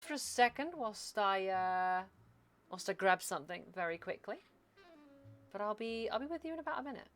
for a second whilst I grab something very quickly. But I'll be with you in about a minute.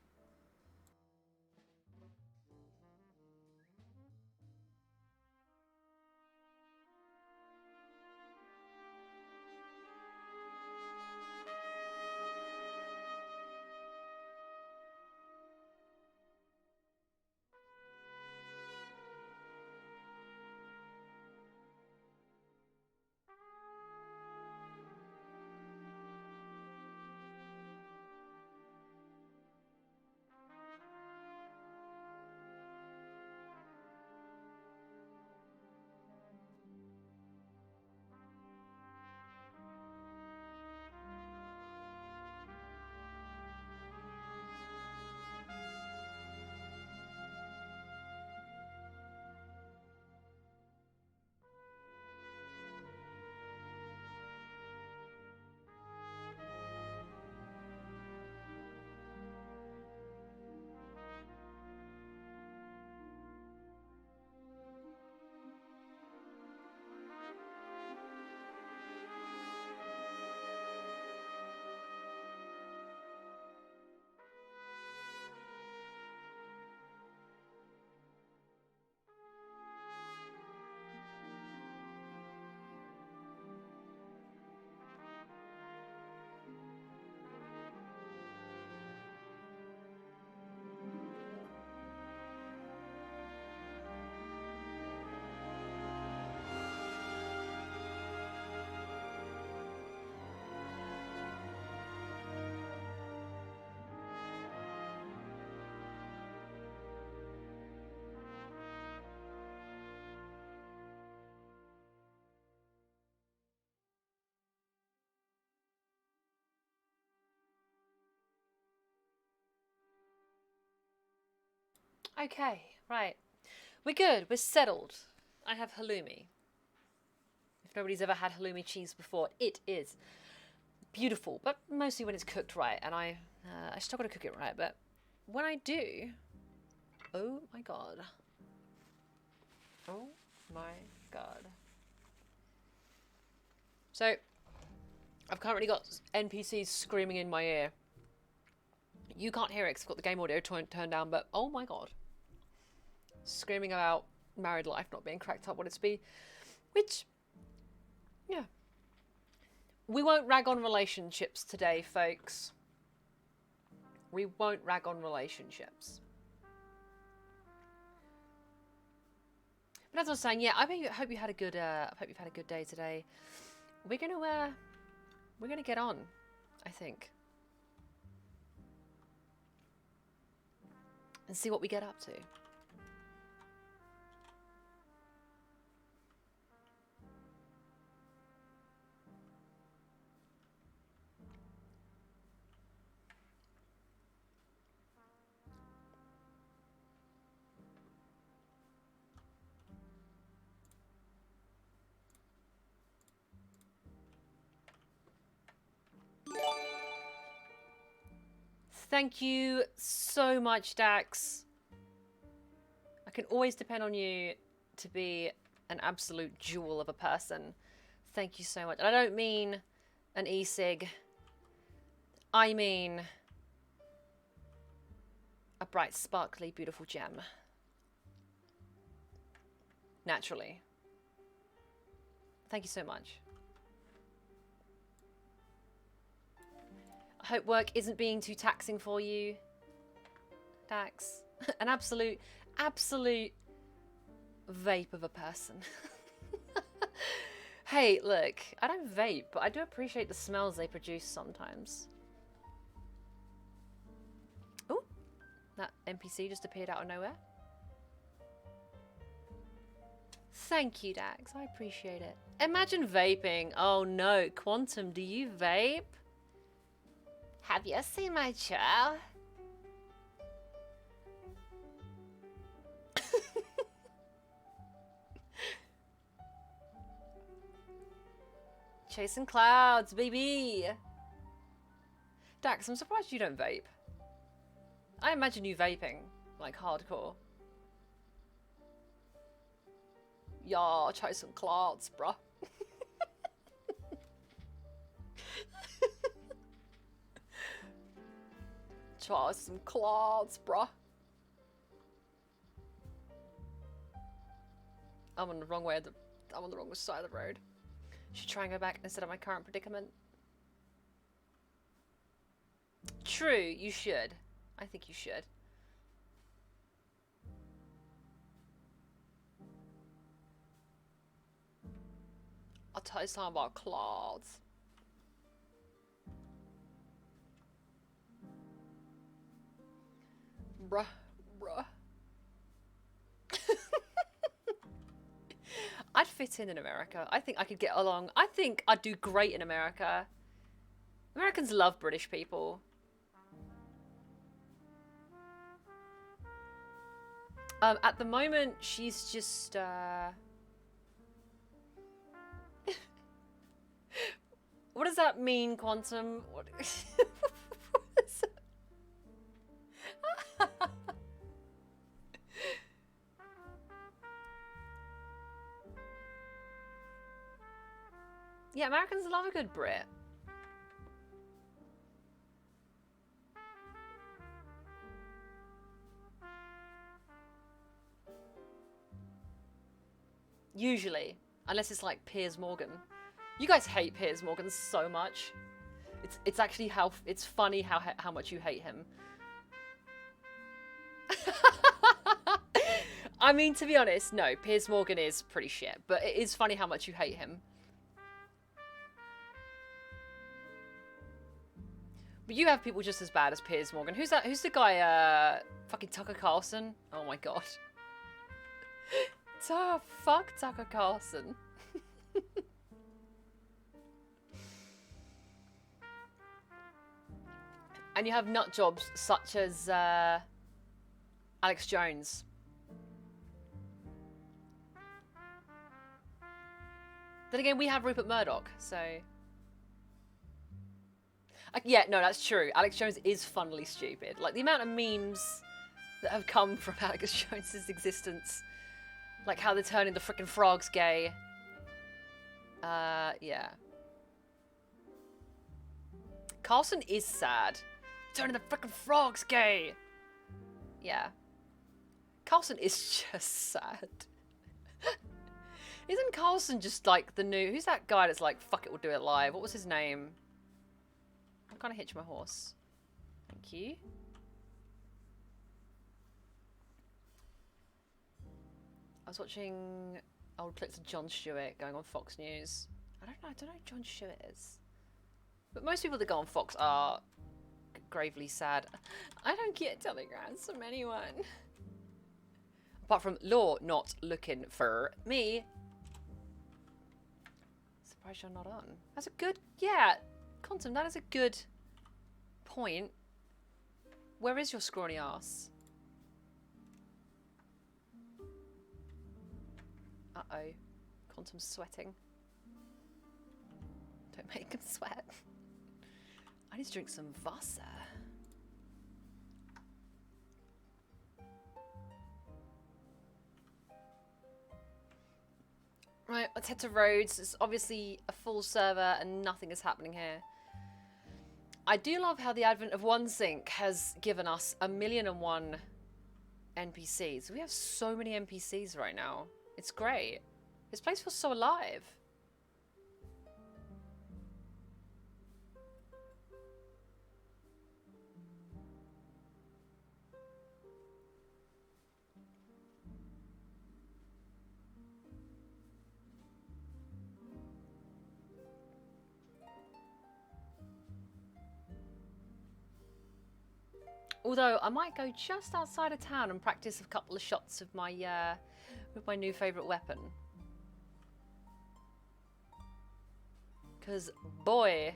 Okay, right. We're good. We're settled. I have halloumi. If nobody's ever had halloumi cheese before, it is beautiful, but mostly when it's cooked right. And I struggle to cook it right, but when I do, oh my god. Oh my god. So, I've currently got NPCs screaming in my ear. You can't hear it because I've got the game audio turned down, but oh my god. Screaming about married life not being cracked up, what it's be. Which, yeah. We won't rag on relationships today, folks. We won't rag on relationships. But as I was saying, yeah, I hope you had a good day today. We're gonna get on, I think, and see what we get up to. Thank you so much, Dax. I can always depend on you to be an absolute jewel of a person. Thank you so much. And I don't mean an e-cig. I mean a bright, sparkly, beautiful gem. Naturally. Thank you so much. I hope work isn't being too taxing for you, Dax. An absolute vape of a person. Hey, look, I don't vape, but I do appreciate the smells they produce sometimes. Oh, that NPC just appeared out of nowhere. Thank you, Dax. I appreciate it. Imagine vaping. Oh no, Quantum, do you vape? Have you seen my child? Chasing clouds, baby. Dax, I'm surprised you don't vape. I imagine you vaping, like hardcore. Yeah, chasing clouds, bruh. Oh, some clouds, bruh. I'm on the wrong way of the... I'm on the wrong side of the road. Should try and go back instead of my current predicament. True, you should. I think you should. I'll tell you something about clouds. Bruh. I'd fit in America. I think I could get along. I think I'd do great in America. Americans love British people. At the moment, she's just, what does that mean, Quantum? What is that? Yeah, Americans love a good Brit. Usually. Unless it's like Piers Morgan. You guys hate Piers Morgan so much. It's actually it's funny how much you hate him. I mean, to be honest, no, Piers Morgan is pretty shit, but it is funny how much you hate him. But you have people just as bad as Piers Morgan. Who's that? Who's the guy, fucking Tucker Carlson? Oh my god. Fuck Tucker Carlson. And you have nut jobs such as Alex Jones. Then again, we have Rupert Murdoch, so... yeah, no, that's true. Alex Jones is funnily stupid. Like, the amount of memes that have come from Alex Jones's existence. Like how they're turning the frickin' frogs gay. Yeah. Carlson is sad. Turning the frickin' frogs gay. Yeah. Carlson is just sad. Isn't Carlson just like the new... Who's that guy that's like, fuck it, we'll do it live? What was his name? I'm gonna hitch my horse. Thank you. I was watching old clips of Jon Stewart going on Fox News. I don't know who Jon Stewart is. But most people that go on Fox are gravely sad. I don't get telegrams from anyone. Apart from Law not looking for me. Surprised you're not on. That's a good... Yeah, Quantum, that is a good point. Where is your scrawny ass? Uh-oh. Quantum's sweating. Don't make him sweat. I need to drink some Wasser. Right, let's head to Rhodes. It's obviously a full server and nothing is happening here. I do love how the advent of OneSync has given us 1,000,001 NPCs. We have so many NPCs right now. It's great. This place feels so alive. Although I might go just outside of town and practice a couple of shots of my with my new favourite weapon. Cause boy,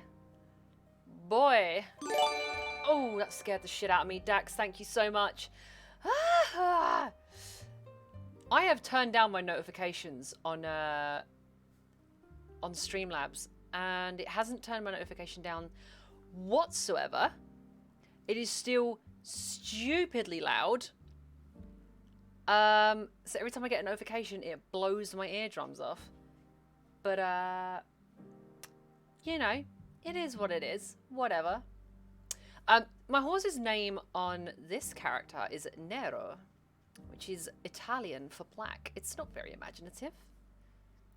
oh, that scared the shit out of me. Dax, thank you so much. I have turned down my notifications on Streamlabs, and it hasn't turned my notification down whatsoever. It is still stupidly loud. So every time I get a notification, it blows my eardrums off. But, you know, it is what it is. Whatever. My horse's name on this character is Nero, which is Italian for black. It's not very imaginative.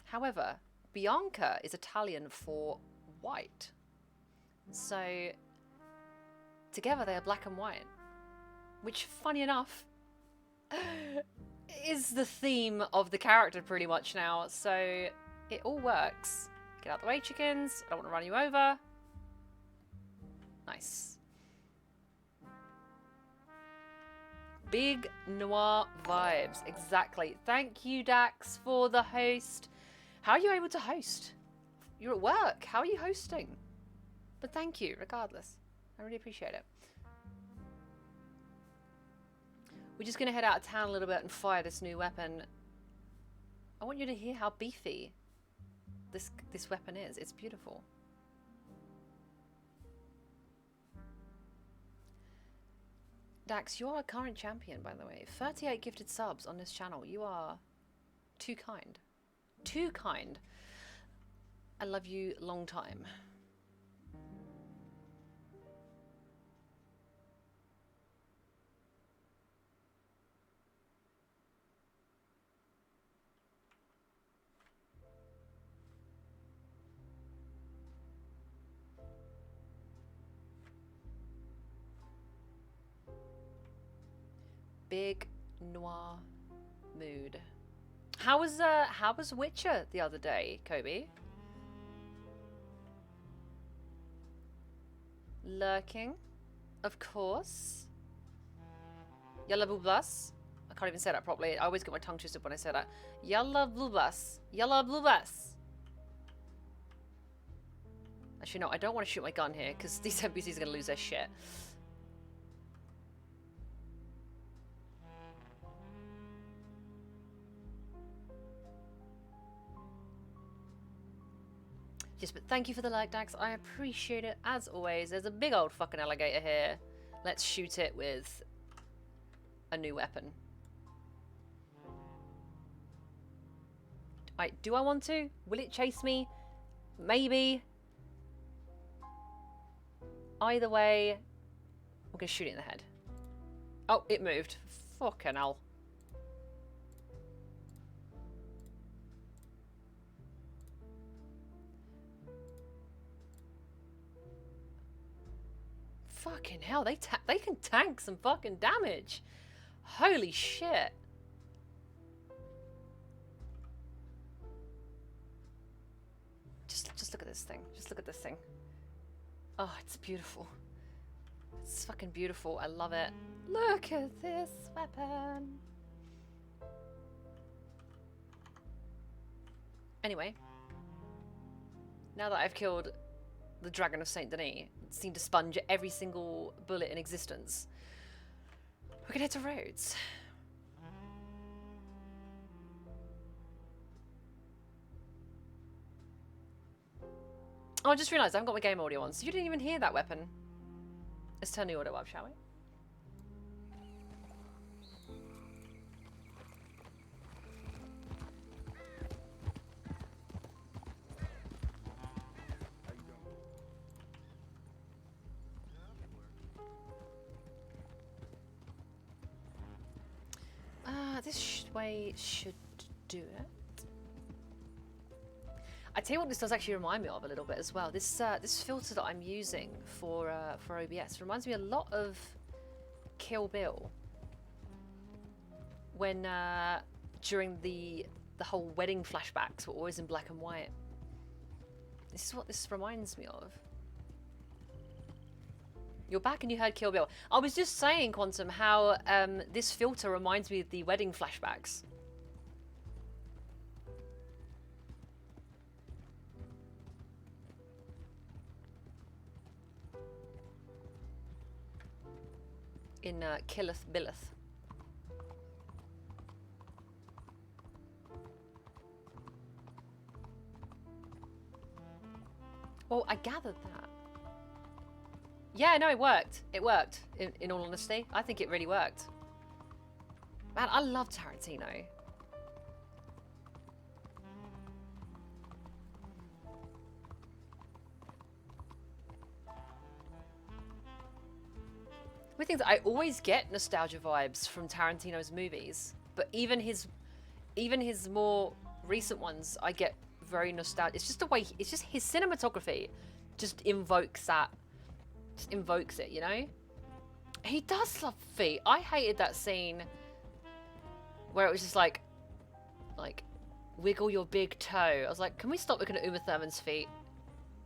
However, Bianca is Italian for white. So, together they are black and white. Which, funny enough, is the theme of the character pretty much now. So, it all works. Get out the way, chickens. I don't want to run you over. Nice. Big Noir vibes. Exactly. Thank you, Dax, for the host. How are you able to host? You're at work. How are you hosting? But thank you, regardless. I really appreciate it. We're just going to head out of town a little bit and fire this new weapon. I want you to hear how beefy this weapon is. It's beautiful. Dax, you are a current champion, by the way. 38 gifted subs on this channel. You are too kind. Too kind. I love you long time. Big Noir mood. How was Witcher the other day, Kobe? Lurking, of course. Yalla Blublas. I can't even say that properly. I always get my tongue twisted when I say that. Yalla Blublas. Yalla Blublas. Actually, no, I don't want to shoot my gun here because these NPCs are going to lose their shit. Yes, but thank you for the like, Dax. I appreciate it, as always. There's a big old fucking alligator here. Let's shoot it with a new weapon. Do I want to? Will it chase me? Maybe. Either way, we're going to shoot it in the head. Oh, it moved. Fucking hell. Fucking hell, they can tank some fucking damage. Holy shit. Just look at this thing. Just look at this thing. Oh, it's beautiful. It's fucking beautiful. I love it. Look at this weapon. Anyway, now that I've killed the Dragon of Saint Denis, seemed to sponge every single bullet in existence, we're gonna head to Rhodes. Oh, I just realised I haven't got my game audio on, so you didn't even hear that weapon. Let's turn the audio up, shall we? This way should do it. I tell you what, this does actually remind me of a little bit as well. This this filter that I'm using for OBS reminds me a lot of Kill Bill. When during the whole wedding flashbacks were always in black and white. This is what this reminds me of. You're back and you heard Kill Bill. I was just saying, Quantum, how this filter reminds me of the wedding flashbacks. In Killeth Billeth. Well, I gathered that. Yeah, no, it worked. It worked, in all honesty. I think it really worked. Man, I love Tarantino. thing is, I always get nostalgia vibes from Tarantino's movies, but even his more recent ones, I get very nostalgic. It's just the way, it's just his cinematography just invokes that, just invokes it, you know? He does love feet. I hated that scene where it was just like, wiggle your big toe. I was like, can we stop looking at Uma Thurman's feet?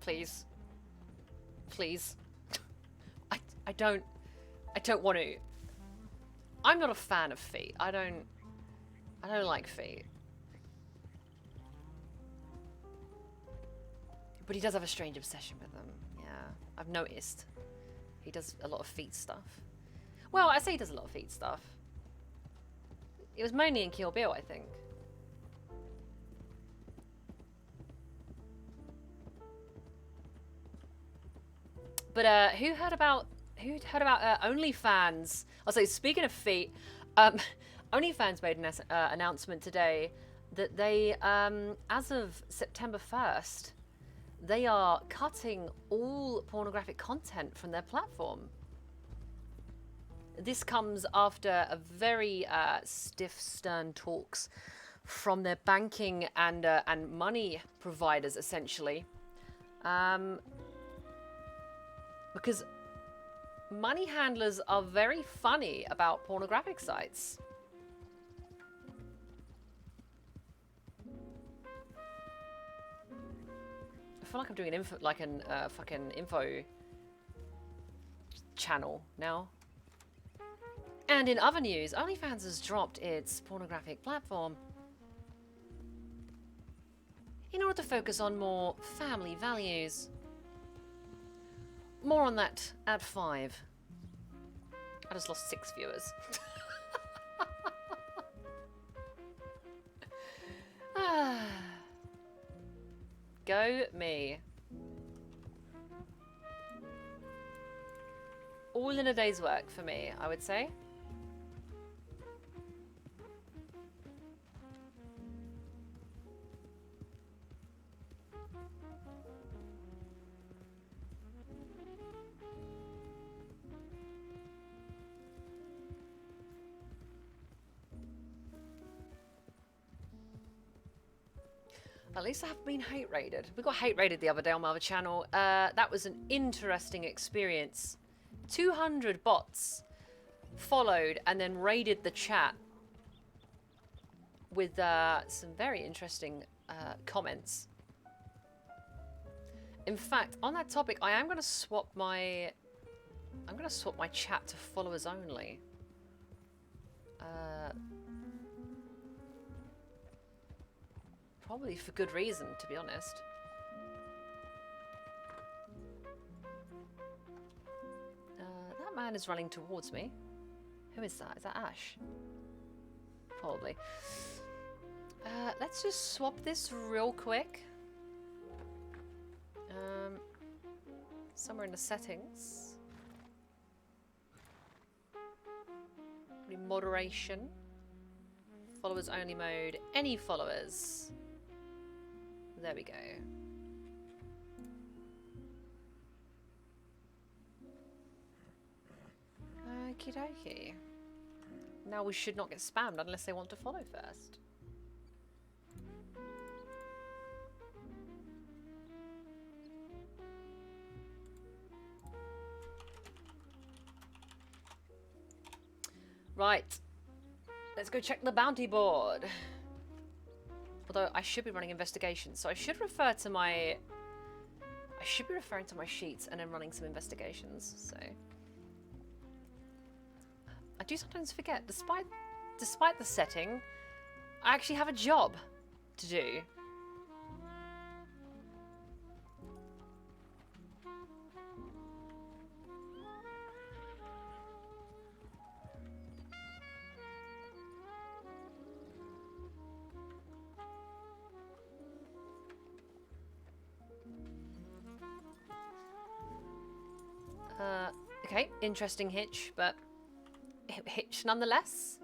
Please. Please. I don't want to. I'm not a fan of feet. I don't like feet. But he does have a strange obsession with them. Yeah, I've noticed. He does a lot of feet stuff. Well, I say he does a lot of feet stuff. It was mainly in Kill Bill, I think. But who heard about OnlyFans? I'll say, speaking of feet, OnlyFans made an announcement today that they, as of September 1st, they are cutting all pornographic content from their platform. This comes after a very stiff, stern talks from their banking and money providers, essentially. Because money handlers are very funny about pornographic sites. I feel like I'm doing an info, like an fucking info channel now. And in other news, OnlyFans has dropped its pornographic platform in order to focus on more family values. More on that at 5. I just lost 6 viewers. Go me. All in a day's work for me, I would say. At least I haven't been hate raided. We got hate raided the other day on my other channel. That was an interesting experience. 200 bots followed and then raided the chat with some very interesting comments. In fact, on that topic, I am going to swap my chat to followers only. Probably for good reason, to be honest. That man is running towards me. Who is that? Is that Ash? Probably. Let's just swap this real quick. Somewhere in the settings. Moderation. Followers only mode. Any followers. There we go. Okie dokie. Now we should not get spammed unless they want to follow first. Right. Let's go check the bounty board. Although I should be running investigations, so I should refer to my... I should be referring to my sheets and then running some investigations, so... I do sometimes forget, despite the setting, I actually have a job to do. Okay, interesting hitch, but hitch nonetheless.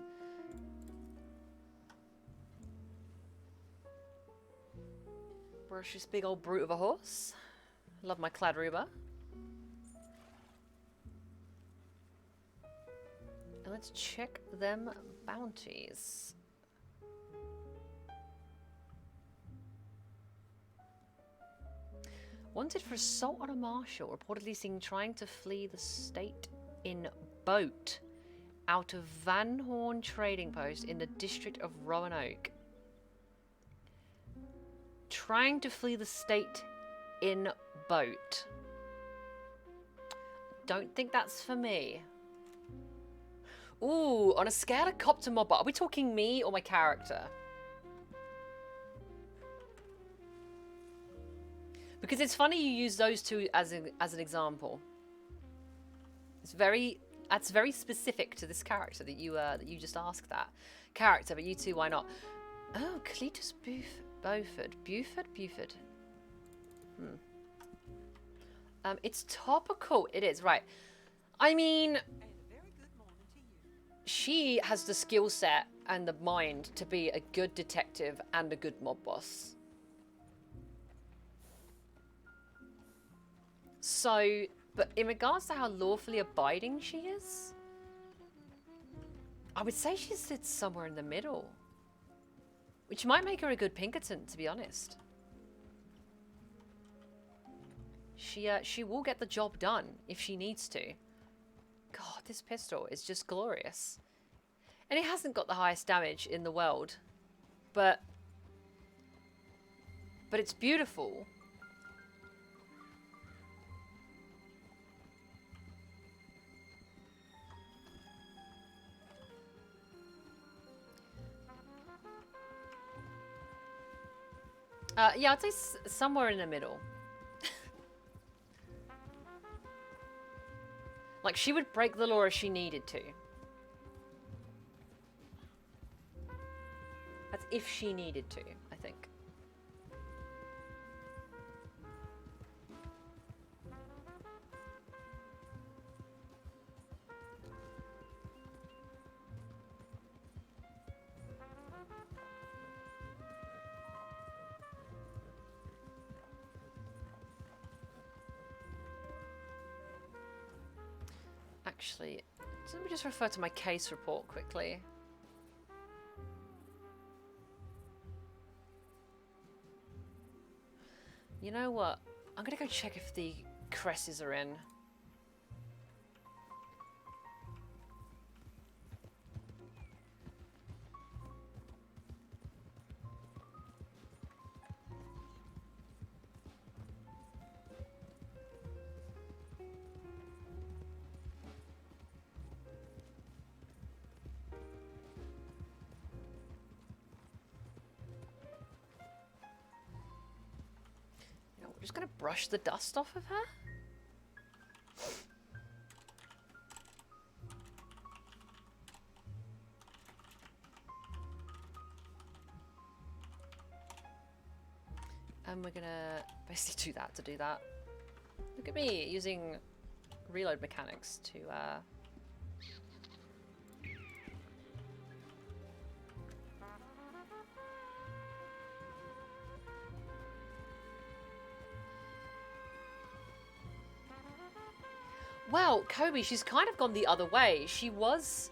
Where's this big old brute of a horse? Love my Cladruba. Let's check them bounties. Wanted for assault on a marshal, reportedly seen trying to flee the state in boat out of Van Horn Trading Post in the district of Roanoke. Trying to flee the state in boat. Don't think that's for me. Ooh, on a scale of cop to mob, are we talking me or my character? Because it's funny you use those two as an example. That's very specific to this character that you just asked that character, but you two, why not? Oh, Cletus Beaufort. Buford. It's topical. It is, right. I mean, she has the skill set and the mind to be a good detective and a good mob boss. So, but in regards to how lawfully abiding she is, I would say she sits somewhere in the middle. Which might make her a good Pinkerton, to be honest. She will get the job done if she needs to. God, this pistol is just glorious. And it hasn't got the highest damage in the world. But it's beautiful. Yeah, I'd say somewhere in the middle. Like, she would break the law if she needed to. That's if she needed to, I think. Actually, let me just refer to my case report quickly. You know what? I'm gonna go check if the cresses are in. Just gonna brush the dust off of her. And we're gonna basically do that to do that. Look at me using reload mechanics to Wow, Kobe, she's kind of gone the other way. She was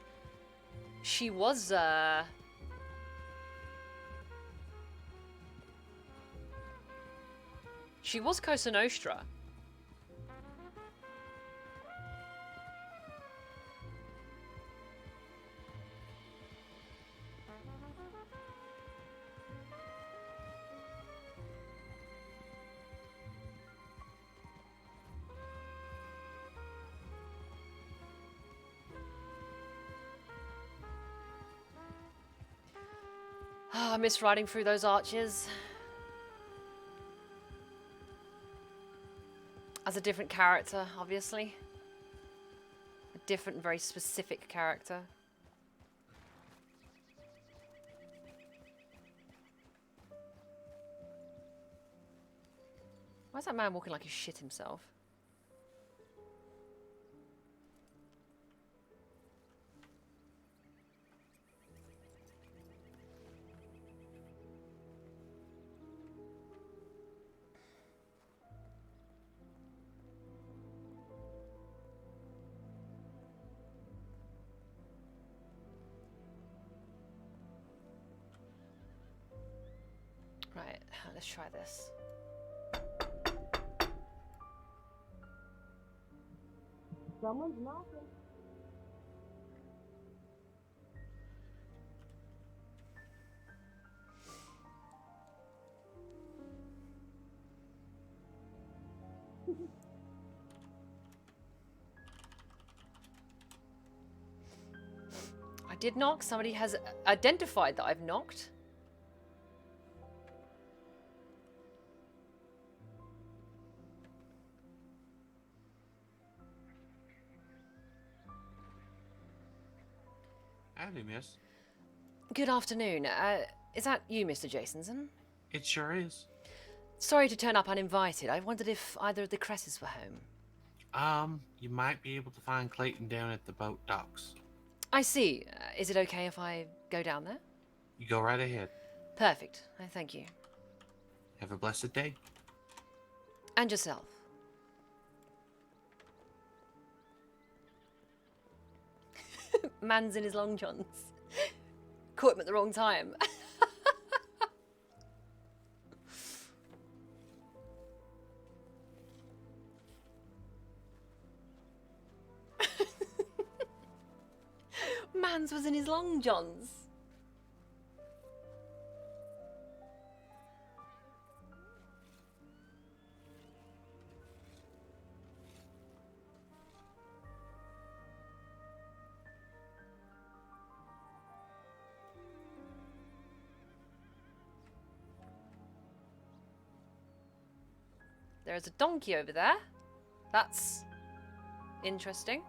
Cosa Nostra. Oh, I miss riding through those arches. As a different character, obviously. A different, very specific character. Why is that man walking like he shit himself? Let's try this. Someone's knocking. I did knock. Somebody has identified that I've knocked. Howdy, miss. Good afternoon. Is that you, Mr. Jasonson? It sure is. Sorry to turn up uninvited. I wondered if either of the Cresses were home. You might be able to find Clayton down at the boat docks. I see. Is it okay if I go down there? You go right ahead. Perfect. Thank you. Have a blessed day. And yourself. Man's in his long johns. Caught him at the wrong time. Mans was in his long johns. There's a donkey over there. That's interesting.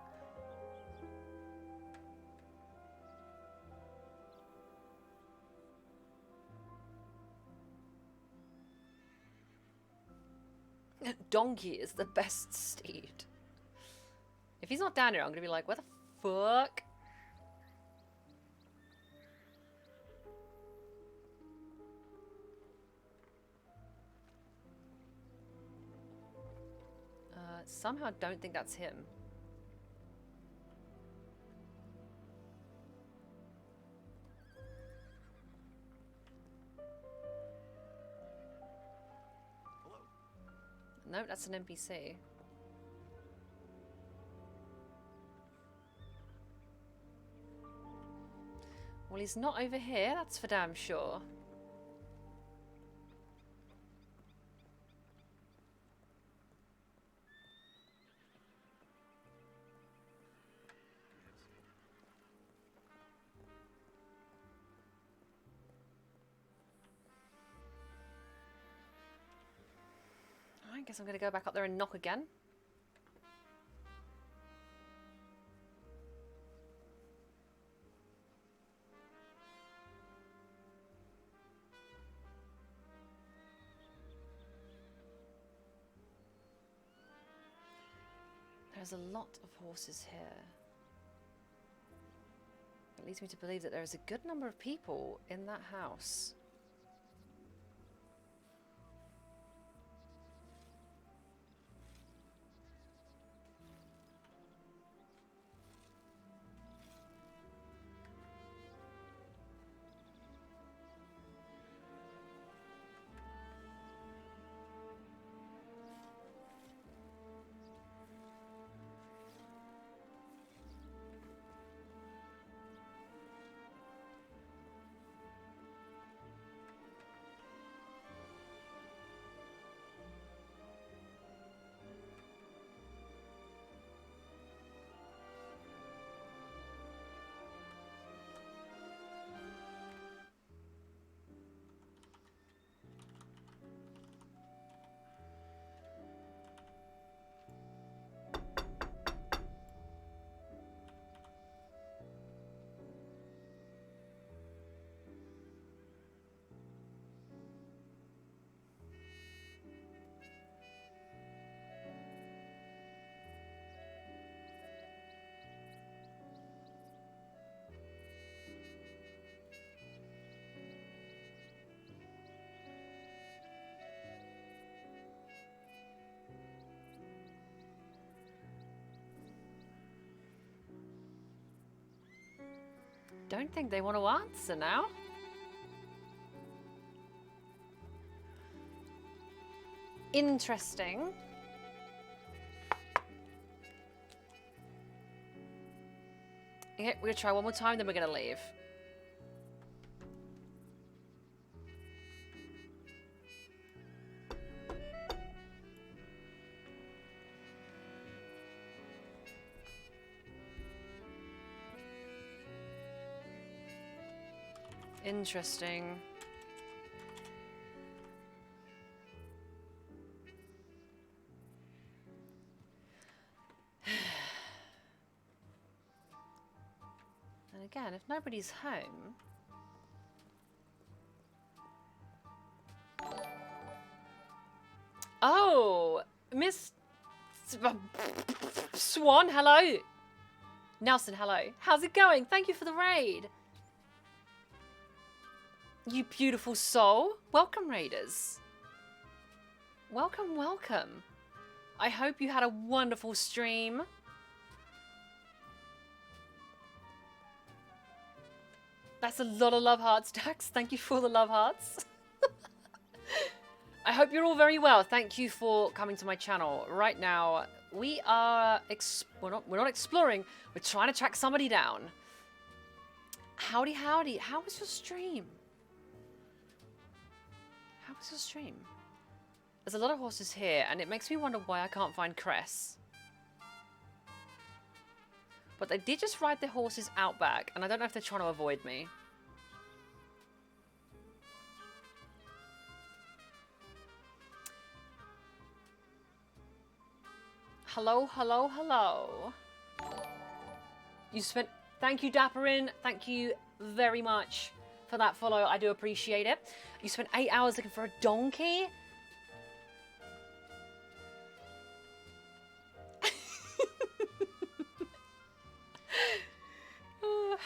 Donkey is the best steed. If he's not down here, I'm gonna be like, what the fuck? Somehow don't think that's him. Hello. No, that's an NPC. Well, he's not over here, that's for damn sure. I guess I'm going to go back up there and knock again. There's a lot of horses here. It leads me to believe that there is a good number of people in that house. Don't think they want to answer now. Interesting. Okay, we're gonna try one more time, then we're gonna leave. Interesting. And again, if nobody's home... Oh! Miss... Swan, hello! Nelson, hello. How's it going? Thank you for the raid. You beautiful soul. Welcome, raiders. Welcome, welcome. I hope you had a wonderful stream. That's a lot of love hearts, Dax. Thank you for the love hearts. I hope you're all very well. Thank you for coming to my channel. Right now, we are... we're not exploring. We're trying to track somebody down. Howdy, howdy. How was your stream? How was your stream? There's a lot of horses here, and it makes me wonder why I can't find Cress. But they did just ride their horses out back, and I don't know if they're trying to avoid me. Hello, hello, hello. You spent... Thank you, Dapperin. Thank you very much for that follow. I do appreciate it. You spent 8 hours looking for a donkey?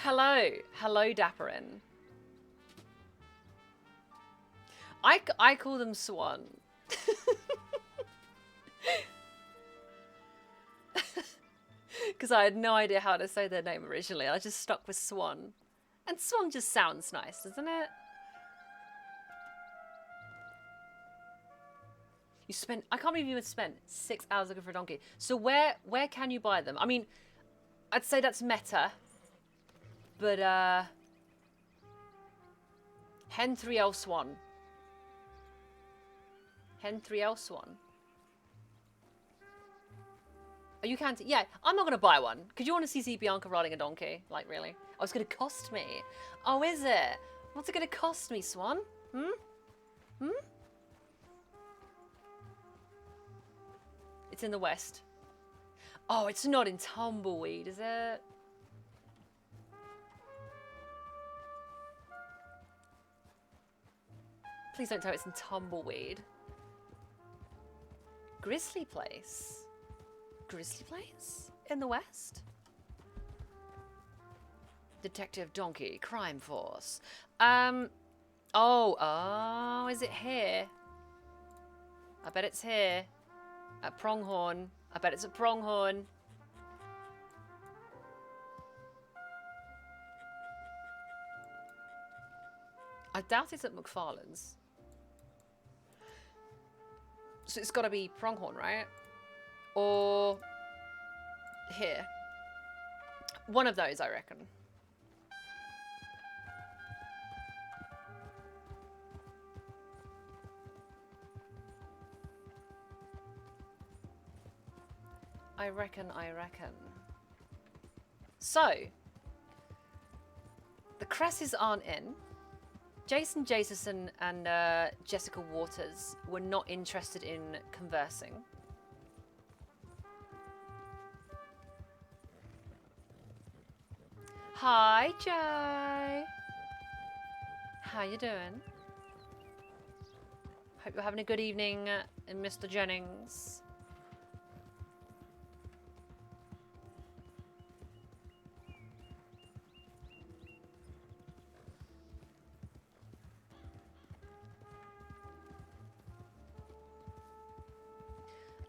Hello. Hello, Dapperin. I call them Swan. Because I had no idea how to say their name originally. I just stuck with Swan. And Swan just sounds nice, doesn't it? You spent... I can't believe you would spend 6 hours looking for a donkey. So where can you buy them? I mean, I'd say that's meta. But, Hen 3L Swan. Hen 3L Swan. Oh, you can't... Yeah, I'm not going to buy one. Could you want to see Bianca riding a donkey? Like, really? Oh, it's going to cost me. Oh, is it? What's it going to cost me, Swan? Hmm? Hmm? It's in the west. Oh, it's not in Tumbleweed, is it? Please don't tell me it's in Tumbleweed. Grizzly Place. Grizzly Place? In the west? Detective Donkey, Crime Force. Oh, is it here? I bet it's here. At Pronghorn. I bet it's at Pronghorn. I doubt it's at McFarlane's. So it's got to be Pronghorn, right? Or here. One of those, I reckon. I reckon. So, the Cresses aren't in. Jason Jason and Jessica Waters were not interested in conversing. Hi, Joe. How you doing? Hope you're having a good evening, Mr. Jennings.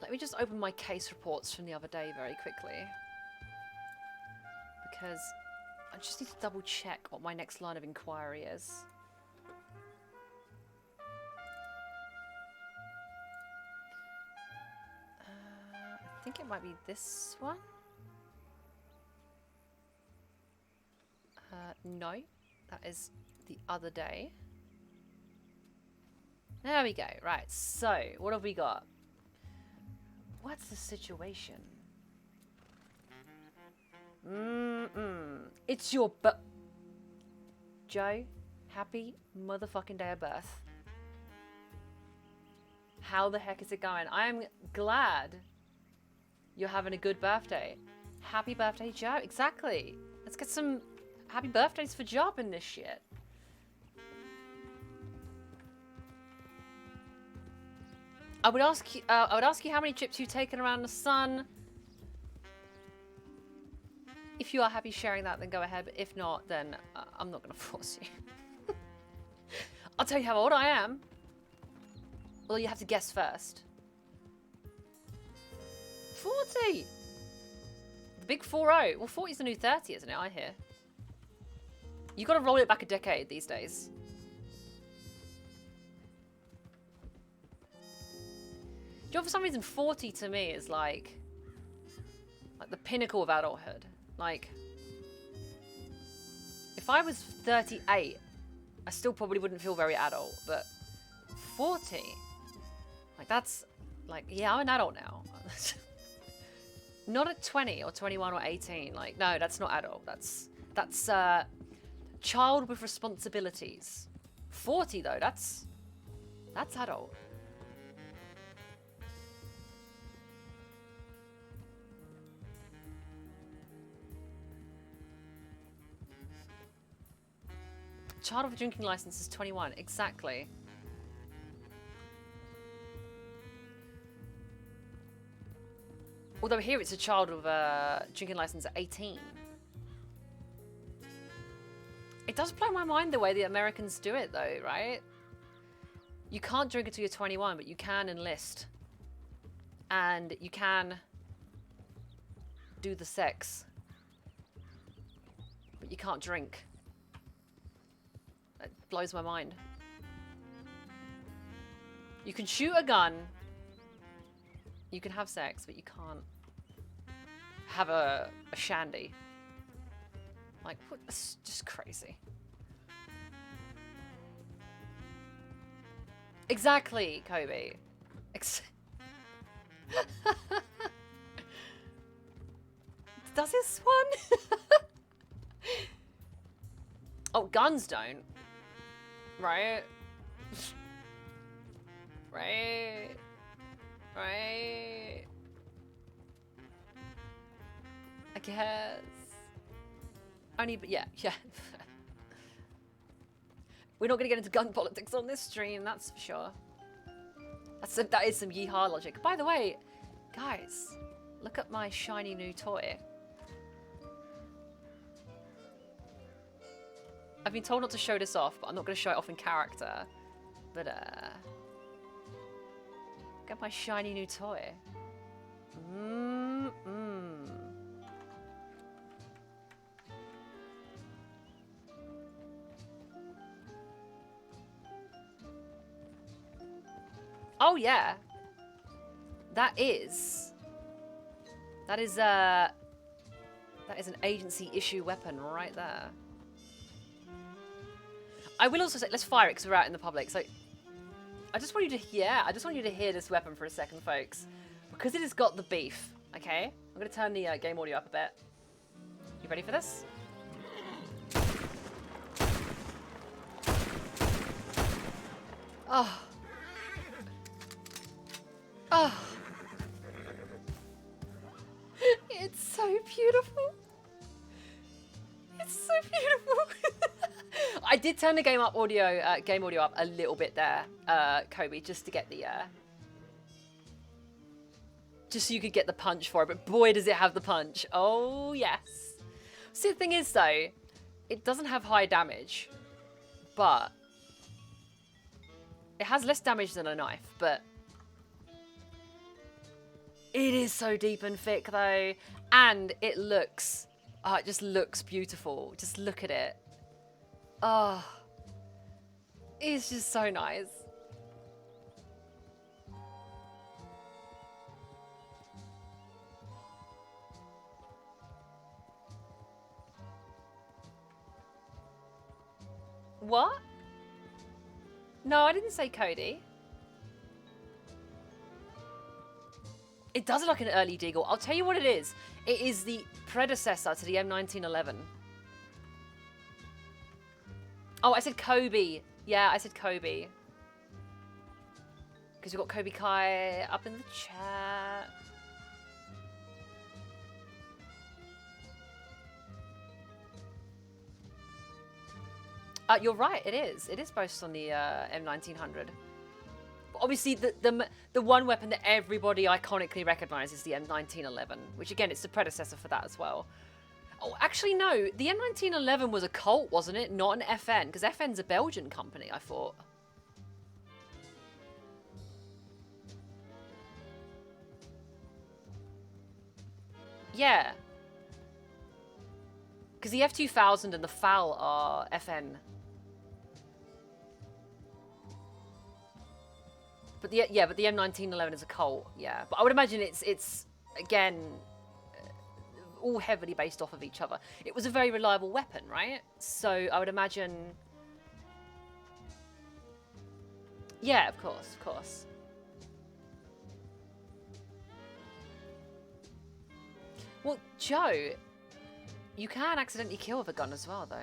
Let me just open my case reports from the other day very quickly. Because I just need to double check what my next line of inquiry is. I think it might be this one. No, that is the other day. There we go. Right, so what have we got? What's the situation? It's your Joe, happy motherfucking day of birth. How the heck is it going? I am glad you're having a good birthday. Happy birthday, Joe. Exactly. Let's get some happy birthdays for Job in this shit. I would ask you how many trips you've taken around the sun. If you are happy sharing that, then go ahead. But if not, then I'm not going to force you. I'll tell you how old I am. Well, you have to guess first. 40! The big 40. Well, 40 is the new 30, isn't it? I hear. You got to roll it back a decade these days. Do you know, for some reason, 40 to me is like the pinnacle of adulthood. Like, if I was 38, I still probably wouldn't feel very adult, but 40, like that's, like, yeah, I'm an adult now. Not at 20 or 21 or 18, like, no, that's not adult. That's child with responsibilities. 40 though, that's adult. Child with a drinking license is 21, exactly. Although here it's a child with a drinking license at 18. It does blow my mind the way the Americans do it though, right? You can't drink until you're 21, but you can enlist. And you can do the sex. But you can't drink. It blows my mind. You can shoot a gun. You can have sex, but you can't have a shandy. Like, what? It's just crazy. Exactly, Kobe. Does this one? Oh, guns don't. Right? Right? Right? I guess. Only, but yeah. We're not going to get into gun politics on this stream, that's for sure. That is some yeehaw logic. By the way, guys, look at my shiny new toy. I've been told not to show this off, but I'm not going to show it off in character. But, get my shiny new toy. Oh yeah, that is an agency issue weapon right there. I will also say, let's fire it because we're out in the public. So I just want you to hear this weapon for a second, folks, because it has got the beef. Okay, I'm going to turn the game audio up a bit. You ready for this? Oh. Oh. It's so beautiful. It's so beautiful. I did turn the game audio up a little bit there, Kobe, just to get the just so you could get the punch for it. But boy, does it have the punch. Oh yes. See, the thing is though, it doesn't have high damage, but it has less damage than a knife. But it is so deep and thick though, and it looks, it just looks beautiful. Just look at it. Oh, it's just so nice. What? No, I didn't say Cody. It does look like an early Deagle. I'll tell you what it is. It is the predecessor to the M1911. Oh, I said Kobe. Yeah, I said Kobe. Because we've got Kobe Kai up in the chat. You're right, it is. It is based on the M1900. But obviously, the one weapon that everybody iconically recognises is the M1911, which again, it's the predecessor for that as well. Oh, actually, no. The M1911 was a Colt, wasn't it? Not an FN, because FN's a Belgian company, I thought. Yeah. Because the F2000 and the FAL are FN. But the M1911 is a Colt, yeah. But I would imagine it's again all heavily based off of each other. It was a very reliable weapon, right? So I would imagine. Yeah, of course, of course. Well, Joe, you can accidentally kill with a gun as well, though.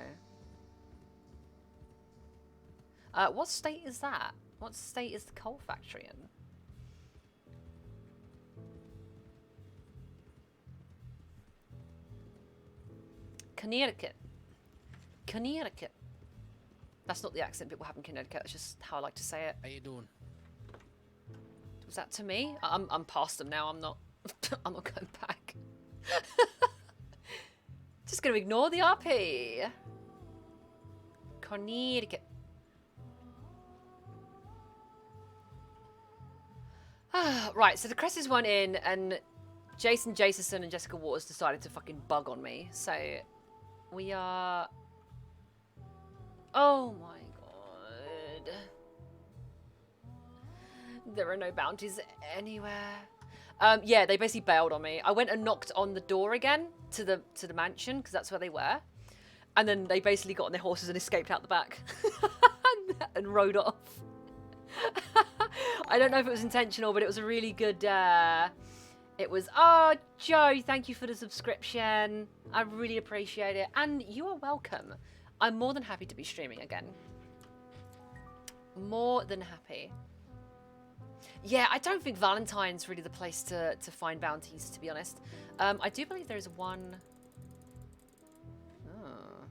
What state is that? What state is the coal factory in? Connecticut. Connecticut. That's not the accent people have in Connecticut. That's just how I like to say it. How you doing? Was that to me? I'm past them now. I'm not. I'm not going back. Just gonna ignore the RP. Connecticut. Right, so the Cresses went in, and Jason Jason and Jessica Waters decided to fucking bug on me. So we are. Oh my god. There are no bounties anywhere. Yeah, they basically bailed on me. I went and knocked on the door again to the mansion because that's where they were, and then they basically got on their horses and escaped out the back and rode off. I don't know if it was intentional, but it was a really good. It was. Oh, Joe, thank you for the subscription. I really appreciate it, and you are welcome. I'm more than happy to be streaming again. More than happy. Yeah, I don't think Valentine's really the place to find bounties, to be honest. I do believe there is one. Oh.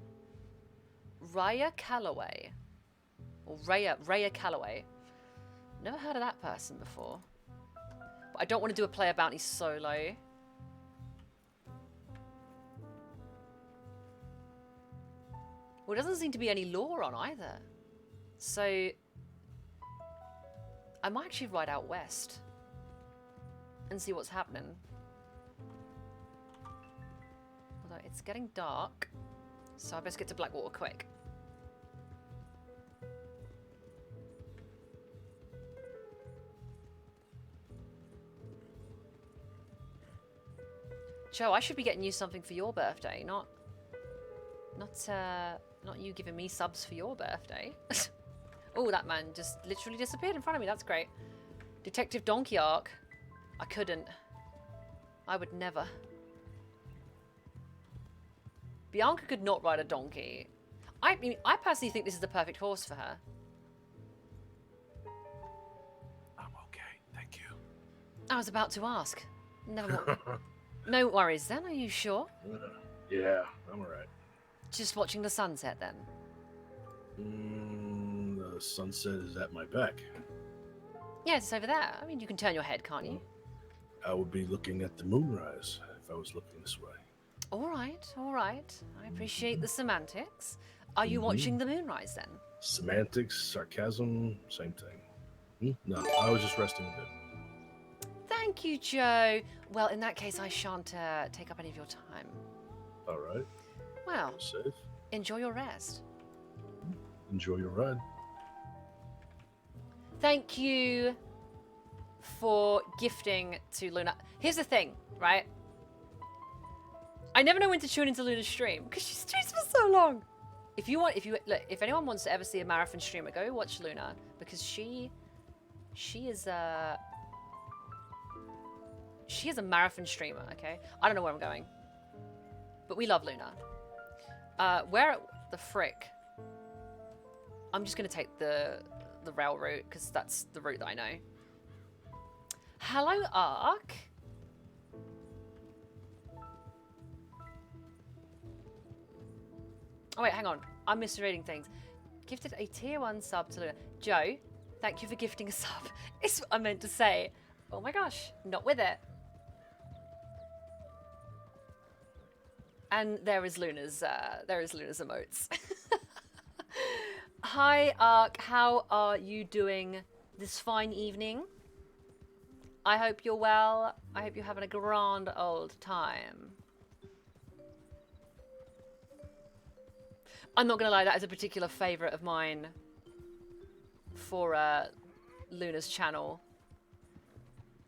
Raya Calloway. Or Raya Calloway. Never heard of that person before. But I don't want to do a player bounty solo. Well, it doesn't seem to be any lore on either. So I might actually ride out west and see what's happening. Although it's getting dark, so I best get to Blackwater quick. Joe, I should be getting you something for your birthday, not you giving me subs for your birthday. Oh, that man just literally disappeared in front of me. That's great. Detective Donkey Arc. I couldn't. I would never. Bianca could not ride a donkey. I mean, I personally think this is the perfect horse for her. I'm okay, thank you. I was about to ask. Never mind. No worries then, are you sure? Yeah, I'm alright. Just watching the sunset then? The sunset is at my back. Yeah, it's over there. I mean, you can turn your head, can't you? I would be looking at the moonrise if I was looking this way. All right, all right. I appreciate the semantics. Are you watching the moonrise then? Semantics, sarcasm, same thing. No, I was just resting a bit. Thank you, Joe. Well, in that case, I shan't take up any of your time. All right. Well, Safe. enjoy your rest. Enjoy your ride. Thank you for gifting to Luna. Here's the thing, right? I never know when to tune into Luna's stream because she streams for so long. If anyone wants to ever see a marathon streamer, go watch Luna, because she is a marathon streamer. Okay, I don't know where I'm going, but we love Luna. Where the frick? I'm just gonna take the rail route because that's the route that I know. Hello, Ark. Oh wait, hang on. I'm misreading things. Gifted a tier 1 sub to Luna. Joe, thank you for gifting a sub. It's what I meant to say. Oh my gosh, not with it. And there is Luna's emotes. Hi, Ark. How are you doing this fine evening? I hope you're well. I hope you're having a grand old time. I'm not gonna lie, that is a particular favourite of mine for Luna's channel.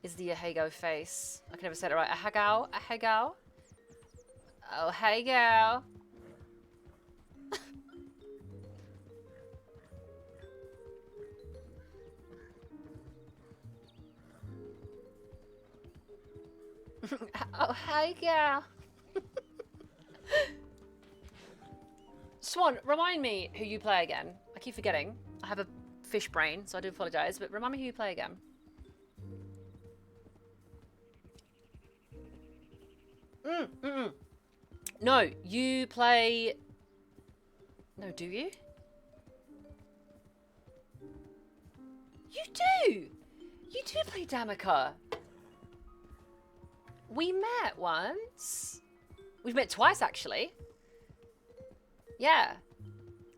Is the Ahego face. I can never say it right. Ahegao? Ahegao? Oh, hey girl. Oh, hey girl. Swan, remind me who you play again. I keep forgetting. I have a fish brain, so I do apologise, but remind me who you play again. No, you play... No, do you? You do! You do play Damica. We met once. We've met twice, actually. Yeah.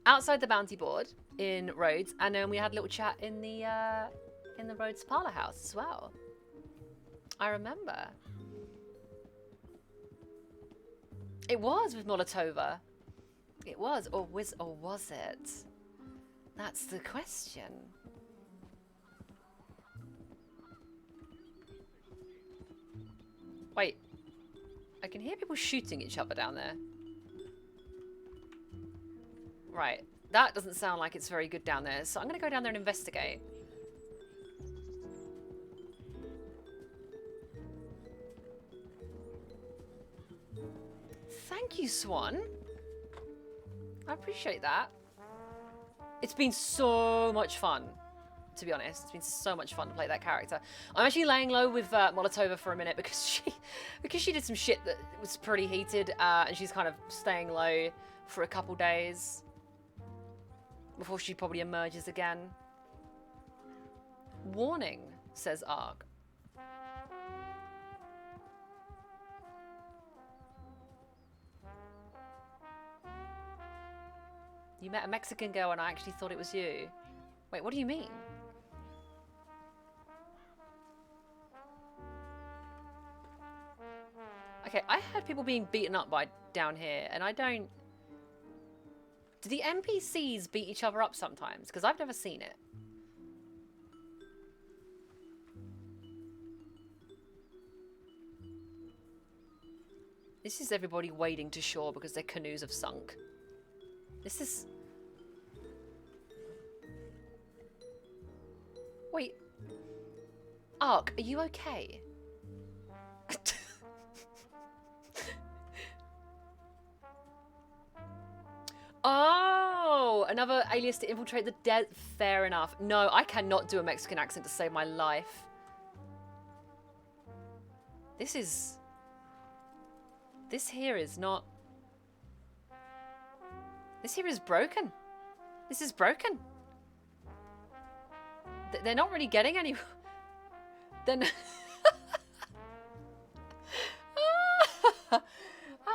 Outside the bounty board in Rhodes, and then we had a little chat in the Rhodes Parlour House as well. I remember. It was with Molotova. It was, or was it? That's the question. Wait. I can hear people shooting each other down there. Right. That doesn't sound like it's very good down there, so I'm going to go down there and investigate. Thank you, Swan. I appreciate that. It's been so much fun, to be honest. It's been so much fun to play that character. I'm actually laying low with Molotova for a minute because she did some shit that was pretty heated, and she's kind of staying low for a couple days before she probably emerges again. Warning, says Arg. You met a Mexican girl and I actually thought it was you. Wait, what do you mean? Okay, I heard people being beaten up by down here, and I don't... Do the NPCs beat each other up sometimes? Because I've never seen it. This is everybody wading to shore because their canoes have sunk. This is... Wait. Ark, are you okay? Oh, another alias to infiltrate the dead. Fair enough. No, I cannot do a Mexican accent to save my life. This is... This here is not... This here is broken. This is broken. They're not really getting any... Then... I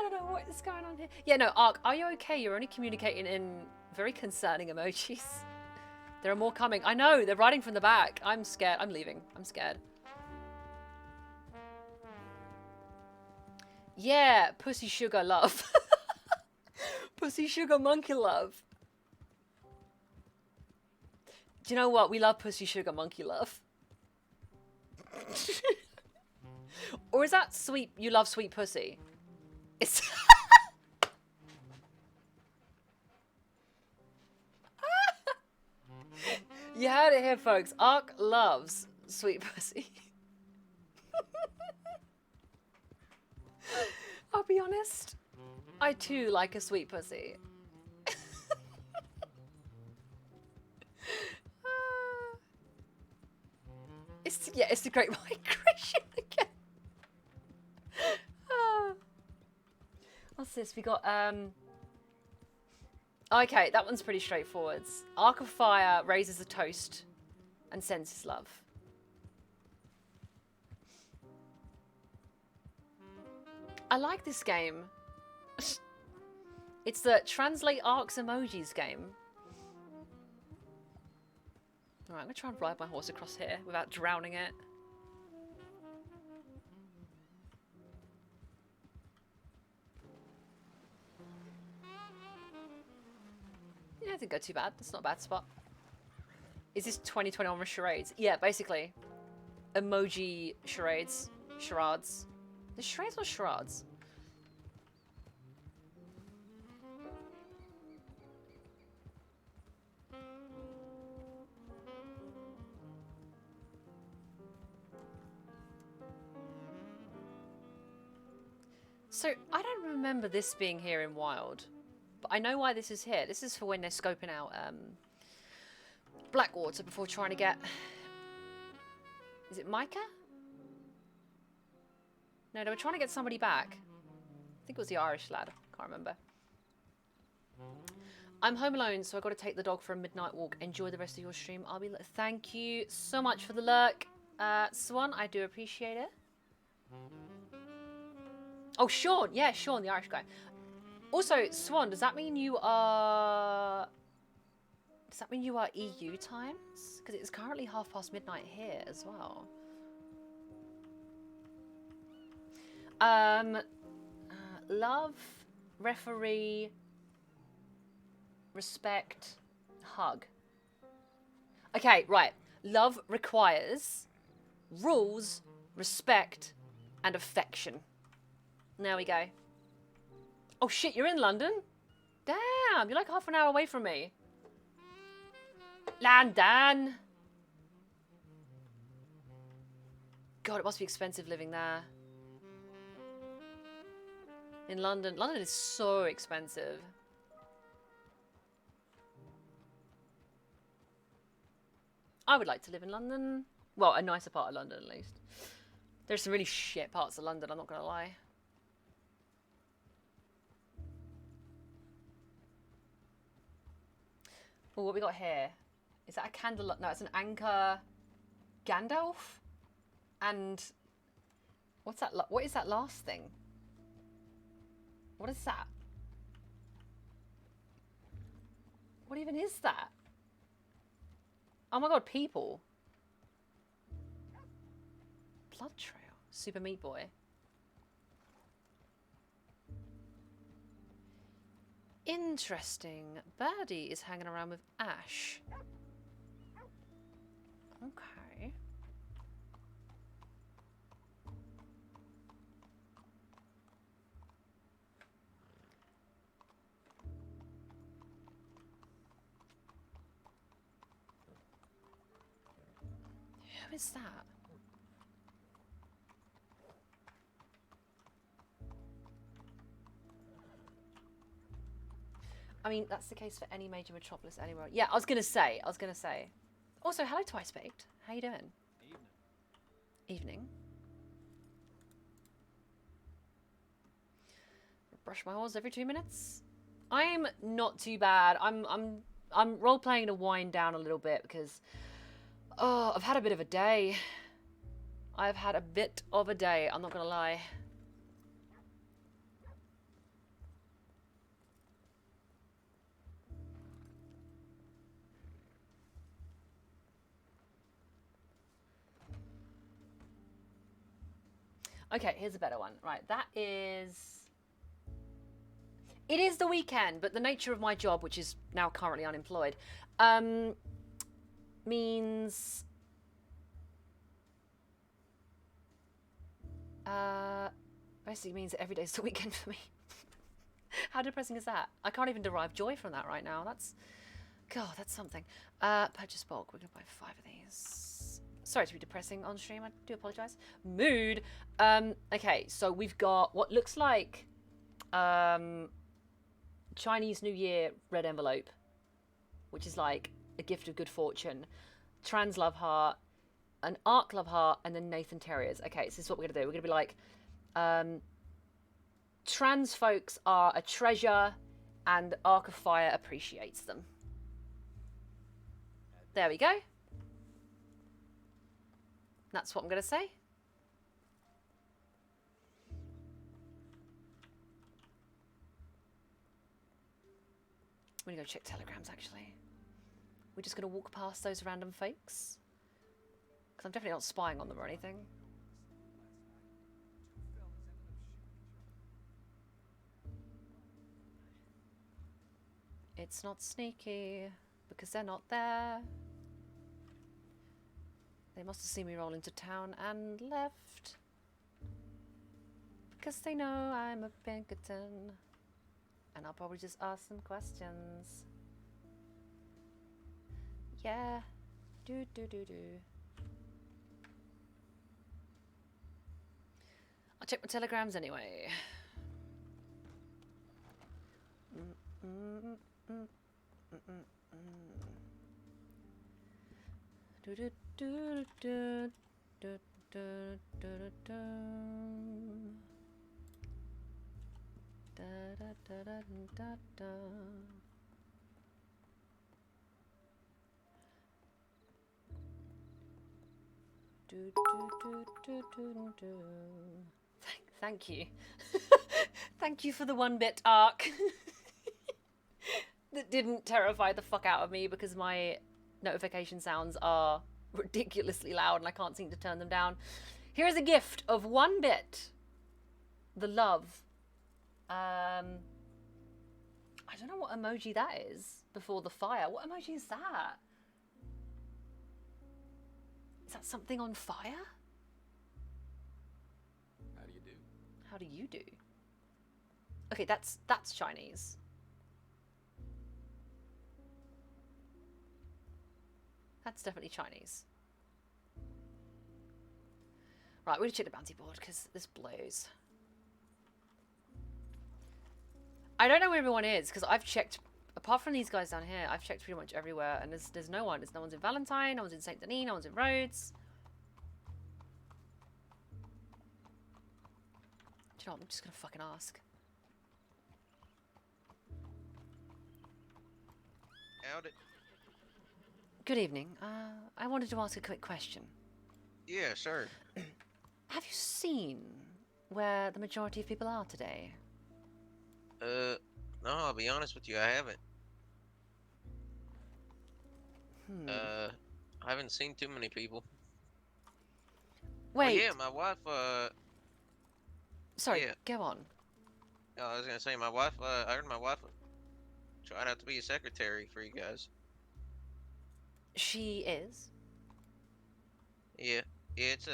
don't know what is going on here. Yeah, no, Ark, are you okay? You're only communicating in very concerning emojis. There are more coming. I know, they're riding from the back. I'm scared. I'm leaving. I'm scared. Yeah, pussy sugar love. Pussy sugar monkey love. Do you know what? We love pussy sugar monkey love. Or is that sweet, you love sweet pussy? It's... You heard it here, folks. Ark loves sweet pussy. I'll be honest. I too like a sweet pussy. It's the Great Migration again. What's this? We got okay, that one's pretty straightforward. Arc of Fire raises a toast and sends his love. I like this game. It's the Translate Arcs Emojis game. Alright, I'm gonna try and ride my horse across here without drowning it. Yeah, I didn't go too bad. That's not a bad spot. Is this 2021 with charades? Yeah, basically. Emoji charades. Charades. The charades or charades? So, I don't remember this being here in Wild. But I know why this is here. This is for when they're scoping out Blackwater before trying to get... Is it Micah? No, they were trying to get somebody back. I think it was the Irish lad. Can't remember. I'm home alone, so I've got to take the dog for a midnight walk. Enjoy the rest of your stream. I'll be... Thank you so much for the lurk, Swan. I do appreciate it. Oh, Sean. Yeah, Sean, the Irish guy. Also, Swan, does that mean you are... Does that mean you are EU times? Because it's currently midnight here as well. Love, referee, respect, hug. Okay, right. Love requires rules, respect, and affection. There we go. Oh shit, you're in London? Damn, you're like half an hour away from me. London. God, it must be expensive living there. In London. London is so expensive. I would like to live in London. Well, a nicer part of London at least. There's some really shit parts of London, I'm not gonna lie. Oh, what we got here? Is that a candle? No, it's an anchor. Gandalf? And what's that? What is that last thing? What is that? What even is that? Oh my god, people. Blood Trail. Super Meat Boy. Interesting. Birdie is hanging around with Ash. Okay. Who is that? I mean, that's the case for any major metropolis anywhere. Yeah, I was gonna say. Also, hello, Twice Baked. How you doing? Evening. Brush my horse every 2 minutes. I'm not too bad. I'm role playing to wind down a little bit because I've had a bit of a day. I'm not gonna lie. Okay, here's a better one. Right, that is... It is the weekend, but the nature of my job, which is now currently unemployed, means... basically means that every day's the weekend for me. How depressing is that? I can't even derive joy from that right now. God, that's something. Purchase bulk. We're gonna buy 5 of these. Sorry to be depressing on stream. I do apologise. Mood. Okay, so we've got what looks like Chinese New Year red envelope, which is like a gift of good fortune. Trans love heart, an arc love heart, and then Nathan Terriers. Okay, so this is what we're gonna do. We're gonna be like, trans folks are a treasure, and Arc of Fire appreciates them. There we go. That's what I'm going to say. I'm going to go check telegrams, actually. We're just going to walk past those random folks. Because I'm definitely not spying on them or anything. It's not sneaky, because they're not there. They must have seen me roll into town and left. Because they know I'm a Pinkerton. And I'll probably just ask them questions. Yeah. Do. I'll check my telegrams anyway. Thank you. Thank you for the 1-bit arc. That didn't terrify the fuck out of me because my notification sounds are ridiculously loud and I can't seem to turn them down. Here's a gift of 1 bit. The love. I don't know what emoji that is before the fire. What emoji is that? Is that something on fire? How do you do? How do you do? Okay, that's Chinese. That's definitely Chinese. Right, we're gonna check the bounty board because this blows. I don't know where everyone is because I've checked, apart from these guys down here, I've checked pretty much everywhere and there's no one. There's no one's in Valentine, no one's in Saint Denis, no one's in Rhodes. Do you know what? I'm just gonna fucking ask. Howdy. Good evening. I wanted to ask a quick question. Yeah, sure. Have you seen where the majority of people are today? No, I'll be honest with you, I haven't. I haven't seen too many people. Wait. Oh, yeah, my wife, Sorry, yeah. go on. I was gonna say, my wife, I heard my wife tried out to be a secretary for you guys. She is? Yeah, it's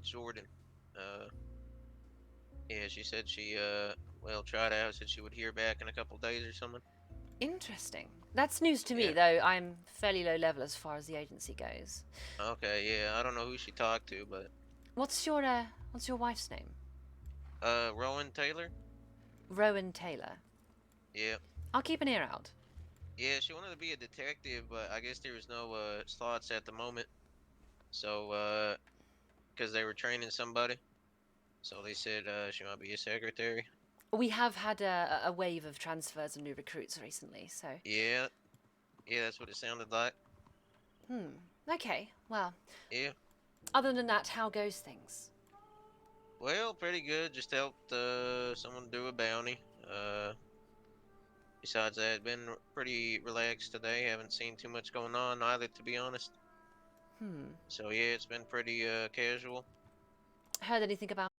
Jordan. Yeah, she said she, well, tried out, said she would hear back in a couple days or something. Interesting. That's news to me, Yeah. though. I'm fairly low level as far as the agency goes. Okay, yeah, I don't know who she talked to, but... What's your wife's name? Rowan Taylor? Rowan Taylor. Yeah. I'll keep an ear out. Yeah, she wanted to be a detective, but I guess there was no slots at the moment. So, because they were training somebody, so they said she might be a secretary. We have had a wave of transfers and new recruits recently, so... Yeah, that's what it sounded like. Okay, well... Yeah. Other than that, how goes things? Well, pretty good. Just helped someone do a bounty. Besides that, been pretty relaxed today. Haven't seen too much going on either, to be honest. So yeah, it's been pretty casual. Heard anything about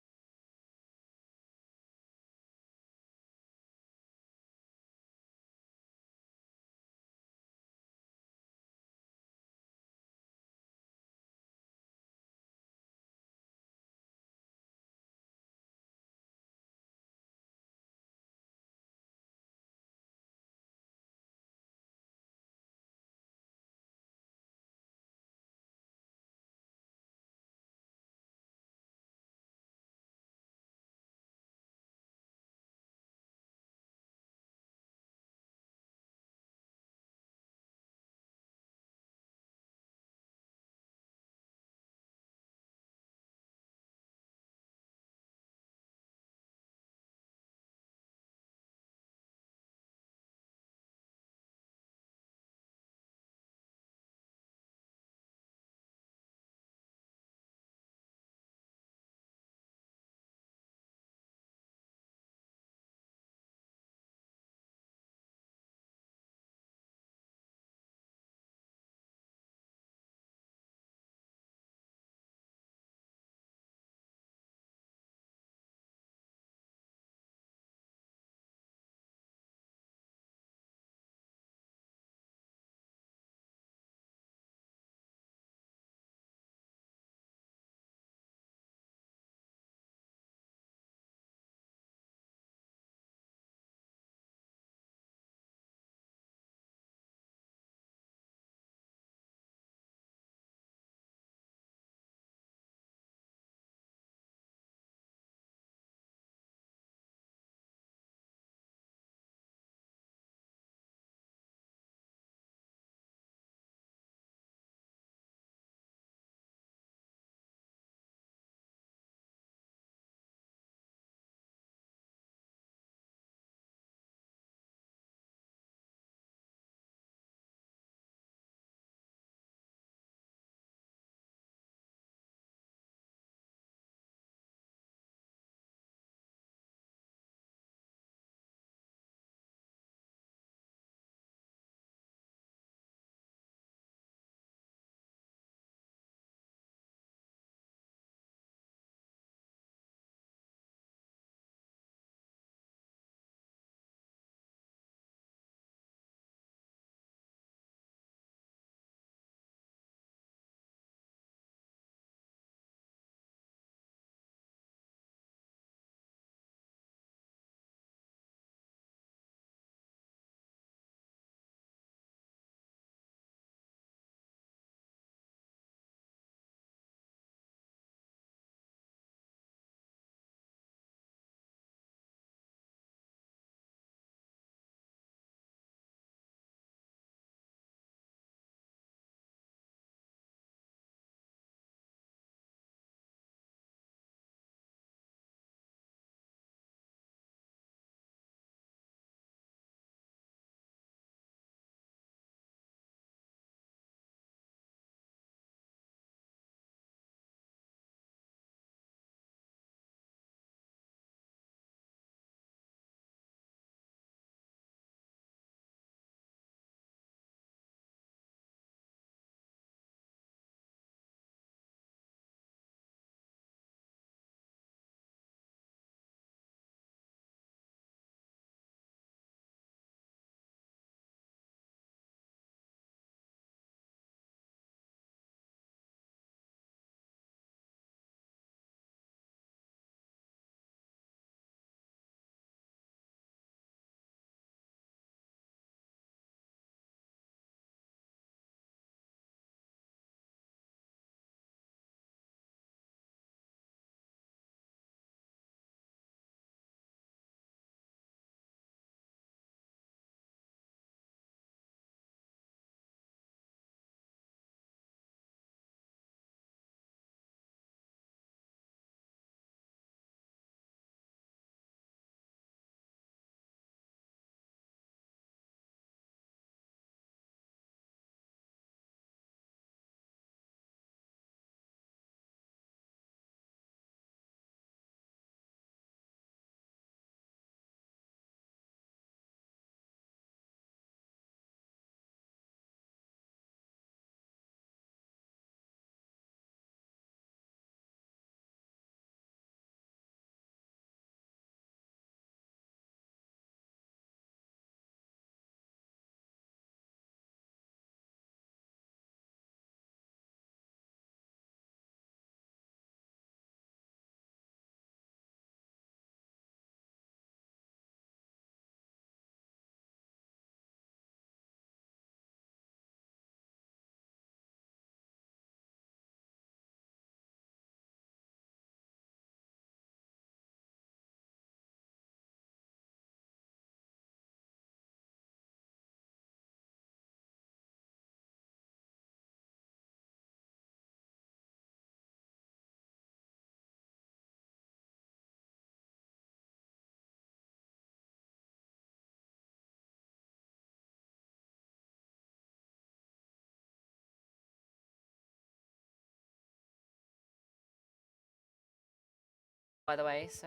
by the way, so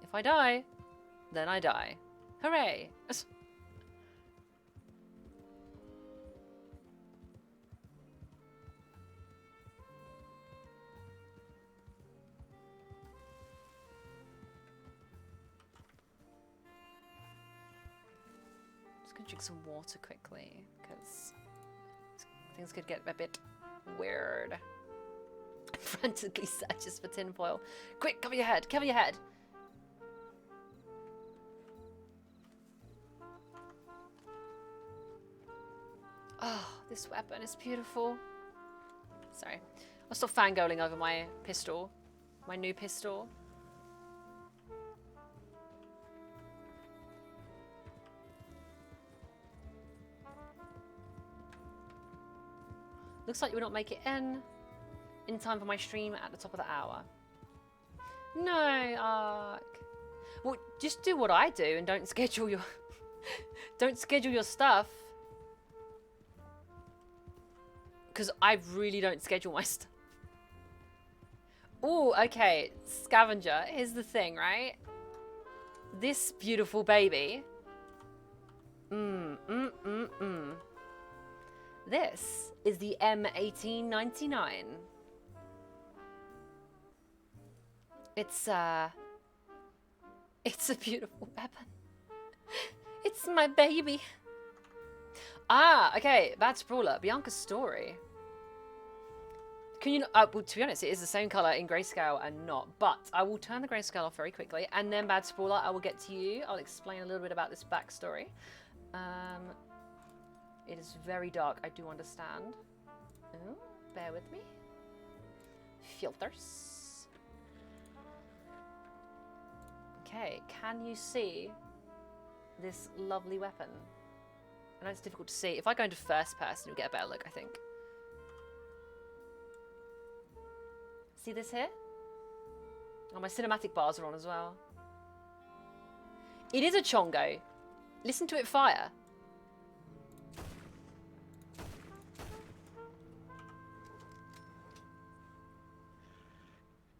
if I die, then I die. Hooray! Just gonna drink some water quickly, because things could get a bit weird. Frantically searches for tinfoil. Quick, cover your head, cover your head. Oh, this weapon is beautiful. Sorry. I'll stop fangirling over my pistol. My new pistol. Looks like you will not make it in time for my stream at the top of the hour. No, Ark. Well, just do what I do and don't schedule your don't schedule your stuff. Because I really don't schedule my stuff. Oh, okay. Scavenger. Here's the thing, right? This beautiful baby. This is the M1899. It's a beautiful weapon. It's my baby. Ah, okay. Bad Sprawler. Bianca's story. Can you not, well, to be honest, it is the same colour in grayscale and not. But I will turn the grayscale off very quickly. And then Bad Sprawler, I will get to you. I'll explain a little bit about this backstory. It is very dark, I do understand. Oh, bear with me. Filters. Okay, can you see this lovely weapon? I know it's difficult to see. If I go into first person, you'll get a better look, I think. See this here? Oh, my cinematic bars are on as well. It is a chongo. Listen to it fire.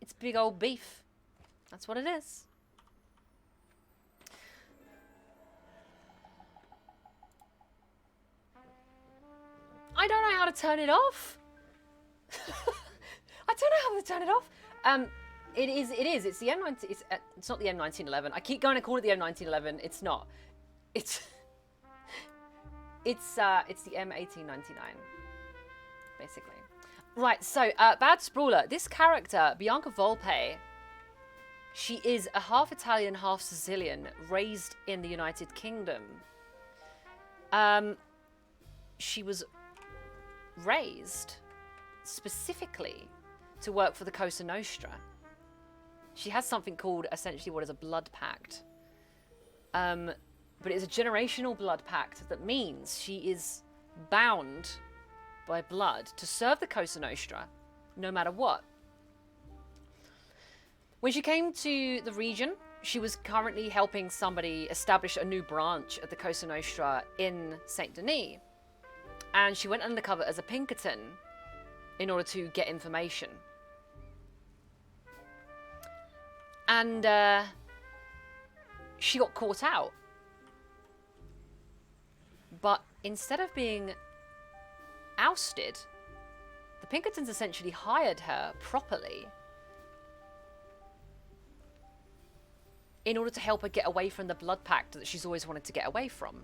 It's big old beef. That's what it is. I don't know how to turn it off. I don't know how to turn it off. It is. It's the M19. It's not the M1911. I keep going to call it the M1911. It's not. It's the M1899, basically. Right. So, Bad Sprawler. This character, Bianca Vulpe. She is a half Italian, half Sicilian, raised in the United Kingdom. She was raised specifically to work for the Cosa Nostra. She has something called essentially what is a blood pact. But it's a generational blood pact that means she is bound by blood to serve the Cosa Nostra no matter what. When she came to the region, she was currently helping somebody establish a new branch at the Cosa Nostra in Saint Denis. And she went undercover as a Pinkerton in order to get information. And she got caught out. But instead of being ousted, the Pinkertons essentially hired her properly in order to help her get away from the blood pact that she's always wanted to get away from.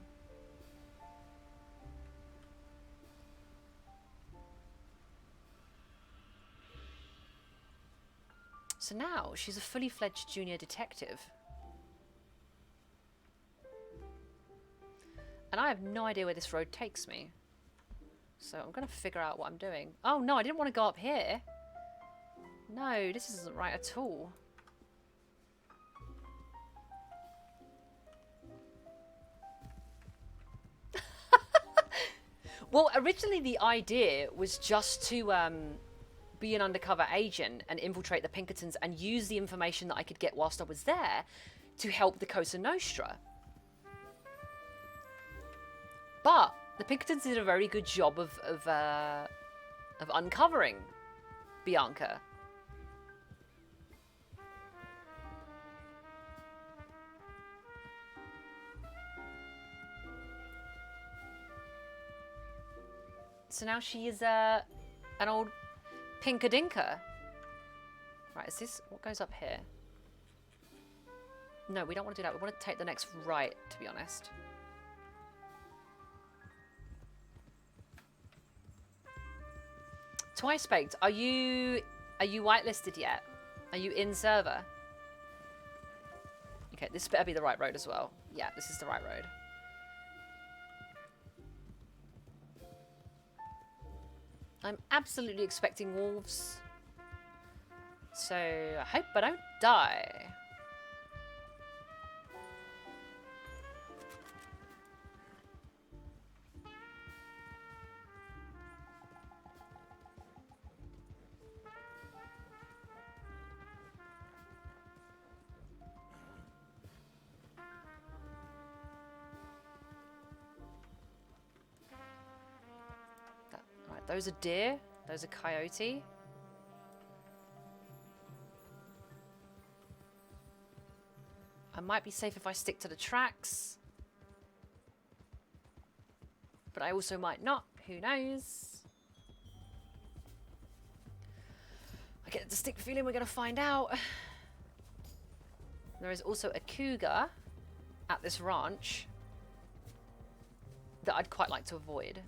So now she's a fully fledged junior detective. And I have no idea where this road takes me. So I'm going to figure out what I'm doing. Oh no, I didn't want to go up here. No, this isn't right at all. Well, originally the idea was just to be an undercover agent and infiltrate the Pinkertons and use the information that I could get whilst I was there to help the Cosa Nostra. But the Pinkertons did a very good job of uncovering Bianca. So now she is an old Pinkadinka. Right, is this... What goes up here? No, we don't want to do that. We want to take the next right, to be honest. Twice baked. Are you whitelisted yet? Are you in server? Okay, this better be the right road as well. Yeah, this is the right road. I'm absolutely expecting wolves. So, I hope I don't die. Right, those are deer. Those are coyote. I might be safe if I stick to the tracks. But I also might not. Who knows? I get a distinct feeling we're going to find out. There is also a cougar at this ranch that I'd quite like to avoid.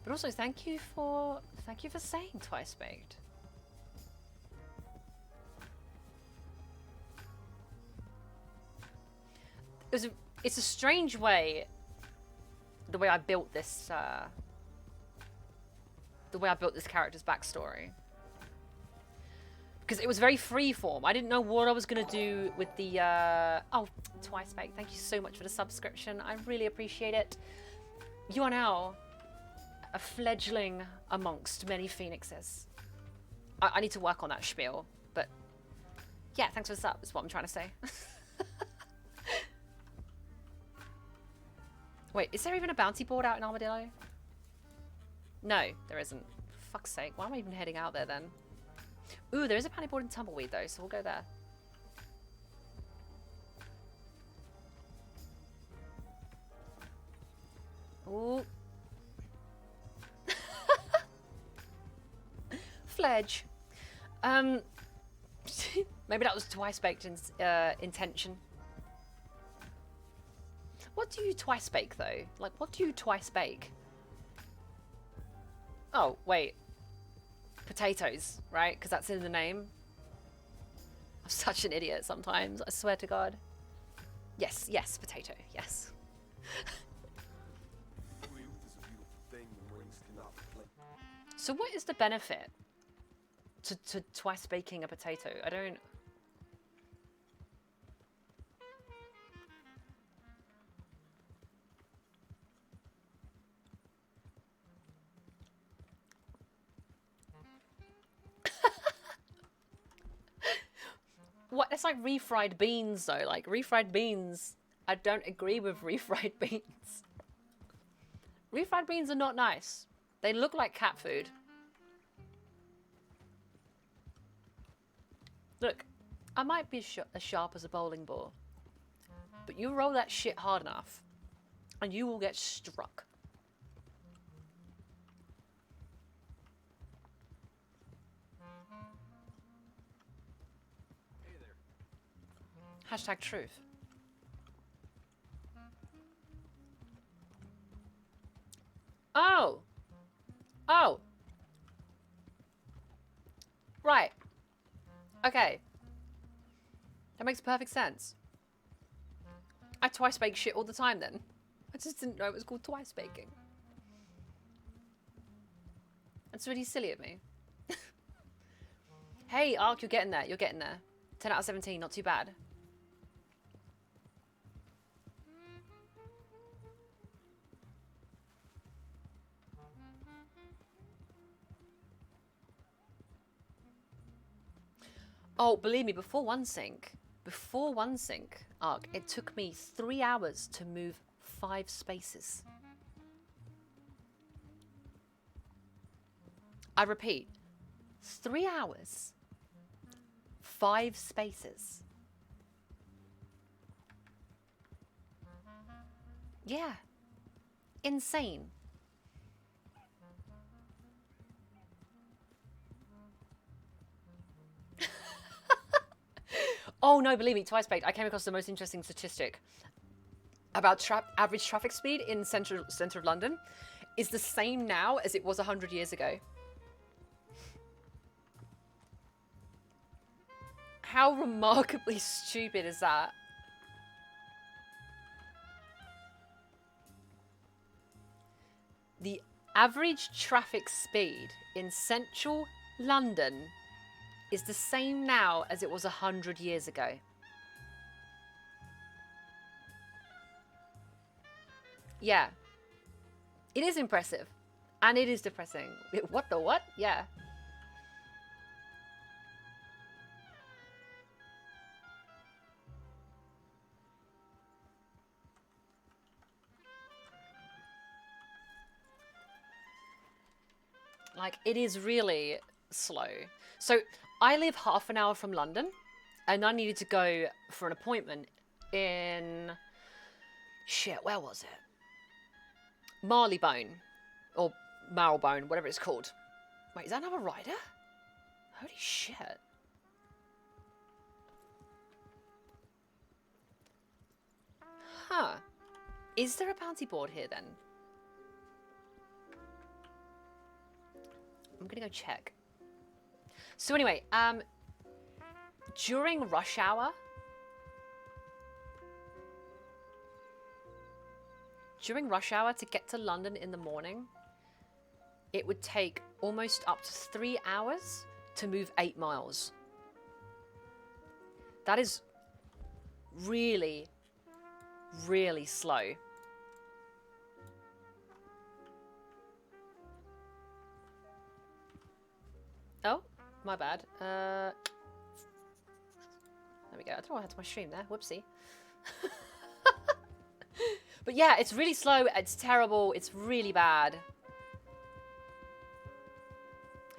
But also, thank you for saying Twice Baked. It's a strange way, the way I built this character's backstory, because it was very freeform. I didn't know what I was gonna do with the oh, Twice Baked. Thank you so much for the subscription. I really appreciate it. You are now a fledgling amongst many phoenixes. I need to work on that spiel, but yeah, thanks for the sub, is what I'm trying to say. Wait, is there even a bounty board out in Armadillo? No, there isn't. For fuck's sake, why am I even heading out there then? Ooh, there is a bounty board in Tumbleweed though, so we'll go there. Ooh. Fledge. Maybe that was Twice Baked intention. What do you twice bake though? Like, what do you twice bake? Oh, wait. Potatoes, right? Because that's in the name. I'm such an idiot sometimes, I swear to God. Yes, yes, potato, yes. So what is the benefit to twice baking a potato? I don't... What? It's like refried beans though. Like refried beans, I don't agree with refried beans. Refried beans are not nice. They look like cat food. Look, I might be as sharp as a bowling ball, but you roll that shit hard enough and you will get struck. Hey there. Hashtag truth. Oh. Oh. Right. Okay. That makes perfect sense. I twice bake shit all the time then. I just didn't know it was called twice baking. That's really silly of me. Hey, Ark, you're getting there. You're getting there. 10 out of 17, not too bad. Oh, believe me, before one sync, Ark, it took me 3 hours to move 5 spaces. I repeat, 3 hours, 5 spaces. Yeah. Insane. Oh no, believe me, twice baked. I came across the most interesting statistic about average traffic speed in centre of London is the same now as it was 100 years ago. How remarkably stupid is that? The average traffic speed in central London is the same now as it was 100 years ago. Yeah. It is impressive. And it is depressing. What the what? Yeah. Like, it is really slow. So, I live half an hour from London, and I needed to go for an appointment in... Shit, where was it? Marleybone. Or Marylebone, whatever it's called. Wait, is that another rider? Holy shit. Huh. Is there a bounty board here, then? I'm gonna go check. So anyway, during rush hour, to get to London in the morning, it would take almost up to 3 hours to move 8 miles. That is really, really slow. Oh, my bad. There we go. I don't know what happened to my stream there. Whoopsie. But yeah, it's really slow. It's terrible. It's really bad.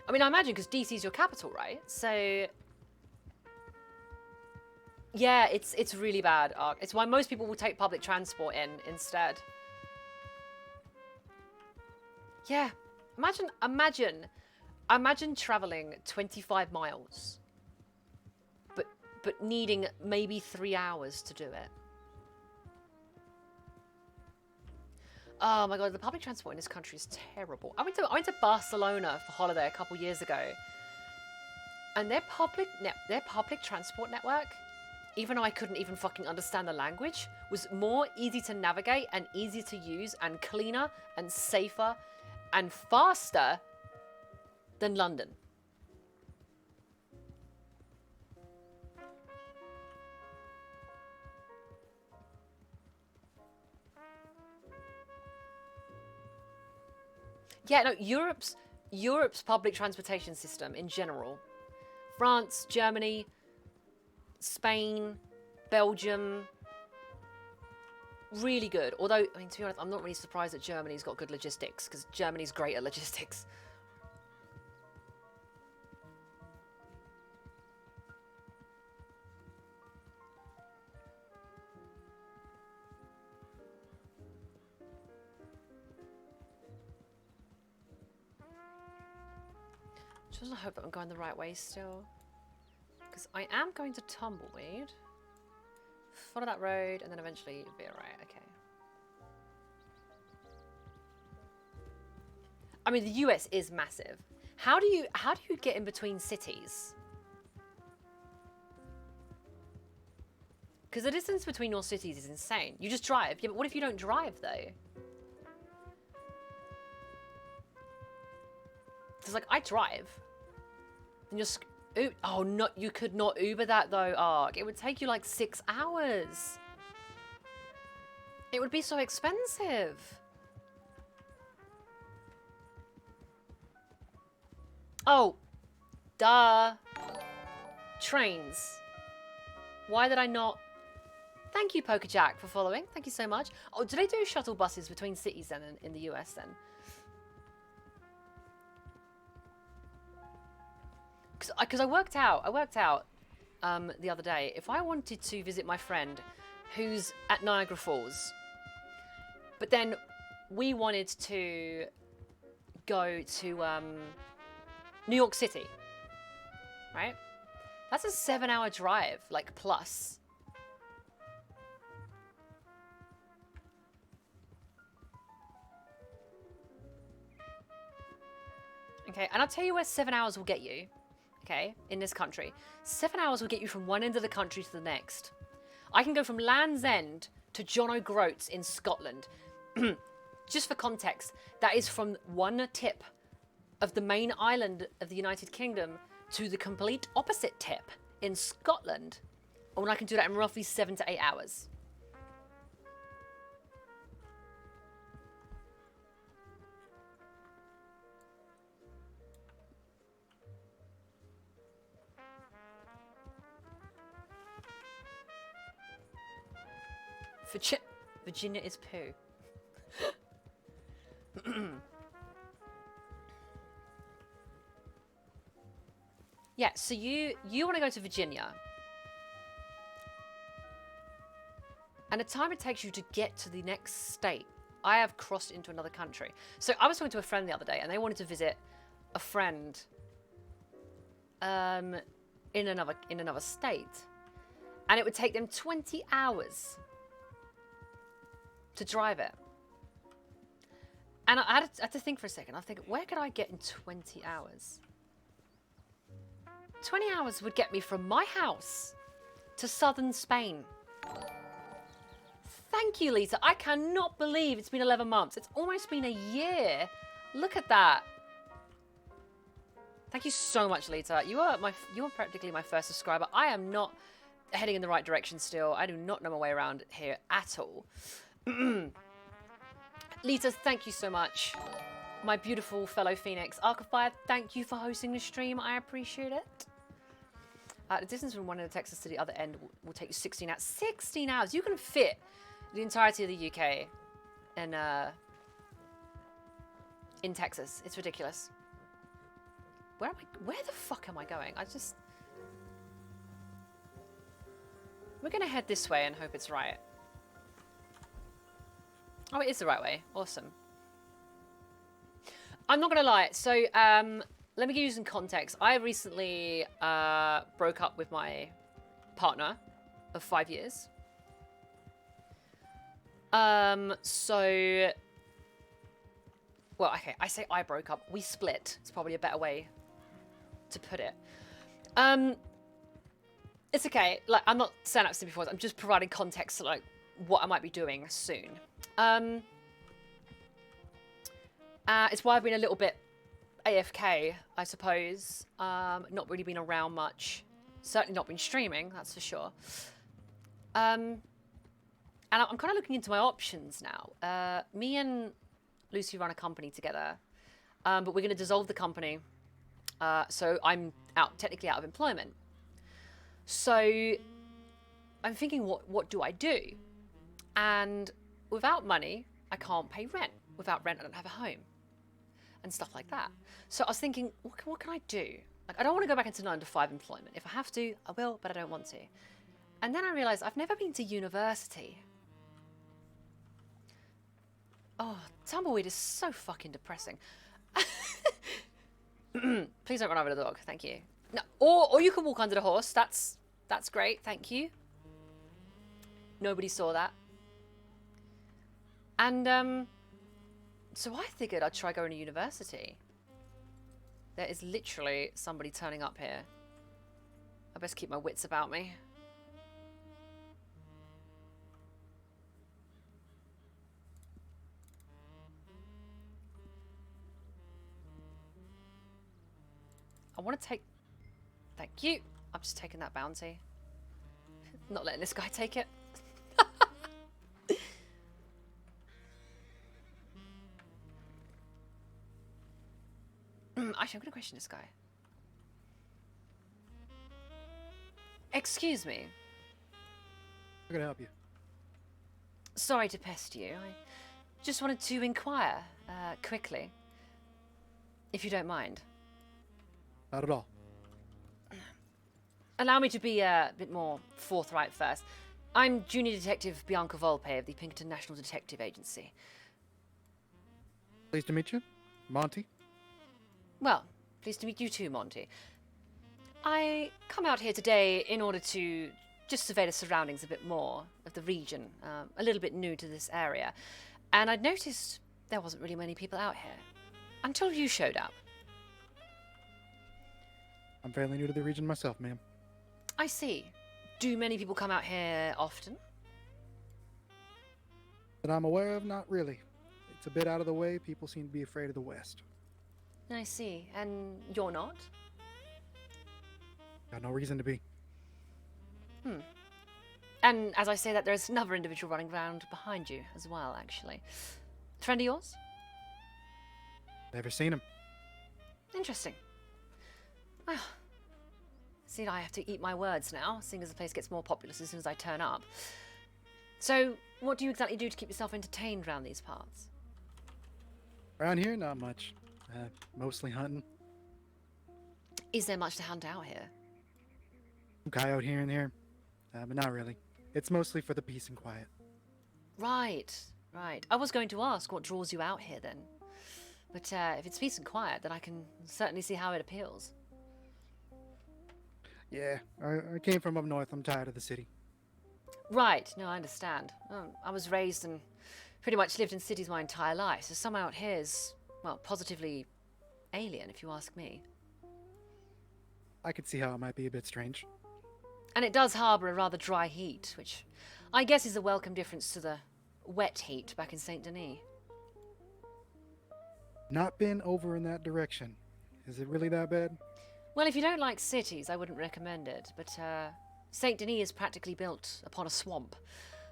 I mean, I imagine because DC's your capital, right? So... yeah, it's really bad. It's why most people will take public transport in instead. Yeah. Imagine traveling 25 miles, but needing maybe 3 hours to do it. Oh my god, the public transport in this country is terrible. I went to Barcelona for holiday a couple years ago, and their public transport network, even though I couldn't even fucking understand the language, was more easy to navigate and easier to use and cleaner and safer and faster than London. Yeah, no, Europe's public transportation system in general. France, Germany, Spain, Belgium, really good. Although, I mean, to be honest, I'm not really surprised that Germany's got good logistics, because Germany's great at logistics. Just hope that I'm going the right way still. Because I am going to Tumbleweed. Follow that road, and then eventually it'll be alright, okay. I mean, the US is massive. How do you get in between cities? Because the distance between your cities is insane. You just drive. Yeah, but what if you don't drive, though? Because, like, I drive. And you're... oh, no, you could not Uber that, though, Ark. It would take you, like, 6 hours. It would be so expensive. Oh. Duh. Trains. Why did I not... Thank you, PokerJack, for following. Thank you so much. Oh, do they do shuttle buses between cities then in the US then? because I worked out the other day, if I wanted to visit my friend who's at Niagara Falls, but then we wanted to go to New York City, right? That's a 7-hour drive, like, plus. Okay, and I'll tell you where 7 hours will get you, okay, in this country. 7 hours will get you from one end of the country to the next. I can go from Land's End to John O'Groats in Scotland. Just for context, that is from one tip of the main island of the United Kingdom to the complete opposite tip in Scotland. And I can do that in roughly 7 to 8 hours. Virginia is poo. Yeah, so you want to go to Virginia. And the time it takes you to get to the next state, I have crossed into another country. So I was talking to a friend the other day, and they wanted to visit a friend in another state. And it would take them 20 hours to drive it. And I had to think for a second. I think, where could I get in 20 hours? 20 hours would get me from my house to southern Spain. Thank you, Lisa. I cannot believe it's been 11 months. It's almost been a year. Look at that. Thank you so much, Lita. You are practically my first subscriber. I am not heading in the right direction still. I do not know my way around here at all. Lita, thank you so much. My beautiful fellow Phoenix. Arcafire, thank you for hosting the stream. I appreciate it. The distance from one end of Texas to the other end will take you 16 hours. 16 hours! You can fit the entirety of the UK in Texas. It's ridiculous. Where the fuck am I going? We're gonna head this way and hope it's right. Oh, it is the right way. Awesome. I'm not gonna lie. So, let me give you some context. I recently broke up with my partner of 5 years. Well, okay, I say I broke up. We split. It's probably a better way to put it. It's okay. Like, I'm not saying that before. I'm just providing context to, like, what I might be doing soon. It's why I've been a little bit AFK, I suppose. Not really been around much. Certainly not been streaming, that's for sure. And I'm kind of looking into my options now. Me and Lucy run a company together, but we're going to dissolve the company. So I'm technically out of employment. So I'm thinking, what do I do? And without money, I can't pay rent. Without rent, I don't have a home. And stuff like that. So I was thinking, what can I do? Like, I don't want to go back into 9-to-5 employment. If I have to, I will, but I don't want to. And then I realized I've never been to university. Oh, Tumbleweed is so fucking depressing. Please don't run over the dog, thank you. No, or you can walk under the horse. That's great, thank you. Nobody saw that. And so I figured I'd try going to university. There is literally somebody turning up here. I best keep my wits about me. I want to take... Thank you. I'm just taking that bounty. Not letting this guy take it. Actually, I'm going to question this guy. Excuse me. How can I help you? Sorry to pester you. I just wanted to inquire quickly, if you don't mind. Not at all. Allow me to be a bit more forthright first. I'm Junior Detective Bianca Vulpe of the Pinkerton National Detective Agency. Pleased to meet you. Monty. Well, pleased to meet you too, Monty. I come out here today in order to just survey the surroundings a bit more of the region. A little bit new to this area. And I'd noticed there wasn't really many people out here. Until you showed up. I'm fairly new to the region myself, ma'am. I see. Do many people come out here often? That I'm aware of, not really. It's a bit out of the way. People seem to be afraid of the West. I see. And you're not? Got no reason to be. And as I say that, there's another individual running around behind you as well, actually. Friend of yours? Never seen him. Interesting. Well, see, I have to eat my words now, seeing as the place gets more populous as soon as I turn up. So, what do you exactly do to keep yourself entertained around these parts? Around here, not much. Mostly hunting. Is there much to hunt out here? Coyote here and there. But not really. It's mostly for the peace and quiet. Right. I was going to ask what draws you out here then. But if it's peace and quiet, then I can certainly see how it appeals. Yeah, I came from up north. I'm tired of the city. Right, no, I understand. I was raised and pretty much lived in cities my entire life, so some out here is, well, positively alien, if you ask me. I could see how it might be a bit strange. And it does harbour a rather dry heat, which I guess is a welcome difference to the wet heat back in Saint Denis. Not been over in that direction. Is it really that bad? Well, if you don't like cities, I wouldn't recommend it, but Saint Denis is practically built upon a swamp,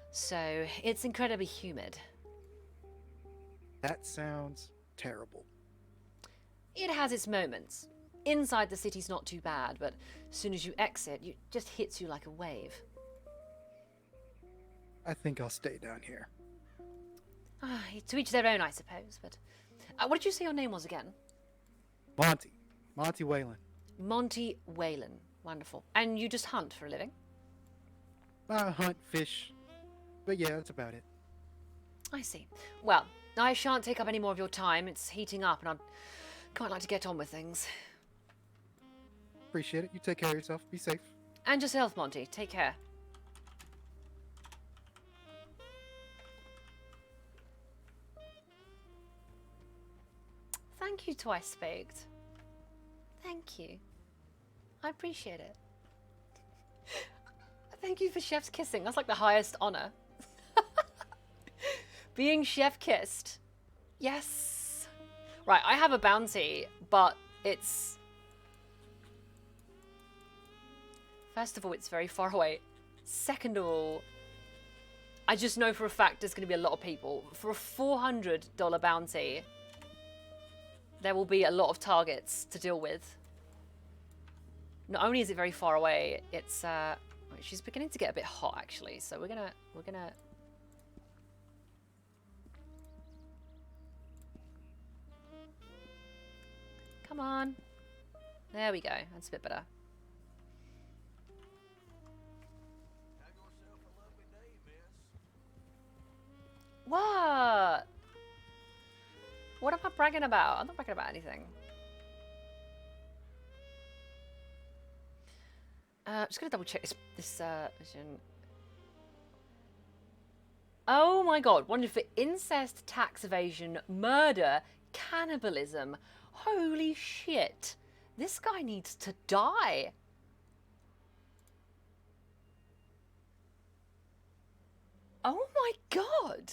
so it's incredibly humid. That sounds terrible. It has its moments. Inside the city's not too bad, but as soon as you exit, it just hits you like a wave. I think I'll stay down here. To each their own, I suppose, but... what did you say your name was again? Monty. Monty Whalen. Monty Whalen. Wonderful. And you just hunt for a living? Hunt, fish. But yeah, that's about it. I see. Well, I shan't take up any more of your time. It's heating up and I'd quite like to get on with things. Appreciate it. You take care of yourself. Be safe. And yourself, Monty. Take care. Thank you, Twice Baked. Thank you. I appreciate it. Thank you for chef's kissing. That's like the highest honor. Being chef kissed. Yes. Right, I have a bounty, but it's... First of all, it's very far away. Second of all, I just know for a fact there's going to be a lot of people. For a $400 bounty, there will be a lot of targets to deal with. Not only is it very far away, it's she's beginning to get a bit hot actually. So we're gonna come on. There we go. That's a bit better. What? What am I bragging about? I'm not bragging about anything. Just gonna double check this mission. Oh my god, wanted for incest, tax evasion, murder, cannibalism. Holy shit. This guy needs to die. Oh my god.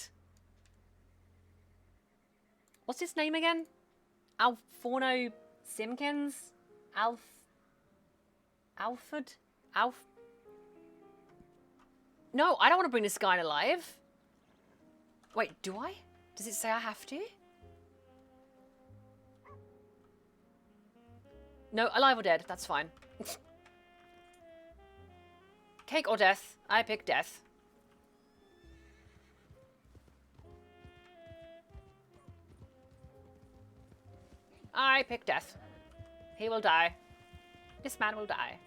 What's his name again? Alforno Simpkins? Alfred? No, I don't want to bring this guy alive. Wait, do I? Does it say I have to? No, alive or dead. That's fine. Cake or death? I pick death. I pick death. He will die. This man will die.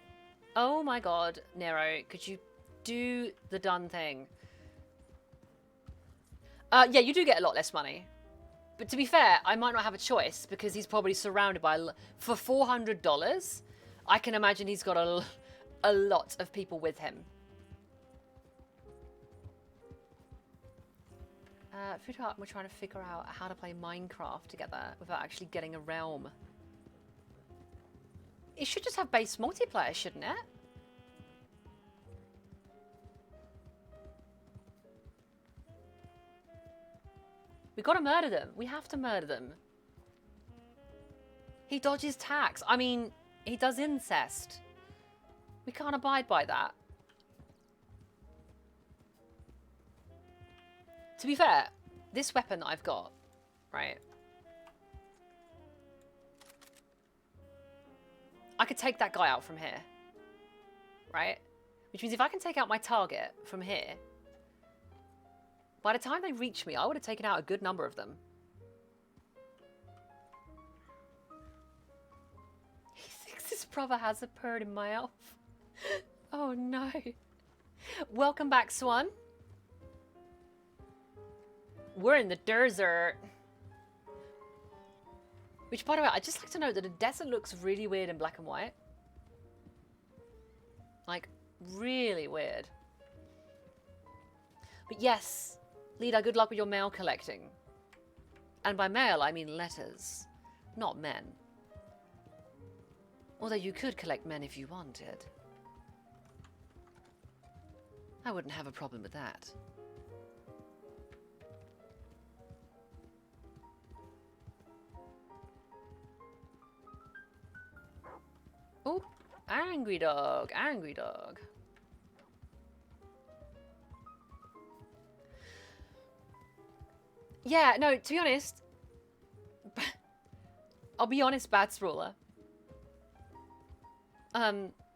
Oh my god, Nero, could you do the done thing? Yeah, you do get a lot less money. But to be fair, I might not have a choice because he's probably surrounded by... For $400, I can imagine he's got a lot of people with him. We're trying to figure out how to play Minecraft together without actually getting a realm. It should just have base multiplayer, shouldn't it? We gotta murder them. We have to murder them. He dodges tax. I mean, he does incest. We can't abide by that. To be fair, this weapon that I've got, right? I could take that guy out from here. Right? Which means if I can take out my target from here, by the time they reach me, I would have taken out a good number of them. He thinks his brother has a bird in my elf. Oh no. Welcome back, Swan. We're in the desert. Which, by the way, I'd just like to note that the desert looks really weird in black and white. Like, really weird. But yes, Lida, good luck with your mail collecting. And by mail, I mean letters, not men. Although you could collect men if you wanted. I wouldn't have a problem with that. Oh, angry dog, angry dog. Yeah, no, to be honest, I'll be honest, bad sprawler.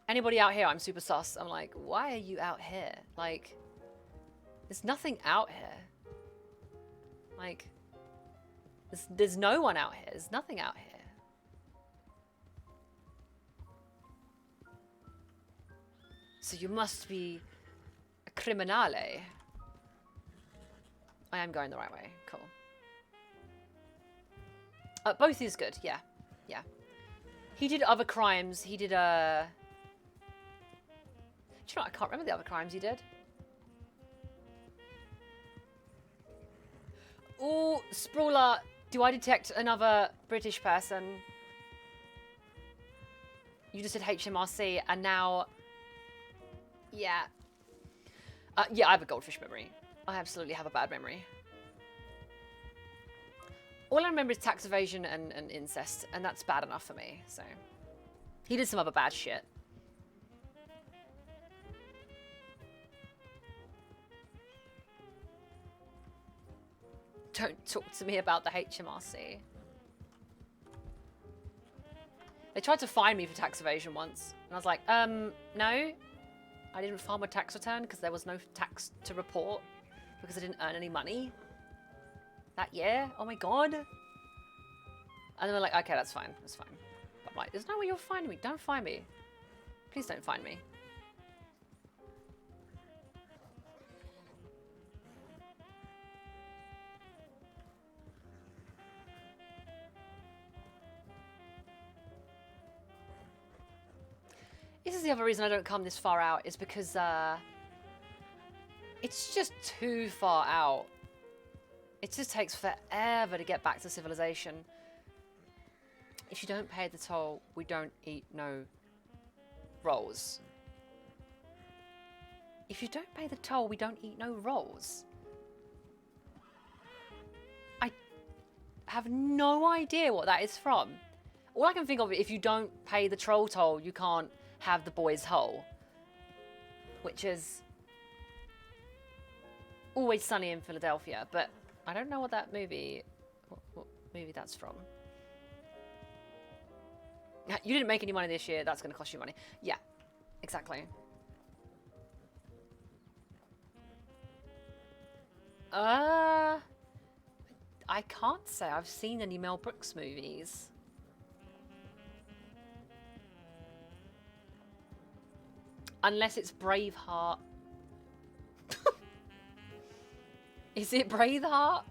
Anybody out here, I'm super sus. I'm like, why are you out here? Like, there's nothing out here. Like, there's no one out here. There's nothing out here. So you must be a criminale. I am going the right way. Cool. Both is good. Yeah. Yeah. He did other crimes. He did, Do you know what? I can't remember the other crimes he did. Oh, Sprawler. Do I detect another British person? You just did HMRC and now... Yeah. Yeah, I have a goldfish memory. I absolutely have a bad memory. All I remember is tax evasion and incest, and that's bad enough for me, so... He did some other bad shit. Don't talk to me about the HMRC. They tried to fine me for tax evasion once, and I was like, no. I didn't file my tax return because there was no tax to report because I didn't earn any money that year. Oh my god. And they were like, okay, that's fine. That's fine. But I'm like, there's no way you'll find me. Don't find me. Please don't find me. This is the other reason I don't come this far out, is because it's just too far out. It just takes forever to get back to civilization. If you don't pay the toll, we don't eat no rolls. If you don't pay the toll, we don't eat no rolls. I have no idea what that is from. All I can think of is if you don't pay the troll toll, you can't have the boys' hole. Which is Always Sunny in Philadelphia, but I don't know what that movie, what movie that's from. You didn't make any money this year, that's going to cost you money. Yeah, exactly. I can't say I've seen any Mel Brooks movies. Unless it's Braveheart. Is it Braveheart?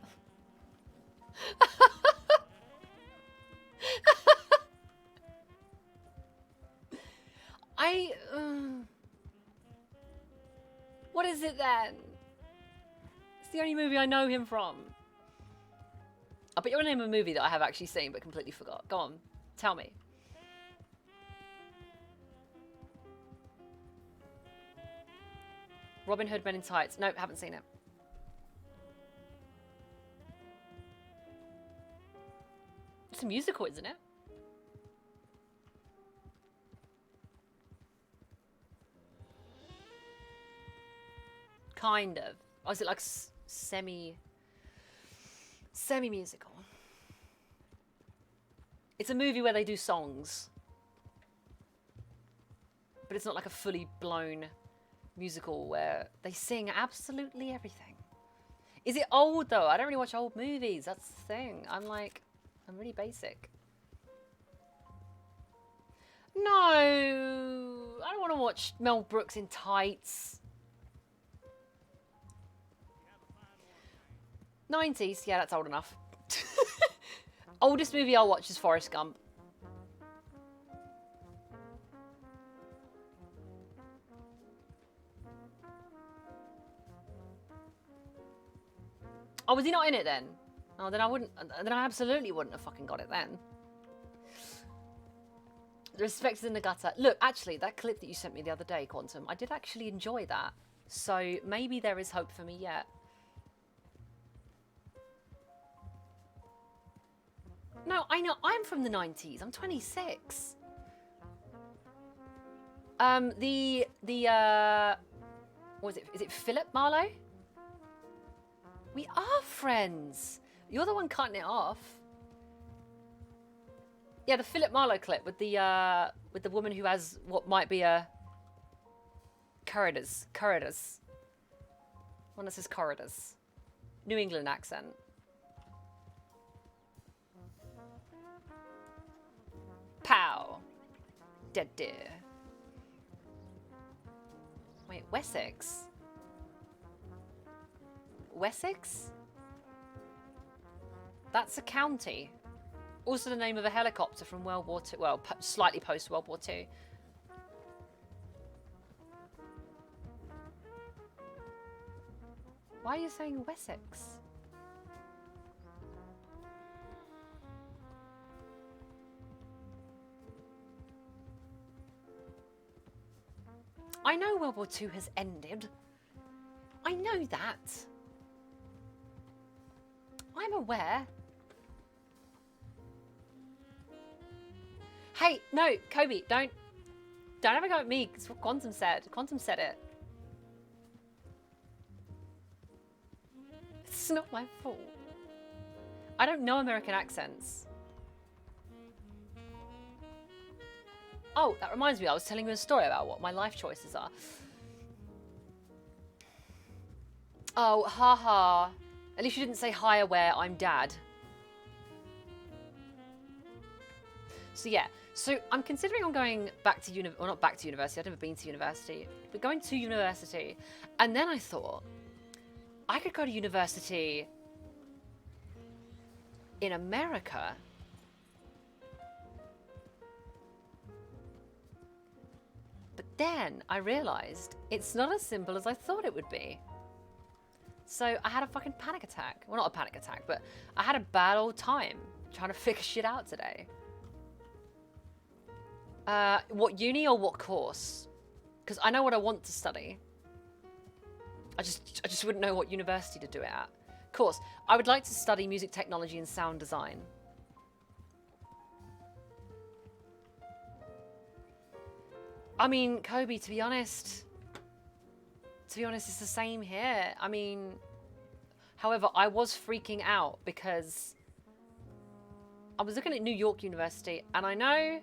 What is it then? It's the only movie I know him from. I bet you're gonna name a movie that I have actually seen but completely forgot. Go on, tell me. Robin Hood Men in Tights. Nope, haven't seen it. It's a musical, isn't it? Kind of. Or is it like semi-musical? It's a movie where they do songs. But it's not like a fully blown musical where they sing absolutely everything. Is it old though? I don't really watch old movies. That's the thing. I'm really basic. No, I don't want to watch Mel Brooks in tights. 90s, yeah, that's old enough. Oldest movie I'll watch is Forrest Gump. Oh, was he not in it then? Oh, then I wouldn't. Then I absolutely wouldn't have fucking got it then. The Respect is in the Gutter. Look, actually, that clip that you sent me the other day, Quantum, I did actually enjoy that. So maybe there is hope for me yet. No, I know. I'm from the 90s. I'm 26. What is it? Is it Philip Marlowe? We are friends. You're the one cutting it off. Yeah, the Philip Marlowe clip with the woman who has what might be a corridors. One that says corridors. New England accent. Pow. Dead deer. Wait, Wessex? Wessex? That's a county. Also the name of a helicopter from World War II. Well, slightly post World War II. Why are you saying Wessex? I know World War II has ended. I know that. I'm aware. Hey, no, Kobe, don't have a go at me. It's what Quantum said. Quantum said it. It's not my fault. I don't know American accents. Oh, that reminds me, I was telling you a story about what my life choices are. Oh, haha. At least you didn't say hi aware, I'm dad. So yeah, so I'm considering on going back to well, not back to university, I've never been to university, but going to university. And then I thought, I could go to university in America. But then I realized it's not as simple as I thought it would be. So I had a fucking panic attack. Well, not a panic attack, but I had a bad old time trying to figure shit out today. What uni or what course? Because I know what I want to study. I just wouldn't know what university to do it at. Course, I would like to study music technology and sound design. I mean, Kobe, to be honest, it's the same here. I mean, however, I was freaking out because I was looking at New York University, and I know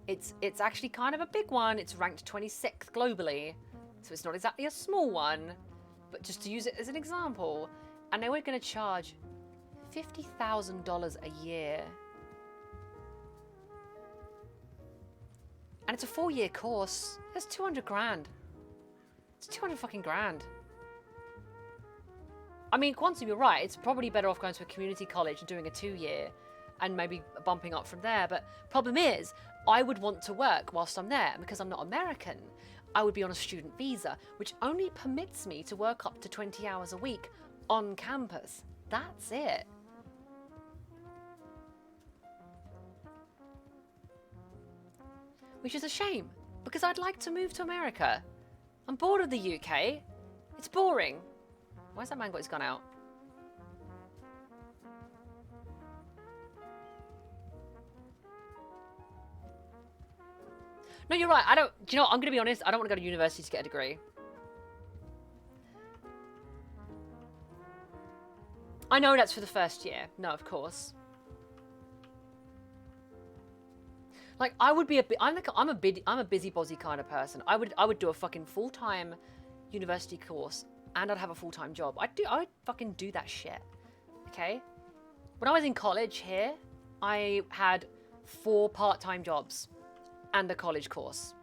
it's actually kind of a big one. It's ranked 26th globally, so it's not exactly a small one, but just to use it as an example. And they were going to charge $50,000 a year. And it's a 4-year course. That's 200 grand. It's 200 fucking grand. I mean, Quantum, you're right. It's probably better off going to a community college and doing a 2-year and maybe bumping up from there. But problem is, I would want to work whilst I'm there. And because I'm not American, I would be on a student visa, which only permits me to work up to 20 hours a week on campus. That's it. Which is a shame, because I'd like to move to America. I'm bored of the UK. It's boring. Why's that man got his gun out? No, you're right. Do you know what? I'm going to be honest. I don't want to go to university to get a degree. I know that's for the first year. No, of course. Like, I would be I'm a busybody kind of person. I would do a fucking full-time university course and I'd have a full-time job. I would fucking do that shit. Okay? When I was in college here, I had 4 part-time jobs and a college course.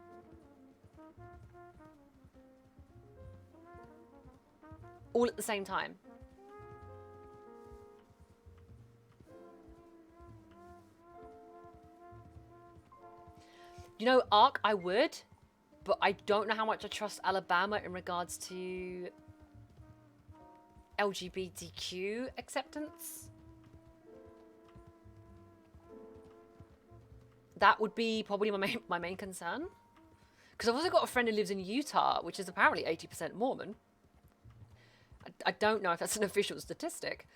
All at the same time. You know, ARC, I would, but I don't know how much I trust Alabama in regards to LGBTQ acceptance. That would be probably my main concern. Because I've also got a friend who lives in Utah, which is apparently 80% Mormon. I don't know if that's an official statistic.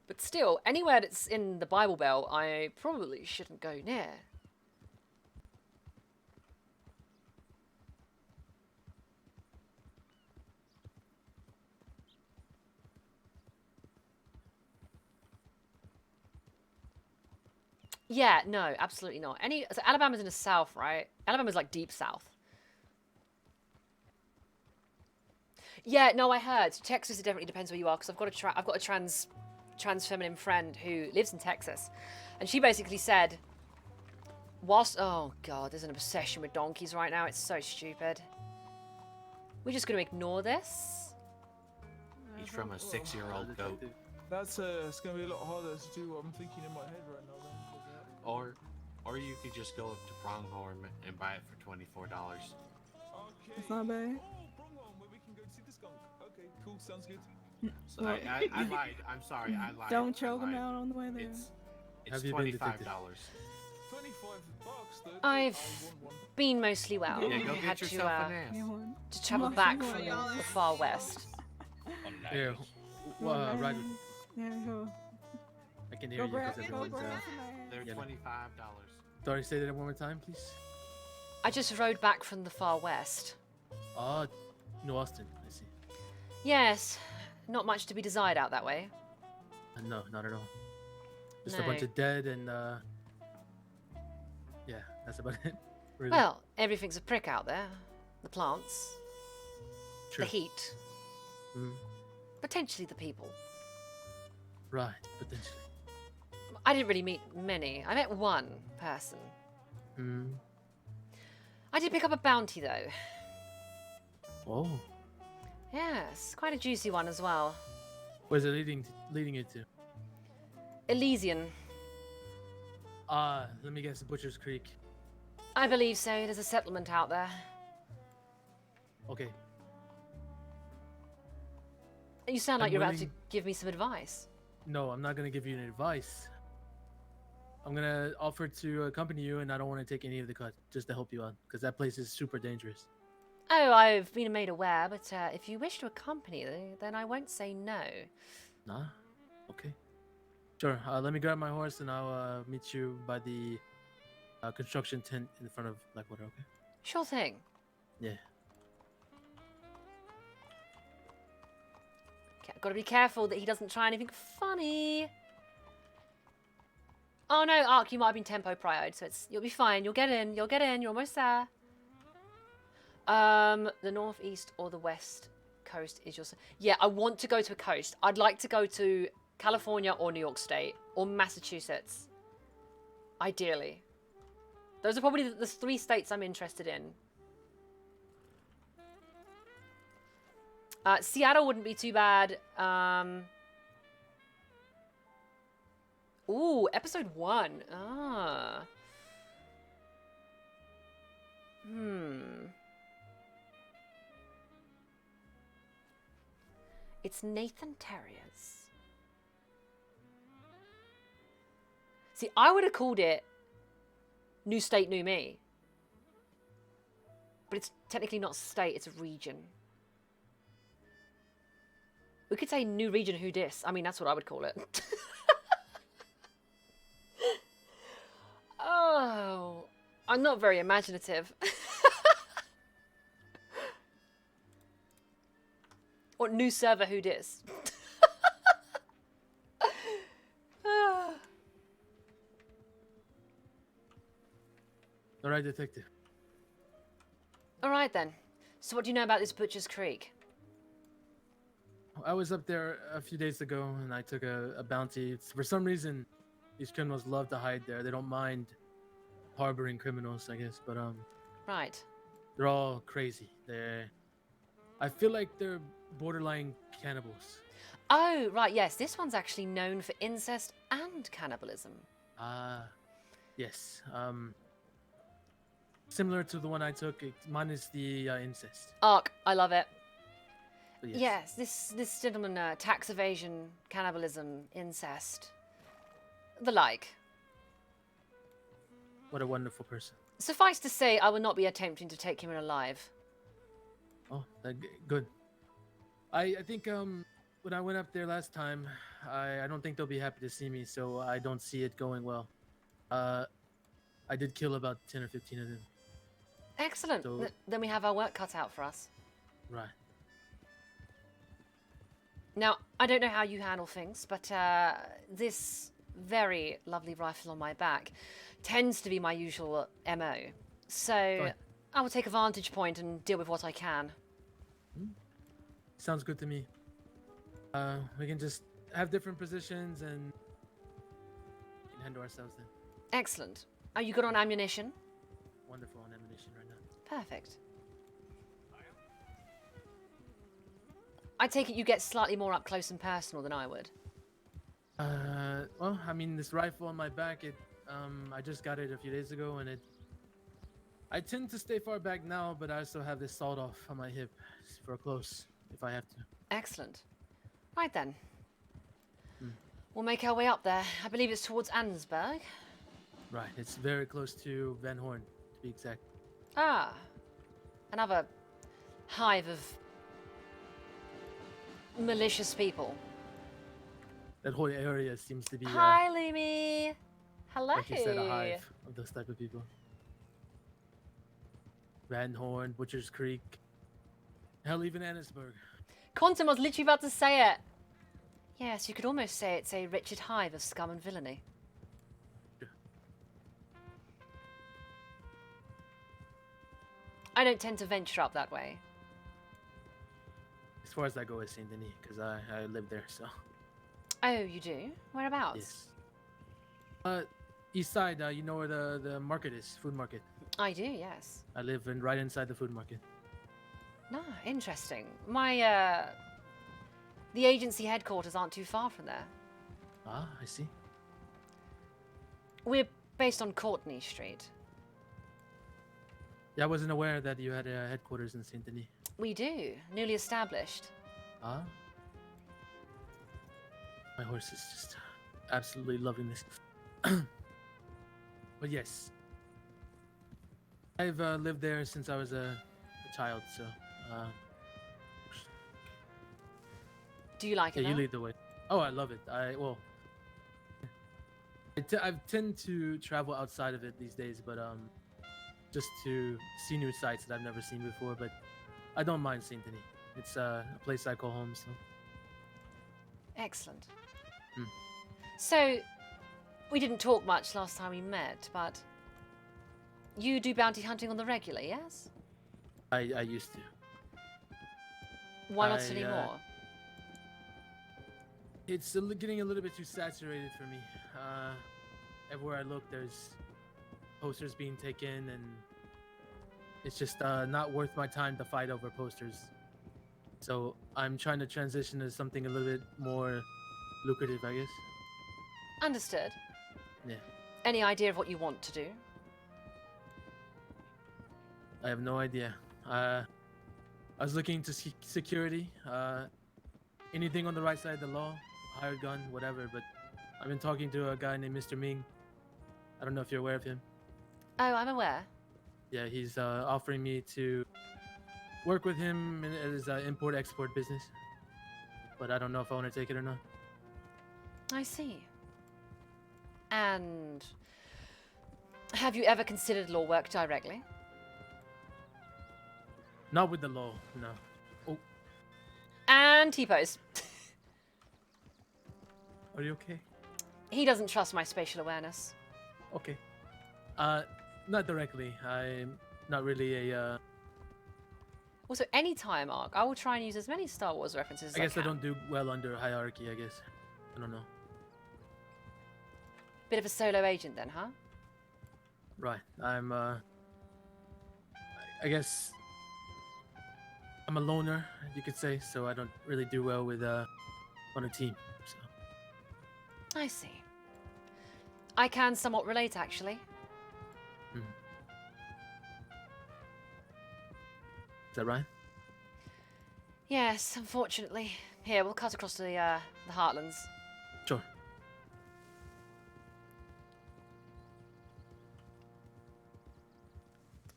But still, anywhere that's in the Bible Belt, I probably shouldn't go near. Yeah, no, absolutely not. So Alabama's in the south, right? Alabama's like deep south. Yeah, no, I heard. Texas, it definitely depends where you are, because I've got a trans feminine friend who lives in Texas, and she basically said, oh god, there's an obsession with donkeys right now. It's so stupid. We're just going to ignore this. He's from a 6-year-old goat. That's it's gonna be a lot harder to do what I'm thinking in my head right now. Then. Or you could just go up to Pronghorn and buy it for $24. Okay. It's not bad. Oh, Pronghorn, where we can go see the skunk. Okay, cool, sounds good. So I lied. I'm sorry, I lied. Don't choke him out on the way there. It's $25. $25 though. I've been mostly well. Yeah, go I had get yourself an ass. to travel back from the far west. Yeah, right. Yeah, go. I can hear Go you grab, because go everyone's grab They're Yeah. $25. Sorry, say that one more time, please. I just rode back from the far west. New Austin, I see. Yes, not much to be desired out that way. No, not at all. Just a No. bunch of dead and yeah, that's about it. Really. Well, everything's a prick out there. The plants, True. the heat, Mm, potentially the people. right, potentially. I didn't really meet many. I met one person. Mm. I did pick up a bounty though. Oh, Yes, quite a juicy one as well. where's it leading it to? Elysian. Let me guess, Butcher's Creek. I believe so. There's a settlement out there. Okay. You sound like I'm you're about to willing- give me some advice. No, I'm not gonna give you any advice. I'm gonna offer to accompany you, and I don't want to take any of the cut, just to help you out, because that place is super dangerous. Oh, I've been made aware, but if you wish to accompany, then I won't say no. Nah? Okay. Sure, let me grab my horse, and I'll meet you by the construction tent in front of Blackwater, okay? Sure thing. Yeah. Okay, gotta be careful that he doesn't try anything funny. Oh no, Ark, you might have been tempo prioed, so you'll be fine. You'll get in. You'll get in. You're almost there. The northeast or the west coast is your. Yeah, I want to go to a coast. I'd like to go to California or New York State or Massachusetts. Ideally, those are probably the 3 states I'm interested in. Seattle wouldn't be too bad. Ooh, episode 1. Ah. It's Nathan Terriers. See, I would have called it New State, New Me. But it's technically not state, it's a region. We could say New Region Who Dis. I mean, that's what I would call it. Oh, I'm not very imaginative. Or New Server Who Dis. All right, detective. All right then. So what do you know about this Butcher's Creek? I was up there a few days ago and I took a bounty. For some reason, these criminals love to hide there. They don't mind harboring criminals, I guess, but Right. they're all crazy. I feel like they're borderline cannibals. Oh, right, yes. This one's actually known for incest and cannibalism. Yes. Similar to the one I took, minus the incest. Ark, I love it. But Yes, this gentleman, tax evasion, cannibalism, incest, the like. What a wonderful person. Suffice to say, I will not be attempting to take him in alive. Oh, good. I think when I went up there last time, I don't think they'll be happy to see me, so I don't see it going well. I did kill about 10 or 15 of them. Excellent. So- Then we have our work cut out for us. Right. Now, I don't know how you handle things, but this very lovely rifle on my back tends to be my usual MO. So Fine. I will take a vantage point and deal with what I can. Sounds good to me. We can just have different positions and we can handle ourselves then. Excellent. Are you good on ammunition? Wonderful on ammunition right now. Perfect. I take it you get slightly more up close and personal than I would. Well, I mean, this rifle on my back, I just got it a few days ago, and I tend to stay far back now, but I also have this sawed off on my hip for close, if I have to. Excellent. Right then. We'll make our way up there. I believe it's towards Ansberg. Right, it's very close to Van Horn, to be exact. Ah. Another hive of malicious people. That whole area seems to be, Hi, Lumi. Hello. like you said, a hive of those type of people. Van Horn, Butcher's Creek, hell, even Annisburg. Quantum, I was literally about to say it. Yes, you could almost say it's a wretched hive of scum and villainy. I don't tend to venture up that way. As far as I go is Saint Denis, because I live there, so. Oh, you do? Whereabouts? Yes. East side, you know where the market is, food market. I do, yes. I live right inside the food market. No, interesting. My, the agency headquarters aren't too far from there. Ah, I see. We're based on Courtney Street. Yeah, I wasn't aware that you had a headquarters in Saint Denis. We do, newly established. Ah. My horse is just absolutely loving this. But yes, I've lived there since I was a child, so Do you like it yeah, you now? lead the way. Oh, I love it. I tend to travel outside of it these days, but just to see new sights that I've never seen before. But I don't mind Saint Denis. It's a place I call home. So Excellent. Hmm. So, we didn't talk much last time we met, but you do bounty hunting on the regular, yes? I used to. Why not I, anymore? It's getting a little bit too saturated for me. Everywhere I look, there's posters being taken, and it's just not worth my time to fight over posters. So I'm trying to transition to something a little bit more lucrative, I guess. Understood. Yeah. Any idea of what you want to do? I have no idea. I was looking into security. Anything on the right side of the law, hired gun, whatever. But I've been talking to a guy named Mr. Ming. I don't know if you're aware of him. Oh, I'm aware. Yeah, he's offering me to work with him in his import-export business. But I don't know if I want to take it or not. I see. And have you ever considered law work directly? Not with the law, no. Oh, And T-pose. are you okay? He doesn't trust my spatial awareness. Okay. Not directly. I'm not really a. Also, any time arc, I will try and use as many Star Wars references as I guess I can. don't do well under hierarchy. I guess. I don't know. Bit of a solo agent then, huh? Right. I'm. I guess. I'm a loner, you could say. So I don't really do well with on a team. So. I see. I can somewhat relate, actually. Is that right? Yes, unfortunately. Here, we'll cut across to the Heartlands. Sure.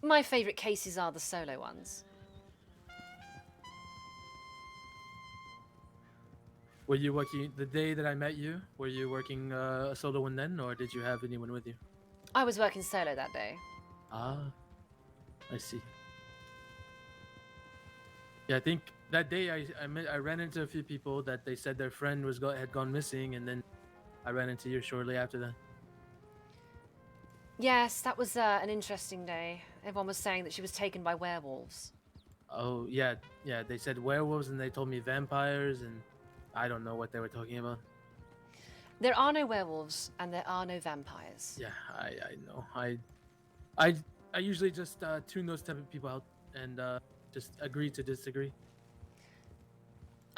My favourite cases are the solo ones. Were you working the day that I met you? Were you working a solo one then, or did you have anyone with you? I was working solo that day. Ah, I see. Yeah, I think that day I ran into a few people that they said their friend had gone missing, and then I ran into you shortly after that. Yes, that was an interesting day. Everyone was saying that she was taken by werewolves. Oh yeah, yeah. They said werewolves, and they told me vampires, and I don't know what they were talking about. There are no werewolves and there are no vampires. Yeah, I know. I usually just tune those type of people out and just agree to disagree.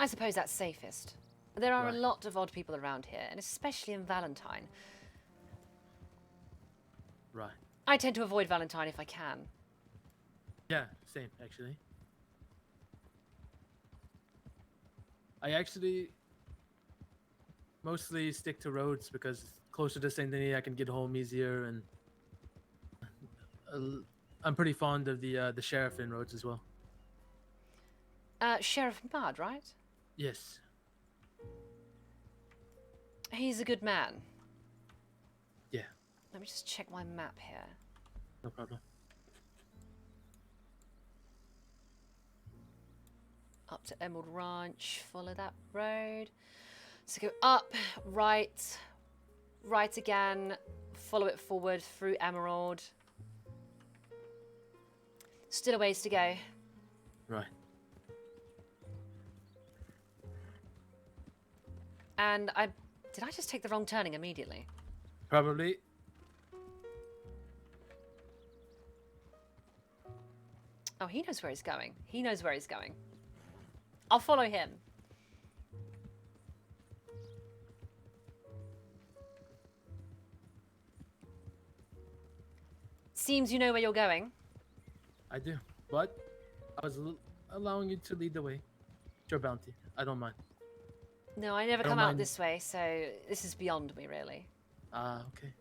I suppose that's safest. There are Right. a lot of odd people around here, and especially in Valentine. Right. I tend to avoid Valentine if I can. Yeah, same actually. I actually mostly stick to roads because closer to Saint Denis I can get home easier, and I'm pretty fond of the sheriff in roads as well. Sheriff Mudd, right? Yes. He's a good man. Yeah. Let me just check my map here. No problem. Up to Emerald Ranch, follow that road. So go up, right, right again, follow it forward through Emerald. Still a ways to go. Right. And did I just take the wrong turning immediately? Probably. Oh, he knows where he's going. He knows where he's going. I'll follow him. Seems you know where you're going. I do, but I was allowing you to lead the way. It's your bounty. I don't mind. No, I never Don't come out mind. this way, so this is beyond me, really. Ah, okay.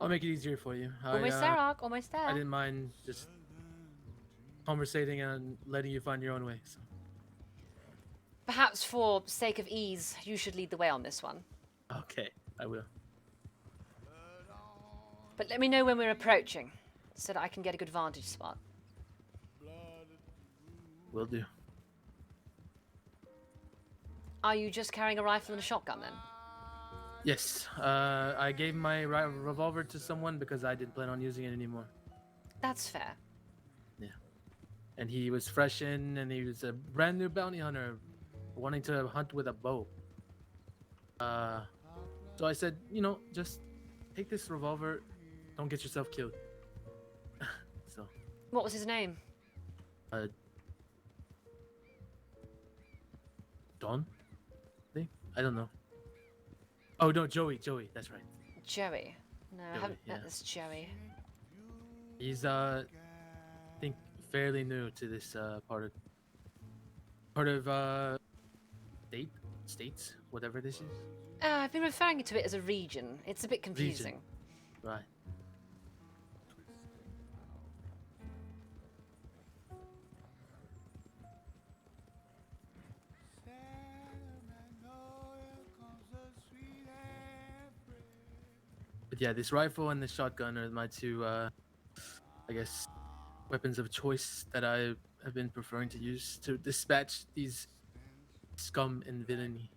I'll make it easier for you. Almost there, Ark. Almost there. I didn't mind just conversating and letting you find your own way. So. Perhaps for sake of ease, you should lead the way on this one. Okay, I will. But let me know when we're approaching, so that I can get a good vantage spot. Will do. Are you just carrying a rifle and a shotgun then? Yes, I gave my revolver to someone because I didn't plan on using it anymore. That's fair. Yeah. And he was fresh in, and he was a brand new bounty hunter wanting to hunt with a bow. So I said, you know, just take this revolver. Don't get yourself killed. So, What was his name? gone. I don't know. Oh no, Joey. That's right. Joey. No, I Joey, haven't met yeah. this Joey. He's I think fairly new to this part of states, whatever this is. I've been referring to it as a region. It's a bit confusing. Right. But yeah, this rifle and the shotgun are my two, I guess, weapons of choice that I have been preferring to use to dispatch these scum and villainy.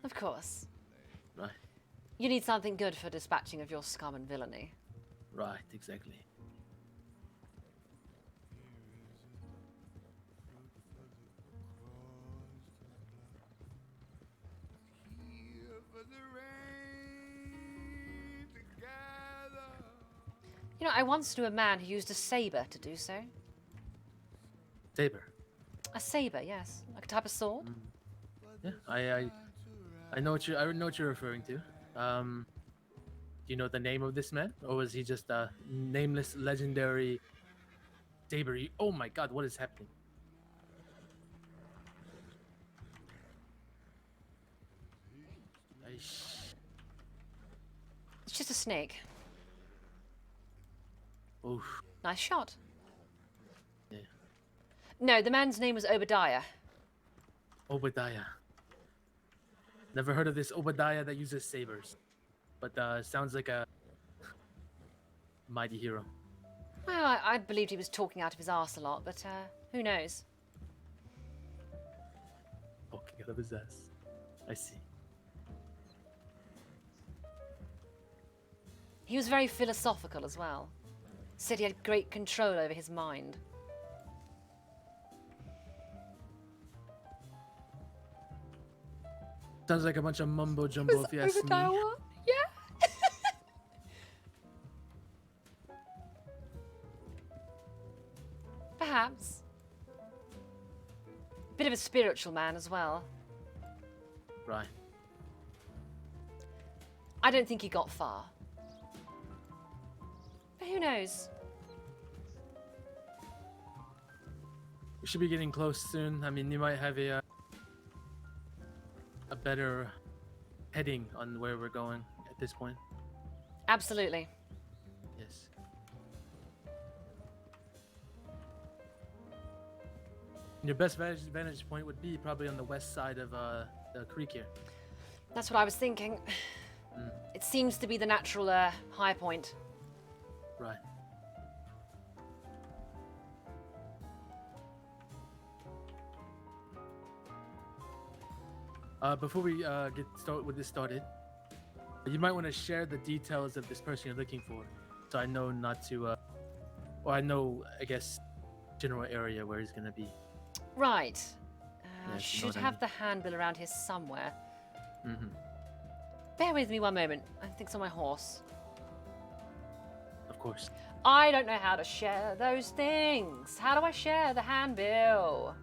Of course. Right, You need something good for dispatching of your scum and villainy. right, exactly. You know, I once knew a man who used a saber to do so. Saber. A saber, yes. Like a type of sword. Yeah, I know what you're referring to. Do you know the name of this man, or was he just a nameless, legendary saber? Oh my God, what is happening? It's just a snake. Oof. Nice shot. Yeah. No, the man's name was Obadiah. Obadiah. Never heard of this Obadiah that uses sabers, but sounds like a mighty hero. Well, I believed he was talking out of his arse a lot, but who knows? Talking out of his ass. I see. He was very philosophical as well. Said he had great control over his mind. Sounds like a bunch of mumbo jumbo if you ask me. Obadiah what? Yeah. Perhaps. Bit of a spiritual man as well. Right. I don't think he got far. But who knows? We should be getting close soon. I mean, you might have a better heading on where we're going at this point. Absolutely. Yes. Your best vantage point would be probably on the west side of the creek here. That's what I was thinking. It seems to be the natural high point. Right. Before we get started, you might want to share the details of this person you're looking for, so I know not to, or I know, I guess, general area where he's gonna be. Right. Yeah, if you know Should what I have mean. the handbill around here somewhere. Mm-hmm. Bear with me one moment. I think it's on my horse. Of course. I don't know how to share those things. How do I share the handbill?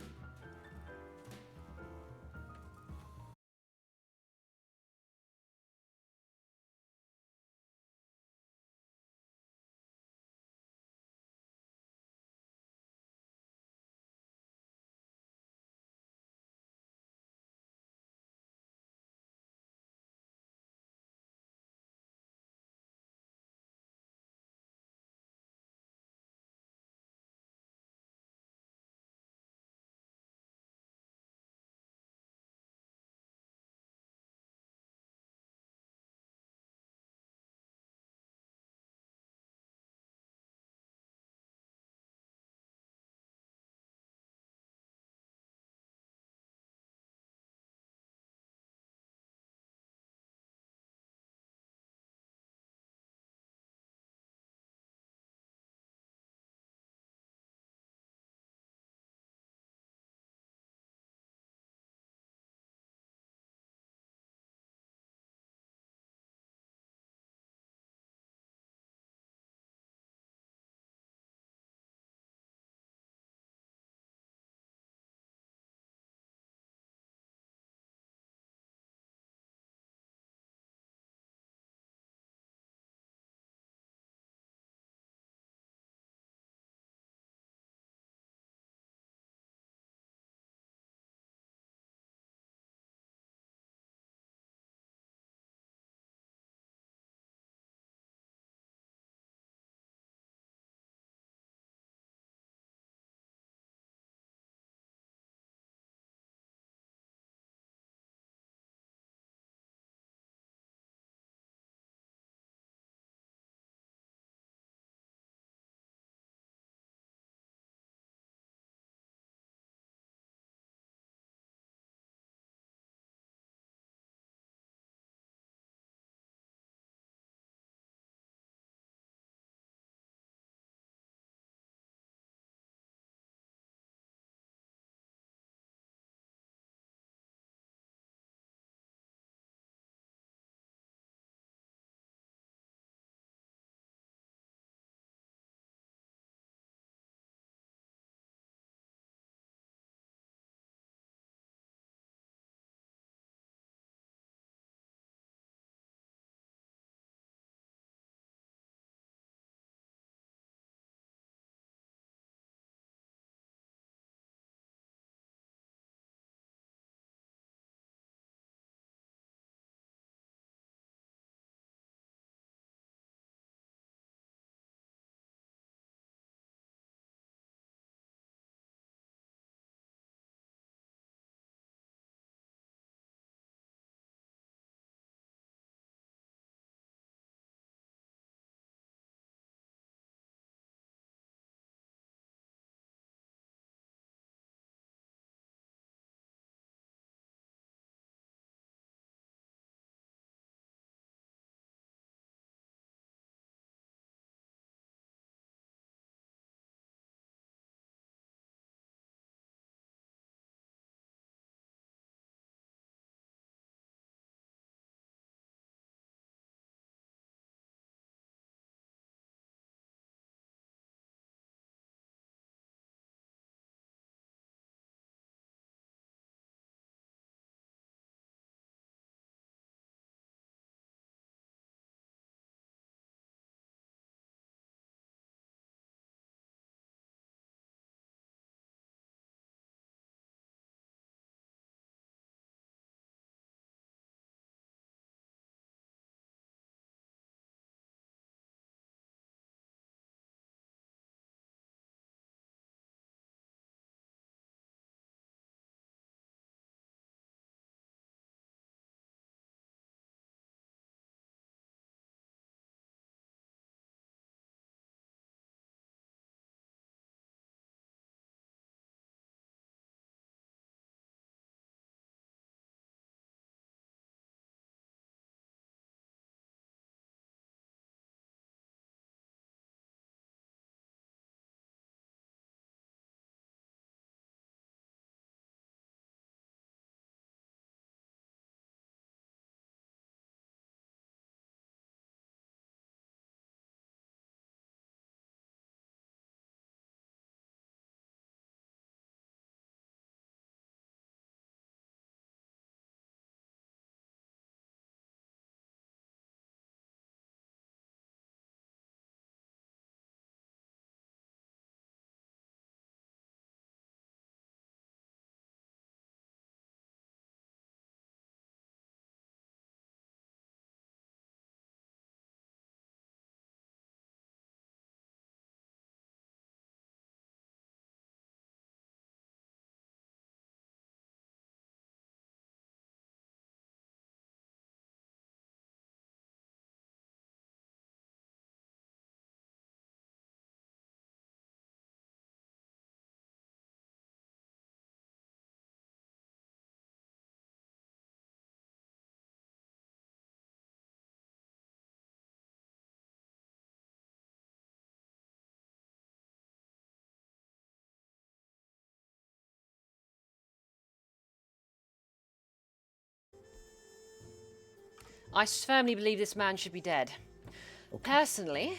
I firmly believe this man should be dead. Okay. Personally,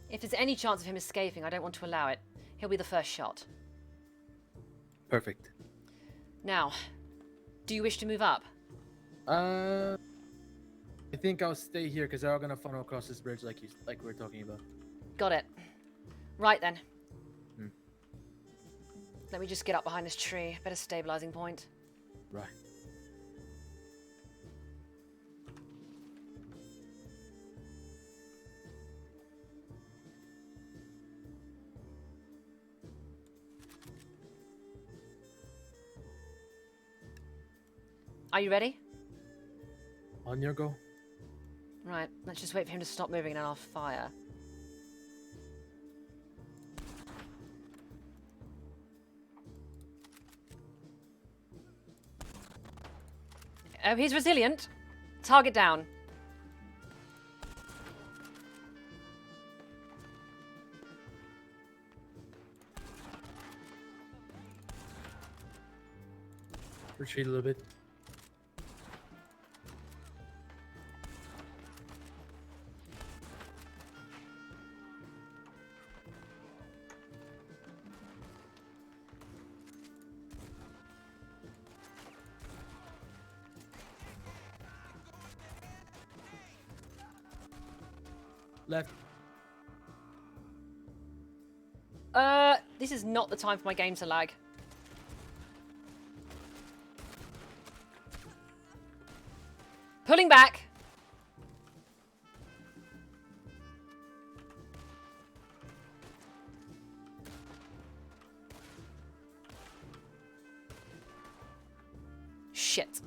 if there's any chance of him escaping, I don't want to allow it. He'll be the first shot. Perfect. Now, do you wish to move up? I think I'll stay here because they're all gonna funnel across this bridge like we were talking about. Got it. Right then. Hmm. Let me just get up behind this tree. Better stabilizing point. Right. Are you ready? On your go. Right, let's just wait for him to stop moving and then I'll fire. Oh, he's resilient. Target down. Retreat a little bit. Left. This is not the time for my game to lag. Pulling back. Shit.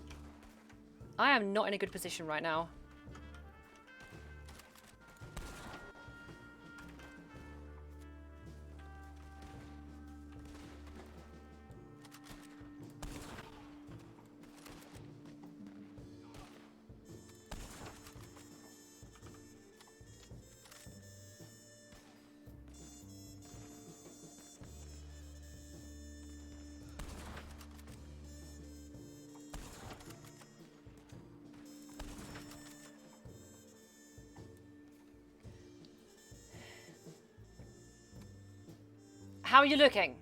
I am not in a good position right now. How are you looking?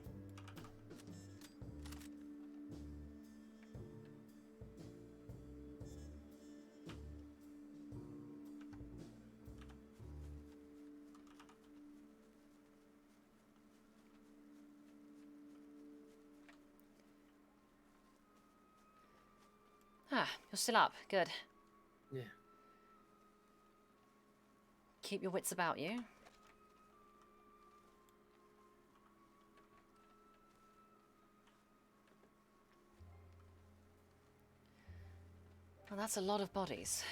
Ah, you're still up. Good. Yeah. Keep your wits about you. Well, that's a lot of bodies.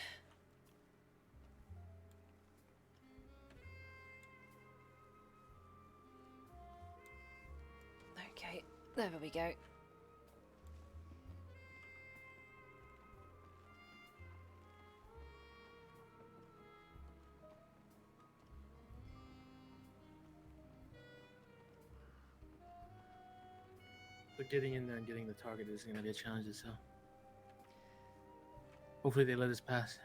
Okay, there we go. But getting in there and getting the target is going to be a challenge itself. Hopefully they let us pass.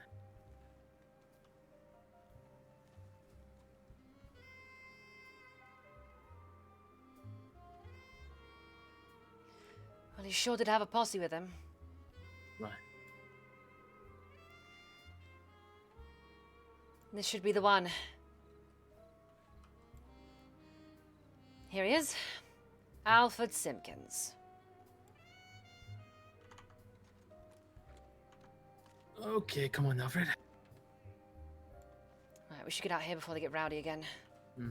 Well, he sure did have a posse with him. Right. This should be the one. Here he is. Alfred Simpkins. Okay, come on, Alfred. Right, we should get out here before they get rowdy again. Hmm.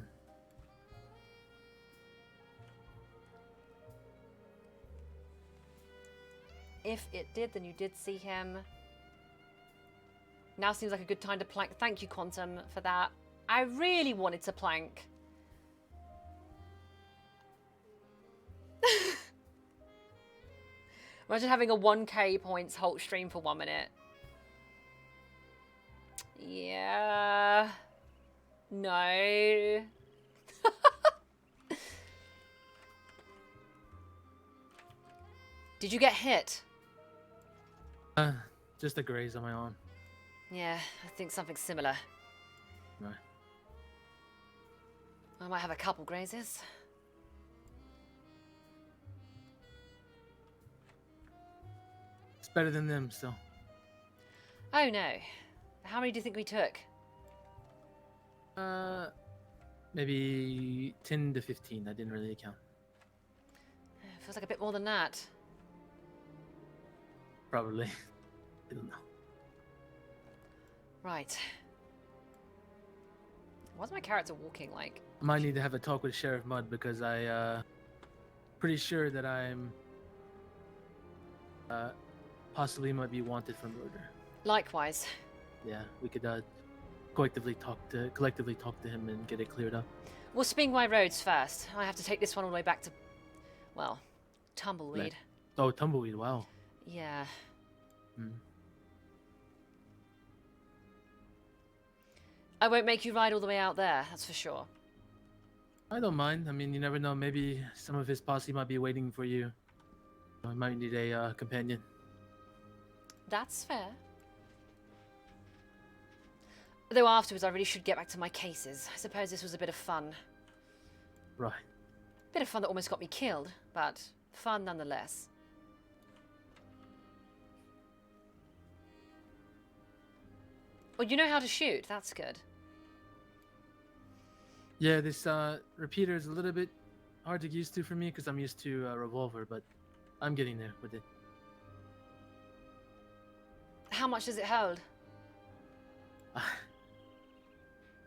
If it did, then you did see him. Now seems like a good time to plank. Thank you, Quantum, for that. I really wanted to plank. Imagine having a 1k points Hulk stream for 1 minute. Yeah. No. Did you get hit? Just a graze on my arm. Yeah, I think something similar. Right. I might have a couple grazes. It's better than them, so. Oh no. How many do you think we took? Maybe 10 to 15. I didn't really count. Feels like a bit more than that. Probably. I don't know. Right. Why's my character walking like? I might need to have a talk with Sheriff Mudd because pretty sure that I'm possibly might be wanted for murder. Likewise. Yeah, we could collectively talk to him and get it cleared up. We'll swing my roads first. I have to take this one all the way back to, well, Tumbleweed. Oh, Tumbleweed! Wow. Yeah. Hmm. I won't make you ride all the way out there, that's for sure. I don't mind. I mean, you never know. Maybe some of his posse might be waiting for you. I might need a companion. That's fair. Though afterwards, I really should get back to my cases. I suppose this was a bit of fun. Right. Bit of fun that almost got me killed, but fun nonetheless. Well, you know how to shoot. That's good. Yeah, this repeater is a little bit hard to get used to for me because I'm used to a revolver, but I'm getting there with it. How much does it hold?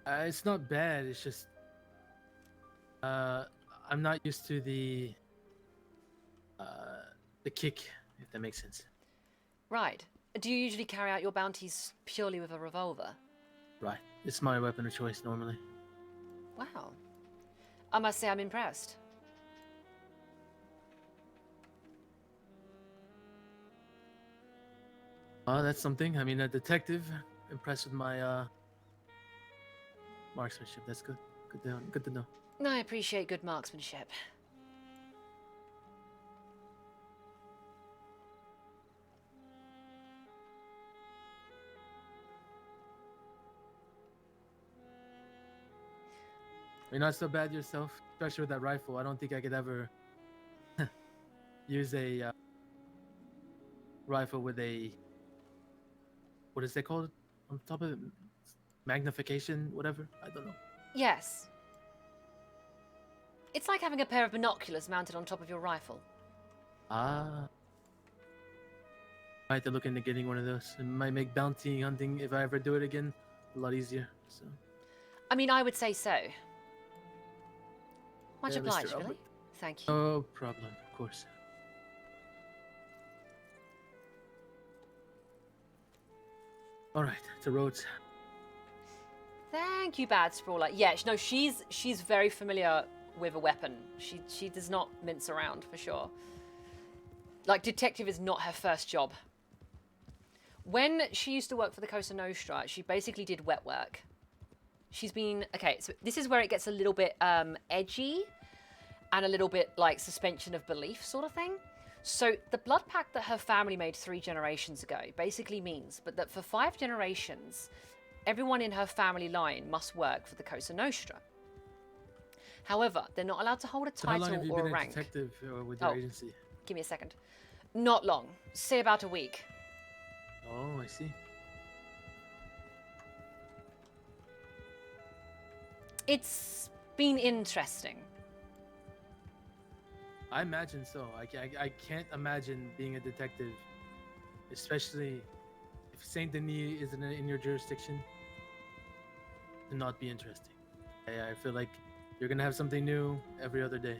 It's not bad. It's just I'm not used to the kick, if that makes sense. Right. Do you usually carry out your bounties purely with a revolver? Right. It's my weapon of choice normally. Wow. I must say I'm impressed. That's something. I mean, a detective impressed with my marksmanship. That's good. Good to know. I appreciate good marksmanship. You're not so bad yourself, especially with that rifle. I don't think I could ever use a rifle with a, what is it called on top of it? Magnification, whatever. I don't know. Yes. It's like having a pair of binoculars mounted on top of your rifle. Ah. I have to look into getting one of those. It might make bounty hunting, if I ever do it again, a lot easier. So. I mean, I would say so. Much Yeah, Mr. obliged, really. Albert. Thank you. No problem, of course. All right, to roads. Thank you, Bad Sprawler. Yeah, no, she's very familiar with a weapon. She does not mince around, for sure. Like, detective is not her first job. When she used to work for the Cosa Nostra, she basically did wet work. She's been... Okay, so this is where it gets a little bit edgy and a little bit like suspension of belief sort of thing. So the blood pact that her family made 3 generations ago basically means but that for 5 generations, everyone in her family line must work for the Cosa Nostra. However, they're not allowed to hold a So how long have title you or been a a rank. detective with your Oh. agency? Give me a second. Not long. Say about a week. Oh, I see. It's been interesting. I imagine so. I can't imagine being a detective, especially if Saint Denis isn't in your jurisdiction, to not be interesting. I feel like you're gonna have something new every other day.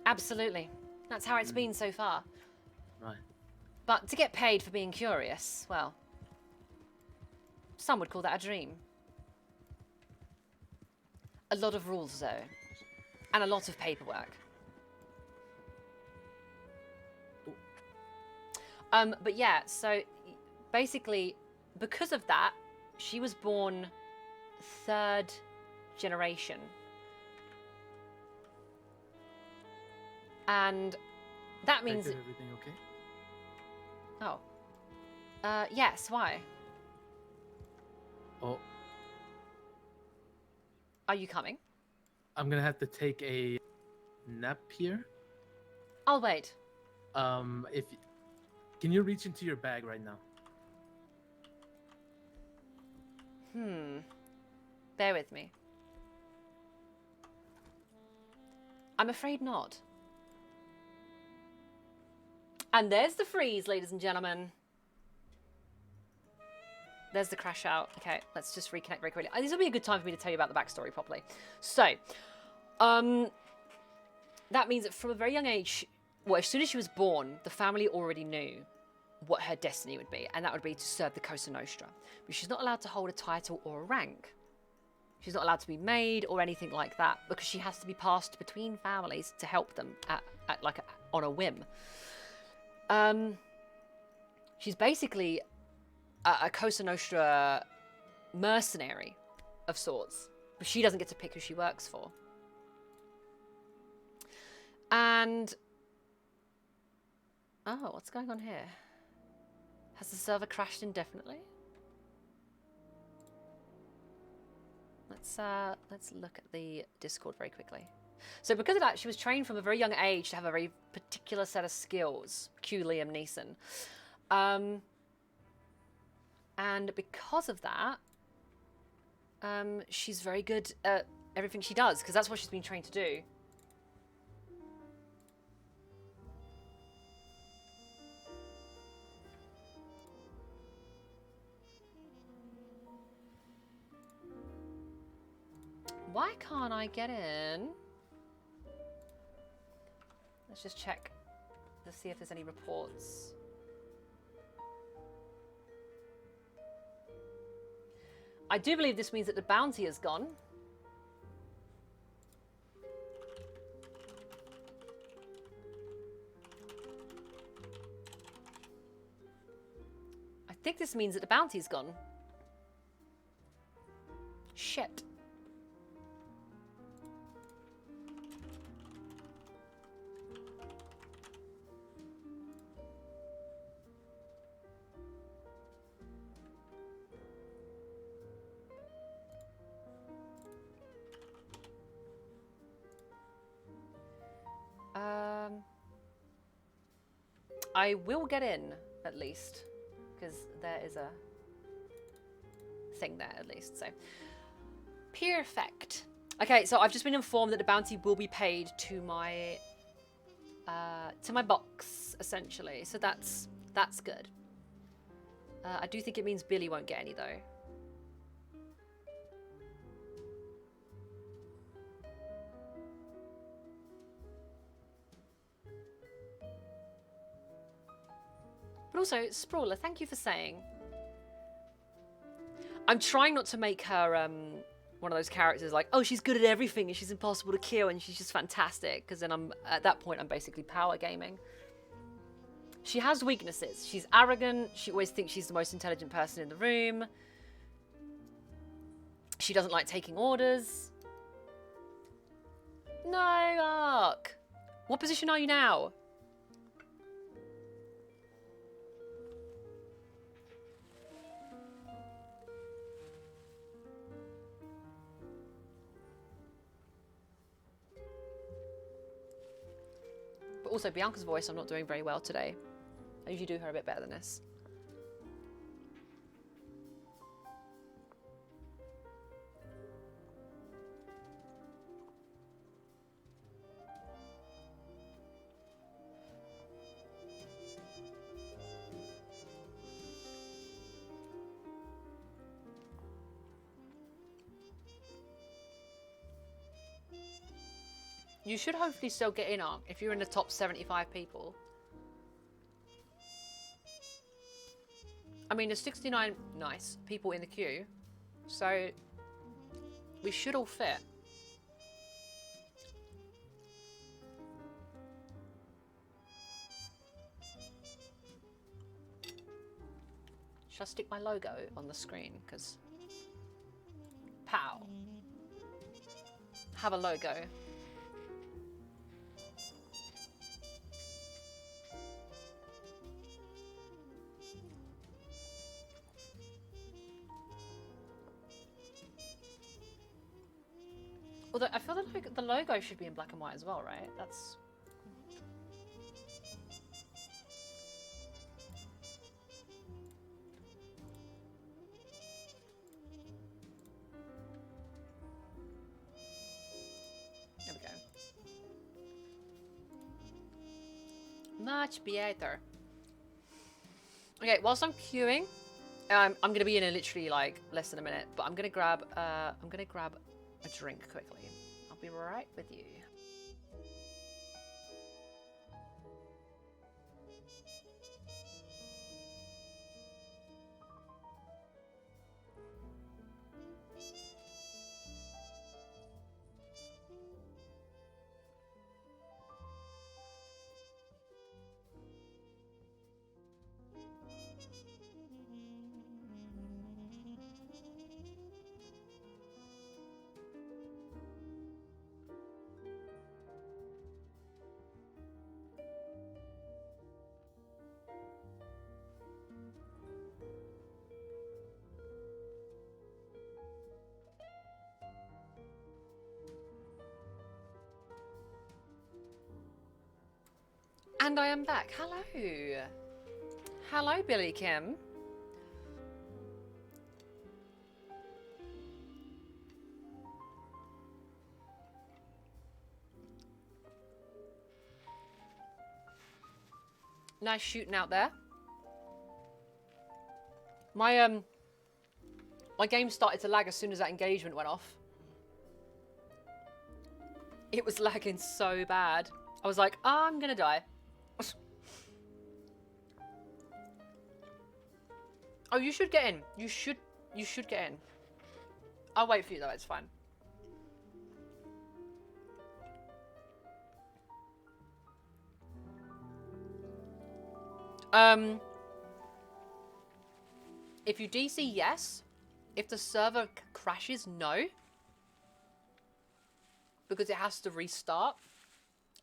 Absolutely. That's how it's been so far. Right. But to get paid for being curious, well, some would call that a dream. A lot of rules, though, and a lot of paperwork. But yeah, so basically, because of that, she was born 3rd generation. And that means... Detective, everything okay? Oh. Yes, why? Oh, Are you coming? I'm gonna have to take a nap here. I'll wait. If can you reach into your bag right now? Bear with me. I'm afraid not. And there's the freeze, ladies and gentlemen. There's the crash out. Okay, let's just reconnect very quickly. This will be a good time for me to tell you about the backstory properly. So, that means that from a very young age, well, as soon as she was born, the family already knew what her destiny would be, and that would be to serve the Cosa Nostra. But she's not allowed to hold a title or a rank. She's not allowed to be maid or anything like that, because she has to be passed between families to help them on a whim. She's basically a Cosa Nostra mercenary of sorts, but she doesn't get to pick who she works for. And oh, what's going on here? Has the server crashed indefinitely? Let's look at the Discord very quickly. So because of that, she was trained from a very young age to have a very particular set of skills. Cue Liam Neeson. And because of that, she's very good at everything she does, because that's what she's been trained to do. Why can't I get in? Let's just check to see if there's any reports. I do believe this means that the bounty is gone. I think this means that the bounty's gone. Shit. I will get in, at least, because there is a thing there, at least, so. Perfect. Okay, so I've just been informed that the bounty will be paid to my box, essentially, so that's good. I do think it means Billy won't get any, though. But also, Sprawler, thank you for saying. I'm trying not to make her one of those characters like, oh, she's good at everything and she's impossible to kill and she's just fantastic, because then at that point I'm basically power gaming. She has weaknesses. She's arrogant. She always thinks she's the most intelligent person in the room. She doesn't like taking orders. No, Ark. What position are you now? But also, Bianca's voice, I'm not doing very well today. I usually do her a bit better than this. You should hopefully still get in, Ark, if you're in the top 75 people. I mean, there's 69 nice people in the queue, so we should all fit. Should I stick my logo on the screen? Because, pow. Have a logo. Although I feel like the logo should be in black and white as well, right? That's... There we go. Much better. Okay, whilst I'm queuing, I'm gonna be in literally like less than a minute, but I'm gonna grab a drink quickly. I'll be right with you. And I am back. Hello. Hello, Billy Kim. Nice shooting out there. My game started to lag as soon as that engagement went off. It was lagging so bad. I was like, oh, I'm gonna die. Oh, you should get in. You should get in. I'll wait for you though, it's fine. If you DC, yes. If the server crashes, no. Because it has to restart.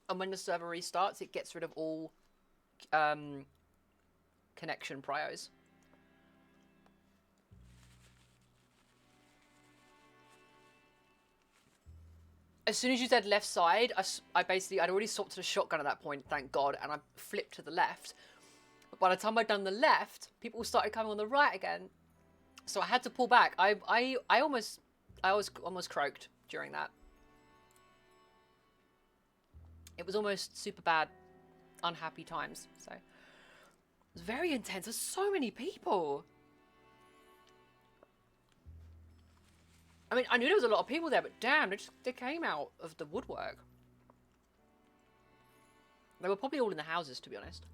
And when the server restarts, it gets rid of all connection priors. As soon as you said left side, I'd already swapped to the shotgun at that point, thank God, and I flipped to the left. But by the time I'd done the left, people started coming on the right again. So I had to pull back. I almost croaked during that. It was almost super bad, unhappy times. So it was very intense. There's so many people. I mean, I knew there was a lot of people there, but damn, they came out of the woodwork. They were probably all in the houses, to be honest.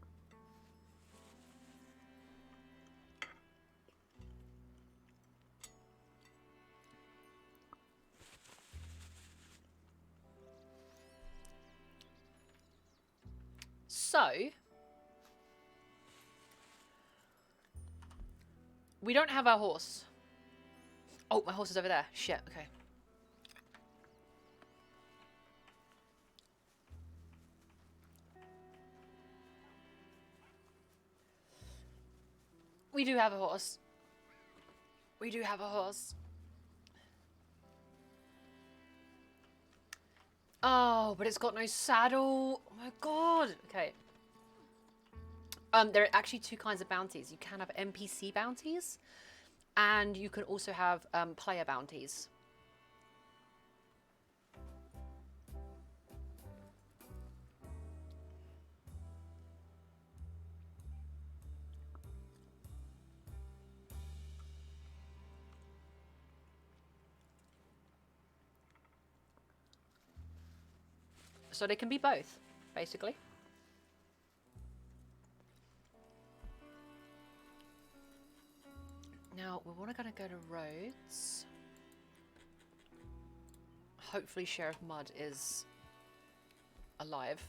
So, we don't have our horse. Oh, my horse is over there. Shit, okay. We do have a horse. We do have a horse. Oh, but it's got no saddle. Oh my god. Okay. There are actually two kinds of bounties. You can have NPC bounties, and you can also have player bounties. So they can be both, basically. Now, we want to go to roads. Hopefully Sheriff Mudd is alive.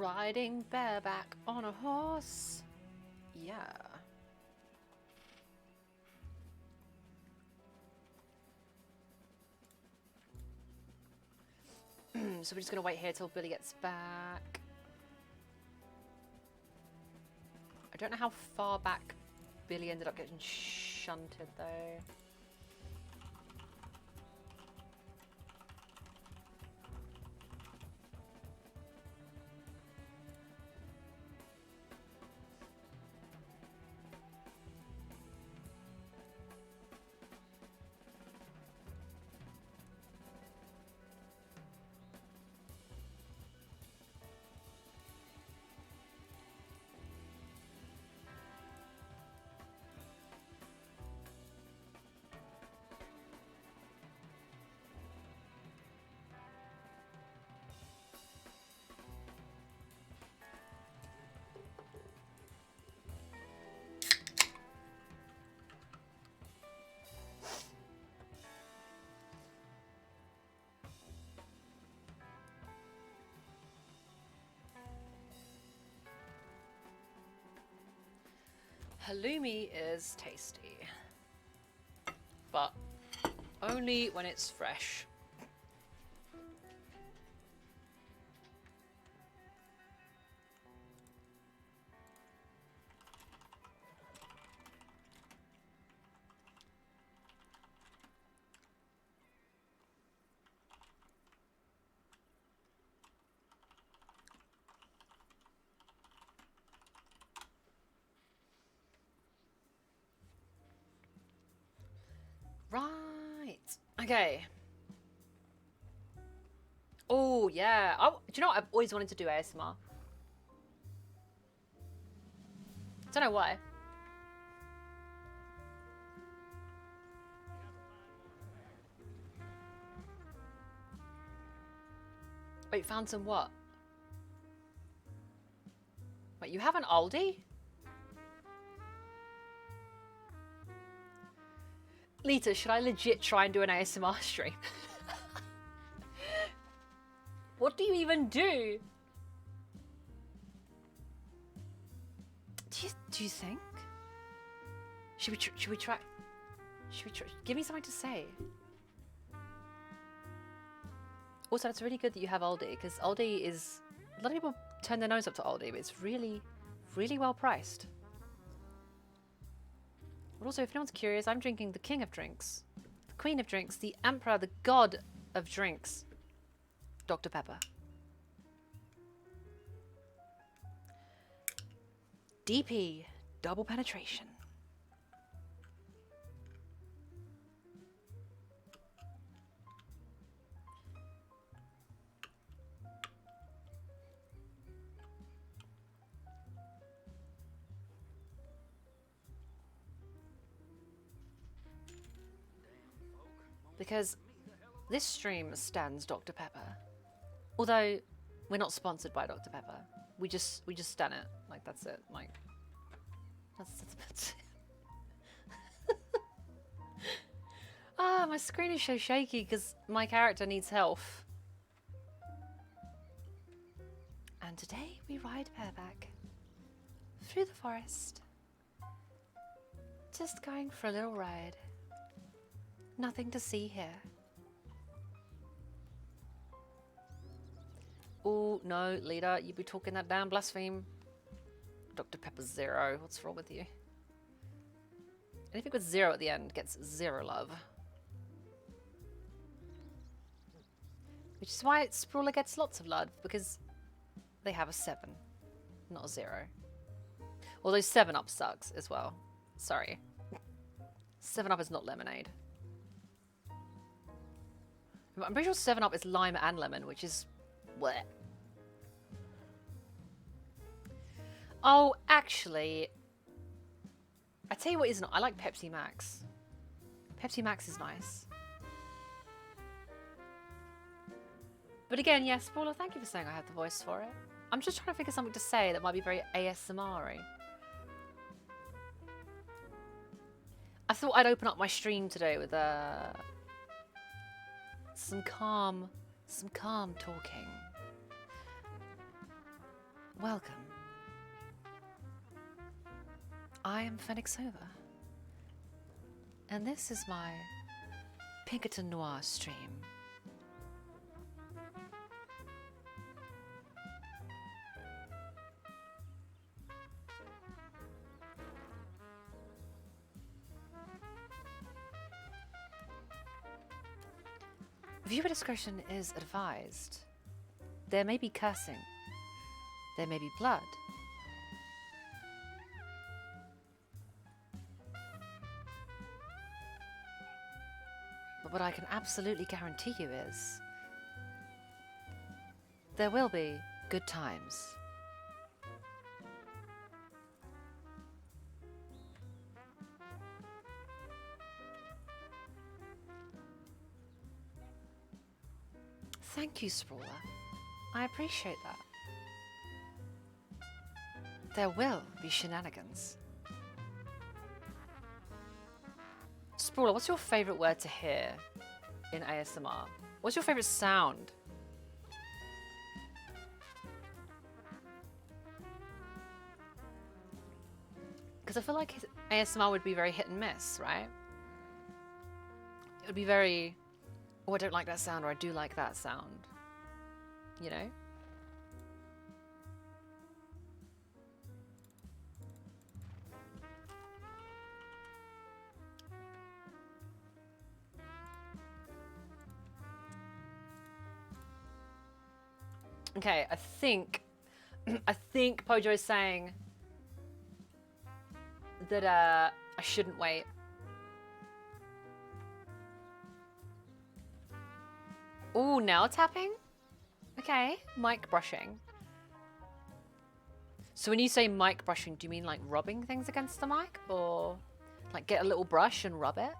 riding bareback on a horse. Yeah. So we're just gonna wait here till Billy gets back. I don't know how far back Billy ended up getting shunted though. Halloumi is tasty, but only when it's fresh. Right. Okay. Oh, yeah. Oh, do you know what? I've always wanted to do ASMR. Don't know why. Wait, found some what? Wait, you have an oldie? Lita, should I legit try and do an ASMR stream? What do you even do? Do you think? Should we try? Should we try? Give me something to say. Also, it's really good that you have Aldi, because Aldi is... A lot of people turn their nose up to Aldi, but it's really, really well priced. But also, if anyone's curious, I'm drinking the king of drinks, the queen of drinks, the emperor, the god of drinks, Dr. Pepper. DP, double penetration. Because this stream stands Dr. Pepper. Although we're not sponsored by Dr. Pepper. We just stan it. Like that's it. Like that's it. Ah, my screen is so shaky because my character needs health. And today we ride bareback through the forest. Just going for a little ride. Nothing to see here. Oh, no, leader, you be talking that damn blaspheme. Dr. Pepper's 0. What's wrong with you? Anything with 0 at the end gets 0 love. Which is why Sprawler gets lots of love, because they have a 7, not a 0. Although 7-Up sucks as well. Sorry. 7-Up is not lemonade. I'm pretty sure 7-Up is lime and lemon, which is... bleh. Oh, actually... I tell you what isn't. I like Pepsi Max. Pepsi Max is nice. But again, yes, Sprawler, thank you for saying I had the voice for it. I'm just trying to figure something to say that might be very ASMR-y. I thought I'd open up my stream today with some calm talking. Welcome. I am Fenikzova. And this is my Pinkerton Noir stream. Viewer discretion is advised. There may be cursing. There may be blood. But what I can absolutely guarantee you is there will be good times. Thank you, Sprawler. I appreciate that. There will be shenanigans. Sprawler, what's your favorite word to hear in ASMR? What's your favorite sound? Because I feel like ASMR would be very hit and miss, right? It would be very, oh, I don't like that sound, or I do like that sound. You know? Okay, I think Pojo is saying that I shouldn't wait. Ooh, nail tapping? Okay, mic brushing. So when you say mic brushing, do you mean like rubbing things against the mic? Or like get a little brush and rub it?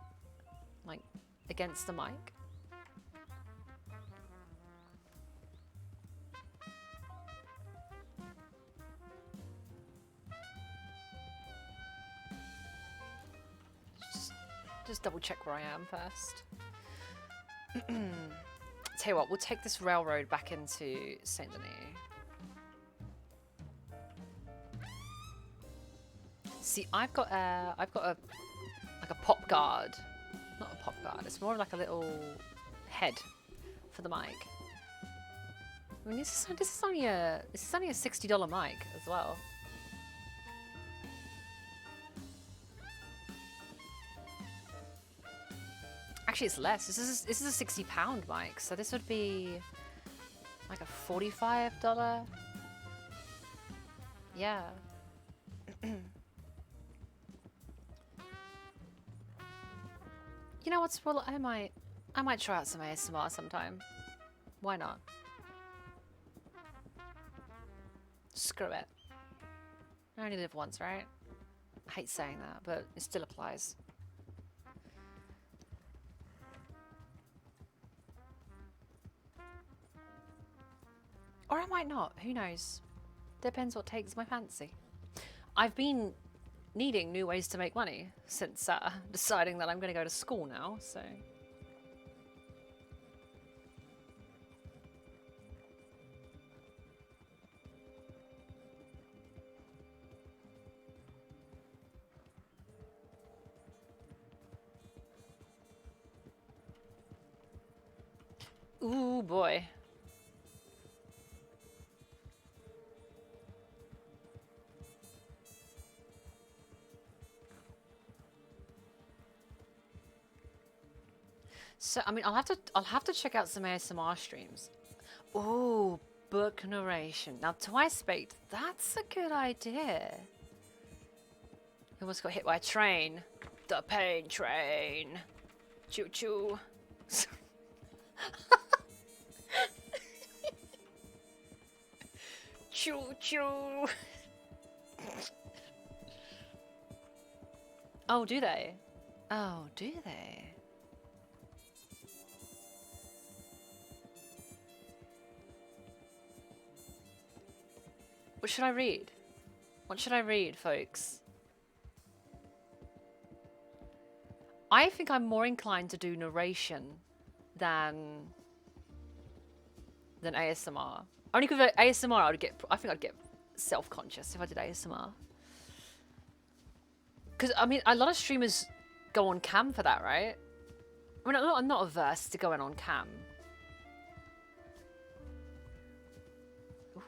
Like against the mic? Just double check where I am first. Tell you what, we'll take this railroad back into Saint Denis. See, I've got a like a pop guard, not a pop guard. It's more like a little head for the mic. I mean, this is only a $60 mic as well. Actually, it's less. This is a £60 mic, so this would be like a $45. Yeah. You know what, Spoiler? I might try out some ASMR sometime. Why not? Screw it. I only live once, right? I hate saying that, but it still applies. Or I might not. Who knows? Depends what takes my fancy. I've been needing new ways to make money since deciding that I'm going to go to school now, so... Ooh, boy. So I mean, I'll have to check out some ASMR streams. Ooh, book narration. Now twice baked. That's a good idea. He almost got hit by a train. The pain train. Choo choo. Choo choo. Oh, do they? Oh, do they? What should I read? What should I read, folks? I think I'm more inclined to do narration than ASMR. Only because ASMR, I think I'd get self-conscious if I did ASMR. Because, I mean, a lot of streamers go on cam for that, right? I mean, I'm not averse to going on cam.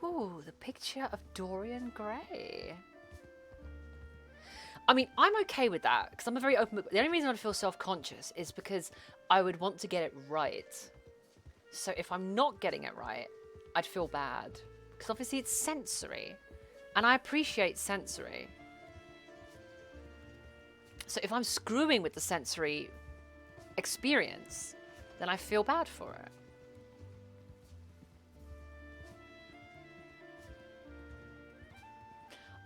Ooh, the picture of Dorian Gray. I mean, I'm okay with that, because I'm a very open book. The only reason I'd feel self-conscious is because I would want to get it right. So if I'm not getting it right, I'd feel bad. Because obviously it's sensory. And I appreciate sensory. So if I'm screwing with the sensory experience, then I feel bad for it.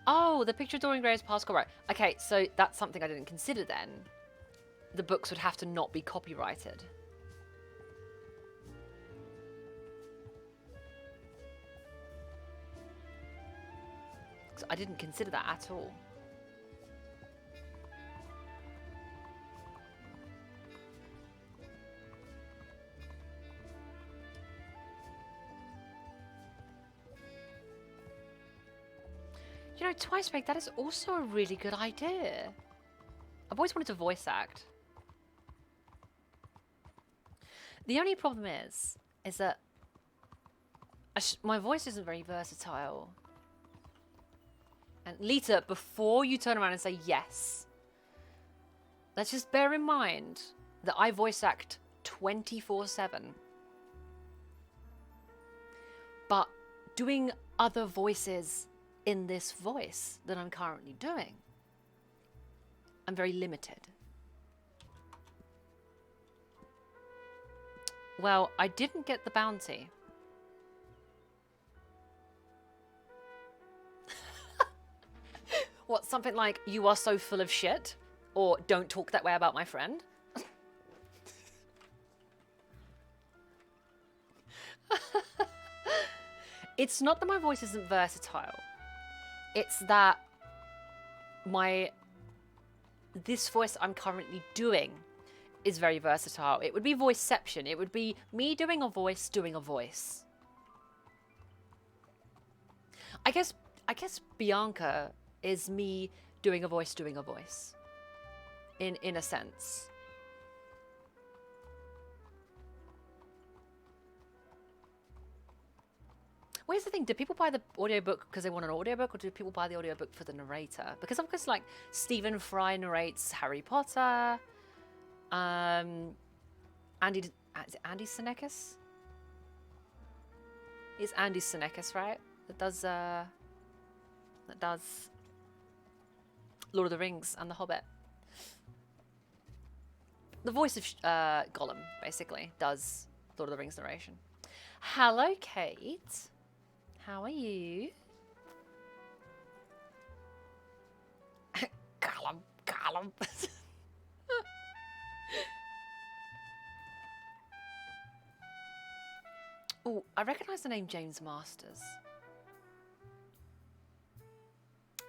Oh, the picture of Dorian Gray is Pascal, right. Okay, so that's something I didn't consider then. The books would have to not be copyrighted. So I didn't consider that at all. You know, Twice Baked, that is also a really good idea. I've always wanted to voice act. The only problem is that my voice isn't very versatile. And Lita, before you turn around and say yes, let's just bear in mind that I voice act 24/7. But doing other voices in this voice that I'm currently doing, I'm very limited. Well, I didn't get the bounty. What, something like, you are so full of shit? Or don't talk that way about my friend? It's not that my voice isn't versatile. It's that this voice I'm currently doing is very versatile. It would be voiceception. It would be me doing a voice doing a voice. I guess Bianca is me doing a voice doing a voice. In a sense. Well, here's the thing, do people buy the audiobook because they want an audiobook, or do people buy the audiobook for the narrator? Because of course, like, Stephen Fry narrates Harry Potter. Andy Senekis? It's Andy Senekis, right? That does Lord of the Rings and The Hobbit. The voice of Gollum, basically, does Lord of the Rings narration. Hello, Kate. How are you? Gollum. Oh, I recognise the name James Masters.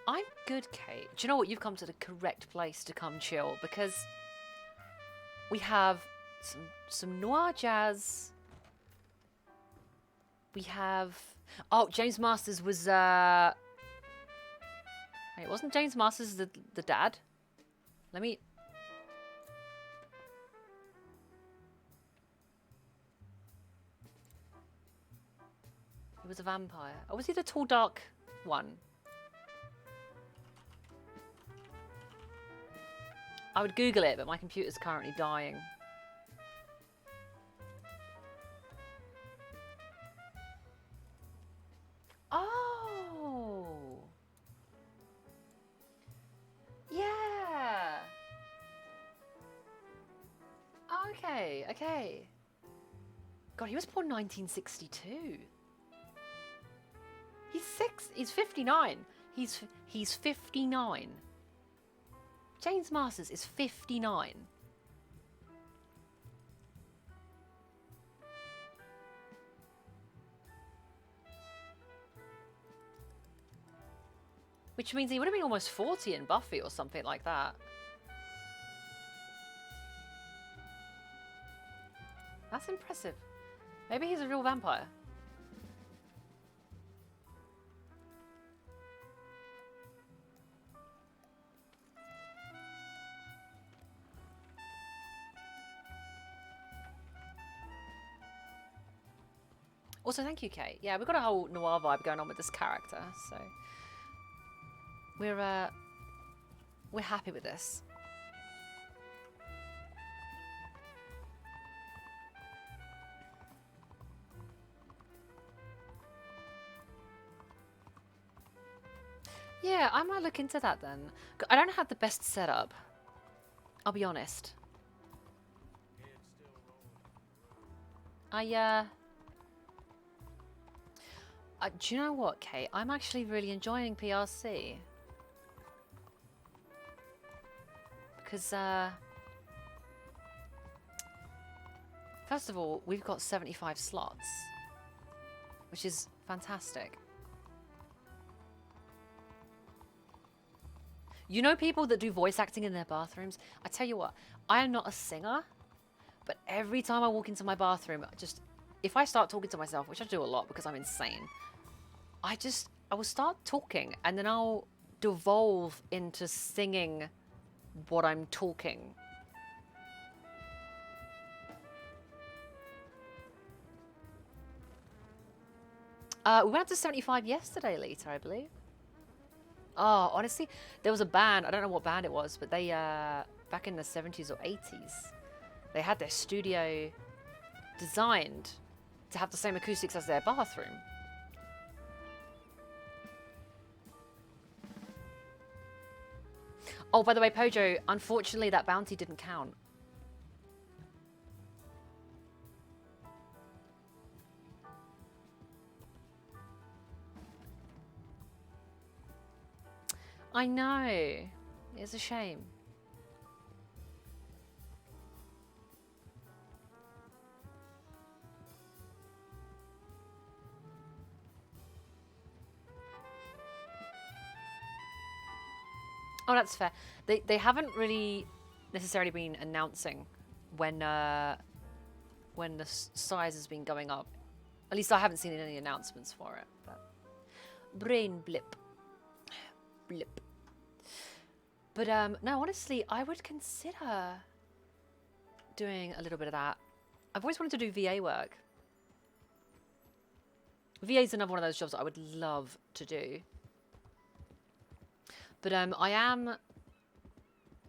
I'm good, Kate. Do you know what? You've come to the correct place to come chill, because we have some noir jazz. We have... Oh, James Masters was... Wait, wasn't James Masters the dad? Let me... He was a vampire. Oh, was he the tall, dark one? I would Google it, but my computer's currently dying. Oh! Yeah! Okay, okay. God, he was born 1962. He's 59. He's 59. James Masters is 59. Which means he would have been almost 40 in Buffy or something like that. That's impressive. Maybe he's a real vampire. Also, thank you, Kate. Yeah, we've got a whole noir vibe going on with this character, so we're happy with this. Yeah, I might look into that then. I don't have the best setup. I'll be honest. Do you know what, Kate? I'm actually really enjoying PRC. Because, first of all, we've got 75 slots, which is fantastic. You know people that do voice acting in their bathrooms? I tell you what, I am not a singer, but every time I walk into my bathroom, if I start talking to myself, which I do a lot because I'm insane, I will start talking and then I'll devolve into singing what I'm talking. We went up to 75 yesterday, Lita, I believe. Oh, honestly, there was a band, I don't know what band it was, but they, back in the 70s or 80s, they had their studio designed to have the same acoustics as their bathroom. Oh, by the way, Pojo, unfortunately that bounty didn't count. I know. It's a shame. Oh, that's fair. They haven't really necessarily been announcing when the size has been going up. At least I haven't seen any announcements for it. But brain blip. Blip. But no, honestly, I would consider doing a little bit of that. I've always wanted to do VA work. VA is another one of those jobs that I would love to do. But I am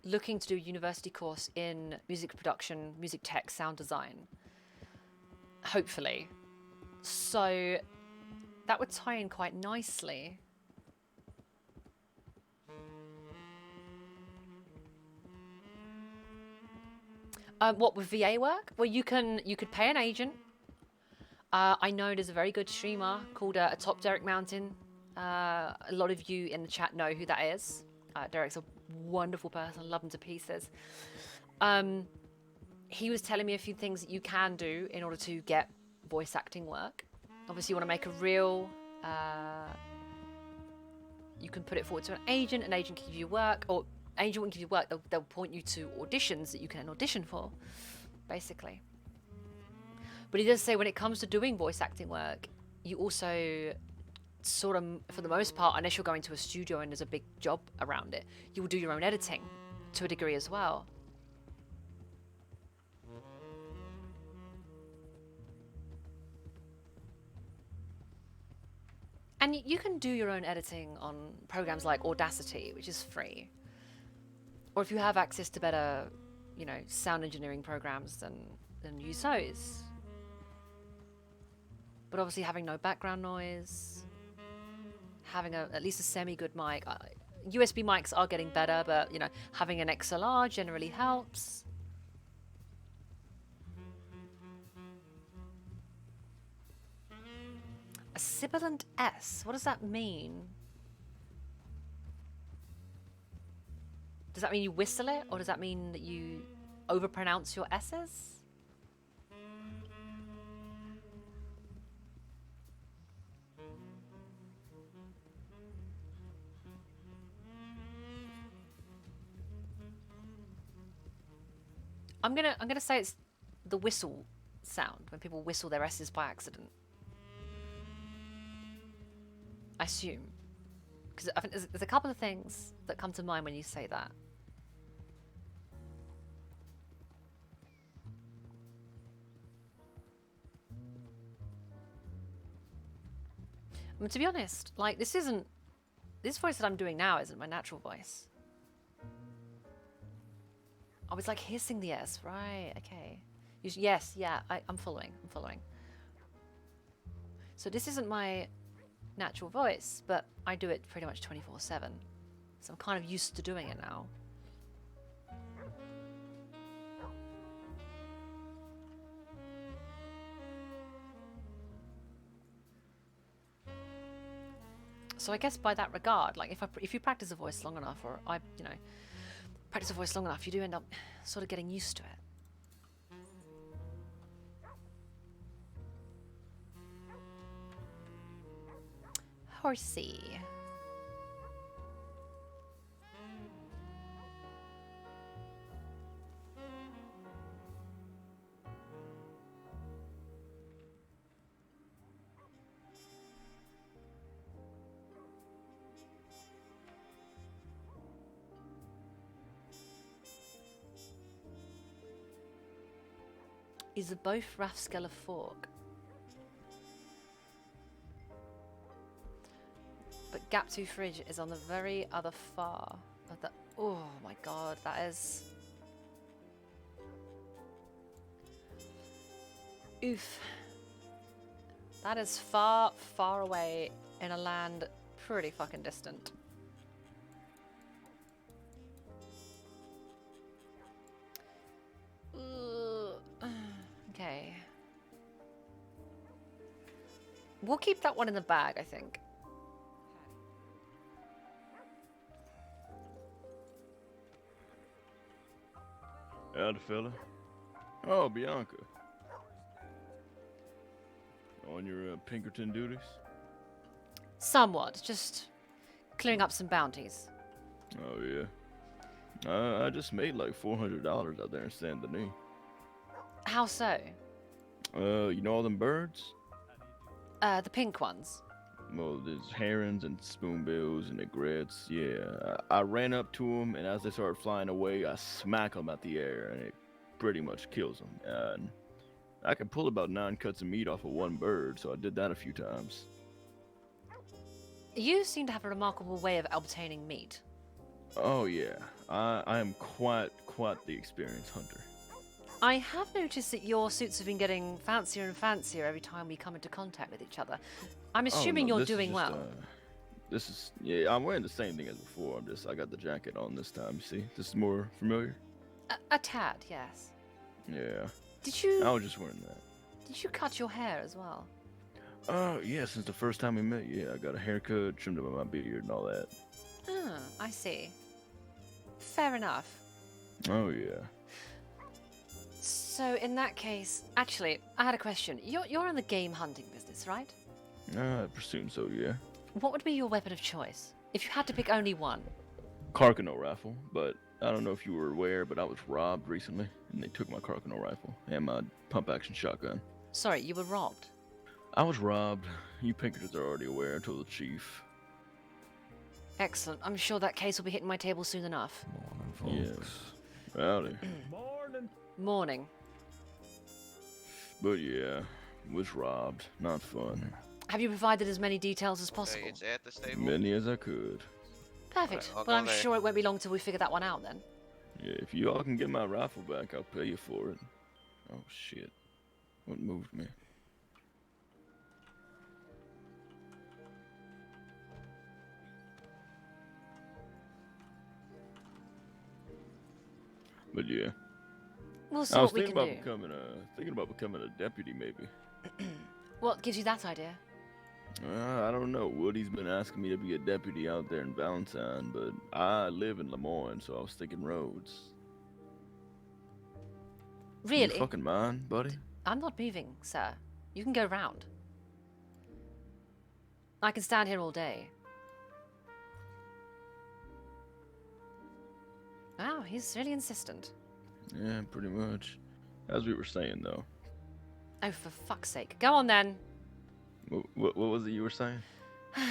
looking to do a university course in music production, music tech, sound design. Hopefully. So that would tie in quite nicely. What with VA work? Well, you could pay an agent. I know there's a very good streamer called Atop Derek Mountain. A lot of you in the chat know who that is. Derek's a wonderful person. Love him to pieces. He was telling me a few things that you can do in order to get voice acting work. Obviously, you want to make a reel. You can put it forward to an agent. An agent can give you work, or agent won't give you work. They'll point you to auditions that you can audition for, basically. But he does say when it comes to doing voice acting work, you also sort of, for the most part, unless you're going to a studio and there's a big job around it, you will do your own editing to a degree as well. And you can do your own editing on programs like Audacity, which is free. Or if you have access to better, you know, sound engineering programs, then use those. But obviously having no background noise, having at least a semi-good mic. USB mics are getting better, but, you know, having an XLR generally helps. A sibilant S. What does that mean? Does that mean you whistle it, or does that mean that you overpronounce your S's? I'm gonna say it's the whistle sound when people whistle their S's by accident. I assume, because I think there's a couple of things that come to mind when you say that. I mean, to be honest, like, this voice that I'm doing now isn't my natural voice. I was like hissing the S, right? Okay. Yes, yeah, I'm following. So this isn't my natural voice, but I do it pretty much 24/7. So I'm kind of used to doing it now. So I guess by that regard, like if you practice a voice long enough, or practice a voice long enough, you do end up sort of getting used to it. Horsey. Is a both Rathskeller fork. But Gap 2 Fridge is on the very other far of the... Oh my god, that is... Oof. That is far, far away in a land pretty fucking distant. Okay. We'll keep that one in the bag, I think. Howdy, fella. Oh, Bianca. On your Pinkerton duties? Somewhat. Just clearing up some bounties. Oh, yeah. I just made like $400 out there in Saint Denis. How so? You know all them birds? The pink ones. Well, there's herons and spoonbills and egrets. Yeah, I ran up to them, and as they started flying away, I smack them at the air, and it pretty much kills them. And I can pull about 9 cuts of meat off of one bird, so I did that a few times. You seem to have a remarkable way of obtaining meat. Oh yeah, I am quite the experienced hunter. I have noticed that your suits have been getting fancier and fancier every time we come into contact with each other. I'm assuming no, you're this is doing just, well. Yeah, I'm wearing the same thing as before. I got the jacket on this time. You see, this is more familiar. A tad, yes. Yeah. Did I was just wearing that. you cut your hair as well? Oh yeah, since the first time we met, yeah, I got a haircut, trimmed up my beard, and all that. Ah, I see. Fair enough. Oh yeah. So in that case, actually, I had a question. You're in the game hunting business, right? I presume so, yeah. What would be your weapon of choice if you had to pick only one? Carcano rifle, but I don't know if you were aware, but I was robbed recently, and they took my Carcano rifle and my pump-action shotgun. Sorry, you were robbed. I was robbed. You Pinkertons are already aware. I told the chief. Excellent. I'm sure that case will be hitting my table soon enough. Yes. Howdy. Morning. Morning. But yeah, was robbed. Not fun. Have you provided as many details as possible? Hey, it's at the stable. Many as I could. Perfect. I'll Well, go I'm there. sure it won't be long till we figure that one out then. Yeah, if you all can get my rifle back, I'll pay you for it. Oh shit. What moved me? But yeah. We'll see I was what we thinking can about do. thinking about becoming a deputy, maybe. What gives you that idea? I don't know. Woody's been asking me to be a deputy out there in Valentine, but I live in Lemoyne, so I was thinking roads. Really? You fucking mind, buddy? I'm not moving, sir. You can go round. I can stand here all day. Wow, he's really insistent. Yeah, pretty much. As we were saying, though. Oh, for fuck's sake. Go on then. What was it you were saying? I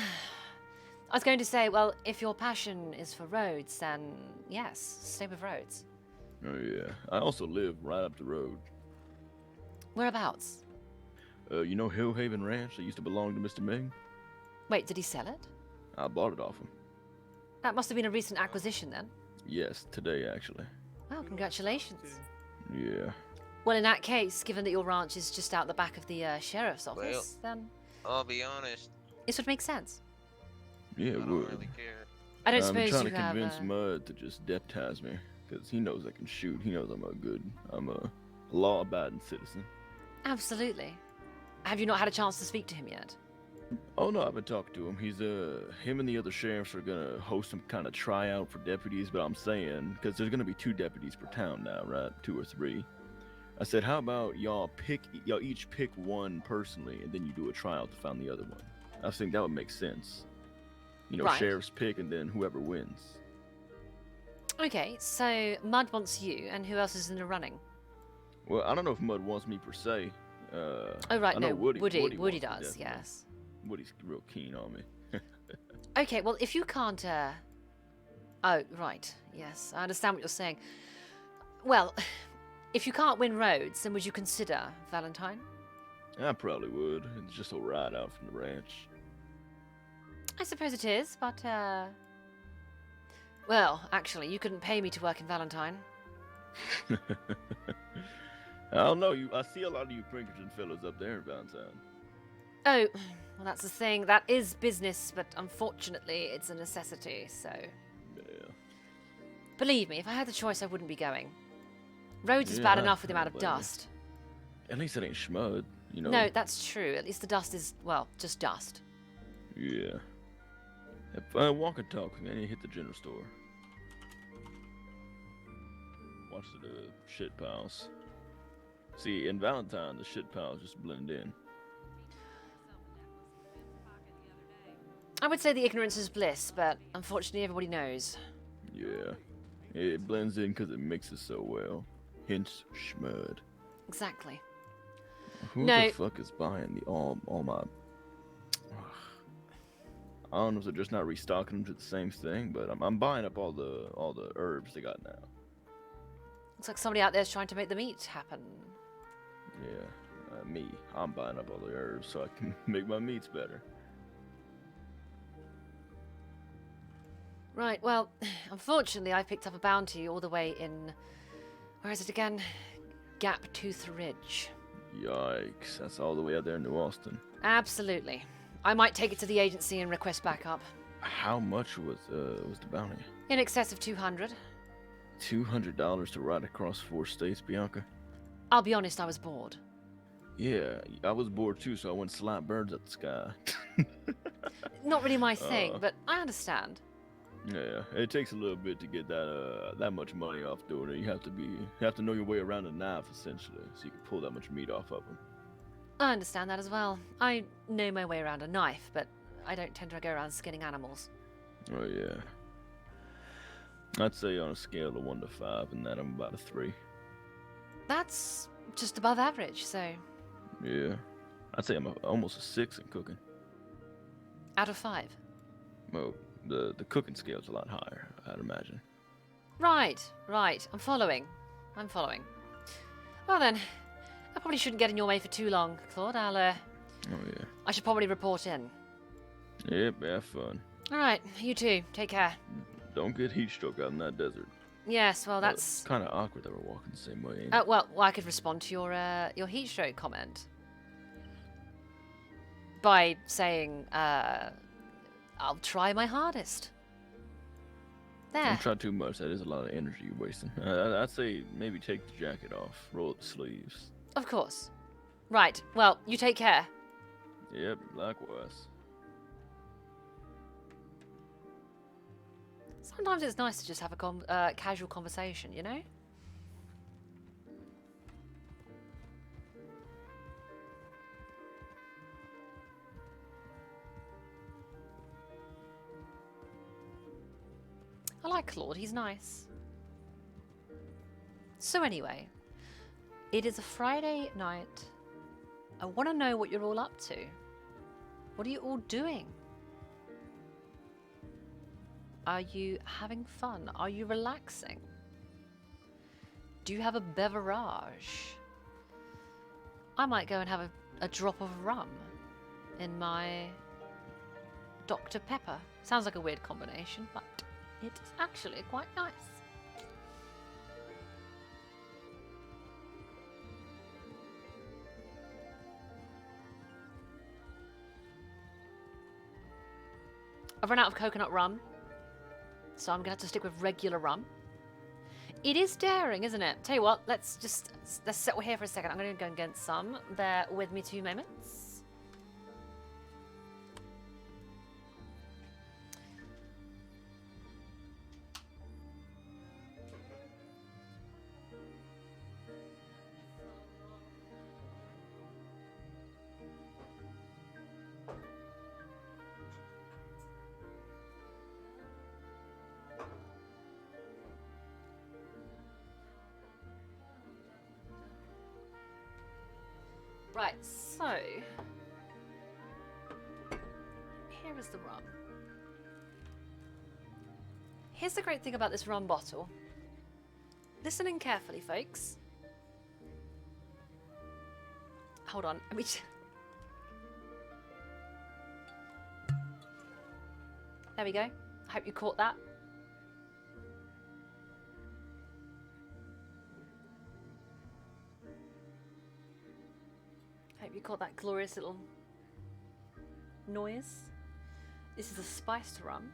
was going to say, well, if your passion is for roads, then yes, stay with roads. Oh yeah, I also live right up the road. Whereabouts? You know Hillhaven Ranch that used to belong to Mr. Ming? Wait, did he sell it? I bought it off him. That must have been a recent acquisition then. Yes, today actually. Wow, congratulations. Yeah. Well, in that case, given that your ranch is just out the back of the sheriff's office, then I'll be honest. this would make sense. Yeah, I it don't would. really care. I don't I'm suppose trying you to have. convince Mud to just deputize me, because he knows I can shoot. He knows I'm a law-abiding citizen. Absolutely. Have you not had a chance to speak to him yet? Oh no, I've been talking to him. He's him and the other sheriffs are gonna host some kind of tryout for deputies. But I'm saying, because there's gonna be 2 deputies per town now, right? 2 or 3. I said, how about y'all each pick one personally, and then you do a tryout to find the other one. I think that would make sense. You know, Right. sheriffs pick, and then whoever wins. Okay, so Mud wants you, and who else is in the running? Well, I don't know if Mud wants me per se. Oh right, I know no, Woody Woody wants me, does, definitely. yes. Woody's real keen on me. Okay, well, if you can't, oh, right, yes, I understand what you're saying. Well, if you can't win roads, then would you consider Valentine? I probably would. It's just a ride out from the ranch. I suppose it is, but, well, actually, you couldn't pay me to work in Valentine. I don't know. I see a lot of you Pinkerton fellas up there in Valentine. Oh, well, that's the thing. That is business, but unfortunately, it's a necessity, so... Yeah. Believe me, if I had the choice, I wouldn't be going. Roads is Yeah, bad I enough with the amount of don't blame you. dust. At least it ain't schmud, you know. No, that's true. At least the dust is, well, just dust. Yeah. If I walk and talk, I need to hit the general store. Watch the shit piles. See, in Valentine, the shit piles just blend in. I would say the ignorance is bliss, but unfortunately everybody knows. Yeah. It blends in because it mixes so well. Hence, schmud. Exactly. Who No. the fuck is buying all my... I don't know if they're just not restocking them to the same thing, but I'm buying up all the herbs they got now. Looks like somebody out there's trying to make the meat happen. Yeah, me. I'm buying up all the herbs so I can make my meats better. Right, well, unfortunately I picked up a bounty all the way in... Where is it again? Gaptooth Ridge. Yikes, that's all the way out there in New Austin. Absolutely. I might take it to the agency and request backup. How much was the bounty? In excess of 200. $200 to ride across 4 states, Bianca? I'll be honest, I was bored. Yeah, I was bored too, so I went slap birds at the sky. Not really my thing, but I understand. Yeah, it takes a little bit to get that much money off doing it. You have to know your way around a knife essentially, so you can pull that much meat off of them. I understand that as well. I know my way around a knife, but I don't tend to go around skinning animals. Oh yeah. I'd say on a scale of 1 to 5, and that I'm about a 3. That's just above average, so Yeah, I'd say I'm almost a 6 in cooking. out of 5. Well, the cooking scale's a lot higher, I'd imagine. Right. I'm following. Well then, I probably shouldn't get in your way for too long, Claude. Oh yeah. I should probably report in. Yep, have fun. Alright, you too. Take care. Don't get heat stroke out in that desert. Yes, well that's... kind of awkward that we're walking the same way. Ain't it? well, I could respond to your heat stroke comment. By saying, I'll try my hardest. There. Don't try too much. That is a lot of energy you're wasting. I'd say maybe take the jacket off, roll up the sleeves. Of course. Right, well, you take care. Yep, likewise. Sometimes it's nice to just have a casual conversation, you know? I like Claude, he's nice. So anyway, it is a Friday night. I want to know what you're all up to. What are you all doing? Are you having fun? Are you relaxing? Do you have a beverage? I might go and have a drop of rum in my Dr. Pepper. Sounds like a weird combination, but it is actually quite nice. I've run out of coconut rum, so I'm gonna have to stick with regular rum. It is daring, isn't it? Tell you what, let's settle here for a second. I'm gonna go and get some. Bear with me 2 moments. Right, so here is the rum. Here's the great thing about this rum bottle. Listen in carefully, folks. Hold on, let me. There we go. I hope you caught that. Hope you caught that glorious little noise. This is a spiced rum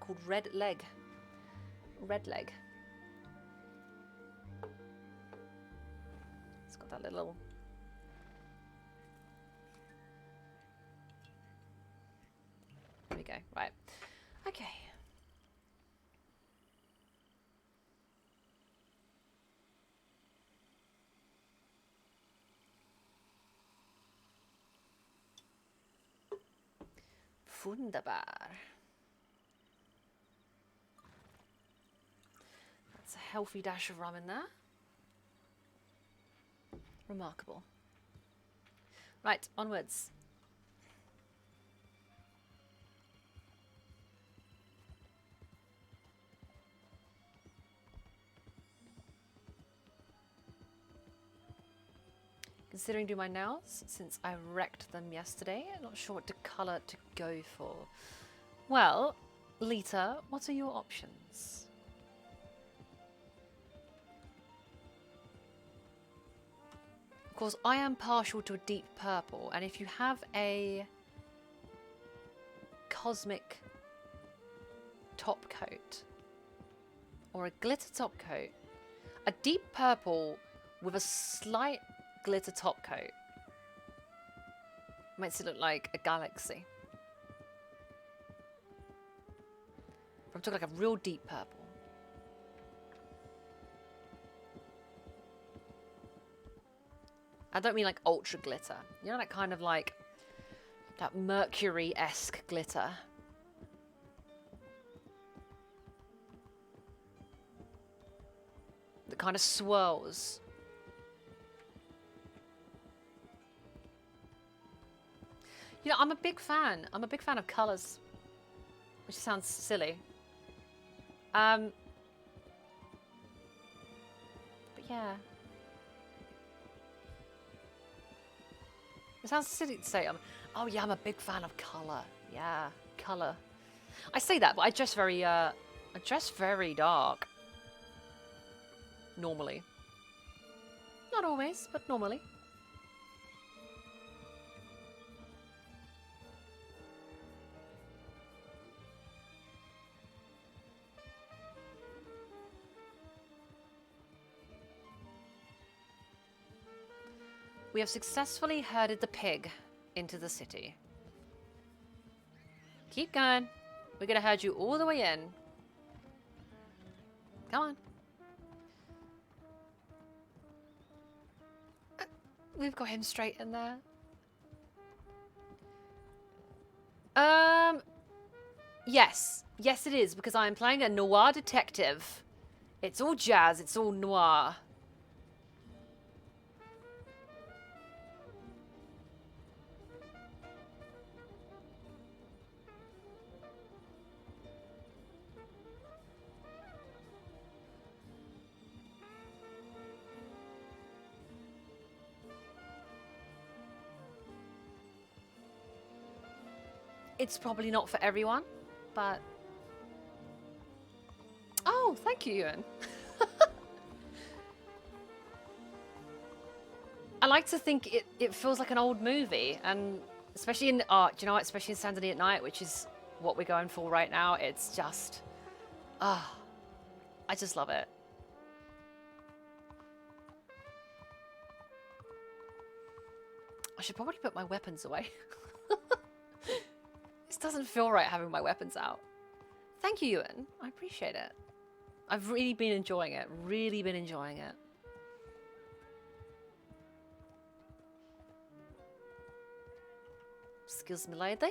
called Red Leg. Red Leg. It's got that little. There we go. Right. Okay. Wunderbar. That's a healthy dash of rum in there. Remarkable. Right, onwards. Considering doing my nails, since I wrecked them yesterday, I'm not sure what colour to go for. Well, Lita, what are your options? Of course, I am partial to a deep purple, and if you have a cosmic top coat or a glitter top coat, a deep purple with a slight glitter top coat makes it look like a galaxy. I'm talking like a real deep purple. I don't mean like ultra glitter. You know, that kind of like that Mercury-esque glitter. That kind of swirls. You know, I'm a big fan. I'm a big fan of colours. Which sounds silly. But yeah. It sounds silly to say. Oh yeah, I'm a big fan of colour. Yeah, colour. I say that, but I dress very dark. Normally. Not always, but normally. We have successfully herded the pig into the city. Keep going. We're gonna herd you all the way in. Come on. We've got him straight in there. Yes. Yes, it is, because I am playing a noir detective. It's all jazz. It's all noir. it's probably not for everyone, but... Oh, thank you, Ewan. I like to think it feels like an old movie, and especially in... Oh, do you know what? Especially in Saturday at Night, which is what we're going for right now, it's just... Ah, I just love it. I should probably put my weapons away. This doesn't feel right having my weapons out. Thank you, Ewan. I appreciate it. I've really been enjoying it. Really been enjoying it. Excuse me, lady.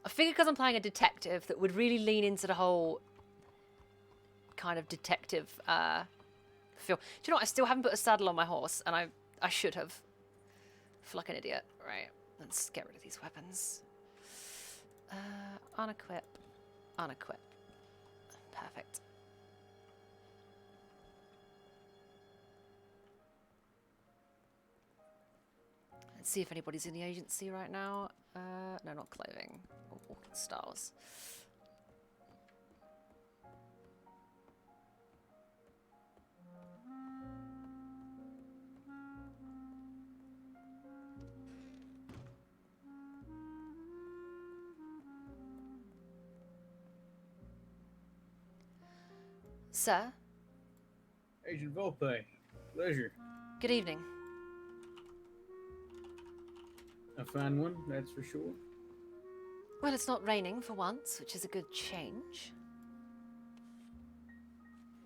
I figured because I'm playing a detective that would really lean into the whole kind of detective feel. Do you know what? I still haven't put a saddle on my horse, and I should have. I feel like an idiot. Right. Let's get rid of these weapons. Unequip. Unequip. Perfect. Let's see if anybody's in the agency right now. No, not clothing. Or walking styles. Sir? Agent Vulpe, pleasure. Good evening. A fine one, that's for sure. Well, it's not raining for once, which is a good change.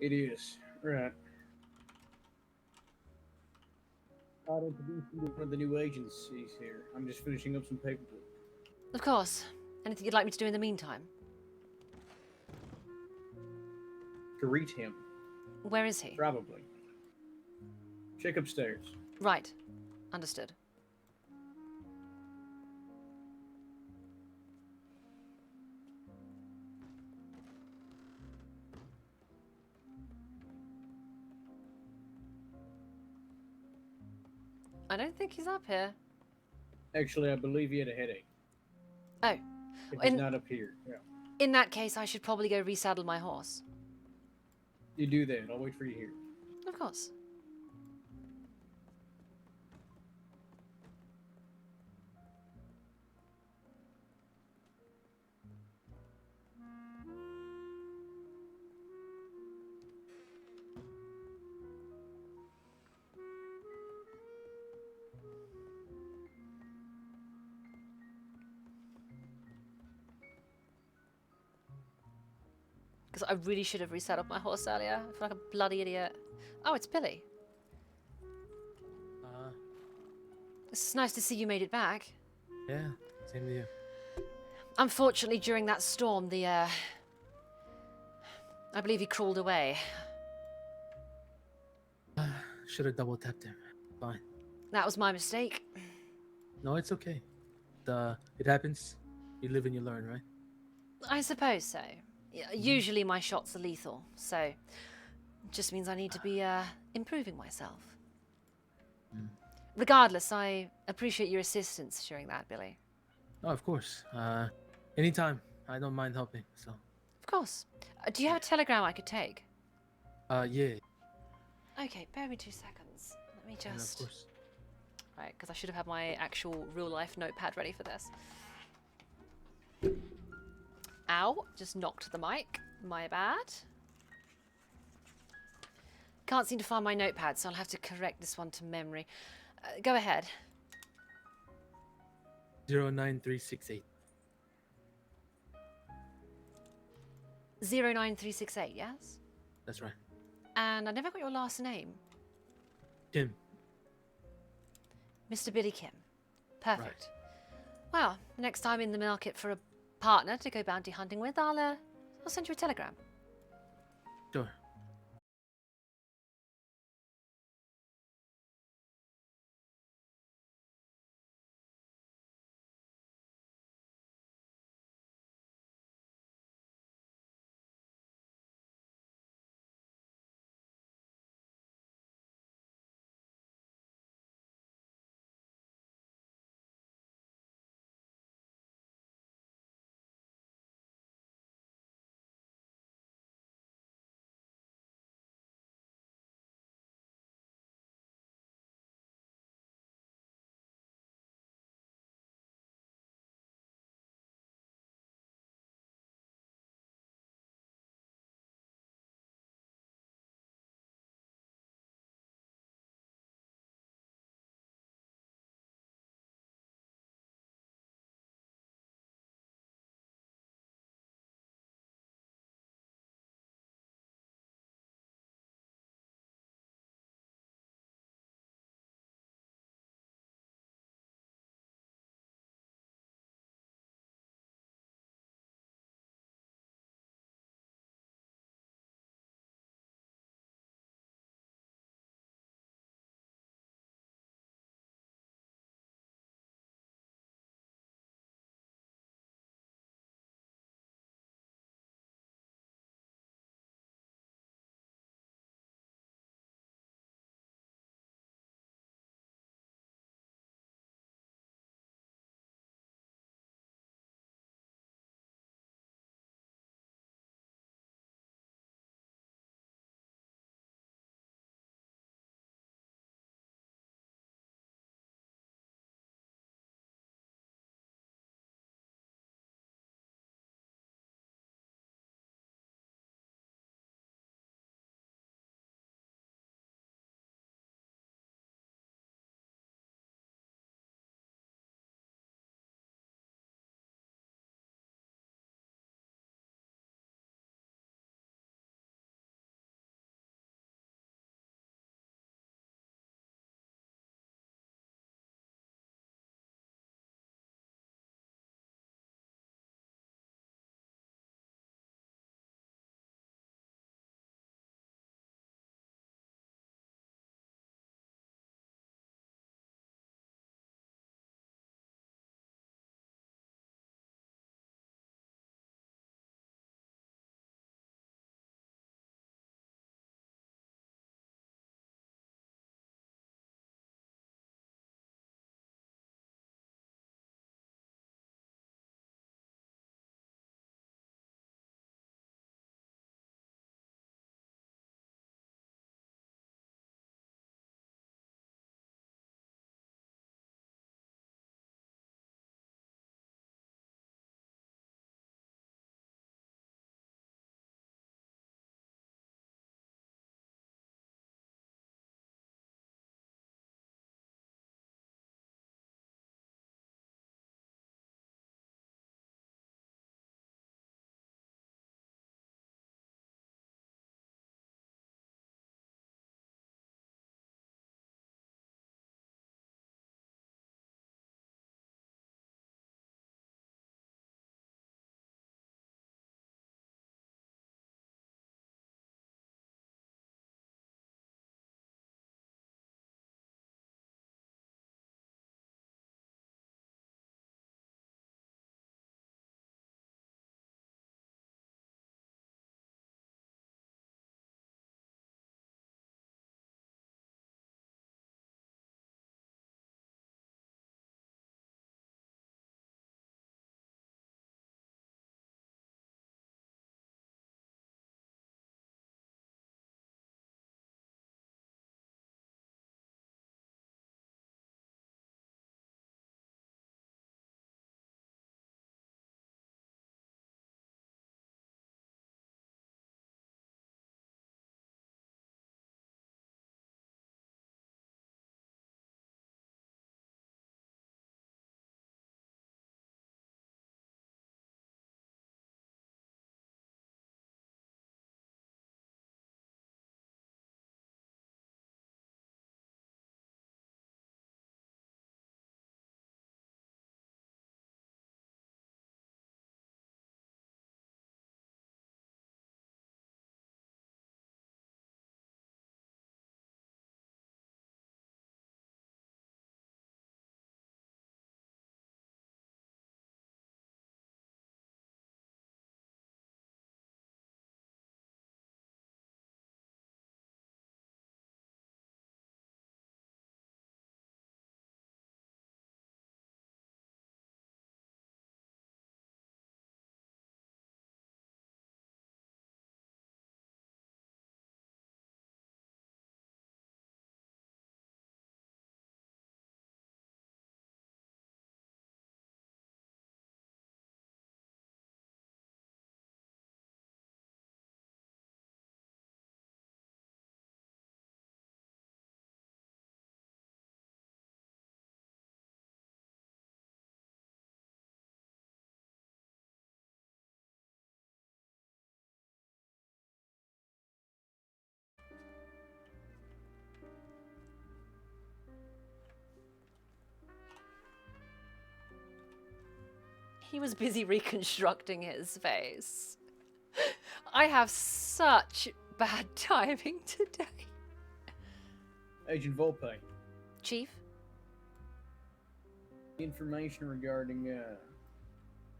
It is, right. I'd introduce you to one of the new agencies here. I'm just finishing up some paperwork. Of course. Anything you'd like me to do in the meantime? Greet him, Where is he? probably. Check upstairs. Right. Understood. I don't think he's up here. Actually, I believe he had a headache. Oh. If he's In, not up here, yeah. in that case, I should probably go resaddle my horse. You do that. I'll wait for you here. Of course. Because I really should have reset up my horse earlier. I feel like a bloody idiot. Oh, it's Billy. It's nice to see you made it back. Yeah, same to you. Unfortunately, during that storm, I believe he crawled away. Should have double tapped him. Fine. That was my mistake. No, it's okay. It happens. You live and you learn, right? I suppose so. Usually my shots are lethal, so it just means I need to be improving myself. Regardless, I appreciate your assistance during that, Billy. Oh, of course. Anytime. I don't mind helping. So. Of course. Do you have a telegram I could take? Yeah. Okay, bear me 2 seconds. Let me Yeah, just... of course. Right, because I should have had my actual real-life notepad ready for this. Ow, just knocked the mic. My bad. Can't seem to find my notepad, so I'll have to correct this one to memory. Go ahead. 09368. 09368, yes? That's right. And I never got your last name. Kim. Mr. Billy Kim. Perfect. Right. Well, next time in the market for a partner to go bounty hunting with, I'll send you a telegram. Sure. He was busy reconstructing his face. I have such bad timing today. Agent Vulpe, Chief? information regarding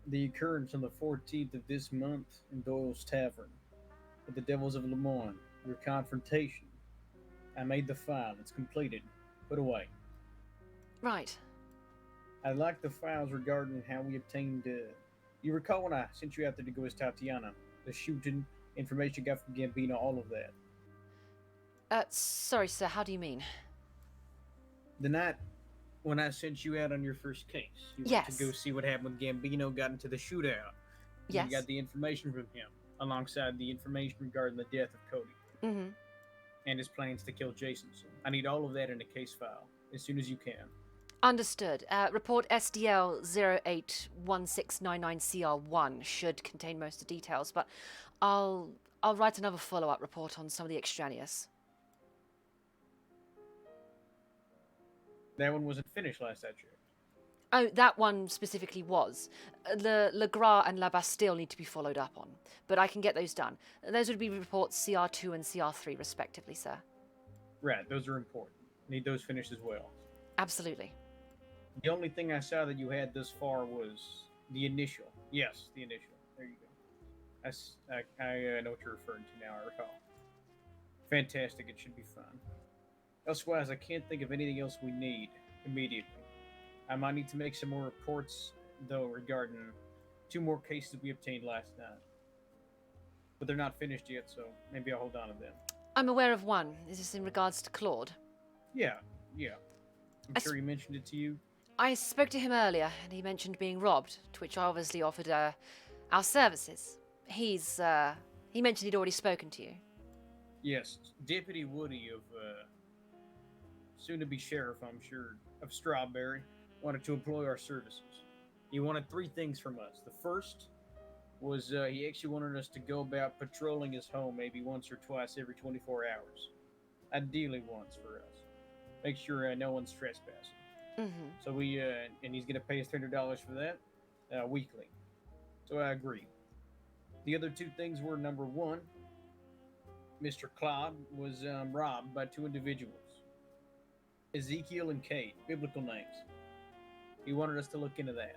the occurrence on the 14th of this month in Doyle's Tavern with the Devils of Lemoyne. Your confrontation. I made the file. It's completed. Put away. Right. I'd like the files regarding how we obtained. You recall when I sent you out there to go as Tatiana? The shooting, information you got from Gambino, all of that. Sorry, sir, how do you mean? The night when I sent you out on your first case, you went Yes. to go see what happened when Gambino got into the shootout. Yes. You got the information from him, alongside the information regarding the death of Cody Mm-hmm. and his plans to kill Jason. So I need all of that in a case file as soon as you can. Understood. Report SDL 081699CR1 should contain most of the details, but I'll write another follow-up report on some of the extraneous. That one wasn't finished last I checked. Oh, that one specifically was. Le Gras and La Bastille need to be followed up on, but I can get those done. Those would be reports CR2 and CR3 respectively, sir. Right, those are important. Need those finished as well. Absolutely. The only thing I saw that you had thus far was the initial. Yes, the initial. There you go. I know what you're referring to now, I recall. Fantastic, it should be fun. Elsewise, I can't think of anything else we need immediately. I might need to make some more reports, though, regarding 2 more cases we obtained last night. But they're not finished yet, so maybe I'll hold on to them. I'm aware of one. Is this in regards to Claude? Yeah. I'm sure he mentioned it to you. I spoke to him earlier, and he mentioned being robbed, to which I obviously offered our services. He mentioned he'd already spoken to you. Yes, Deputy Woody of, soon-to-be sheriff, I'm sure, of Strawberry, wanted to employ our services. He wanted 3 things from us. The first was he actually wanted us to go about patrolling his home maybe once or twice every 24 hours. Ideally once for us. Make sure no one's trespassing. Mm-hmm. So we, and he's going to pay us $300 for that, weekly. So I agree. The other 2 things were, number 1, Mr. Claude was robbed by 2 individuals. Ezekiel and Kate, biblical names. He wanted us to look into that.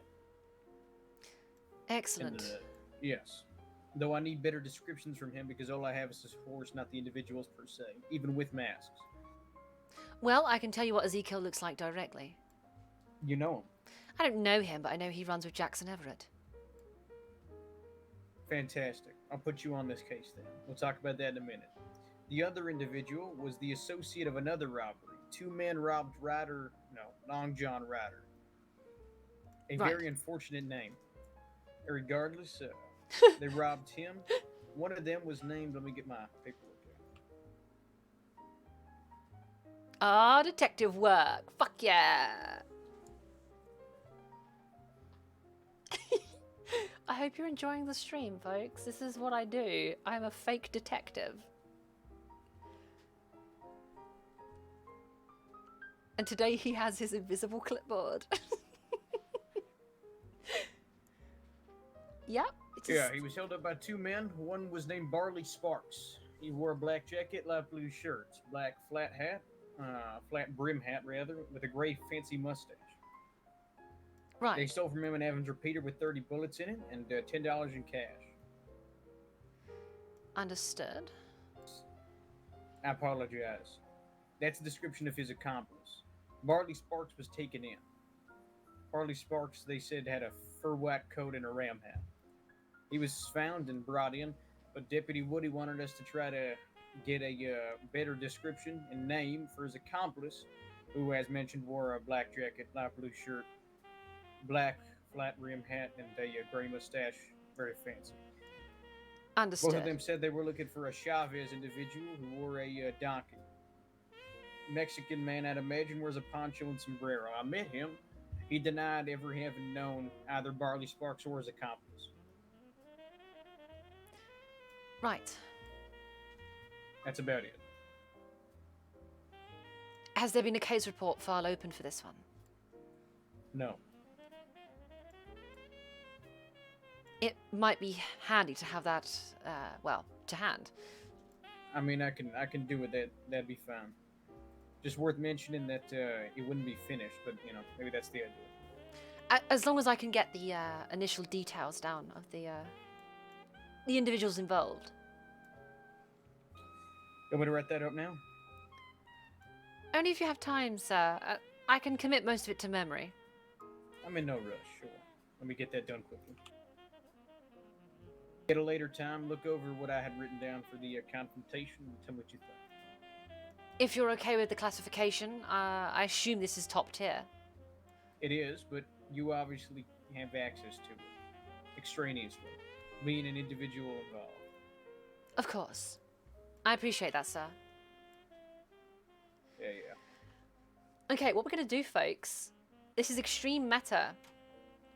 Excellent. And, yes. Though I need better descriptions from him because all I have is his horse, not the individuals per se, even with masks. Well, I can tell you what Ezekiel looks like directly. You know him. I don't know him, but I know he runs with Jackson Everett. Fantastic. I'll put you on this case then. We'll talk about that in a minute. The other individual was the associate of another robbery. 2 men robbed Long John Ryder. A Right. very unfortunate name. Regardless, they robbed him. One of them was named, let me get my paperwork here. Ah, detective work. Fuck yeah. I hope you're enjoying the stream, folks. This is what I do. I'm a fake detective. And today he has his invisible clipboard. Yep. Yeah, he was held up by 2 men. One was named Barley Sparks. He wore a black jacket, light blue shirt, black flat brim hat rather, with a gray fancy mustache. Right. They stole from him an Evans repeater with 30 bullets in it and $10 in cash. Understood. I apologize. That's a description of his accomplice. Barley Sparks was taken in. Barley Sparks, they said, had a fur white coat and a ram hat. He was found and brought in, but Deputy Woody wanted us to try to get a better description and name for his accomplice, who, as mentioned, wore a black jacket, light blue shirt, black flat rim hat, and a gray mustache. Very fancy. Understood. Both of them said they were looking for a Chavez individual who wore a donkey. Mexican man, I'd imagine, wears a poncho and sombrero. I met him. He denied ever having known either Barley Sparks or his accomplice. Right. That's about it. Has there been a case report file open for this one? No. It might be handy to have that, well, to hand. I mean, I can do it. That'd be fine. Just worth mentioning that it wouldn't be finished, but you know, maybe that's the idea. As long as I can get the initial details down of the individuals involved. You want me to write that up now? Only if you have time, sir. I can commit most of it to memory. I'm in no rush. Sure. Let me get that done quickly. At a later time, look over what I had written down for the confrontation and tell me what you think. If you're okay with the classification, I assume this is top tier. It is, but you obviously have access to it extraneously, being an individual involved. Of course. I appreciate that, sir. Yeah. Okay, what we're going to do, folks, this is extreme meta,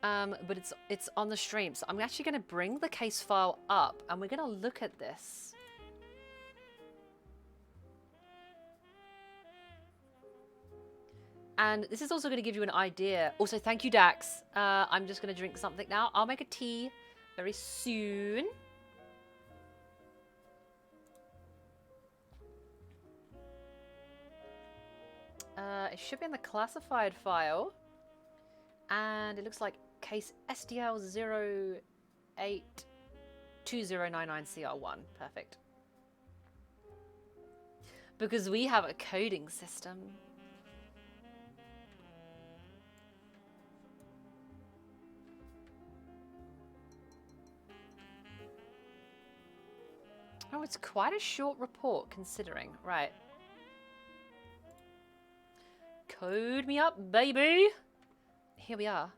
but it's on the stream. So I'm actually going to bring the case file up, and we're going to look at this. And this is also going to give you an idea. Also, thank you, Dax. I'm just going to drink something now. I'll make a tea very soon. It should be in the classified file. And it looks like case SDL 082099CR1. Perfect. Because we have a coding system. Oh, it's quite a short report considering. Right. Code me up, baby. Here we are.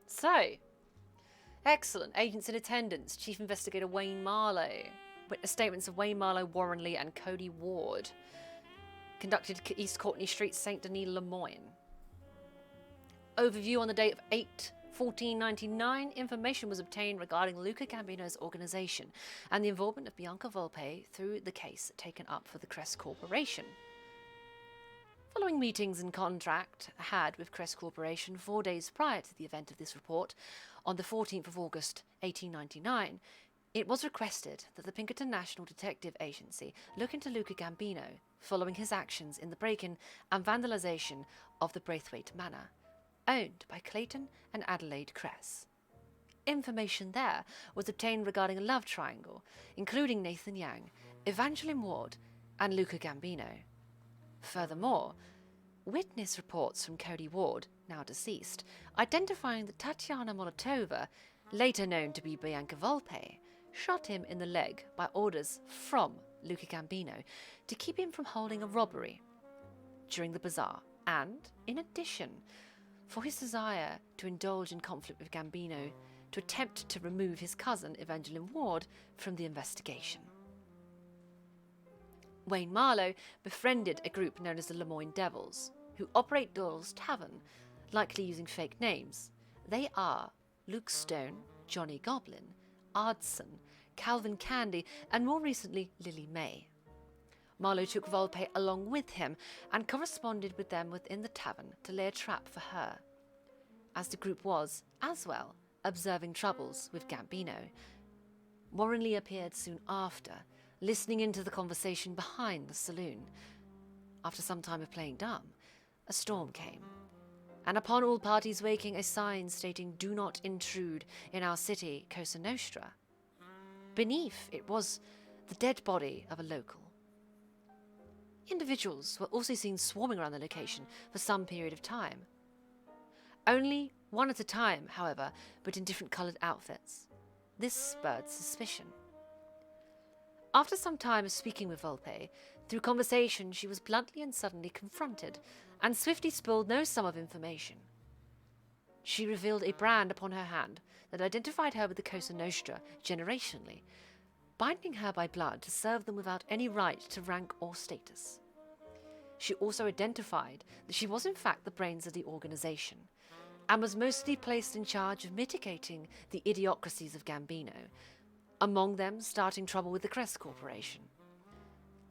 So, excellent. Agents in attendance. Chief Investigator Wayne Marlowe. Witness statements of Wayne Marlowe, Warren Lee, and Cody Ward. Conducted East Courtney Street, St. Denis, Lemoyne. Overview on the date of 8/14/99, information was obtained regarding Luca Gambino's organization and the involvement of Bianca Vulpe through the case taken up for the Crest Corporation. Following meetings and contract had with Crest Corporation 4 days prior to the event of this report, on the 14th of August 1899, it was requested that the Pinkerton National Detective Agency look into Luca Gambino following his actions in the break-in and vandalization of the Braithwaite Manor, owned by Clayton and Adelaide Cress. Information there was obtained regarding a love triangle, including Nathan Yang, Evangeline Ward, and Luca Gambino. Furthermore, witness reports from Cody Ward, now deceased, identifying that Tatiana Molotova, later known to be Bianca Vulpe, shot him in the leg by orders from Luca Gambino to keep him from holding a robbery during the bazaar, and, in addition, for his desire to indulge in conflict with Gambino to attempt to remove his cousin, Evangeline Ward, from the investigation. Wayne Marlowe befriended a group known as the Lemoyne Devils, who operate Doyle's Tavern, likely using fake names. They are Luke Stone, Johnny Goblin, Ardson, Calvin Candy, and more recently, Lily May. Marlowe took Vulpe along with him and corresponded with them within the tavern to lay a trap for her. As the group was, as well, observing troubles with Gambino, Warren Lee appeared soon after, listening into the conversation behind the saloon. After some time of playing dumb, a storm came, and upon all parties waking, a sign stating "Do not intrude in our city, Cosa Nostra." Beneath it was the dead body of a local. Individuals were also seen swarming around the location for some period of time. Only one at a time, however, but in different coloured outfits. This spurred suspicion. After some time of speaking with Vulpe, through conversation she was bluntly and suddenly confronted, and swiftly spilled no sum of information. She revealed a brand upon her hand that identified her with the Cosa Nostra generationally, binding her by blood to serve them without any right to rank or status. She also identified that she was in fact the brains of the organization, and was mostly placed in charge of mitigating the idiocracies of Gambino, among them starting trouble with the Crest Corporation.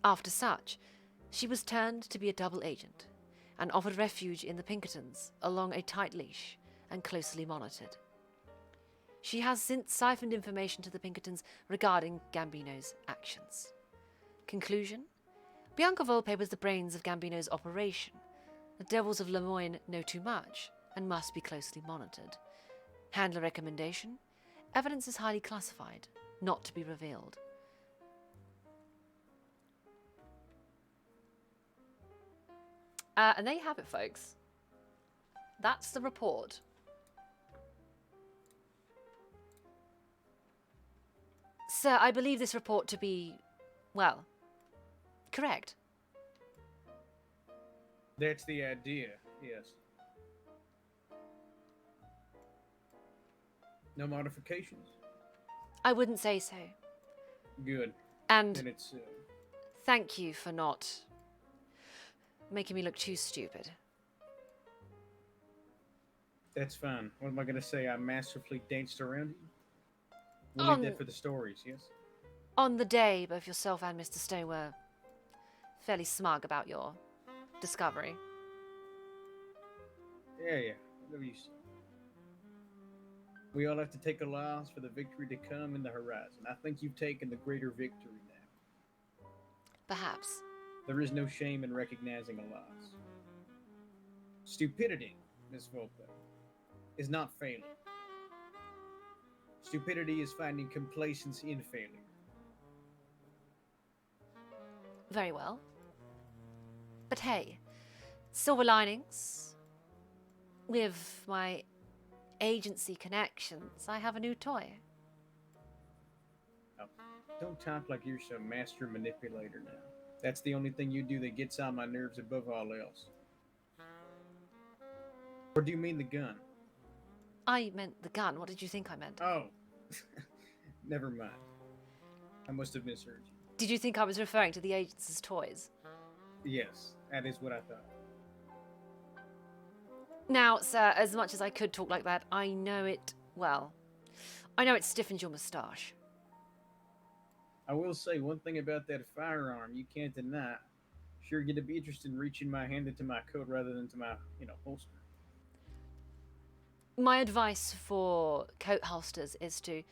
After such, She was turned to be a double agent and offered refuge in the Pinkertons along a tight leash and closely monitored. She has since siphoned information to the Pinkertons regarding Gambino's actions. Conclusion? Bianca Vulpe was the brains of Gambino's operation. The Devils of Lemoyne know too much and must be closely monitored. Handler recommendation? Evidence is highly classified, not to be revealed. And there you have it, folks. That's the report. Sir, I believe this report to be, well, correct. That's the idea, yes. No modifications? I wouldn't say so. Good. And Then it's, thank you for not making me look too stupid. that's fine. What am I going to say? I masterfully danced around you? We'll leave that for the stories, yes? On the day, both yourself and Mr. Stone were fairly smug about your discovery. Yeah. Whatever you say. We all have to take a loss for the victory to come in the horizon. I think you've taken the greater victory now. Perhaps. There is no shame in recognizing a loss. Stupidity, Miss Vulpe, is not failing. Stupidity is finding complacency in failure. Very well. But hey, silver linings. With my agency connections, I have a new toy. Oh, don't talk like you're some master manipulator now. That's the only thing you do that gets on my nerves above all else. Or do you mean the gun? I meant the gun. What did you think I meant? Oh. Never mind. I must have misheard you. Did you think I was referring to the agency's toys? Yes, that is what I thought. Now, sir, as much as I could talk like that, I know it, well, I know it stiffens your moustache. I will say one thing about that firearm you can't deny. Sure, you're gonna be interested in reaching my hand into my coat rather than to my, holster. My advice for coat holsters is to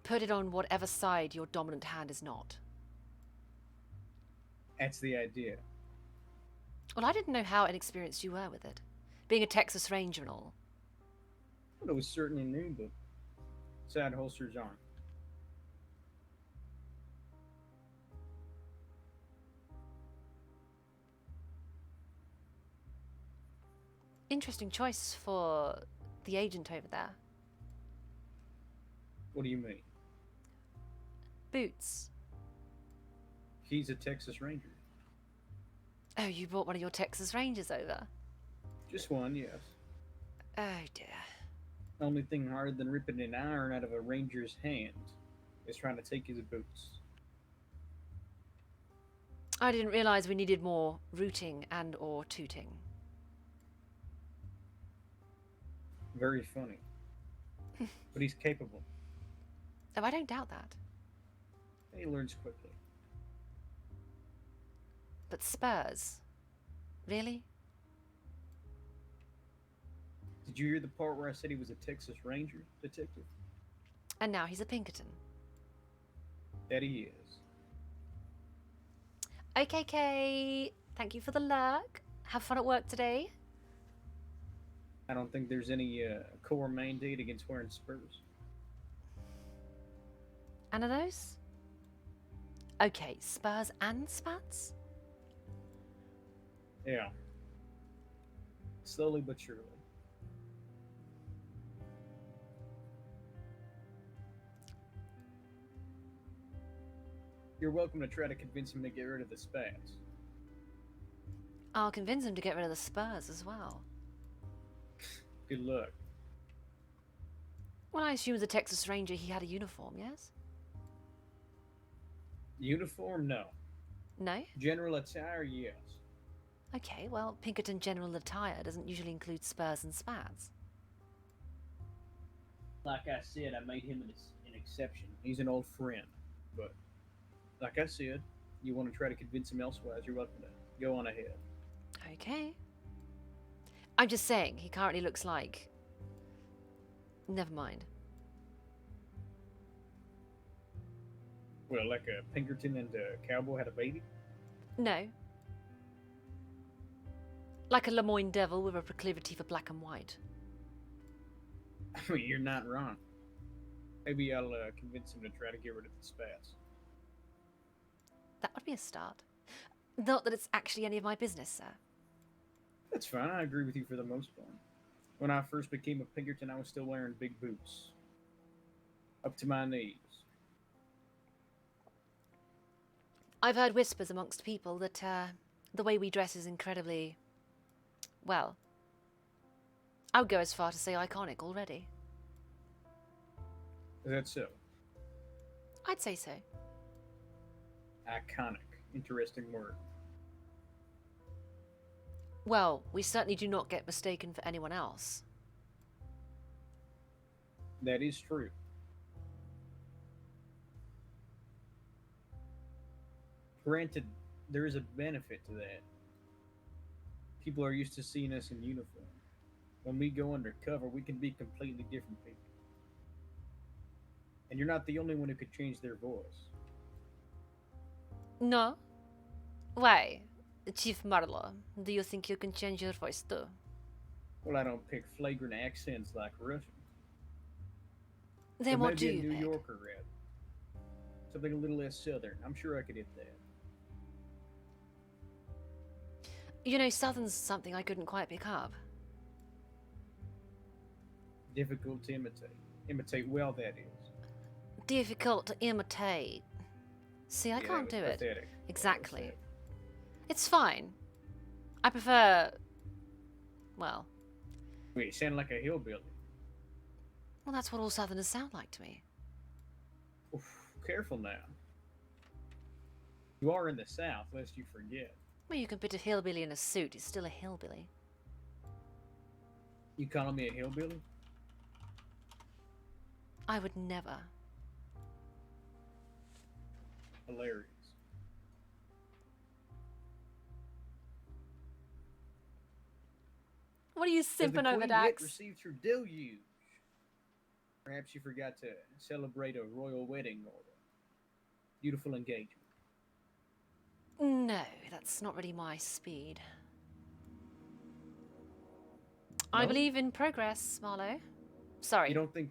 put it on whatever side your dominant hand is not. That's the idea. Well, I didn't know how inexperienced you were with it. Being a Texas Ranger and all. Well, it was certainly new, but side holsters aren't. Interesting choice for the agent over there. What do you mean? Boots. He's a Texas Ranger. Oh, you brought one of your Texas Rangers over? Just one, yes. Oh, dear. Only thing harder than ripping an iron out of a ranger's hand is trying to take his boots. I didn't realize we needed more rooting and or tooting. Very funny. But he's capable. Oh, I don't doubt that. He learns quickly. But Spurs? Really? Did you hear the part where I said he was a Texas Ranger detective? And now he's a Pinkerton. That he is. Okay, Kay. Thank you for the lurk. Have fun at work today. I don't think there's any core mandate against wearing spurs. And are those? Okay, spurs and spats? Yeah. Slowly but surely. You're welcome to try to convince him to get rid of the spats. I'll convince him to get rid of the spurs as well. Good luck. Well, I assume as a Texas Ranger he had a uniform, yes? Uniform? No. No? General attire? Yes. Okay, well, Pinkerton general attire doesn't usually include spurs and spats. Like I said, I made him an exception. He's an old friend. But, like I said, you want to try to convince him elsewise, you're welcome to go on ahead. Okay. I'm just saying, he currently looks like... Never mind. Well, like a Pinkerton and a cowboy had a baby? No. Like a Lemoyne devil with a proclivity for black and white. I mean, you're not wrong. Maybe I'll convince him to try to get rid of the spats. That would be a start. Not that it's actually any of my business, sir. That's fine. I agree with you for the most part. When I first became a Pinkerton, I was still wearing big boots. Up to my knees. I've heard whispers amongst people that the way we dress is incredibly... Well, I would go as far to say iconic already. Is that so? I'd say so. Iconic. Interesting word. Well, we certainly do not get mistaken for anyone else. That is true. Granted, there is a benefit to that. People are used to seeing us in uniform. When we go undercover, we can be completely different people. And you're not the only one who could change their voice. No? Why? Chief Marlowe, do you think you can change your voice too? Well, I don't pick flagrant accents like Russian. Then But what do maybe you a New pick? Yorker rap. Something a little less southern. I'm sure I could hit that. You know, Southern's something I couldn't quite pick up. Difficult to imitate. Imitate well, that is. Difficult to imitate. See, I Yeah, can't that do was it. pathetic. Exactly. It's fine. I prefer... Well, Wait, you sound like a hillbilly. that's what all Southerners sound like to me. Oof, careful now. You are in the South, lest you forget. Well, you can put a hillbilly in a suit. He's still a hillbilly. You calling me a hillbilly? I would never. Hilarious. What are you Has the simping over, Queen yet Dax? received her deluge? Perhaps you forgot to celebrate a royal wedding or a beautiful engagement. No, that's not really my speed. I No? believe in progress, Marlowe. Sorry. You don't think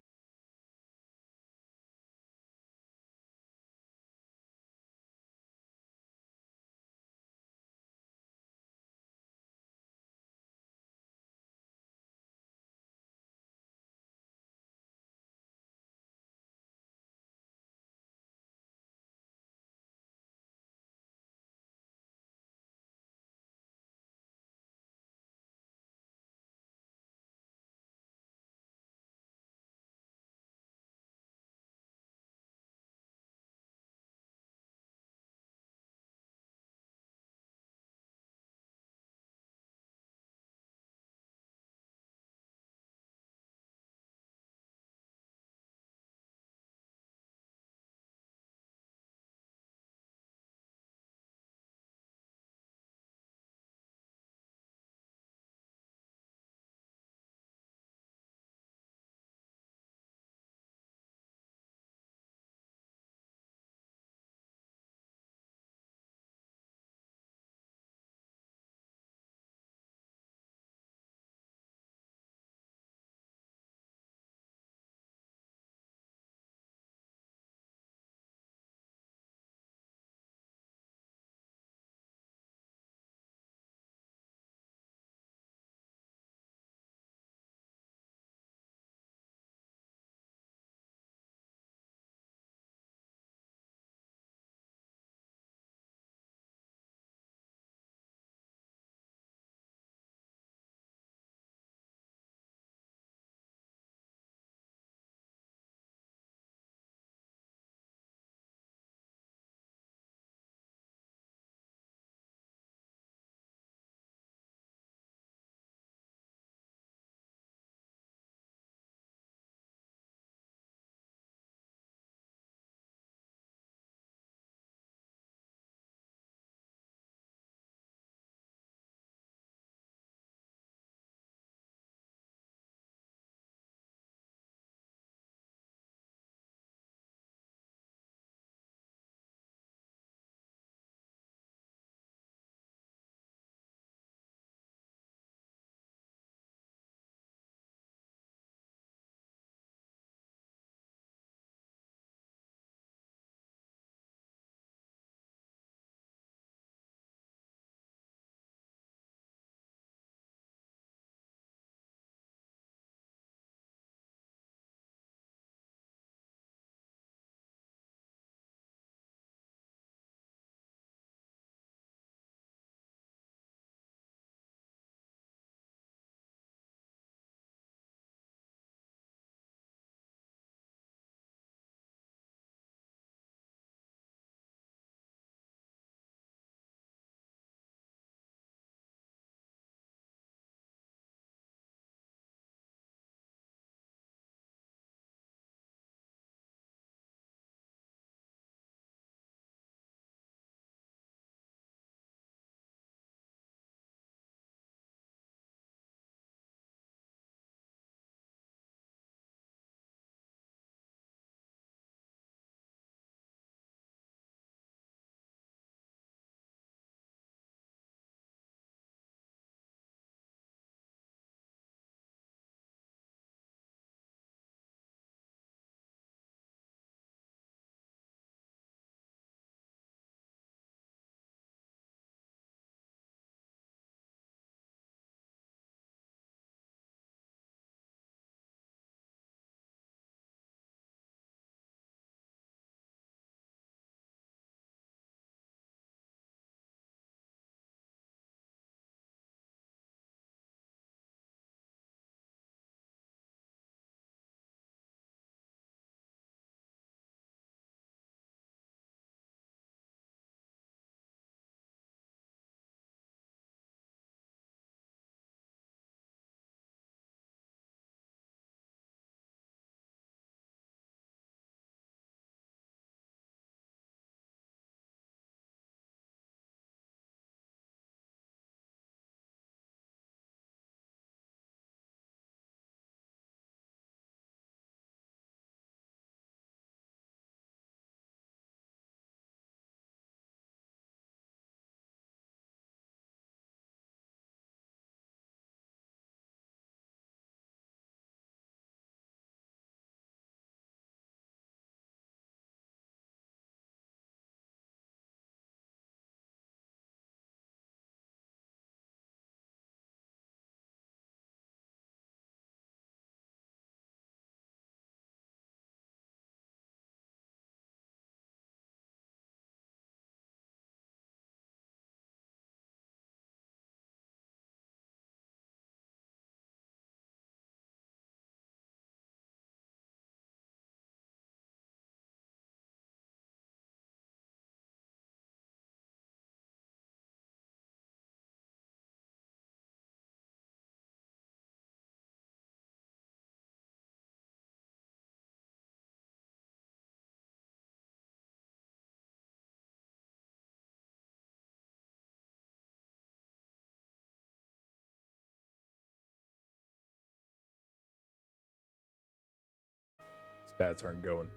Spats aren't going.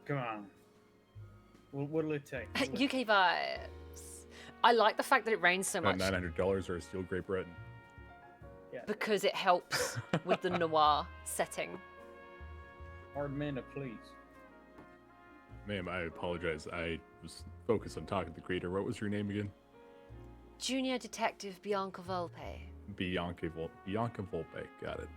Come on. What'll it take? UK vibes. I like the fact that it rains so About much $900 or a steel Great Britain. Yeah. because it helps with the noir setting. Hard man to please. Ma'am, I apologize. I was focused on talking to the creator. What was your name again? Junior Detective Bianca Vulpe. Bianca Vulpe. Got it.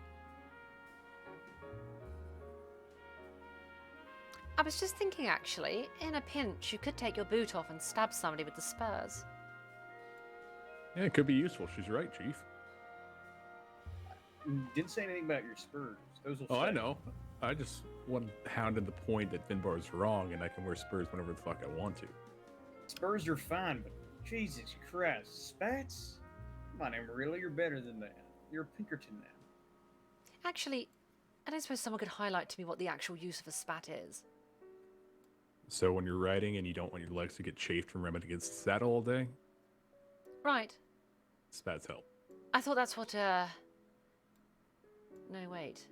I was just thinking, actually, in a pinch, you could take your boot off and stab somebody with the spurs. Yeah, it could be useful. She's right, Chief. Didn't say anything about your spurs. Those will Oh, I stay. know. I just hounded the point that Finbar's wrong and I can wear spurs whenever the fuck I want to. Spurs are fine, but Jesus Christ, spats? Come on, Amarillo, you're better than that. You're a Pinkerton now. Actually, I don't suppose someone could highlight to me what the actual use of a spat is. So when you're riding and you don't want your legs to get chafed from rubbing against the saddle all day, Right. spats help. I thought that's what, No, wait.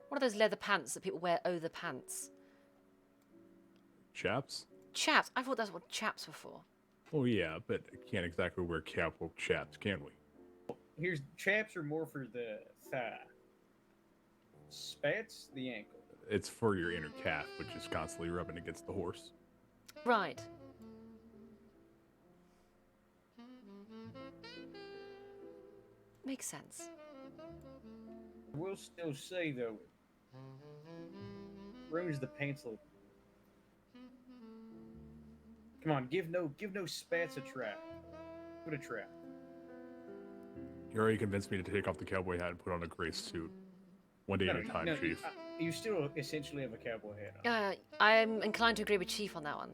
What are those leather pants that people wear over the pants? Chaps? Chaps. I thought that's what chaps were for. Oh yeah, but can't exactly wear cowpoke chaps, can we? Here's chaps are more for the thigh. Spats, the ankle. It's for your inner calf, which is constantly rubbing against the horse. Right. Makes sense. I will still say though, ruins the pants a little. Come on, give no spats a try. Give it a try. You already convinced me to take off the cowboy hat and put on a gray suit. One day at a time, Chief. You still essentially have a cowboy hat on. I'm inclined to agree with Chief on that one.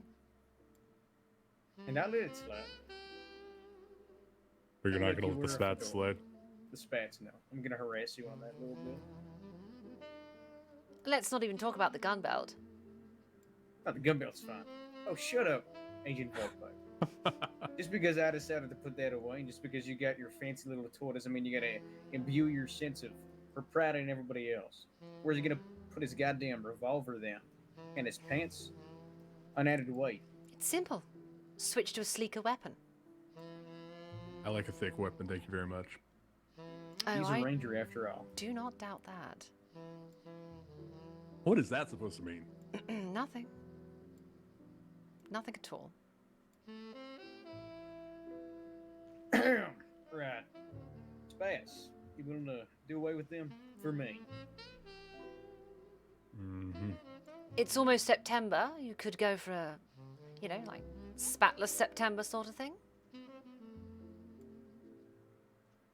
And I let it slide. But you're I'll not make gonna you let the wear a spats fedora. slide? The spats, no. I'm gonna harass you on that a little bit. Let's not even talk about the gun belt. Oh, the gun belt's fine. Oh, shut up, Agent Vulpe. Just because I decided to put that away, and just because you got your fancy little toy, doesn't mean you gotta imbue your sense of propriety in everybody else. Where's he gonna put his goddamn revolver then? And his pants? Unadded weight. It's simple. Switch to a sleeker weapon. I like a thick weapon, thank you very much. Oh, He's I a ranger after all. do not doubt that. What is that supposed to mean? Nothing. Nothing at all. Right. Spats. You willing to do away with them? For me. Mm-hmm. It's almost September. You could go for a, like spatless September sort of thing. I'm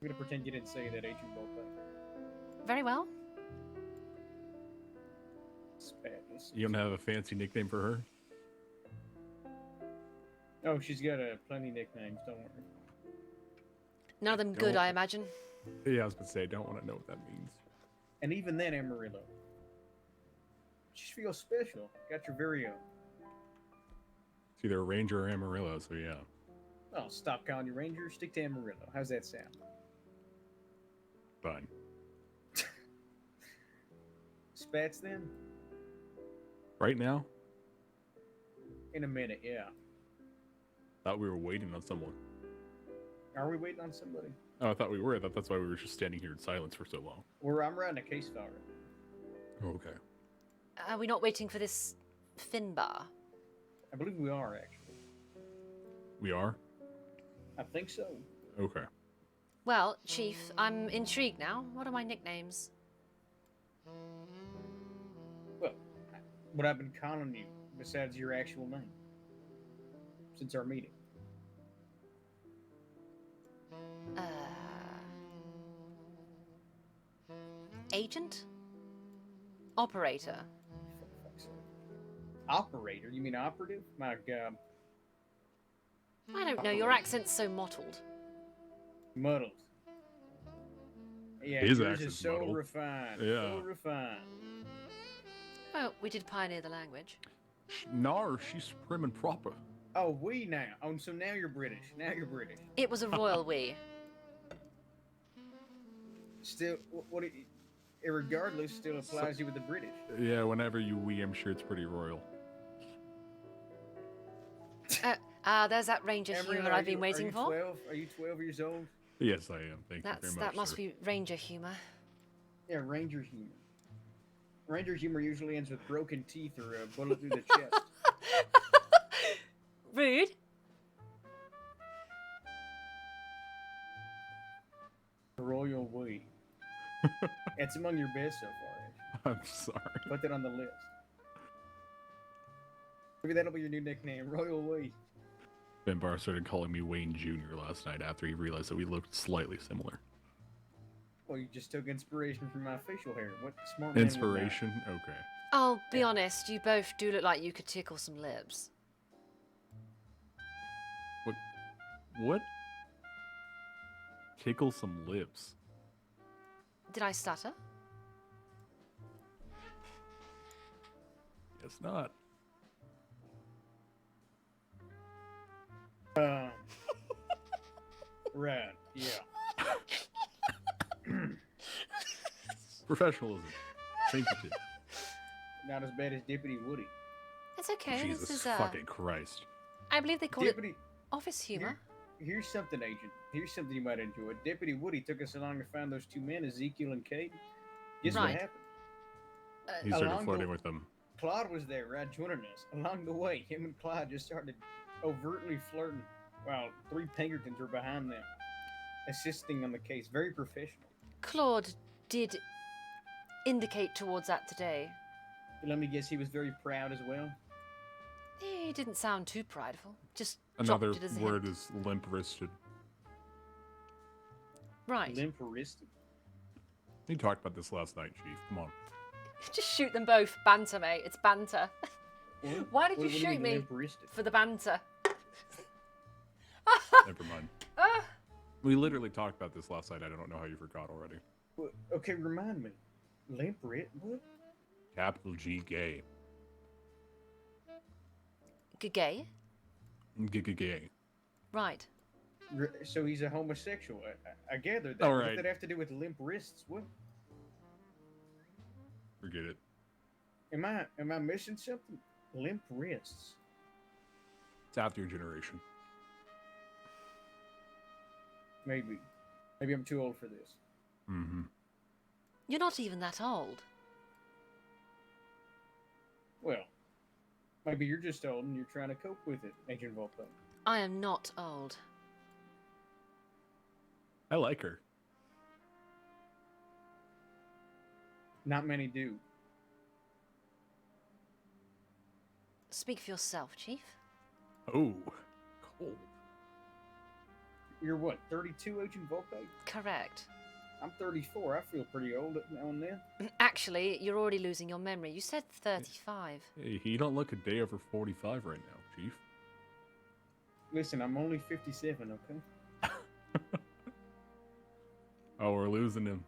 gonna pretend you didn't say that, Agent Vulpe. Very well. Spatless. You don't have a fancy nickname for her? Oh, she's got plenty of nicknames, don't worry. None of them good, Don't- I imagine. Yeah, I was gonna say, I don't want to know what that means. And even then, Amarillo. She feels special. Got your very own. It's either a ranger or Amarillo, so yeah. Oh, stop calling you Ranger. Stick to Amarillo. How's that sound? Fine. Spats then? Right now? In a minute, yeah. Thought we were waiting on someone. Are we waiting on somebody? Oh, I thought we were. I thought that's why we were just standing here in silence for so long. I'm writing a case file right now. Oh, okay. Are we not waiting for this Finbar? I believe we are, actually. We are? I think so. Okay. Well, Chief, I'm intrigued now. What are my nicknames? Well, what I've been calling you, besides your actual name, since our meeting. Agent? Operator? For fuck's sake. Operator? You mean operative? My God. I don't know, your accent's so mottled. Muddled. Yeah, His yours accent's is so muddled. refined. Yeah. So refined. Well, we did pioneer the language. Noir, she's prim and proper. Oh, we now. Oh, so now you're British. Now you're British. It was a royal we. Still, what irregardless, still applies you with the British. Yeah, whenever you wee, I'm sure it's pretty royal. There's that Ranger Cameron, humour I've been waiting for. 12? Are you 12 years old? Yes, I am. Thank you very much. That must sir. be Ranger humour. Yeah, Ranger humor. Ranger humor usually ends with broken teeth or a bullet through the chest. Rude. Royal we. It's among your best so far. I'm sorry. Put that on the list. Maybe that'll be your new nickname, Royal we. Ben Barr started calling me Wayne Jr. last night after he realized that we looked slightly similar. Well, you just took inspiration from my facial hair. What smart man would that? Inspiration? Okay. I'll be honest, you both do look like you could tickle some lips. What? Tickle some lips. Did I stutter? Guess not. Right, yeah. Professionalism. Sanctity. Not as bad as Deputy Woody. It's okay. Jesus this is fucking Christ. I believe they call Deputy, it office humour. here's something, Agent. Here's something you might enjoy. Deputy Woody took us along to find those two men, Ezekiel and Kate. Guess what Right. happened? He started along flirting the- with them. Claude was there, right, joining us. Along the way, him and Claude just started overtly flirting, while three Pinkertons were behind them, assisting on the case. Very professional. Claude did indicate towards that today. Let me guess, he was very proud as well. He didn't sound too prideful. Just Another dropped it as a word hint. is limp-wristed. Right. Limp-wristed. We talked about this last night, Chief. Come on. Just shoot them both. Banter, mate. It's banter. What? Why did What you do shoot mean me? limp-wristed? For the banter. Never mind. Ah. We literally talked about this last night. I don't know how you forgot already. Okay, remind me. Limp-writ? What? Capital G gay. Gay? Gay. Right. So he's a homosexual. I gathered that. All What right. did that have to do with limp wrists? What? Forget it. Am I missing something? Limp wrists. It's after your generation. Maybe. Maybe I'm too old for this. Mm-hmm. You're not even that old. Well, maybe you're just old and you're trying to cope with it, Agent Vulpe. I am not old. I like her. Not many do. Speak for yourself, Chief. Oh, cold. You're what, 32, Agent Vulpe? Correct. I'm 34. I feel pretty old now and then. Actually, you're already losing your memory. You said 35. Hey, you don't look a day over 45 right now, Chief. Listen, I'm only 57, okay? Oh, we're losing him.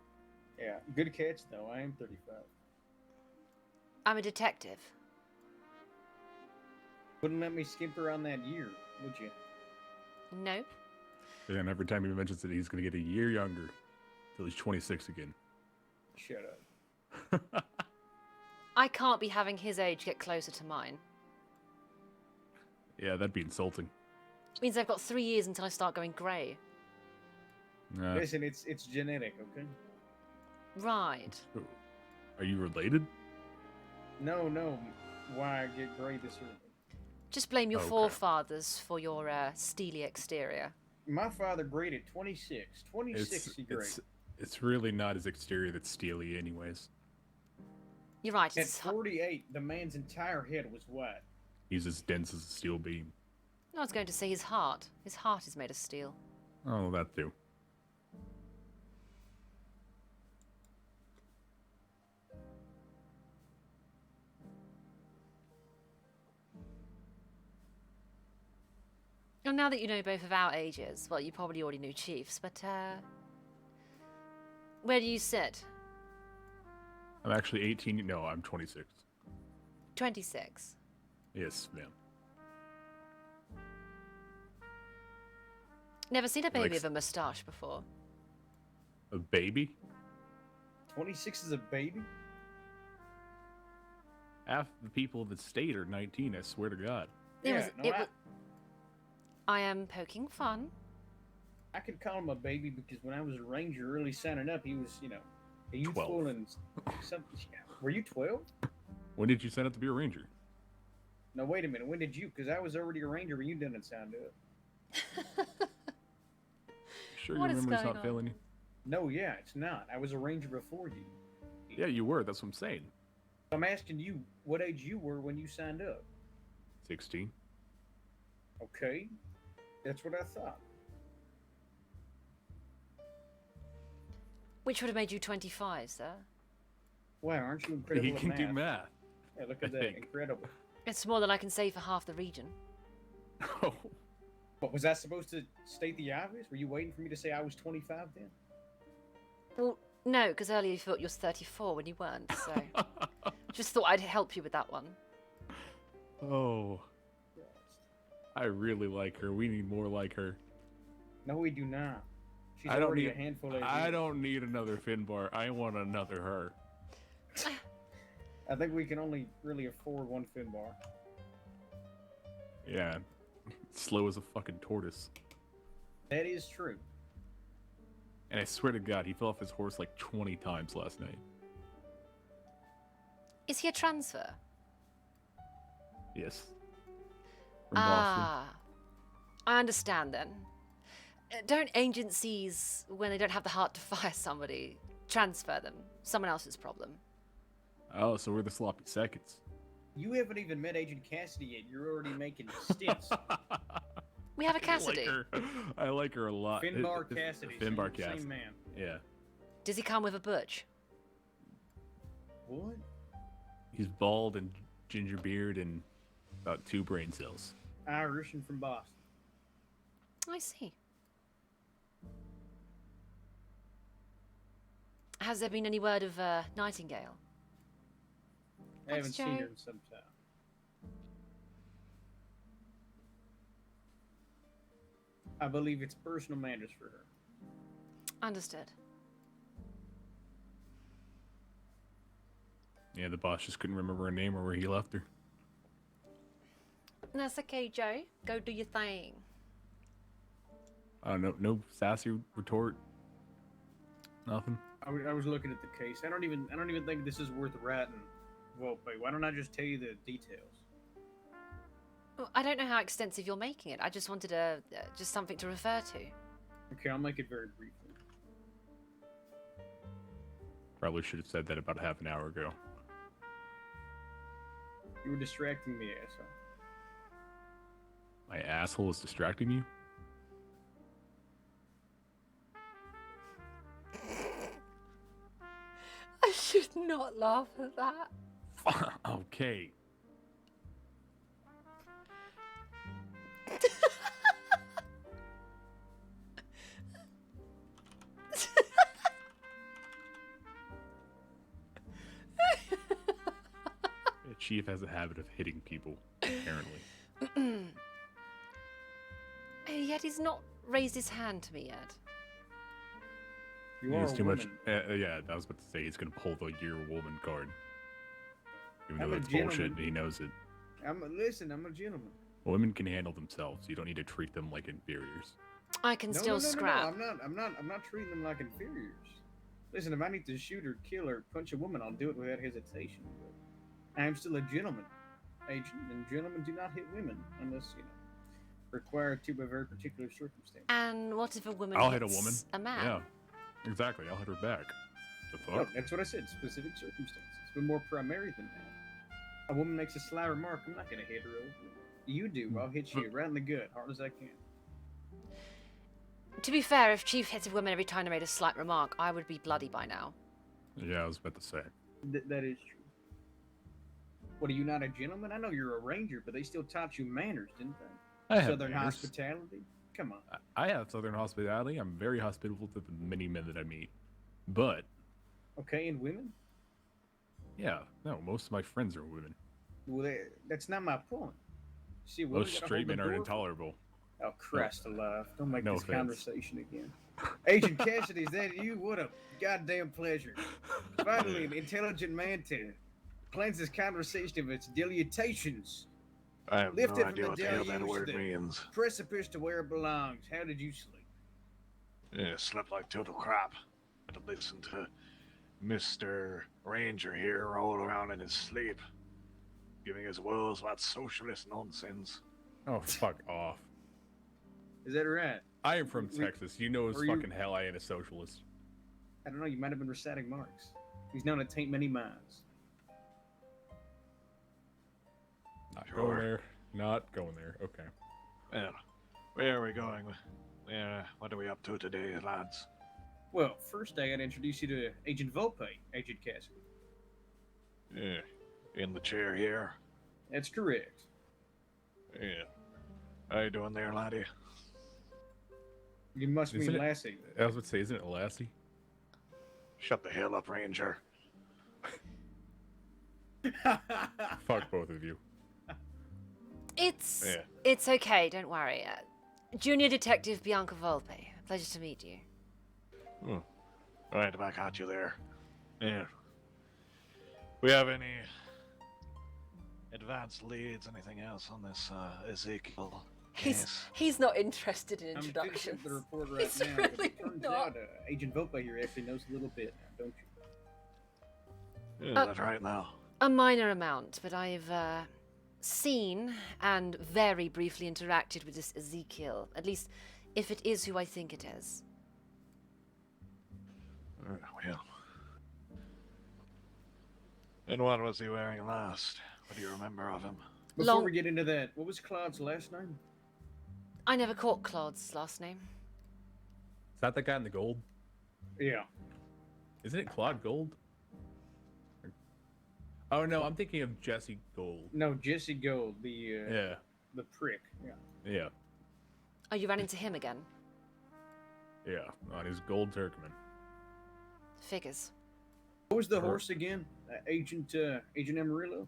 Yeah, good catch, though. I am 35. I'm a detective. Wouldn't let me skimp around that year, would you? No. And every time he mentions it, he's going to get a year younger. Till he's 26 again. Shut up. I can't be having his age get closer to mine. Yeah, that'd be insulting. Means I've got 3 years until I start going grey. Listen, it's genetic, okay? Right. Are you related? No. Why I get gray this early? Just blame your Okay. forefathers for your steely exterior. My father grayed at 26. 26 he grayed. It's really not his exterior that's steely anyways. You're right. At It's 48, the man's entire head was white. He's as dense as a steel beam. I was going to say his heart. His heart is made of steel. Oh, that too. Well, now that you know both of our ages, well, you probably already knew Chief's, but where do you sit? I'm actually 18. No, I'm 26. 26. Yes, ma'am. Never seen a baby Like- with a moustache before. A baby? 26 is a baby? Half the people of the state are 19. I swear to God. I am poking fun. I could call him a baby because when I was a ranger early signing up, he was, a youthful 12. and something. Were you 12? When did you sign up to be a ranger? No, wait a minute. When did you? Because I was already a ranger when you didn't sign up. Sure, What your is memory's going not on? failing you. No, yeah, it's not. I was a ranger before you. Yeah, you were. That's what I'm saying. I'm asking you what age you were when you signed up. 16. Okay, that's what I thought. Which would have made you 25, sir. Wow, aren't you incredible He at can math? do math. Yeah, look at I that. think. Incredible. It's more than I can say for half the region. Oh, But was I supposed to state the obvious? Were you waiting for me to say I was 25 then? Well, no, because earlier you thought you was 34 when you weren't, so... Just thought I'd help you with that one. oh. I really like her. We need more like her. No, we do not. She's I don't already need. a handful of I years. don't need another Finbar. I want another her. I think we can only really afford one Finbar. Yeah. Slow as a fucking tortoise. That is true. And I swear to God, he fell off his horse like 20 times last night. Is he a transfer? Yes. From Boston. Ah. I understand then. Don't agencies, when they don't have the heart to fire somebody, transfer them? Someone else's problem. Oh, so we're the sloppy seconds. You haven't even met Agent Cassidy yet. You're already making stints. We have a Cassidy. I like her a lot. Finbar Cassidy. Finbar same Cassidy. man. Yeah. Does he come with a butch? What? He's bald and ginger beard and about 2 brain cells. Irish and from Boston. I see. Has there been any word of Nightingale? I haven't Thanks, seen Jay. her in some time. I believe it's personal matters for her. Understood. Yeah, the boss just couldn't remember her name or where he left her. That's okay, Joe. Go do your thing. No sassy retort. Nothing. I was looking at the case. I don't even think this is worth writing. Vulpe. Why don't I just tell you the details? Well, I don't know how extensive you're making it. I just wanted just something to refer to. Okay, I'll make it very briefly. Probably should have said that about half an hour ago. You were distracting me, asshole. My asshole is distracting you? I should not laugh at that. Okay. The chief has a habit of hitting people, apparently. Yet he's not raised his hand to me yet. You He are has a too much. woman. Yeah, I was about to say he's gonna pull the "you're a woman" card. Even I'm though a that's bullshit, gentleman. and he knows it. Listen, I'm a gentleman. Women can handle themselves. You don't need to treat them like inferiors. I can No, still no, no, scrap. No, I'm not treating them like inferiors. Listen, if I need to shoot or kill or punch a woman, I'll do it without hesitation. But I am still a gentleman, agent, and gentlemen do not hit women unless, required to by very particular circumstances. And what if a woman I'll hit a hits woman. a man? Yeah, exactly. I'll hit her back. The No, fuck? that's what I said. Specific circumstances, but more primary than that. A woman makes a sly remark. I'm not gonna hit her over. You do. I'll hit you right in the gut, hard as I can. To be fair, if Chief hits a woman every time I made a slight remark, I would be bloody by now. Yeah, I was about to say. That is true. What, are you not a gentleman? I know you're a ranger, but they still taught you manners, didn't they? I have Southern manners. hospitality? Come on. I have Southern hospitality. I'm very hospitable to the many men that I meet. But, Okay, and women? yeah, no, most of my friends are women. Well, that's not my point. See, women Most gotta straight hold the men are door. intolerable. Oh, Christ alive. Don't make No this offense. conversation again. Agent Cassidy, is that you? What a goddamn pleasure. Finally, an intelligent man to cleanse this conversation of its dilutations. I have Lift no it from idea the what the hell that deluge, word the means. precipice to where it belongs. How did you sleep? Yeah, slept like total crap. Had to listen to Mr. Ranger here roll around in his sleep, giving his woes about socialist nonsense. Oh, fuck off. Is that right? I am from Texas. You know as were you- fucking hell I ain't a socialist. I don't know. You might have been reciting Marx. He's known to taint many minds. Not Sure. going there. Not going there. Okay. Well, where are we going? What are we up to today, lads? Well, first I gotta introduce you to Agent Vulpe, Agent Cassidy. Yeah, in the chair here. That's correct. Yeah. How you doing there, laddie? You must Isn't mean it- Lassie. I was about to say, isn't it Lassie? Shut the hell up, Ranger. Fuck both of you. It's Yeah. it's okay. Don't worry. Junior Detective Bianca Vulpe. Pleasure to meet you. Right back at you there. Yeah. We have any advanced leads, anything else on this Ezekiel case? He's not interested in I'm finishing introductions. up the report right He's now. 'cause really it turns not. out Agent Vulpe here actually knows a little bit now, don't you? Yeah, that's right now. A minor amount, but I've seen and very briefly interacted with this Ezekiel. At least, if it is who I think it is. Well. And what was he wearing last? What do you remember of him? Before Long- we get into that, what was Claude's last name? I never caught Claude's last name. Is that the guy in the gold? Yeah. Isn't it Claude Gold? Oh no, I'm thinking of Jesse Gold. No, Jesse Gold, the Yeah. the prick. Yeah. Yeah. Oh, you ran into him again? Yeah. On his gold Turkman. Figures. What was the horse again? Agent Amarillo?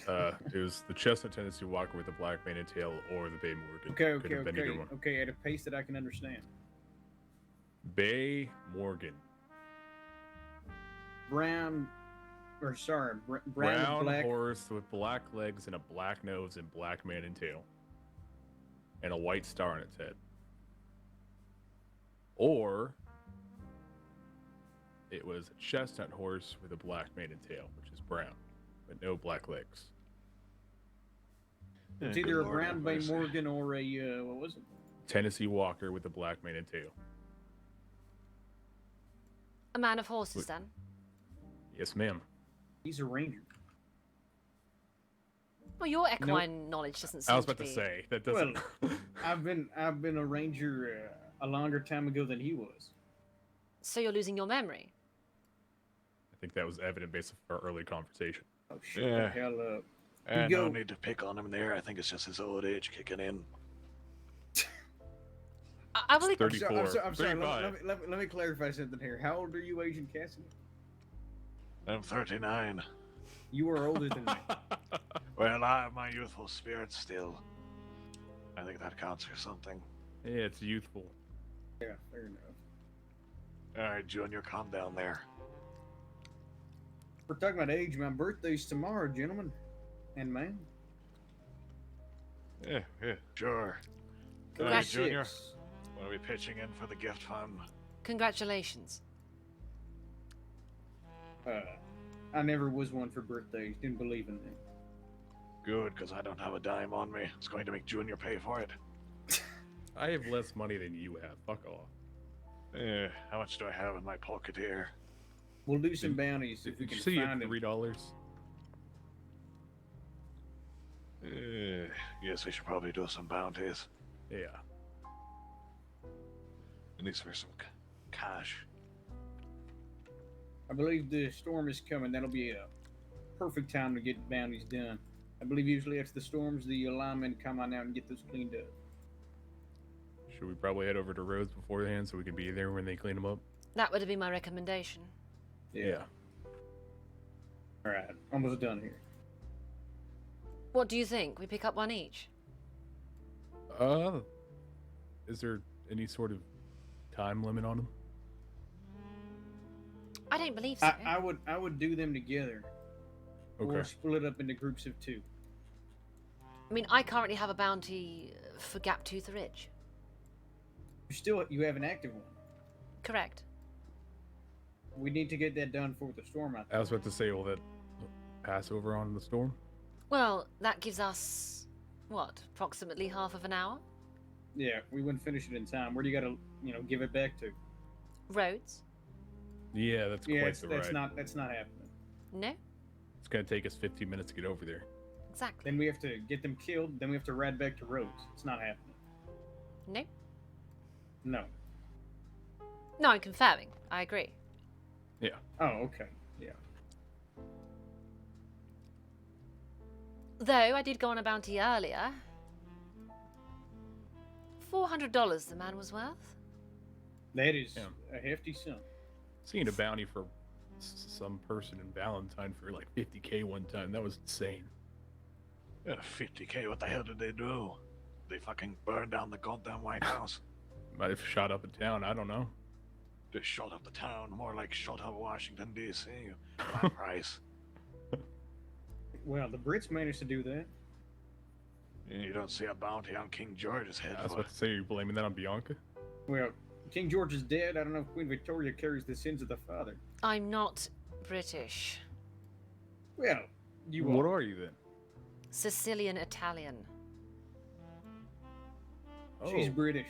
It was the Chestnut Tennessee Walker with the black mane and tail, or the Bay Morgan. Okay, Could have been either one. okay, at a pace that I can understand. Bay Morgan. Brown and Brown black. horse with black legs and a black nose and black mane and tail. And a white star on its head. Or it was a chestnut horse with a black mane and tail, which is brown, but no black legs. It's Yeah, either good a Lord Brown have Bay mercy. Morgan or a what was it? Tennessee Walker with a black mane and tail. A man of horses, then. Yes, ma'am. He's a ranger. Well, your equine knowledge doesn't seem I was about to to be. say that doesn't. I've been a ranger a longer time ago than he was. So you're losing your memory. I think that was evident based on our early conversation. Oh shit! Yeah. The hell up. No go. need to pick on him there. I think it's just his old age kicking in. I will. 34. I'm sorry. 35. Let me clarify something here. How old are you, Agent Cassidy? I'm 39. You are older than me. Well, I have my youthful spirit still. I think that counts for something. Yeah, it's youthful. Yeah, fair enough. Alright, Junior, calm down there. We're talking about age. My birthday's tomorrow, gentlemen and ma'am. Yeah, sure. Congrats. Junior, what are we pitching in for the gift fund? Congratulations. I never was one for birthdays. Didn't believe in them. Good, because I don't have a dime on me. It's going to make Junior pay for it. I have less money than you have. Fuck off. How much do I have in my pocket here? We'll do some bounties if we Did you can say you have find them. $3? Yes, we should probably do some bounties. Yeah. At least for some cash. I believe the storm is coming. That'll be a perfect time to get bounties done. I believe usually after the storms, the linemen come on out and get those cleaned up. Should we probably head over to Rhodes beforehand so we can be there when they clean them up? That would have been my recommendation. Yeah. All right, almost done here. What do you think? We pick up one each? Is there any sort of time limit on them? I don't believe so. I would do them together. Or Okay. split up into groups of 2. I mean, I currently have a bounty for Gaptooth Ridge. You have an active one. Correct. We need to get that done for the storm. I I think. was about to say, will that pass over on the storm? Well, that gives us, what, approximately half of an hour? Yeah, we wouldn't finish it in time. Where do you gotta, give it back to? Roads? Yeah, that's Yeah, quite the ride. that's not happening. No? It's gonna take us 15 minutes to get over there. Exactly. Then we have to get them killed. Then we have to ride back to Rhodes. It's not happening. No? No. No, I'm confirming. I agree. Yeah. Oh, okay. Yeah. Though I did go on a bounty earlier. $400 the man was worth. That is Yeah. a hefty sum. Seeing a bounty for some person in Valentine for like 50K one time, that was insane. Yeah, 50K, what the hell did they do? They fucking burned down the goddamn White House. Might have shot up a town, I don't know. They shot up the town, more like shot up Washington, D.C. My price. Well, the Brits managed to do that. You don't see a bounty on King George's head. I was for about to say, you're blaming that on Bianca? Well, King George is dead. I don't know if Queen Victoria carries the sins of the father. I'm not British. Well, you What are. are you then? Sicilian Italian. She's British.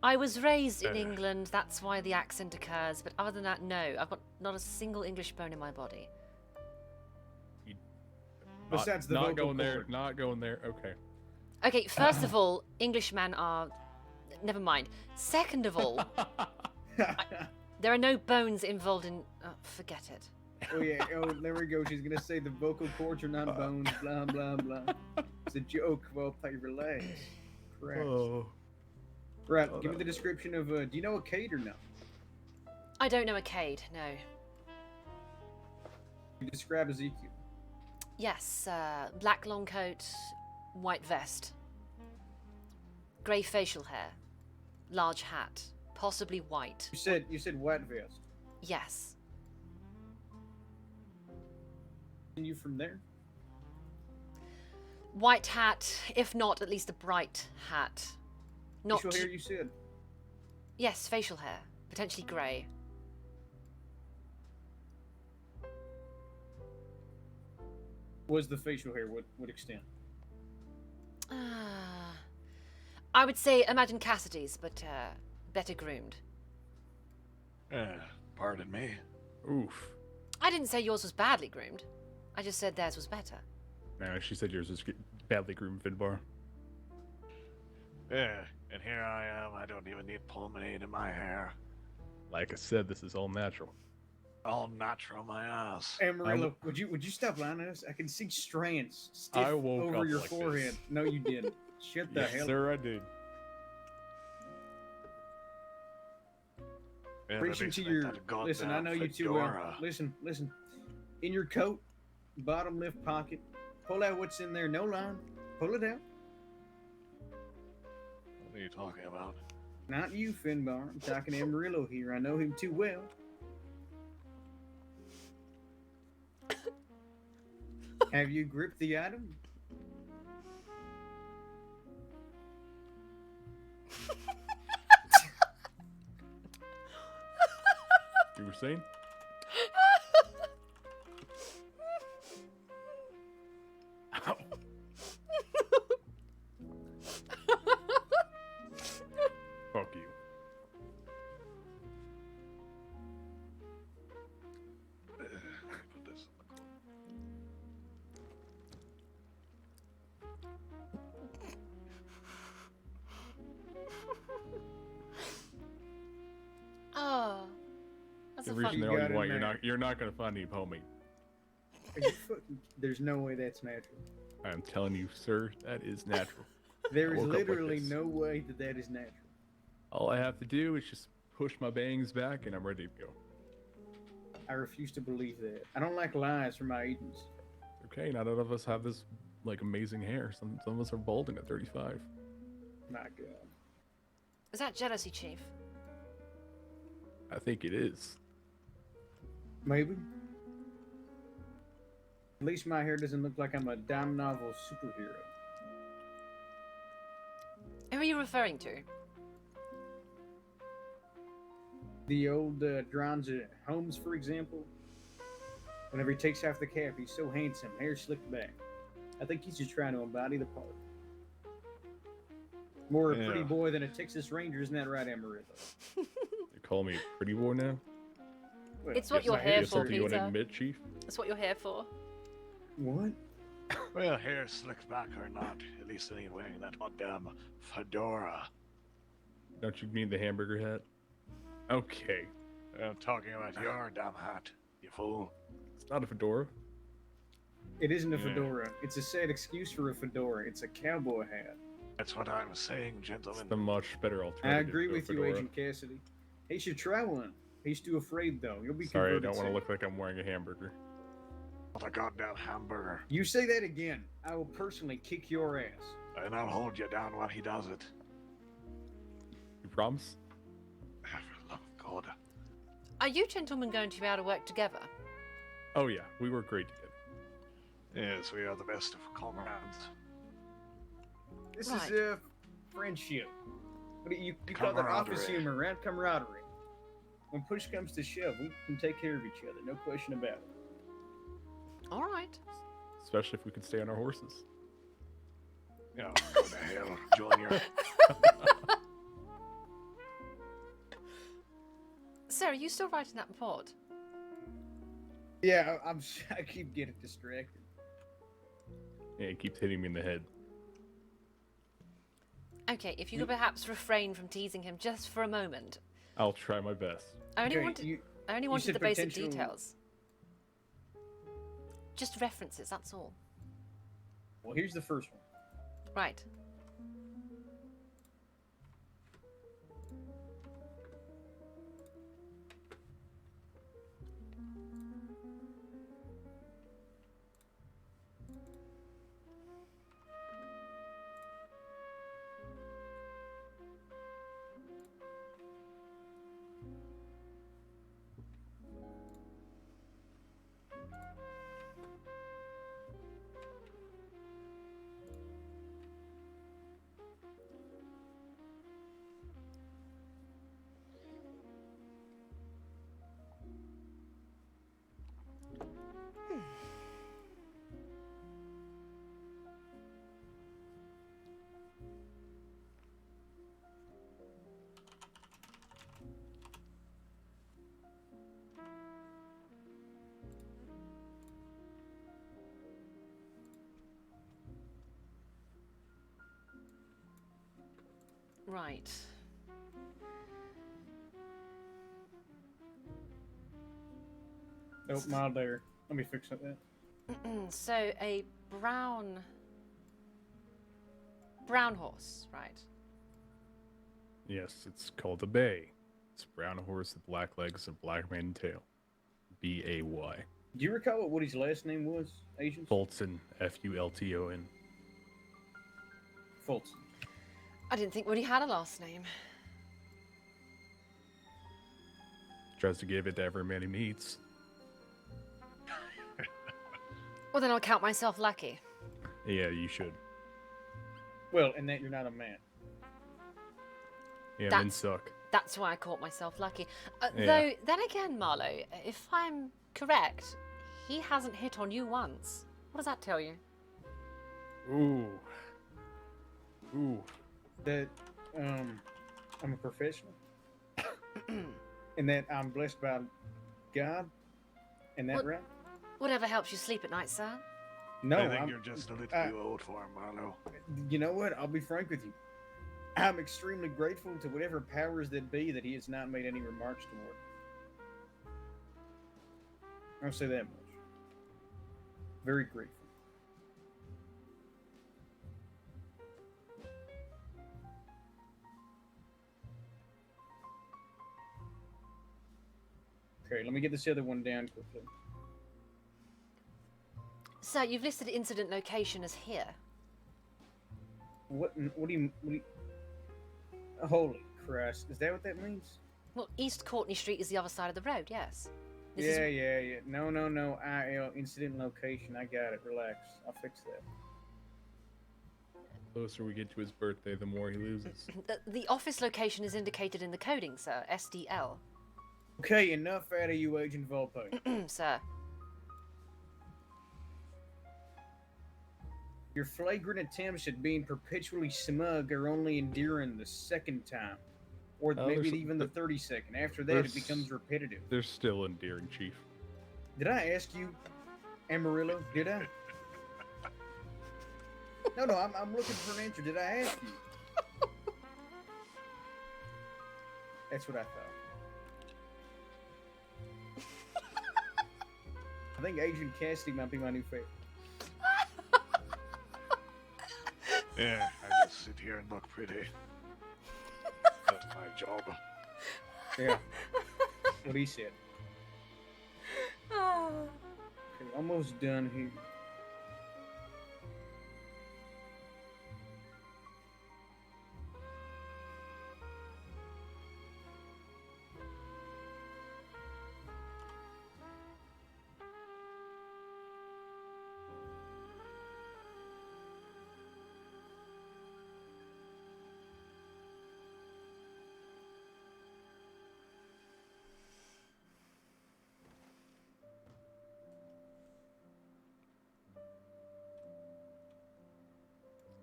I was raised in England, that's why the accent occurs, but other than that, no. I've got not a single English bone in my body. Besides the not vocal going there, cord. not going there. Okay. Okay, first of all, Englishmen are... Never mind. Second of all, there are no bones involved in... Oh, forget it. Oh yeah, oh there we go. She's gonna say the vocal cords are not bones, blah blah blah. It's a joke. Well, relax. Correct. Oh. Right, give me the description of. Do you know a Cade or no? I don't know a Cade, no. You describe Ezekiel. Yes, black long coat, white vest. Grey facial hair. Large hat. Possibly white. You said white vest. Yes. And you from there? White hat, if not at least a bright hat. Not Facial hair, you said. Yes, facial hair. Potentially grey. Was the facial hair what extent? I would say imagine Cassidy's, but better groomed. Pardon me. Oof. I didn't say yours was badly groomed. I just said theirs was better. No, she said yours was badly groomed, Finbar. Yeah, and here I am. I don't even need pomade in my hair. Like I said, this is all natural. All natural, my ass. Amarillo, would you stop lying to us? I can see strands stiff I woke over up your like forehead. this. No, you didn't. Shut the Yes, hell sir, I did. Yeah, Reaching to your listen, I know you too well. Listen. In your coat, bottom left pocket, pull out what's in there. No line. Pull it out. What are you talking about? Not you, Finbar. I'm talking to Amarillo here. I know him too well. Have you gripped the item? You were saying? Ow. Fuck you. Put this. Oh, that's The a reason fun. they're all got you it, want, man. you're not gonna find any pomade. Are you there's no way that's natural. I'm telling you, sir, that is natural. There I is woke up like literally this. no way that is natural. All I have to do is just push my bangs back, and I'm ready to go. I refuse to believe that. I don't like lies from my agents. Okay, not all of us have this like amazing hair. Some of us are balding at 35. My God. Is that jealousy, Chief? I think it is. Maybe. At least my hair doesn't look like I'm a dime novel superhero. Who are you referring to? The old Dronza Holmes, for example. Whenever he takes off the cap, he's so handsome, hair slicked back. I think he's just trying to embody the part. More a pretty Yeah. boy than a Texas Ranger, isn't that right, Amarillo? You call me a pretty boy now? Well, It's what yes, you're my here hair Is is for, something you want to Peter. admit, Chief? That's what you're here for. What? Well, hair slicked back or not, at least I ain't wearing that goddamn fedora. Don't you mean the hamburger hat? Okay. I'm talking about your damn hat, you fool. It's not a fedora. It isn't a Yeah. fedora. It's a sad excuse for a fedora. It's a cowboy hat. That's what I'm saying, It's gentlemen. the much better alternative. I agree to a with you, fedora. Agent Cassidy. He should try one. He's too afraid, though. You'll be Sorry, I converted don't want to soon. look like I'm wearing a hamburger. Not a goddamn hamburger. You say that again, I will personally kick your ass. And I'll hold you down while he does it. You promise? For the love of God. Are you gentlemen going to be able to work together? Oh yeah, we work great together. Yes, we are the best of comrades. This Right. is friendship. What do you call that office Camaraderie. humor, right? Camaraderie. When push comes to shove, we can take care of each other, no question about it. All right. Especially if we can stay on our horses. Yeah, go to hell, Junior. Sarah, are you still writing that report? Yeah, I keep getting distracted. Yeah, it keeps hitting me in the head. Okay, if you could perhaps refrain from teasing him just for a moment. I'll try my best. I only Okay, wanted, you the said basic potential- details. Just references, that's all. Well, here's the first one. Right. Right. Nope, mild there. Let me fix that. So a brown horse, right? Yes, it's called a bay. It's a brown horse with black legs and black mane and tail. B-A-Y. Do you recall what Woody's last name was, Agent? Fulton, F-U-L-T-O-N. Fulton. I didn't think Woody had a last name. Tries to give it to every man he meets. Well, then I'll count myself lucky. Yeah, you should. Well, and that you're not a man. Yeah, men That's- suck. That's why I caught myself lucky. Yeah. Though, then again, Marlowe, if I'm correct, he hasn't hit on you once. What does that tell you? Ooh. Ooh. That I'm a professional. And that I'm blessed by God. And that What- right? Whatever helps you sleep at night, sir. No, I think I'm, you're just a little too old for him, Marlo. You know what? I'll be frank with you. I'm extremely grateful to whatever powers that be that he has not made any remarks toward. I'll say that much. Very grateful. Okay, let me get this other one down quickly. Sir, you've listed incident location as here. What do you holy Christ, is that what that means? Well, East Courtney Street is the other side of the road, yes. This is- Yeah. No. IL incident location. I got it. Relax. I'll fix that. The closer we get to his birthday, the more he loses. The office location is indicated in the coding, sir. SDL. Okay, enough out of you, Agent Vulpe. Sir. Your flagrant attempts at being perpetually smug are only endearing the second time. Or Oh, maybe there's- even the 32nd. After that, there's- it becomes repetitive. They're still endearing, Chief. Did I ask you, Amarillo? Did I? No, I'm looking for an answer. Did I ask you? That's what I thought. I think Agent Cassidy might be my new favorite. Yeah, I just sit here and look pretty. That's my job. Yeah. What he said. Okay, almost done here.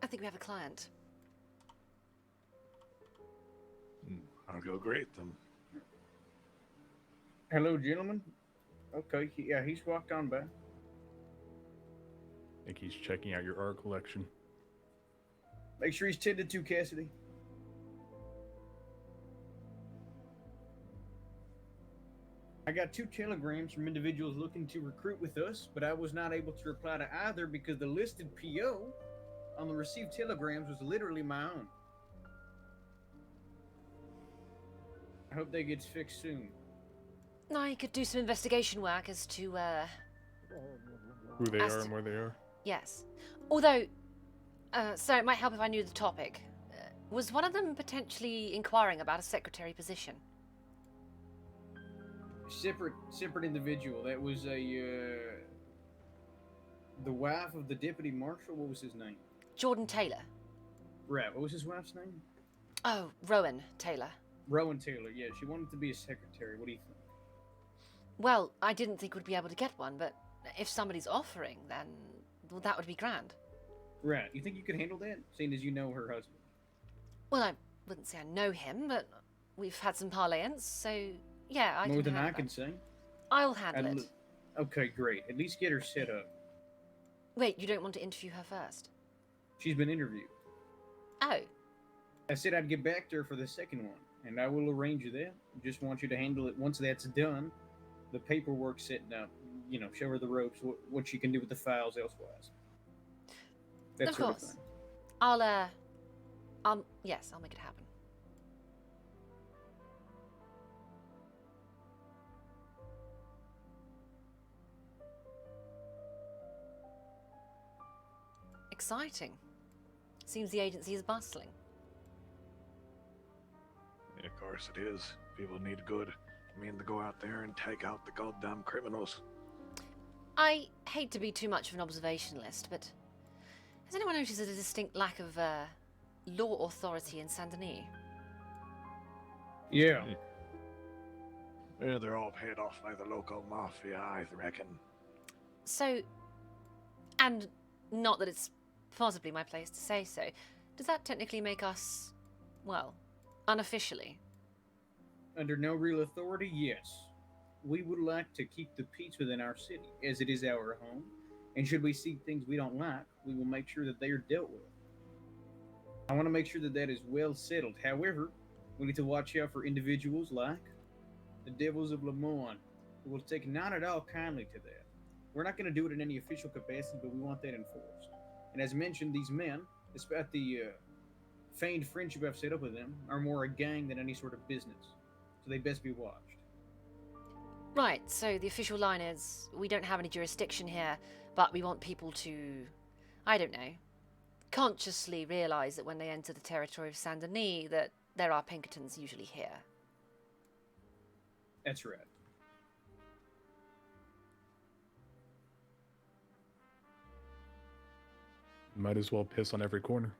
I think we have a client. I'll go greet them. Hello, gentlemen. Okay, yeah, he's walked on by. I think he's checking out your art collection. Make sure he's tended to, Cassidy. I got 2 telegrams from individuals looking to recruit with us, but I was not able to reply to either because the listed PO on the received telegrams was literally my own. I hope that gets fixed soon. I could do some investigation work as to, Who they As are to- and where they are. yes. Although, so it might help if I knew the topic. Was one of them potentially inquiring about a secretary position? Separate individual. That was the wife of the deputy marshal. What was his name? Jordan Taylor. Right. What was his wife's name? Oh, Rowan Taylor. Rowan Taylor. Yeah, she wanted to be a secretary. What do you think? Well, I didn't think we'd be able to get one, but if somebody's offering, then well, that would be grand. Right. You think you could handle that, seeing as you know her husband? Well, I wouldn't say I know him, but we've had some parlayance, so yeah, I More can than I handle can that. say. I'll handle it. Okay, great. At least get her set up. Wait, you don't want to interview her first? She's been interviewed. Oh, I said I'd get back to her for the second one, and I will arrange you that. Just want you to handle it once that's done. The paperwork setting up, you know, show her the ropes, what she can do with the files elsewise. That of sort course. of thing. Yes, I'll make it happen. Exciting. Seems the agency is bustling. Yeah, of course it is. People need good. I mean, to go out there and take out the goddamn criminals. I hate to be too much of an observationalist, but has anyone noticed a distinct lack of law authority in Saint Denis? Yeah. Yeah, they're all paid off by the local mafia, I reckon. So, and not that it's possibly my place to say so, does that technically make us, well, unofficially? Under no real authority, yes. We would like to keep the peace within our city, as it is our home. And should we see things we don't like, we will make sure that they are dealt with. I want to make sure that that is well settled. However, we need to watch out for individuals like the Devils of Lemoyne, who will take not at all kindly to that. We're not going to do it in any official capacity, but we want that enforced. And as mentioned, these men, despite the feigned friendship I've set up with them, are more a gang than any sort of business. So they best be watched. Right, so the official line is, we don't have any jurisdiction here, but we want people to, I don't know, consciously realise that when they enter the territory of Saint Denis, that there are Pinkertons usually here. That's right. Might as well piss on every corner.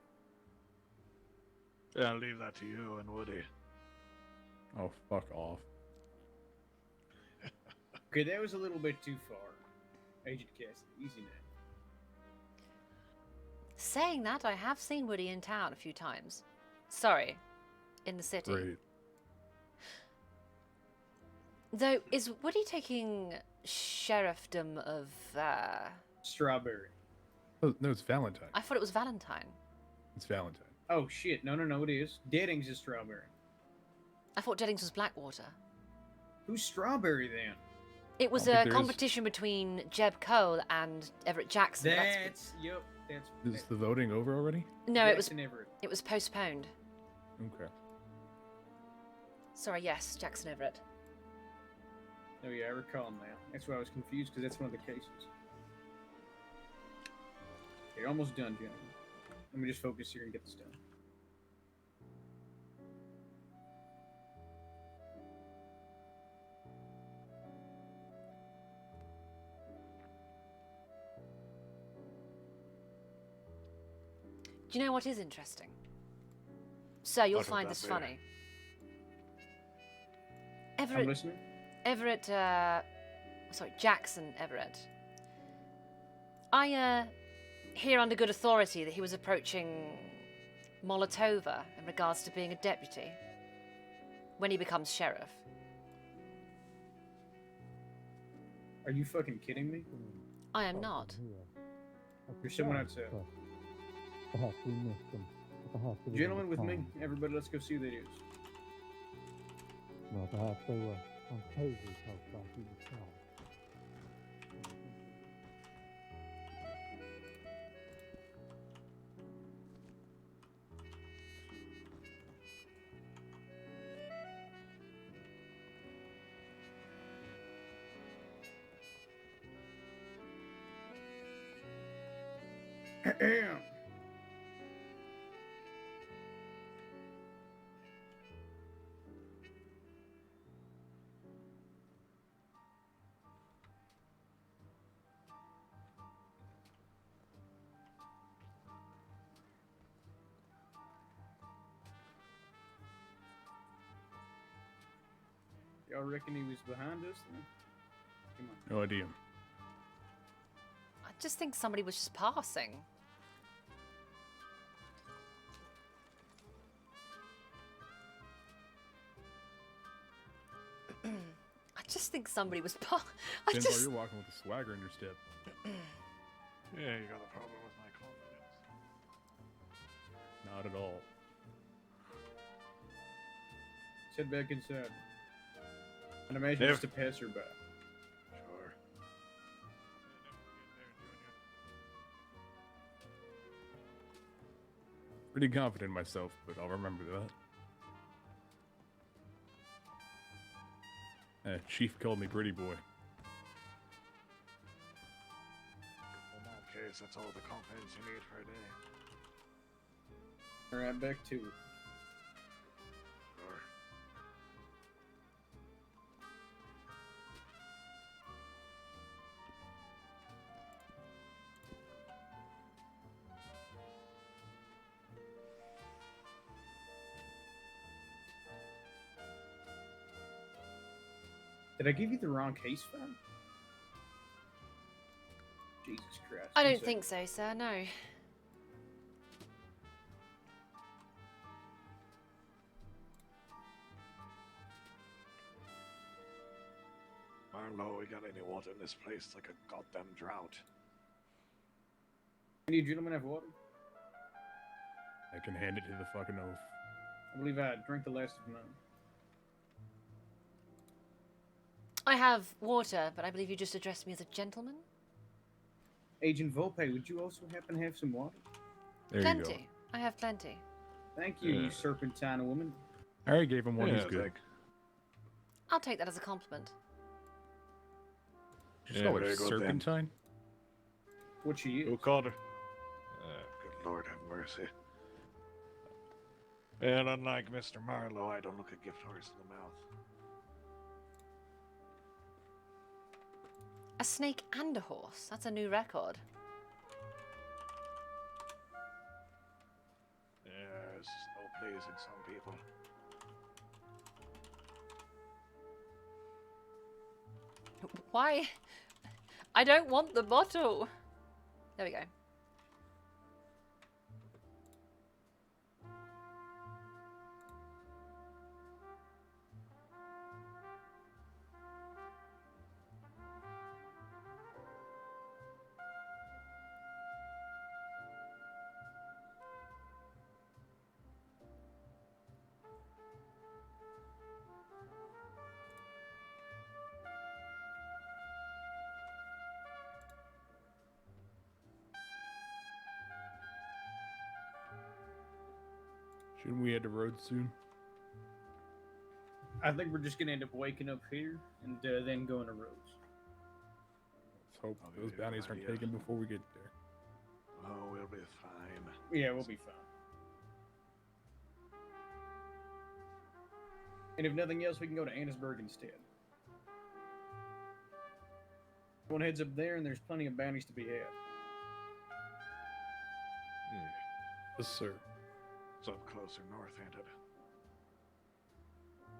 Yeah, I'll leave that to you and Woody. Oh, fuck off. Okay, that was a little bit too far. Agent Cassidy, easy now. Saying that, I have seen Woody in town a few times. Sorry, in the city. Great. Though, is Woody taking sheriffdom of, Strawberry. Oh, no, it's Valentine. I thought it was Valentine. It's Valentine. Oh shit, no, it is. Deadings is Strawberry. I thought Jennings was Blackwater. Who's Strawberry then? It was a competition between Jeb Cole and Everett Jackson. That's Is the voting over already? No, Jackson Everett. it was postponed. Okay. Sorry, yes, Jackson Everett. Oh yeah, I recall now. That's why I was confused, because that's one of the cases. Okay, almost done, gentlemen. Let me just focus here and get this done. Do you know what is interesting? Sir, you'll What would find that this be? funny. I'm listening. Everett, sorry, Jackson Everett. I, hear under good authority that he was approaching Molotova in regards to being a deputy when he becomes sheriff. Are you fucking kidding me? I am not. There's someone outside. Gentlemen with me. Everybody, let's go see who that is. Well, perhaps they were untotally helped by human power. Y'all reckon he was behind us then? Come on. No idea. I just think somebody was just passing. I just think somebody was Depends why you're walking with a swagger in your step. Yeah, you got a problem with my confidence. Not at all. Head back inside. And imagine just a passerby. Sure. Pretty confident in myself, but I'll remember that. Chief called me pretty boy. In that case, that's all the confidence you need for a day. Alright, back to it. Sure. Did I give you the wrong case file? Jesus Christ. I don't think so, sir, no. Marlo, we got any water in this place? It's like a goddamn drought. Any of you gentlemen have water? I can hand it to the fucking oaf. I believe I drank the last of mine. I have water, but I believe you just addressed me as a gentleman. Agent Vulpe, would you also happen to have some water? There Plenty. you go. I have plenty. Thank you, Yeah. you serpentine woman. I already gave him one. Yeah, He's good. I'll take that as a compliment. Just call very it good then. serpentine. What she is? Who called her? Good Lord have mercy. And unlike Mr. Marlowe, I don't look a gift horse in the mouth. A snake and a horse. That's a new record. just no pleasing some people. Why? I don't want the bottle. There we go. Shouldn't we head to road soon? I think we're just gonna end up waking up here and then going to Rhodes. Let's hope those bounties aren't taken before we get there. Oh, we'll be fine. Yeah, we'll be fine. And if nothing else, we can go to Annisburg instead. One heads up there, and there's plenty of bounties to be had. Yeah. Yes, sir. It's up closer north, ain't it?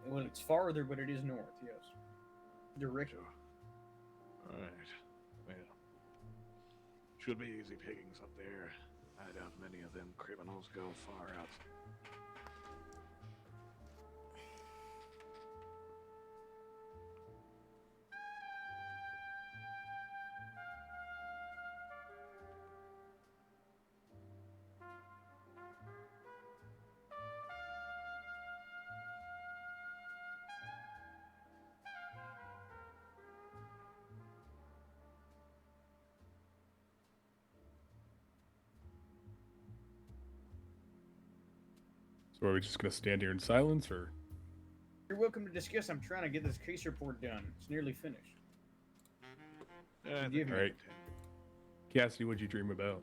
Well, it's farther, but it is north, yes. Directly. Alright. Well, should be easy pickings up there. I doubt many of them criminals go far out. So are we just gonna stand here in silence, or? You're welcome to discuss. I'm trying to get this case report done. It's nearly finished. Forgive me. All right. Cassidy, what'd you dream about?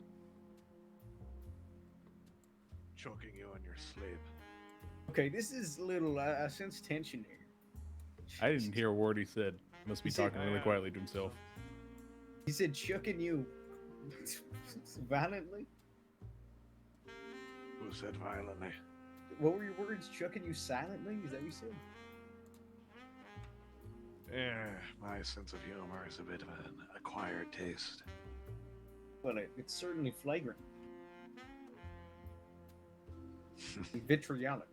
Choking you in your sleep. Okay, this is a little. I sense tension here. I didn't hear a word he said. Must be He said- talking really quietly to himself. He said, "Chucking you violently." Who said violently? What were your words? Chucking you silently? Is that what you said? Yeah, my sense of humor is a bit of an acquired taste. Well, it's certainly flagrant. And vitriolic.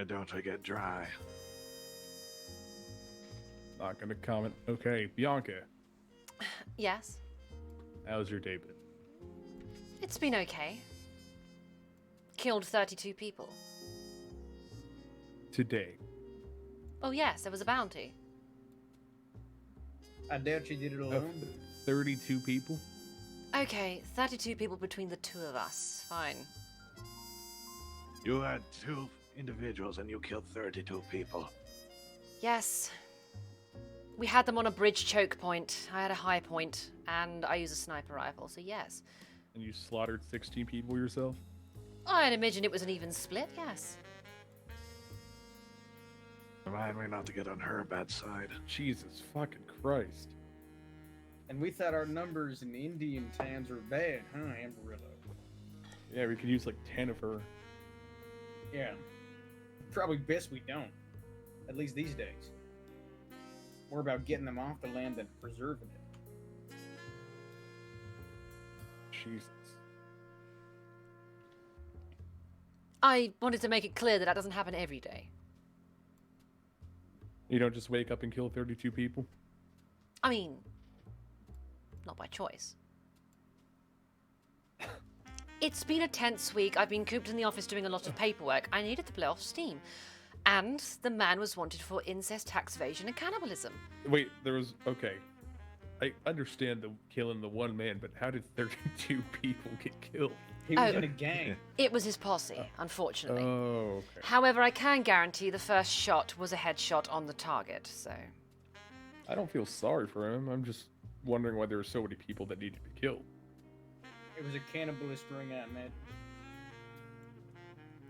Don't forget dry. Not gonna comment. Okay, Bianca, Yes, how's your day been? it's been okay. Killed 32 people. Today. Oh yes, there was a bounty. I doubt you did it alone. 32 people? Okay, 32 people between the two of us. Fine. You had 2 individuals and you killed 32 people. Yes. We had them on a bridge choke point. I had a high point, and I use a sniper rifle, so yes. And you slaughtered 16 people yourself? I'd imagine it was an even split, yes. Remind me not to get on her bad side. Jesus fucking Christ. And we thought our numbers in Indian towns were bad, huh, Amarillo? Yeah, we could use like 10 of her. Yeah. Probably best we don't. At least these days. More about getting them off the land than preserving it. Jesus. I wanted to make it clear that doesn't happen every day. You don't just wake up and kill 32 people? I mean, not by choice. It's been a tense week. I've been cooped in the office doing a lot of paperwork. I needed to blow off steam. And the man was wanted for incest, tax evasion, and cannibalism. Wait, there was... Okay. I understand the killing the one man, but how did 32 people get killed? He was in a gang. It was his posse, unfortunately. Oh, okay. However, I can guarantee the first shot was a headshot on the target, so... I don't feel sorry for him. I'm just wondering why there were so many people that needed to be killed. It was a cannibalist ring, I imagine.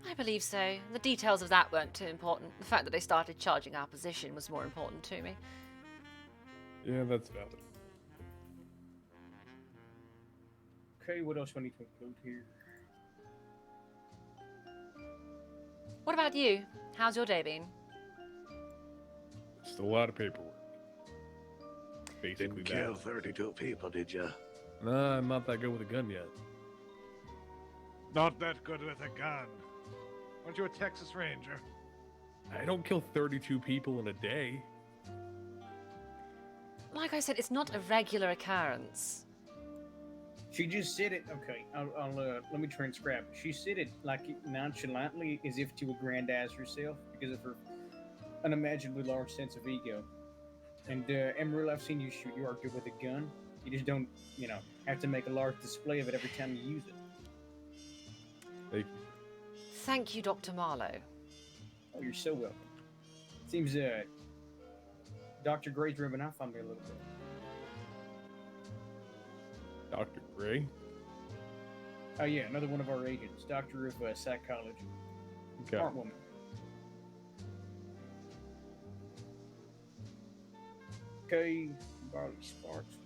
I believe so. The details of that weren't too important. The fact that they started charging our position was more important to me. Yeah, that's valid. Okay, what else do I need to include here? What about you? How's your day been? Just a lot of paperwork. Basically Didn't kill 32 people, did you? Nah, I'm not that good with a gun yet. Not that good with a gun. Aren't you a Texas Ranger? I don't kill 32 people in a day. Like I said, it's not a regular occurrence. She just said it. Okay, I'll let me transcribe. She said it like nonchalantly, as if to aggrandize herself because of her unimaginably large sense of ego. And Emerald, I've seen you shoot. You are good with a gun. You just don't, have to make a large display of it every time you use it. Thank you. Thank you, Dr. Marlowe. Oh, you're so welcome. Seems Dr. Gray's rubbing off on me a little bit. Dr. Gray? Oh yeah, another one of our agents, Doctor of Psychology. Okay. Smart woman. Okay, Barley Sparks.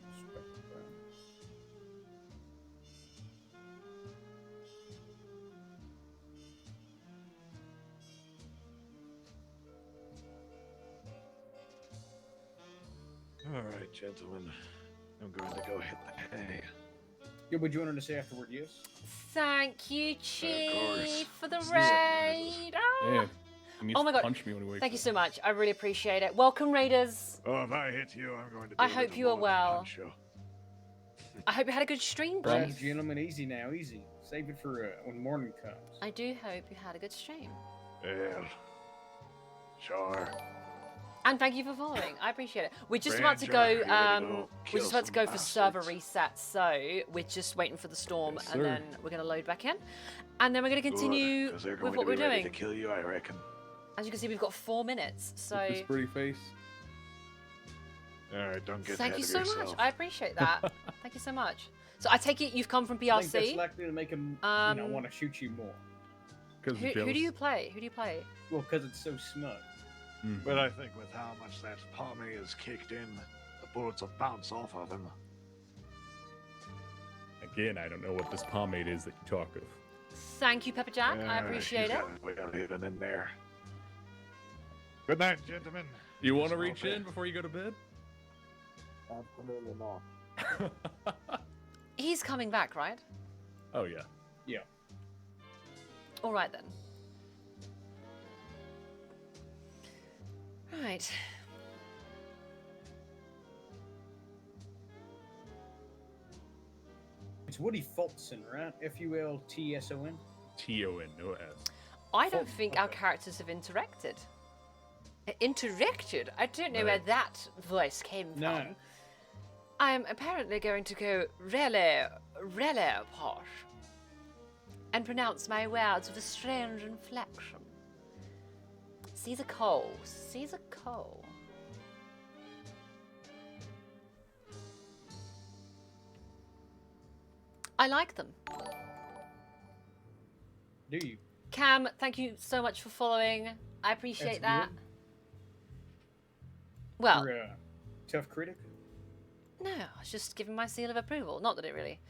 All right, gentlemen. I'm going to go hit the hay. Yeah, would you want her to say afterward, yes? Thank you, Chief, for the This is raid. Ah! Yeah. He needs Oh my to god. punch me when he wakes Thank you up. so much. I really appreciate it. Welcome, Raiders. Oh, if I hit you, I'm going to do I a hope little you are more than well. punch you. I hope you had a good stream, Right, Chief. gentlemen, easy now, easy. Save it for when morning comes. I do hope you had a good stream. Well, sure. And thank you for following. I appreciate it. We're just about to go. Ranger, you ready to go We're kill just about to some go for server bastards? reset. So we're just waiting for the storm, Yes, and sir. then we're gonna load back in, and then we're gonna continue Because they're with going what to we're be ready doing. to kill you, I reckon. As you can see, we've got 4 minutes. So With this pretty face. All right, don't get thank ahead you of so yourself. much. I appreciate that. Thank you so much. So I take it you've come from I think that's PRC. likely to make him, want to shoot you more. Because Who do you play? Who do you play? Well, because it's so smug. But I think with how much that pommy is kicked in, the bullets will bounce off of him. Again, I don't know what this pomade is that you talk of. Thank you, Pepper Jack. I appreciate it. Well, even in there. Good night, gentlemen. You want to Small reach bit. in before you go to bed? Absolutely not. He's coming back, right? Oh, yeah. Yeah. All right then. Right. It's Woody Fulton, right? Fultson. T-O-N, no S. I don't think our characters have interacted. Interacted? I don't know where that voice came from. No. I'm apparently going to go really, really posh and pronounce my words with a strange inflection. Caesar Cole. Caesar Cole. I like them. Do you? Cam, thank you so much for following. I appreciate that. Good. Well, You're a tough critic. no, I was just giving my seal of approval. Not that it really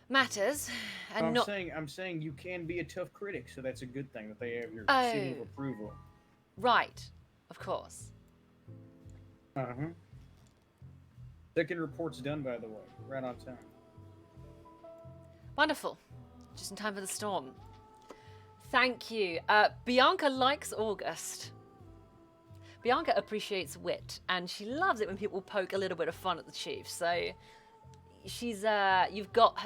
matters. And I'm not saying you can be a tough critic, so that's a good thing that they have your Oh. seal of approval. right, of course. Uh-huh. Second report's done, by the way. Right on time. Wonderful. Just in time for the storm. Thank you. Bianca likes August. Bianca appreciates wit, and she loves it when people poke a little bit of fun at the chief. So she's you've got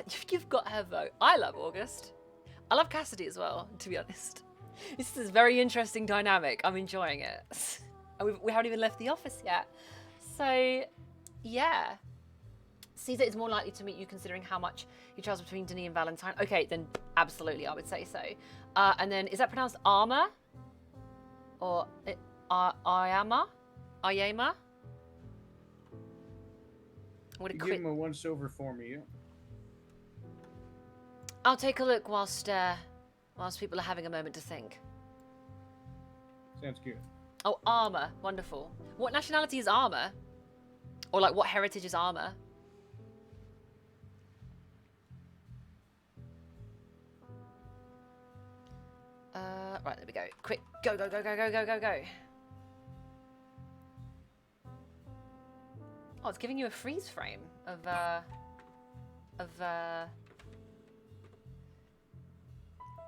her vote. I love August. I love Cassidy as well, to be honest. This is a very interesting dynamic. I'm enjoying it. And we haven't even left the office yet. So yeah. Caesar is more likely to meet you considering how much he travels between Denis and Valentine. Okay, then absolutely, I would say so. And then, is that pronounced Arma? Or Ayama? Ayama? What a You quick... give him a once-over for me, yeah? I'll take a look whilst people are having a moment to think. Sounds good. Oh, Arma. Wonderful. What nationality is Arma? Or, like, what heritage is Arma? Right, there we go. Quick, go, go, go, go, go, go, go, go. Oh, it's giving you a freeze frame of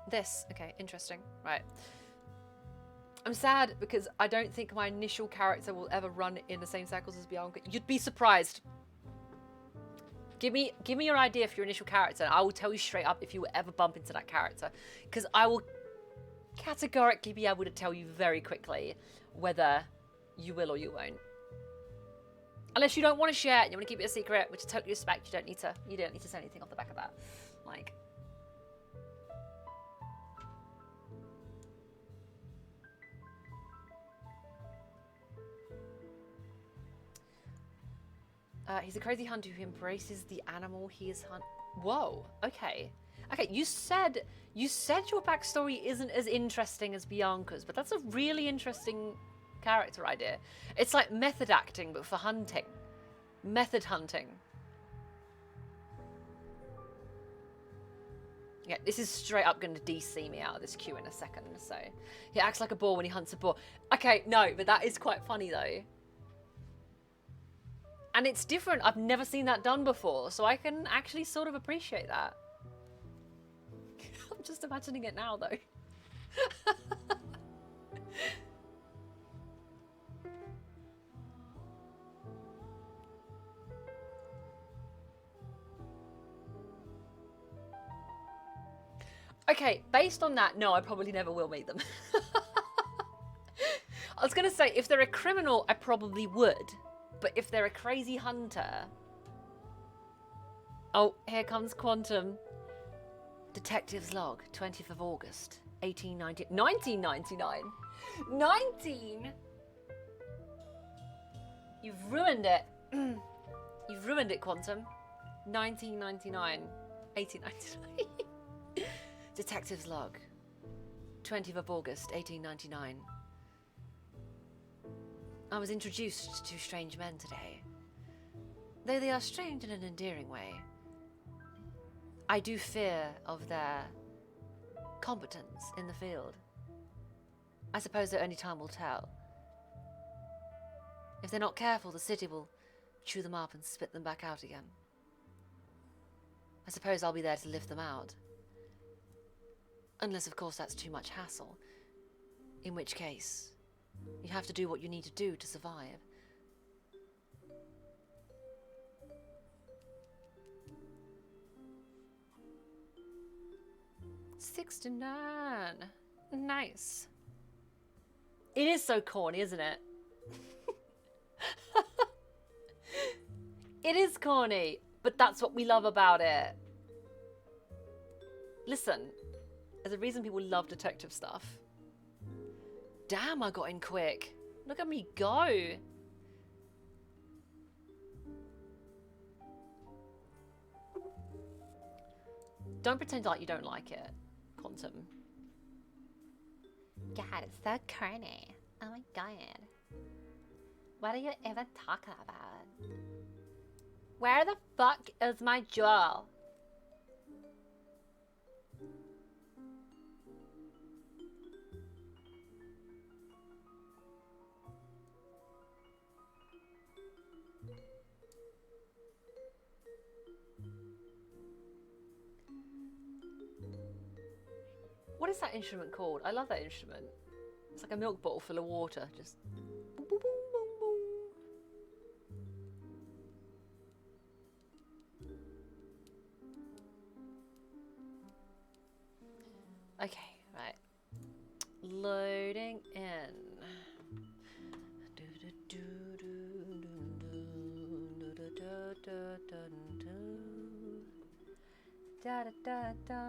this. Okay, interesting. Right. I'm sad because I don't think my initial character will ever run in the same circles as Bianca. You'd be surprised. Give me your idea for your initial character, and I will tell you straight up if you will ever bump into that character. Because I will categorically be able to tell you very quickly whether you will or you won't. Unless you don't want to share it and you want to keep it a secret, which I totally respect. You don't need to say anything off the back of that. Like, he's a crazy hunter who embraces the animal he is hunt. Whoa. Okay. Okay. You said your backstory isn't as interesting as Bianca's, but that's a really interesting character idea. It's like method acting, but for hunting. Method hunting. Yeah, this is straight up going to DC me out of this queue in a second. So he acts like a boar when he hunts a boar. Okay, no, but that is quite funny though. And it's different. I've never seen that done before, so I can actually sort of appreciate that. I'm just imagining it now though. Okay, based on that, no, I probably never will meet them. I was going to say, if they're a criminal, I probably would. But if they're a crazy hunter... Oh, here comes Quantum. Detective's log, 20th of August, 1999. 19? You've ruined it. You've ruined it, Quantum. 1999. 1899. Detective's log, 20th of August, 1899. I was introduced to two strange men today. Though they are strange in an endearing way, I do fear of their competence in the field. I suppose that only time will tell. If they're not careful, the city will chew them up and spit them back out again. I suppose I'll be there to lift them out. Unless, of course, that's too much hassle. In which case, you have to do what you need to do to survive. $69. Nice. It is so corny, isn't it? It is corny, but that's what we love about it. Listen. There's a reason people love detective stuff. Damn, I got in quick. Look at me go. Don't pretend like you don't like it, Quantum. God, it's so corny. Oh my god. What are you even talking about? Where the fuck is my jewel? What is that instrument called? I love that instrument. It's like a milk bottle full of water. Just boom, boom, boom, boom, boom. Okay, right. Loading in. Da da da da.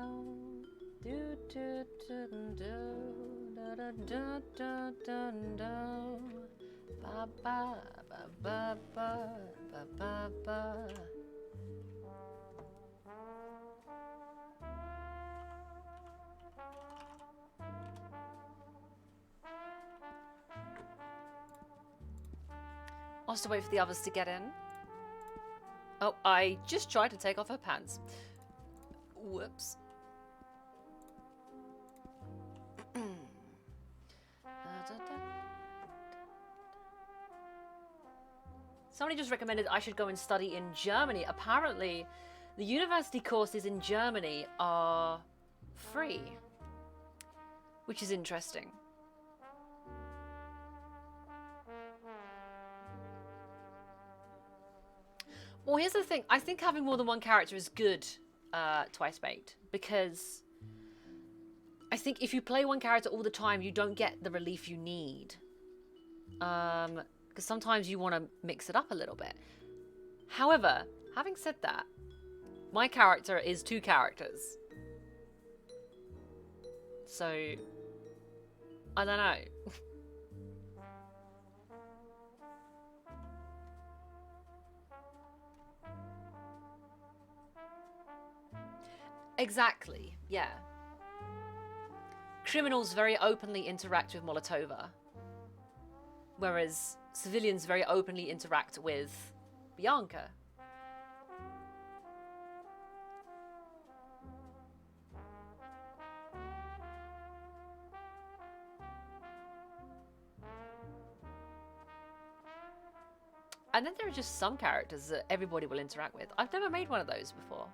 Do do do do da da da da da da. Ba ba ba ba ba ba ba ba. I'll still wait for the others to get in. Oh, I just tried to take off her pants. Whoops. Somebody just recommended I should go and study in Germany. Apparently, the university courses in Germany are free, which is interesting. Well, here's the thing. I think having more than one character is good, Twice Baked, because I think if you play one character all the time, you don't get the relief you need. Because sometimes you want to mix it up a little bit. However, having said that, my character is 2 characters. So, I don't know. Exactly, yeah. Criminals very openly interact with Molotova, whereas civilians very openly interact with Bianca. And then there are just some characters that everybody will interact with. I've never made one of those before.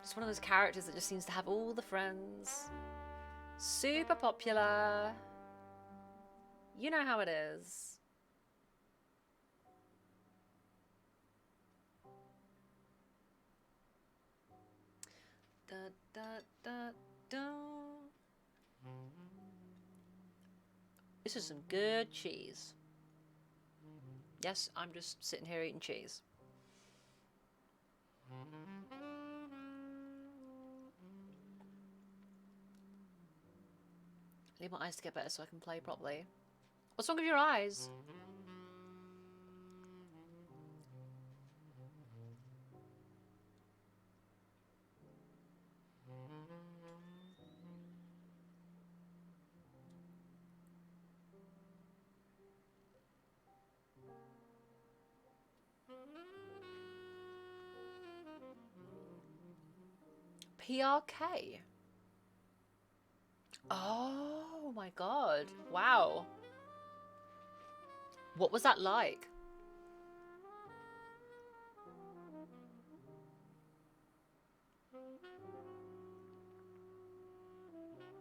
Just one of those characters that just seems to have all the friends. Super popular. You know how it is. Da, da, da, da. This is some good cheese. Yes, I'm just sitting here eating cheese. Need my eyes to get better so I can play properly. What's wrong with your eyes? PRK. Oh my god. Wow. What was that like?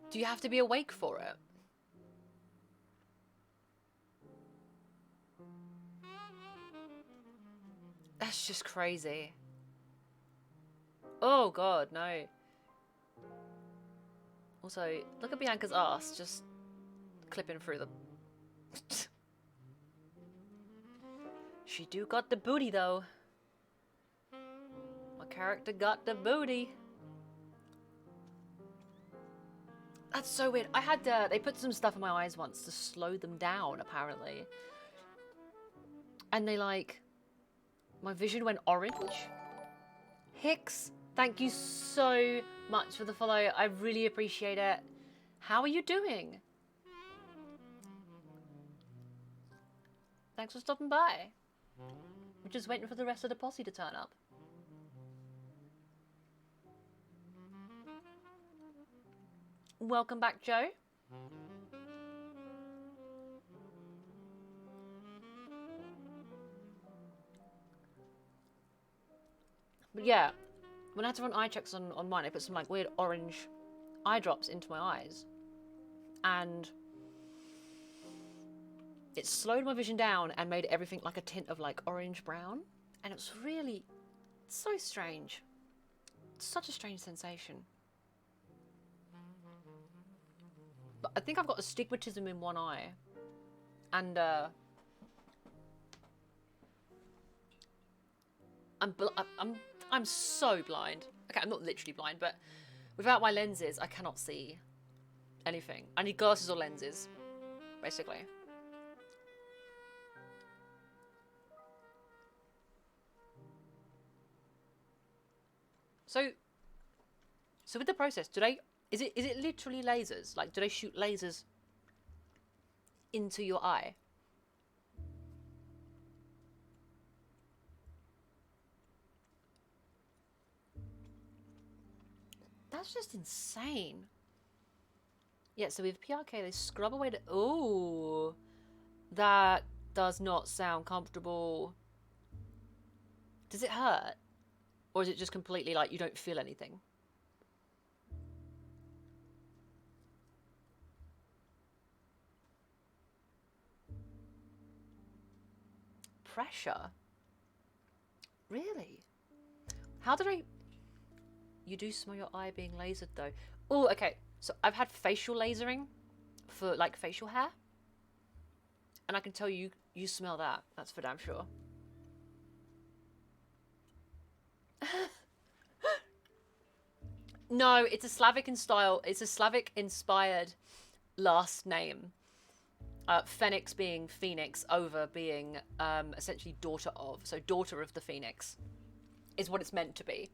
Do you have to be awake for it? That's just crazy. Oh god, no. Also, look at Bianca's ass just clipping through them. She do got the booty though. My character got the booty. That's so weird. I had they put some stuff in my eyes once to slow them down apparently. And they like, my vision went orange. Hicks, thank you so much for the follow. I really appreciate it. How are you doing? Thanks for stopping by. We're just waiting for the rest of the posse to turn up. Welcome back, Joe. But yeah, when I had to run eye checks on mine, I put some like weird orange eye drops into my eyes. And it slowed my vision down and made everything like a tint of like orange brown. And it was really so strange. Such a strange sensation. But I think I've got astigmatism in one eye. And I'm so blind. Okay, I'm not literally blind, but without my lenses, I cannot see anything. I need glasses or lenses, basically. So with the process, is it literally lasers? Like, do they shoot lasers into your eye? That's just insane. Yeah, so with PRK, they scrub away the... Ooh. That does not sound comfortable. Does it hurt? Or is it just completely like you don't feel anything? Pressure? Really? How did I... You do smell your eye being lasered though. Oh, okay. So I've had facial lasering for like facial hair. And I can tell you, you smell that. That's for damn sure. No, it's a Slavic in style. It's a Slavic inspired last name. Phoenix being Phoenix, over being essentially daughter of. So daughter of the Phoenix is what it's meant to be.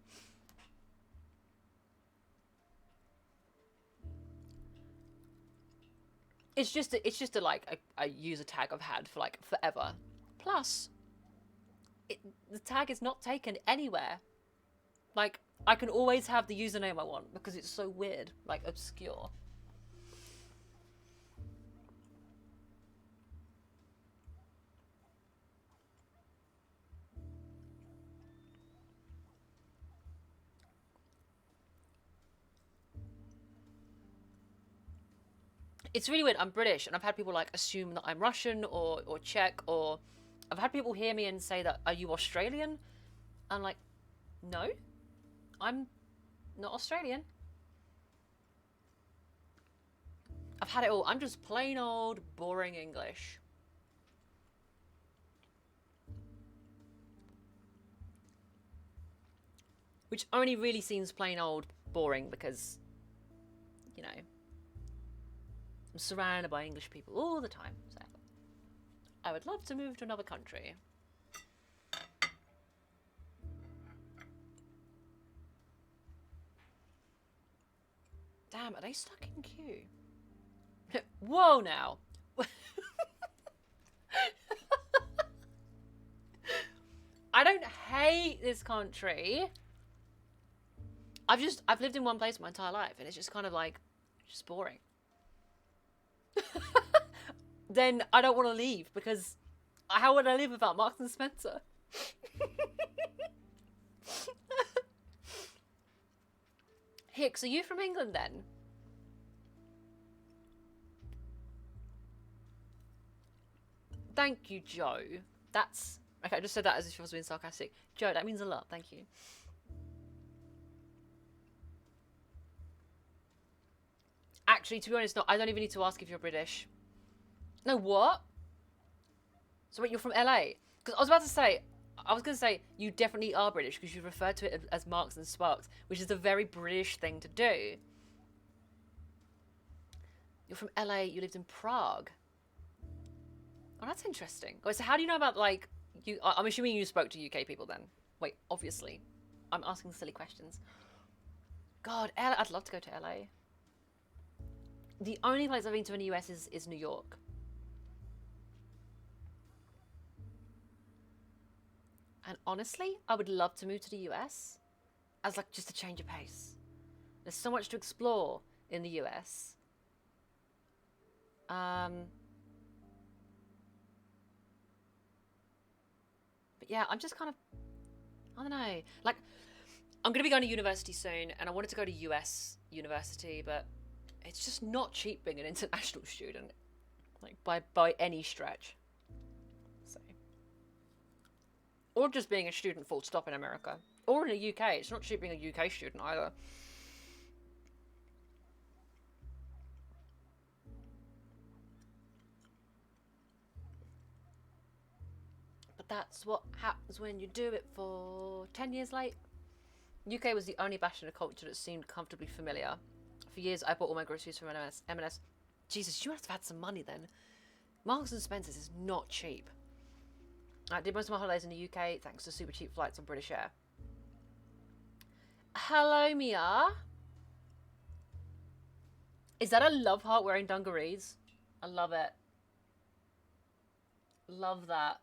It's just a like a user tag I've had for like forever. Plus, the tag is not taken anywhere. Like, I can always have the username I want because it's so weird, like obscure. It's really weird. I'm British, and I've had people like assume that I'm Russian or Czech, or I've had people hear me and say that, "Are you Australian?" I'm like, no, I'm not Australian. I've had it all. I'm just plain old boring English. Which only really seems plain old boring because, you know, I'm surrounded by English people all the time. So I would love to move to another country. Damn, are they stuck in queue? Whoa now. I don't hate this country. I've lived in one place my entire life, and it's just kind of like, just boring. Then I don't want to leave, because how would I live without Marks and Spencer? Hicks, are you from England then? Thank you, Joe. That's... Okay, I just said that as if I was being sarcastic. Joe, that means a lot. Thank you. Actually, to be honest, no, I don't even need to ask if you're British. No, what? So wait, you're from LA? Because I was going to say, you definitely are British because you referred to it as Marks and Sparks, which is a very British thing to do. You're from LA, you lived in Prague. Oh, that's interesting. Wait, so how do you know about, like, I'm assuming you spoke to UK people then. Wait, obviously. I'm asking silly questions. God, LA, I'd love to go to LA. The only place I've been to in the US is New York. And honestly, I would love to move to the US as like just a change of pace. There's so much to explore in the US. But yeah, I'm just kind of, I don't know. Like, I'm going to be going to university soon, and I wanted to go to US university, but it's just not cheap being an international student, like by any stretch. So, or just being a student full stop in America, or in the UK. It's not cheap being a UK student either. But that's what happens when you do it for 10 years late. UK was the only bastion of culture that seemed comfortably familiar. For years, I bought all my groceries from M&S. Jesus, you must have had some money then. Marks and Spencer's is not cheap. I did most of my holidays in the UK thanks to super cheap flights on British Air. Hello, Mia. Is that a love heart wearing dungarees? I love it. Love that.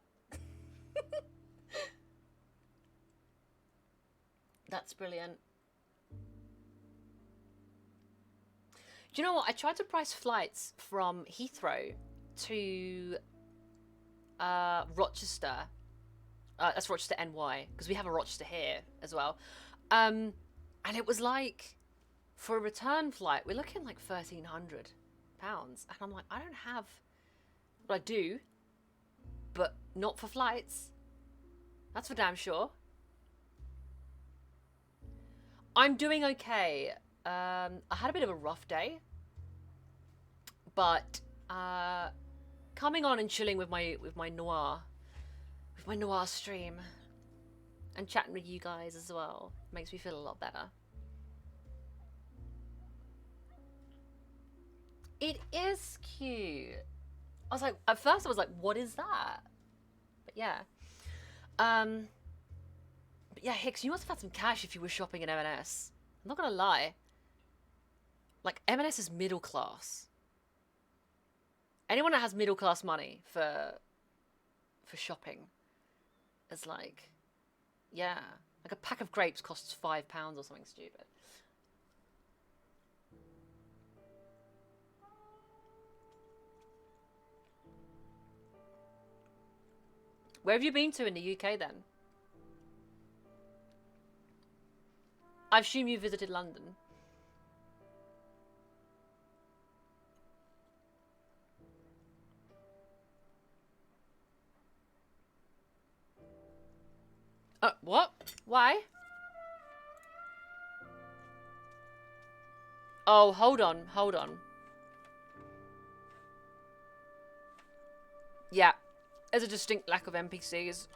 That's brilliant. Do you know what? I tried to price flights from Heathrow to Rochester. That's Rochester NY, because we have a Rochester here as well. And it was like, for a return flight, we're looking like £1,300. And I'm like, I don't have, well, I do, but not for flights. That's for damn sure. I'm doing okay. I had a bit of a rough day, but coming on and chilling with my Noir stream and chatting with you guys as well makes me feel a lot better. It is cute. I was like, at first I was like, what is that? But yeah. But yeah, Hicks, you must have had some cash if you were shopping in M&S. I'm not gonna lie. Like, M&S is middle class. Anyone that has middle class money for shopping is like, yeah. Like a pack of grapes costs £5 or something stupid. Where have you been to in the UK then? I assume you visited London. What? Why? Oh, hold on, hold on. Yeah, there's a distinct lack of NPCs.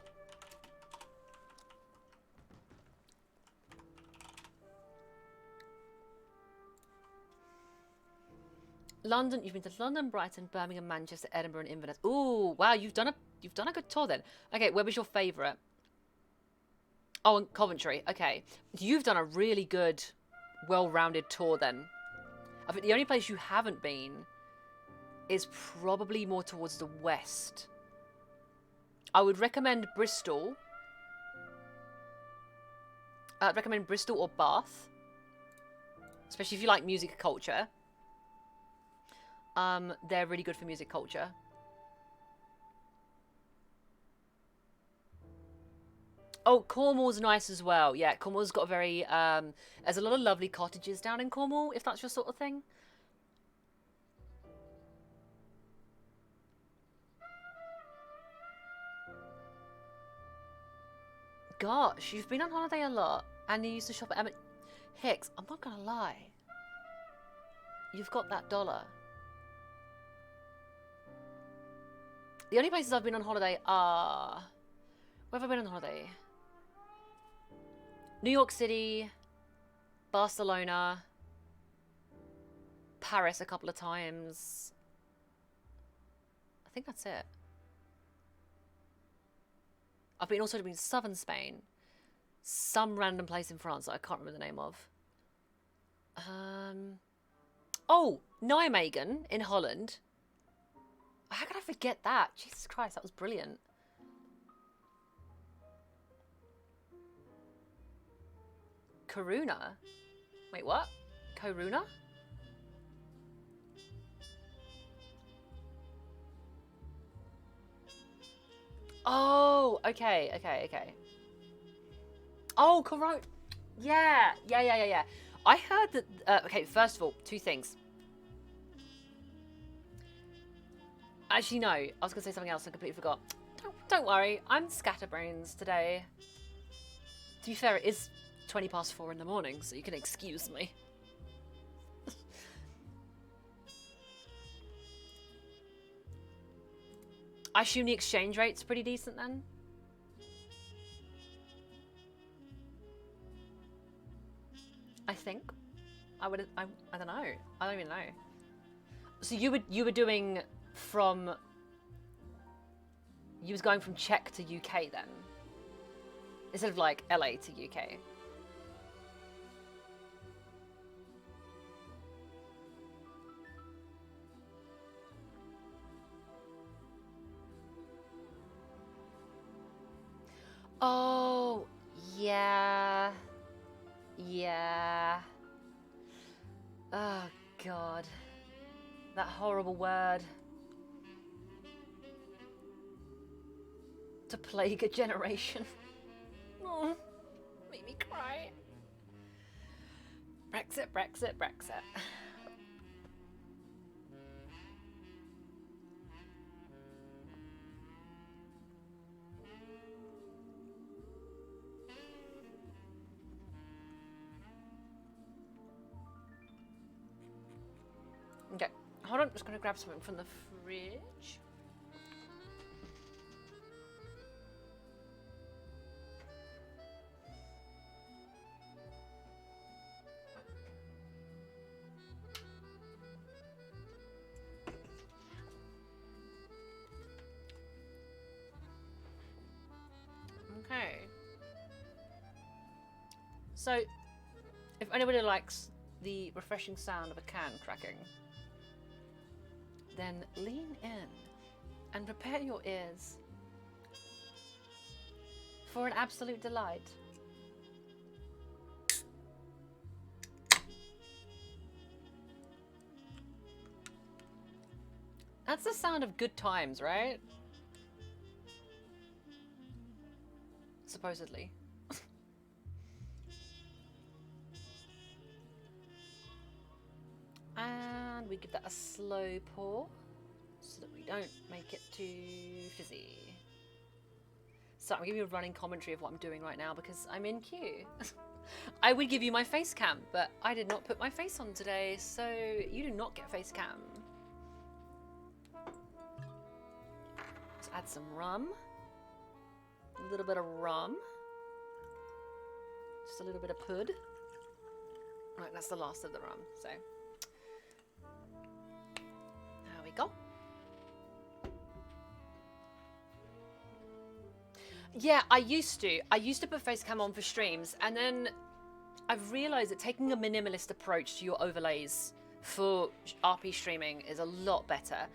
London, you've been to London, Brighton, Birmingham, Manchester, Edinburgh, and Inverness. Ooh, wow, you've done a good tour then. Okay, where was your favourite? Oh, and Coventry. Okay, you've done a really good, well-rounded tour then. I think the only place you haven't been is probably more towards the west. I would recommend Bristol. I'd recommend Bristol or Bath, especially if you like music culture. They're really good for music culture. Oh, Cornwall's nice as well. Yeah, Cornwall's got a very, there's a lot of lovely cottages down in Cornwall, if that's your sort of thing. Gosh, you've been on holiday a lot, and you used to shop at Hicks, I'm not gonna lie. You've got that dollar. The only places I've been on holiday are... Where have I been on holiday? New York City, Barcelona, Paris a couple of times. I think that's it. I've been also been to southern Spain. Some random place in France that I can't remember the name of. Oh, Nijmegen in Holland. How could I forget that? Jesus Christ, that was brilliant. Karuna? Wait, what? Karuna? Oh, okay. Oh, Corona. Yeah. I heard that... okay, first of all, two things. Actually, no. I was going to say something else I completely forgot. Don't worry. I'm scatterbrains today. To be fair, it is 4:20 in the morning, so you can excuse me. I assume the exchange rate's pretty decent then? I think. I don't know. I don't even know. So you were doing from... You was going from Czech to UK then? Instead of like LA to UK? Oh, yeah. Yeah. Oh, God. That horrible word. to plague a generation. Oh, make me cry. Brexit, Brexit, Brexit. Okay, hold on, I'm just gonna grab something from the fridge. Okay. So, if anybody likes the refreshing sound of a can cracking, then lean in and prepare your ears for an absolute delight. That's the sound of good times, right? Supposedly. And we give that a slow pour so that we don't make it too fizzy. So I'm giving you a running commentary of what I'm doing right now because I'm in queue. I would give you my face cam, but I did not put my face on today, so you do not get face cam. Let's add some rum. A little bit of rum. Just a little bit of pud. Right, that's the last of the rum, so. There we go. Yeah, I used to put face cam on for streams, and then I've realized that taking a minimalist approach to your overlays for RP streaming is a lot better.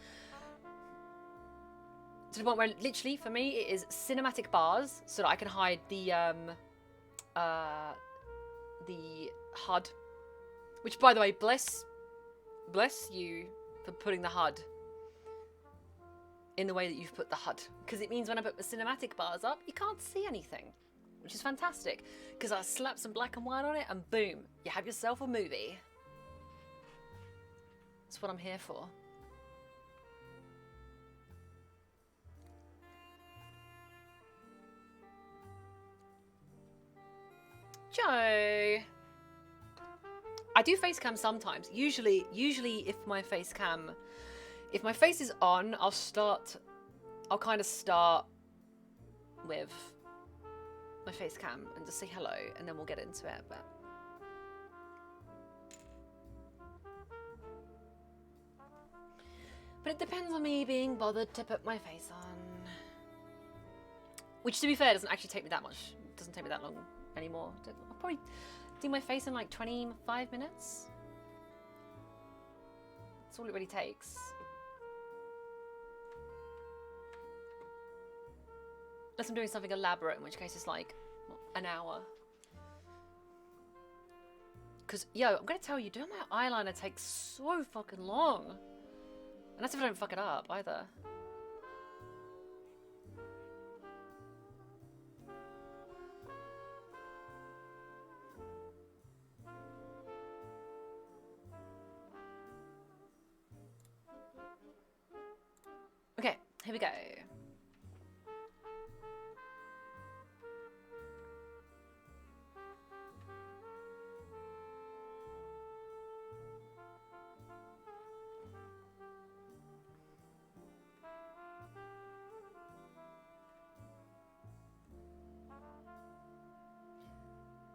To the point where literally for me it is cinematic bars so that I can hide the HUD, which by the way, bless you for putting the HUD in the way that you've put the HUD, because it means when I put the cinematic bars up you can't see anything, which is fantastic, because I slap some black and white on it and boom, you have yourself a movie. That's what I'm here for. Joe, I do face cam sometimes. Usually if my face is on, I'll kind of start with my face cam and just say hello, and then we'll get into it. But it depends on me being bothered to put my face on. Which, to be fair, doesn't actually take me that much. It doesn't take me that long anymore. I'll probably do my face in like 25 minutes. That's all it really takes. Unless I'm doing something elaborate, in which case it's like an hour. Because, yo, I'm going to tell you, doing my eyeliner takes so fucking long. And that's if I don't fuck it up, either. Okay, here we go.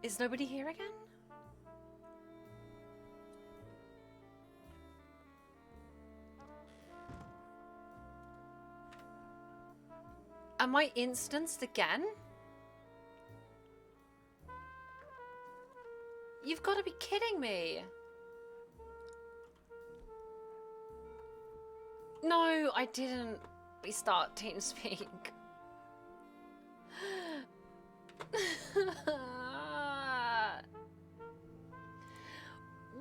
Is nobody here again? Am I instanced again? You've got to be kidding me. No, I didn't restart TeamSpeak.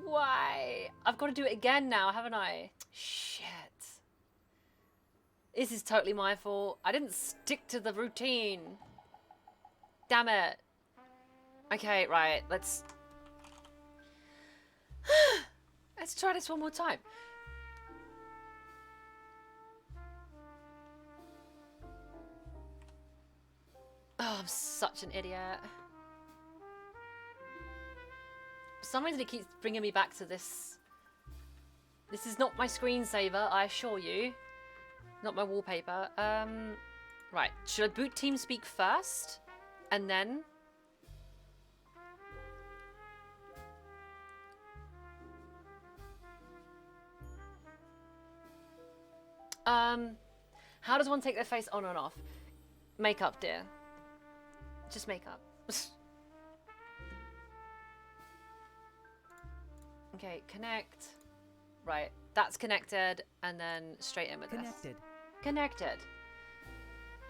Why? I've got to do it again now, haven't I? Shit. This is totally my fault. I didn't stick to the routine. Damn it. Okay, right. Let's try this one more time. Oh, I'm such an idiot. For some reason it keeps bringing me back to this. This is not my screensaver, I assure you. Not my wallpaper. Right. Should I boot TeamSpeak first? And then... how does one take their face on and off? Makeup, dear. Just makeup. Okay, connect. Right, that's connected, and then straight in with this. Connected.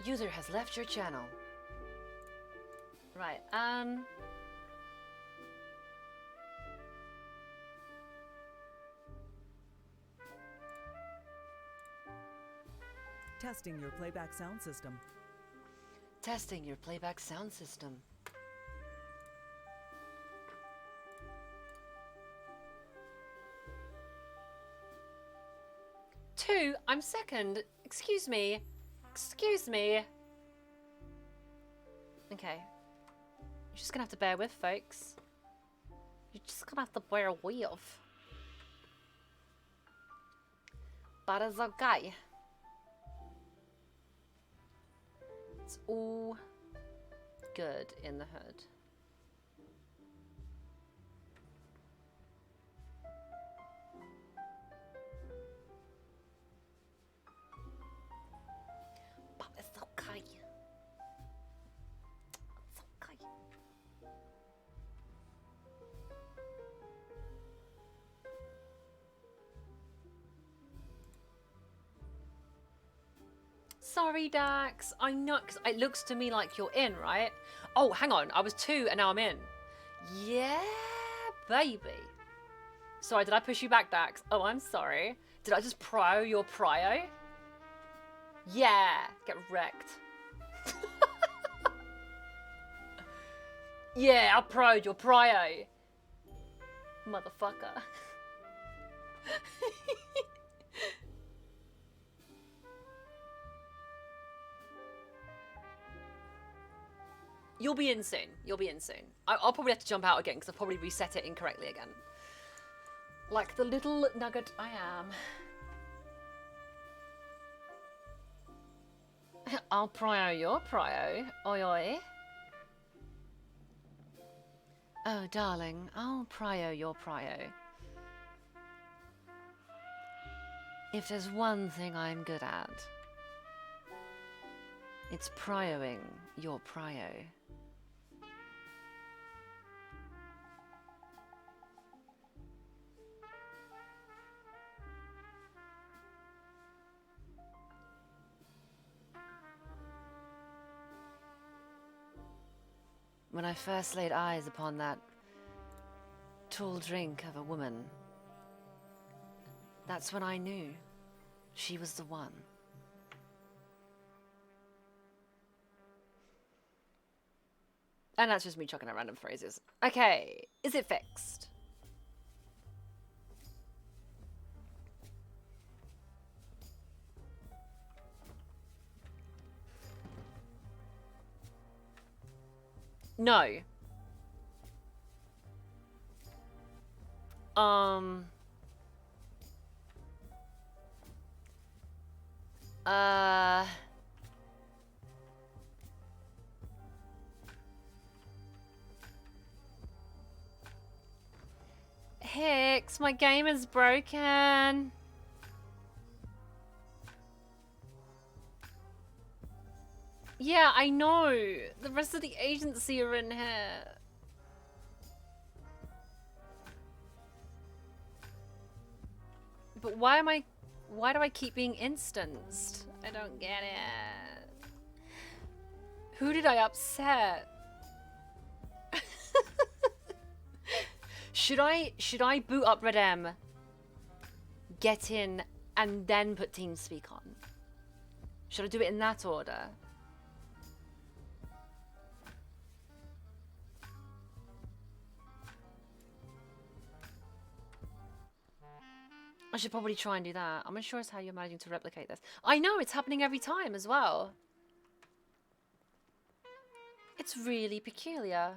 User has left your channel. Right, Testing your playback sound system. Testing your playback sound system. Two, I'm second. Excuse me. Excuse me. Okay. You're just gonna have to bear with, folks. You're just gonna have to bear with. But it's okay. It's all good in the hood. But it's okay. It's okay. Sorry, Dax. I know, because it looks to me like you're in, right? Oh, hang on. I was 2 and now I'm in. Yeah, baby. Sorry, did I push you back, Dax? Oh, I'm sorry. Did I just prio your prio? Yeah, get wrecked. Yeah, I pro'd your prio. Motherfucker. You'll be in soon. You'll be in soon. I'll probably have to jump out again because I'll probably reset it incorrectly again. Like the little nugget I am. I'll prio your prio. Oi oi. Oh, darling, I'll prio your prio. If there's one thing I'm good at, it's prioing your prio. When I first laid eyes upon that tall drink of a woman, that's when I knew she was the one. And that's just me chucking out random phrases. Okay, is it fixed? No. Hicks, my game is broken. Yeah, I know. The rest of the agency are in here. But why do I keep being instanced? I don't get it. Who did I upset? Should I boot up Redem, get in, and then put TeamSpeak on? Should I do it in that order? I should probably try and do that. I'm unsure as how you're managing to replicate this. I know, it's happening every time as well. It's really peculiar.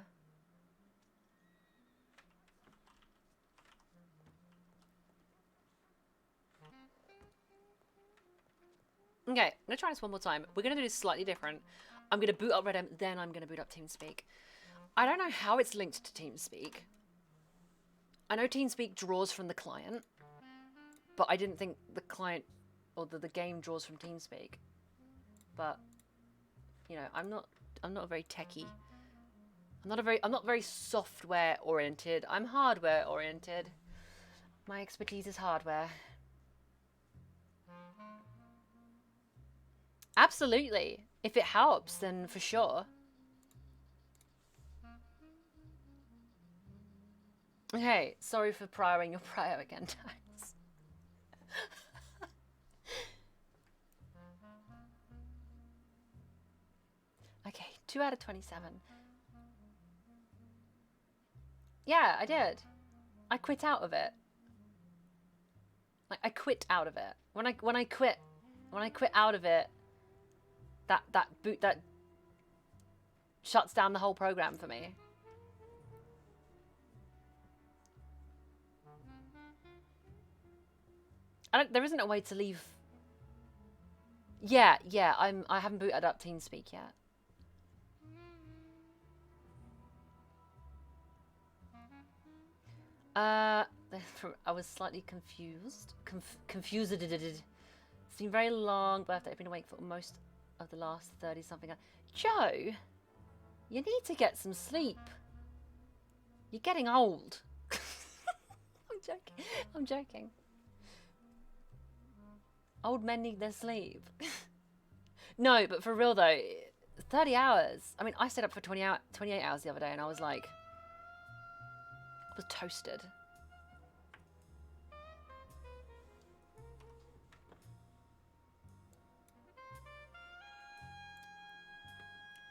Okay, I'm gonna try this one more time. We're gonna do this slightly different. I'm gonna boot up Redem, then I'm gonna boot up TeamSpeak. I don't know how it's linked to TeamSpeak. I know TeamSpeak draws from the client, but I didn't think the client or the game draws from TeamSpeak. But you know, I'm not very techie. I'm not very software oriented. I'm hardware oriented. My expertise is hardware. Absolutely. If it helps, then for sure. Okay, sorry for prioring your prio again, guys. Okay, 2 out of 27. Yeah, I did. I quit out of it. Like I quit out of it. When I quit out of it, that shuts down the whole program for me. There isn't a way to leave. Yeah, I haven't booted up TeamSpeak yet. I was slightly confused. Confused. It's been very long, but I've been awake for most of the last 30-something hours. Joe, you need to get some sleep. You're getting old. I'm joking. I'm joking. Old men need their sleep. No, but for real though, 30 hours. I mean, I stayed up for 28 hours the other day, and I was like, I was toasted.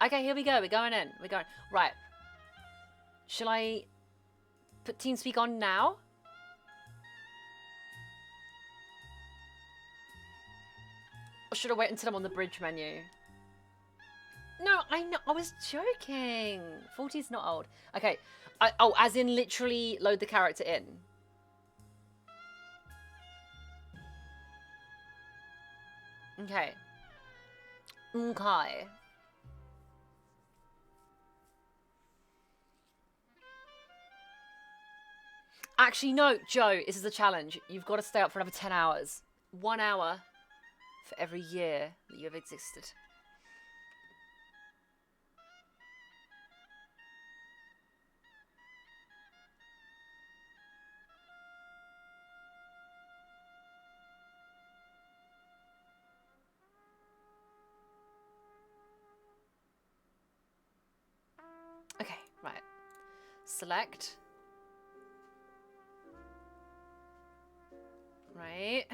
Okay, here we go. We're going in. We're going. Right. Shall I put TeamSpeak on now? Or should I wait until I'm on the bridge menu? No, I know. I was joking. 40 is not old. Okay. Oh, as in literally load the character in. Okay. Okay. Actually, no, Joe, this is a challenge. You've got to stay up for another 10 hours. 1 hour for every year that you have existed. Okay, right. Select. Right.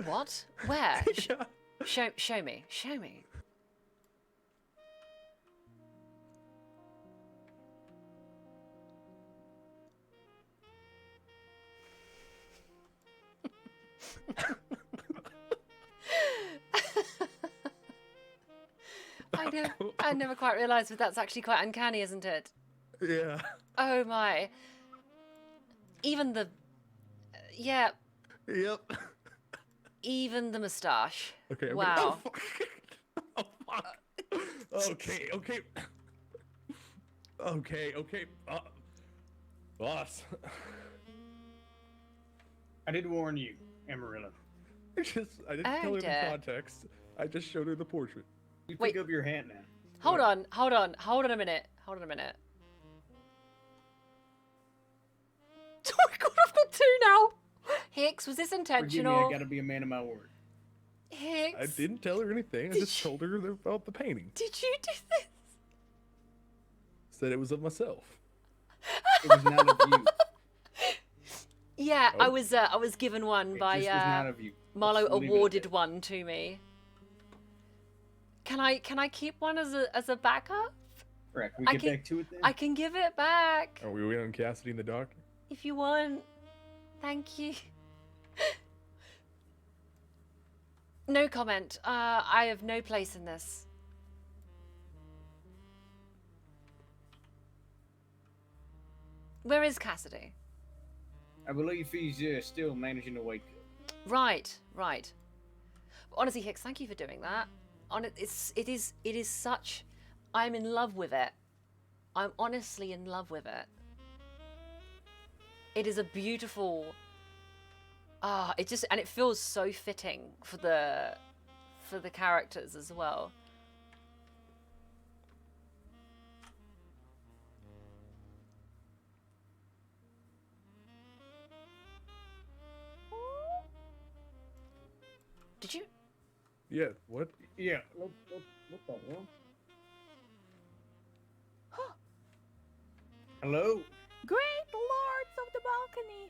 What? Where? Yeah. Show me. Show me. I never quite realised, but that's actually quite uncanny, isn't it? Yeah. Oh my. Even the... yeah. Yep. Even the moustache. Okay. Wow. Oh, fuck. Okay. Okay. Okay. Boss. I did warn you, Amarillo. I didn't tell her the context. I just showed her the portrait. You pick up your hat now. Hold on a minute. Oh my god, I've got two now. Hicks, was this intentional? Forgive me, I gotta be a man of my word. Hicks. I didn't tell her anything. I just told her about the painting. Did you do this? Said it was of myself. It was not of you. Yeah, Oh. I was given one by just was not of you. Marlo Let's leave it at awarded that. one to me. Can I keep one as a backup? Right, can we I get can- back to it then? I can give it back Are we waiting on Cassidy and the doctor? if you want. Thank you. No comment. I have no place in this. Where is Cassidy? I believe he's still managing to wake up. Right. Honestly, Hicks, thank you for doing that. It is such. I'm in love with it. I'm honestly in love with it. It is a beautiful. It feels so fitting for the characters as well. Did you? Yeah, what? Yeah. What the hell? Hello? Great lords of the balcony!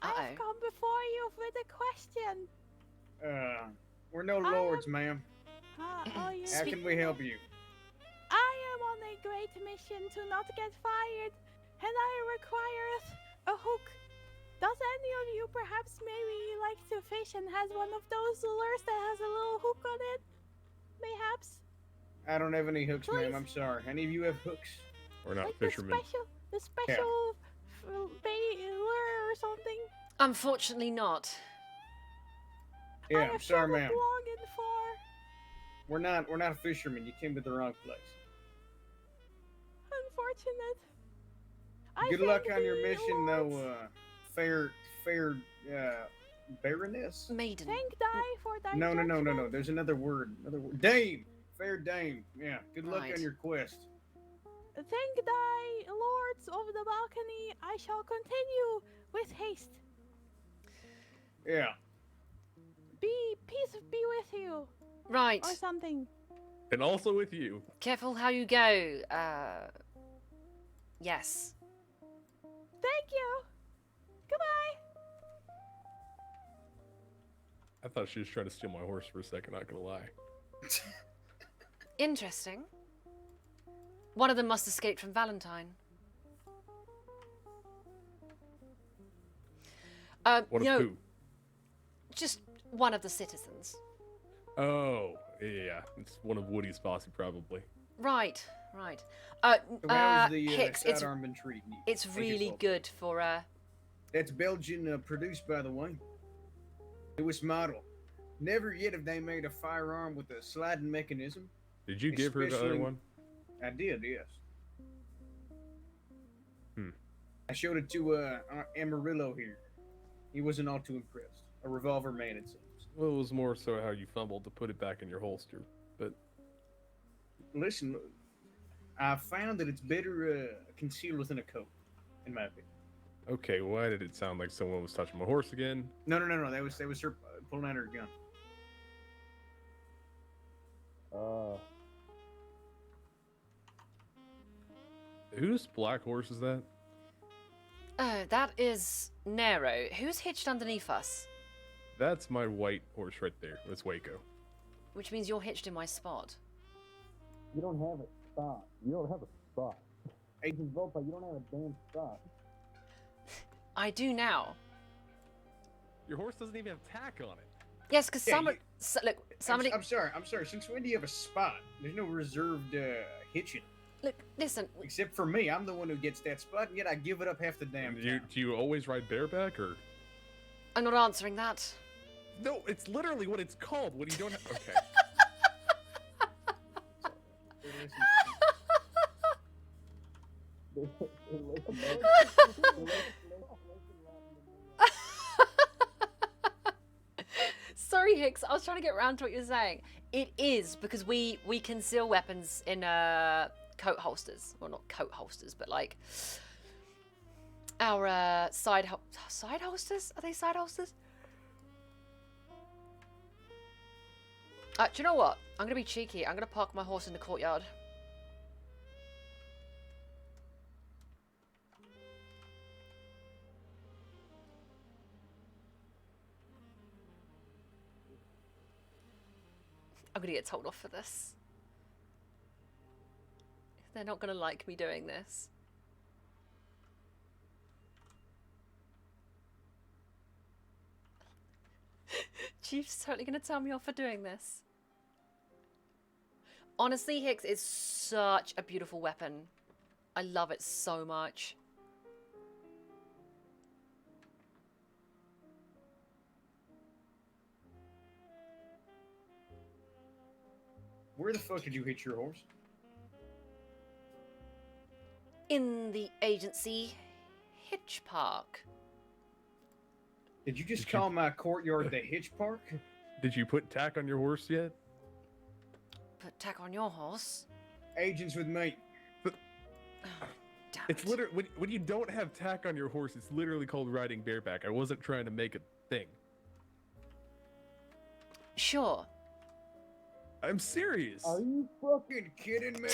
I've come before you with a question. We're no lords, ma'am. Oh, you How can we help you? I am on a great mission to not get fired, and I require a hook. Does any of you perhaps maybe like to fish and has one of those lures that has a little hook on it? Mayhaps? I don't have any hooks, Please. ma'am. I'm sorry. Any of you have hooks? We're not Like fishermen. the special bait lure or something? Unfortunately, not. Yeah, I I'm have sorry, traveled ma'am. long and far. We're not fishermen. You came to the wrong place. Unfortunate. I Good luck thank on your the mission, lords. though, fair Baroness? Maiden. Thank thy for thy No. judgment. There's another word. Dame. Fair dame. Yeah. Good luck Right. on your quest. Thank thy lords of the balcony. I shall continue with haste. Yeah. Peace be with you. Right. Or something. And also with you. Careful how you go. Yes. Thank you. Goodbye. I thought she was trying to steal my horse for a second, not gonna lie. Interesting. One of them must have escaped from Valentine. One of no, who? just one of the citizens. Oh, yeah. It's one of Woody's posse, probably. Right. So how's the Hicks, sidearm been treating you? it's Take really yourself. good for That's Belgian produced, by the way. Newest model. Never yet have they made a firearm with a sliding mechanism. Did you give her the other Especially- one? I did, yes. Hmm. I showed it to Amarillo here. He wasn't all too impressed. A revolver man, it seems. Well, it was more so how you fumbled to put it back in your holster. But Listen, I found that it's better concealed within a coat, in my opinion. okay, why did it sound like someone was touching my horse again? No. That was her pulling out her gun. Whose black horse is that? that is Nero. Who's hitched underneath us? That's my white horse right there. That's Waco. Which means you're hitched in my spot. You don't have a spot. You don't have a spot. Agent Vulpe, you don't have a damn spot. I do now. Your horse doesn't even have tack on it. Yes, because look, somebody. I'm sorry. Since when do you have a spot? There's no reserved hitching. Look, listen. Except for me, I'm the one who gets that spot, and yet I give it up half the damn time. Do you always ride bareback, or? I'm not answering that. No, it's literally what it's called when you don't have. Okay. Sorry, Hicks. I was trying to get around to what you're saying. It is because we conceal weapons in coat holsters. Well, not coat holsters, but like our side holsters. Are they side holsters? Do you know what? I'm gonna be cheeky. I'm gonna park my horse in the courtyard. I'm gonna get told off for this. They're not gonna like me doing this. Chief's totally gonna tell me off for doing this. Honestly, Hicks is such a beautiful weapon. I love it so much. Where the fuck did you hitch your horse? In the agency hitch park. Did you just call my courtyard the hitch park? Did you put tack on your horse yet? Put tack on your horse. Agents with me. But it's literally when you don't have tack on your horse, it's literally called riding bareback. I wasn't trying to make a thing. Sure. I'm serious. Are you fucking kidding me?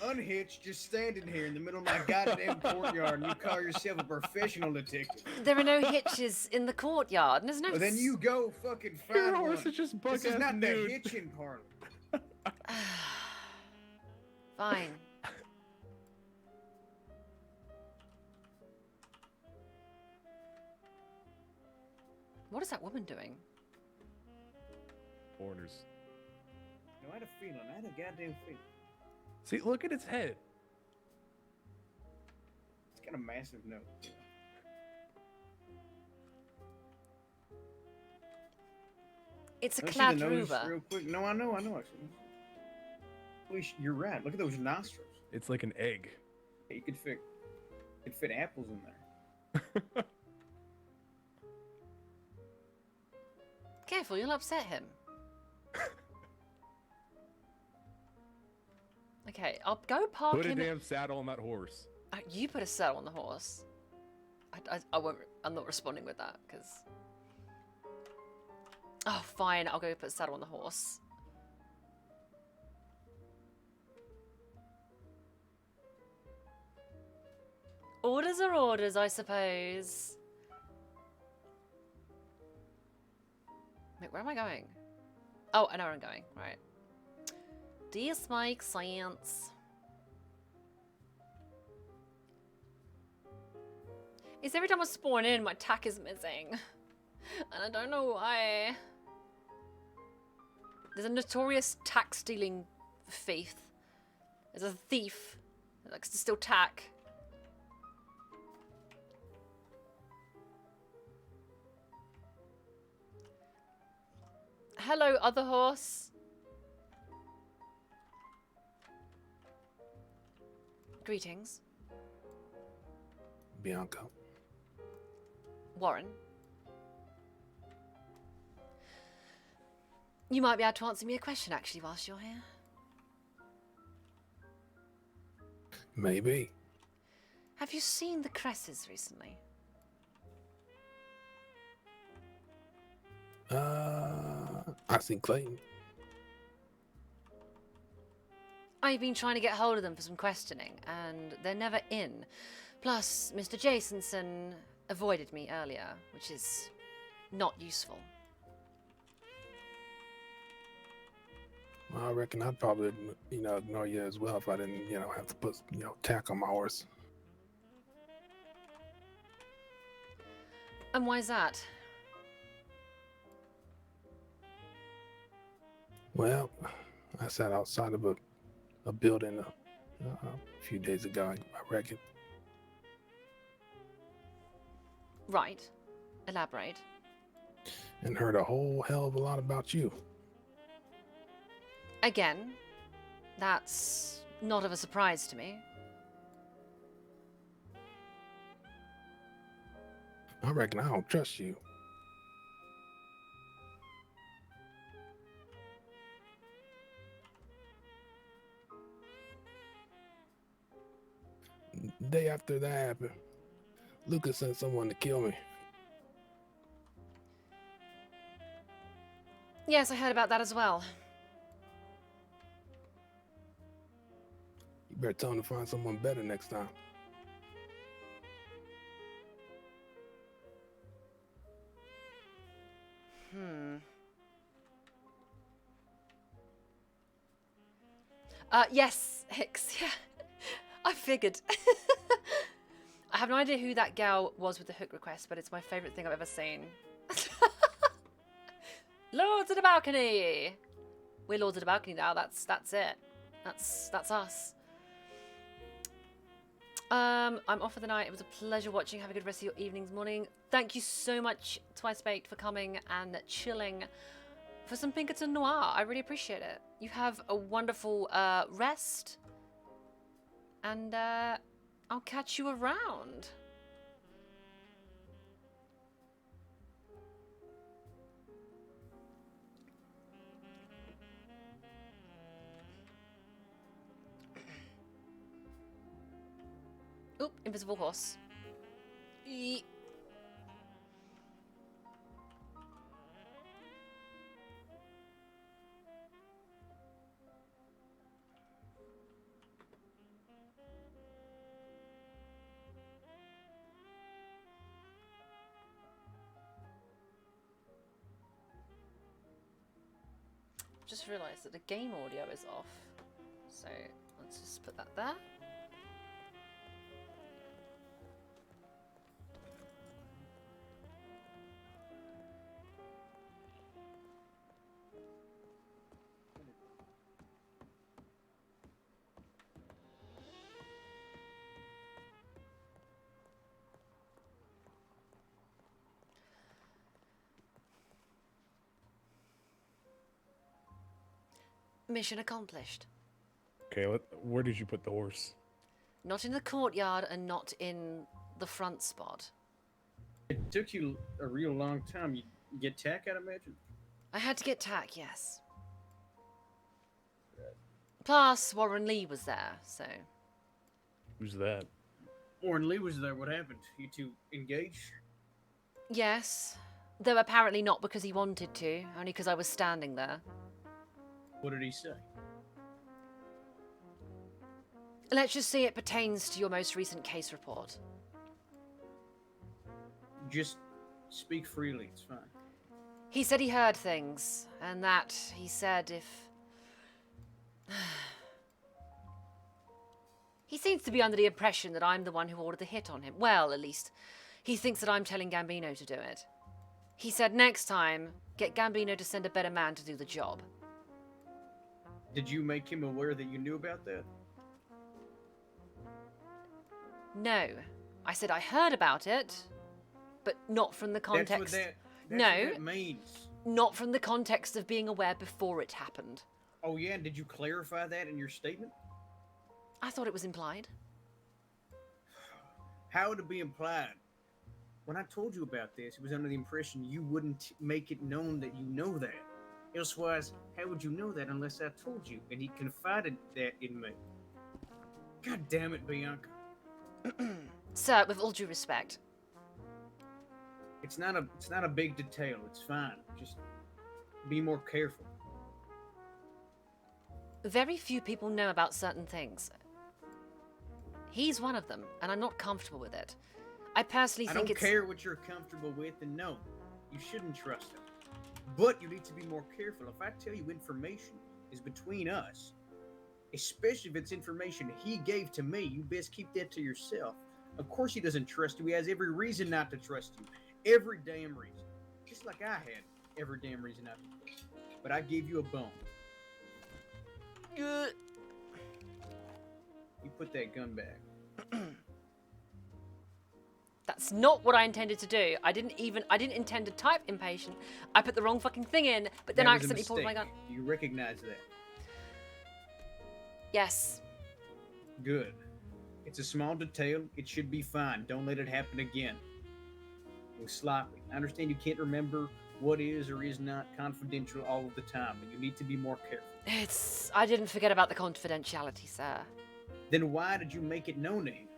Unhitched, just standing here in the middle of my goddamn courtyard, and you call yourself a professional detective. There are no hitches in the courtyard. There's no. Well, then you go fucking find Your one. horse is just This is buck-ass not the nude. hitching parlor. Fine. What is that woman doing? Foreigners. No, I had a feeling. I had a goddamn feeling. See, look at its head. It's got a massive nose. It's a Let's see the nose Cladruva. real quick. No, I know. Actually, you're right. Look at those nostrils. It's like an egg. Yeah, you could fit apples in there. Careful, you'll upset him. Okay, I'll go park Put a him. damn saddle on that horse. You put a saddle on the horse. I won't. I'm not responding with that because. Oh, fine. I'll go put a saddle on the horse. Orders are orders, I suppose. Wait, where am I going? Oh, I know where I'm going. Right. This makes sense. Is every time I spawn in, my tack is missing. And I don't know why. There's a notorious tack stealing thief. There's a thief that likes to steal tack. Hello, other horse. Greetings. Bianca. Warren. You might be able to answer me a question, actually, whilst you're here. Maybe. Have you seen the Cresses recently? I think Clayton. I've been trying to get hold of them for some questioning, and they're never in. Plus, Mr. Jasonson avoided me earlier, which is not useful. Well, I reckon I'd probably, ignore you as well if I didn't, have to put, tack on my horse. And why's that? Well, I sat outside of a building a few days ago, I reckon. Right. Elaborate. And heard a whole hell of a lot about you. Again, that's not of a surprise to me. I reckon I don't trust you. Day after that happened, Lucas sent someone to kill me. Yes, I heard about that as well. You better tell him to find someone better next time. Yes, Hicks, yeah. I figured. I have no idea who that gal was with the hook request, but it's my favourite thing I've ever seen. Lords of the Balcony! We're Lords of the Balcony now, that's it. That's us. I'm off for the night. It was a pleasure watching. Have a good rest of your evenings, morning. Thank you so much, Twice Baked, for coming and chilling for some Pinkerton Noir. I really appreciate it. You have a wonderful rest. And I'll catch you around. Oop, invisible horse. Eee. Just realised that the game audio is off. So let's just put that there. Mission accomplished. Okay, where did you put the horse? Not in the courtyard and not in the front spot. It took you a real long time. You get tack, I'd imagine? I had to get tack, yes. Plus, Warren Lee was there, so... Who's that? Warren Lee was there. What happened? You two engaged? Yes. Though apparently not because he wanted to, only because I was standing there. What did he say? Let's just say it pertains to your most recent case report. Just speak freely, it's fine. He said he heard things, and that he said if... He seems to be under the impression that I'm the one who ordered the hit on him. Well, at least, he thinks that I'm telling Gambino to do it. He said next time, get Gambino to send a better man to do the job. Did you make him aware that you knew about that? No. I said I heard about it, but not from the context... That's no, what that means. Not from the context of being aware before it happened. Oh yeah, and did you clarify that in your statement? I thought it was implied. How would it be implied? When I told you about this, it was under the impression you wouldn't make it known that you know that. Elsewise, how would you know that unless I told you? And he confided that in me. God damn it, Bianca. Sir, with all due respect. It's not a big detail. It's fine. Just be more careful. Very few people know about certain things. He's one of them, and I'm not comfortable with it. I personally I think don't it's... care what you're comfortable with, and no, you shouldn't trust him. But you need to be more careful. If I tell you information is between us, especially if it's information he gave to me, you best keep that to yourself. Of course he doesn't trust you. He has every reason not to trust you. Every damn reason. Just like I had every damn reason not to trust you. But I gave you a bone. Good. You put that gun back. That's not what I intended to do. I didn't intend to type impatient. I put the wrong fucking thing in, but then That I was a accidentally pulled my gun. mistake. Do you recognize that? Yes. Good. It's a small detail. It should be fine. Don't let it happen again. It was sloppy. I understand you can't remember what is or is not confidential all of the time, but you need to be more careful. I didn't forget about the confidentiality, sir. Then why did you make it known to him?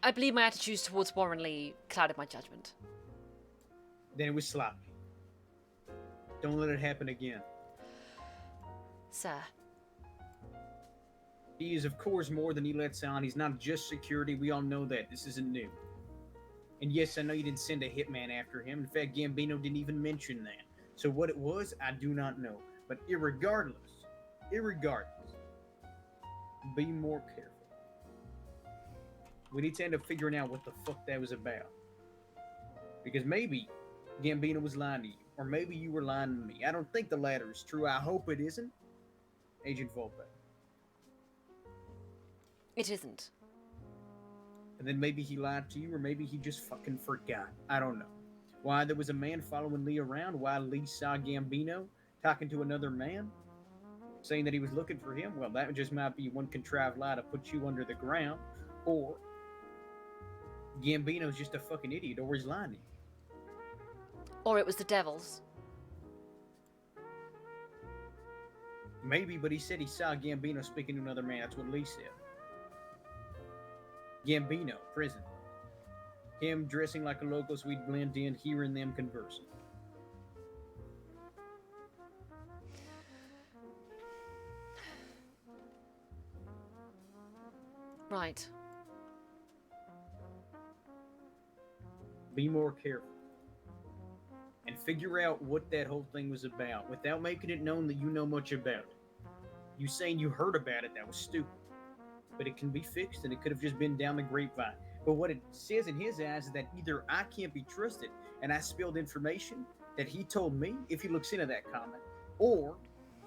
I believe my attitudes towards Warren Lee clouded my judgment. Then it was sloppy. Don't let it happen again. Sir. He is, of course, more than he lets on. He's not just security. We all know that. This isn't new. And yes, I know you didn't send a hitman after him. In fact, Gambino didn't even mention that. So what it was, I do not know. But irregardless, be more careful. We need to end up figuring out what the fuck that was about. Because maybe Gambino was lying to you. Or maybe you were lying to me. I don't think the latter is true. I hope it isn't. Agent Vulpe. It isn't. And then maybe he lied to you, or maybe he just fucking forgot. I don't know. Why there was a man following Lee around, why Lee saw Gambino talking to another man, saying that he was looking for him. Well, that just might be one contrived lie to put you under the ground. Or Gambino's just a fucking idiot, or he's lying to you. Or it was the devil's. Maybe, but he said he saw Gambino speaking to another man. That's what Lee said. Gambino, prison. Him dressing like a local so we'd blend in, hearing them conversing. Right. Be more careful. And figure out what that whole thing was about without making it known that you know much about it. You saying you heard about it, that was stupid. But it can be fixed, and it could have just been down the grapevine. But what it says in his eyes is that either I can't be trusted, and I spilled information that he told me, if he looks into that comment, or,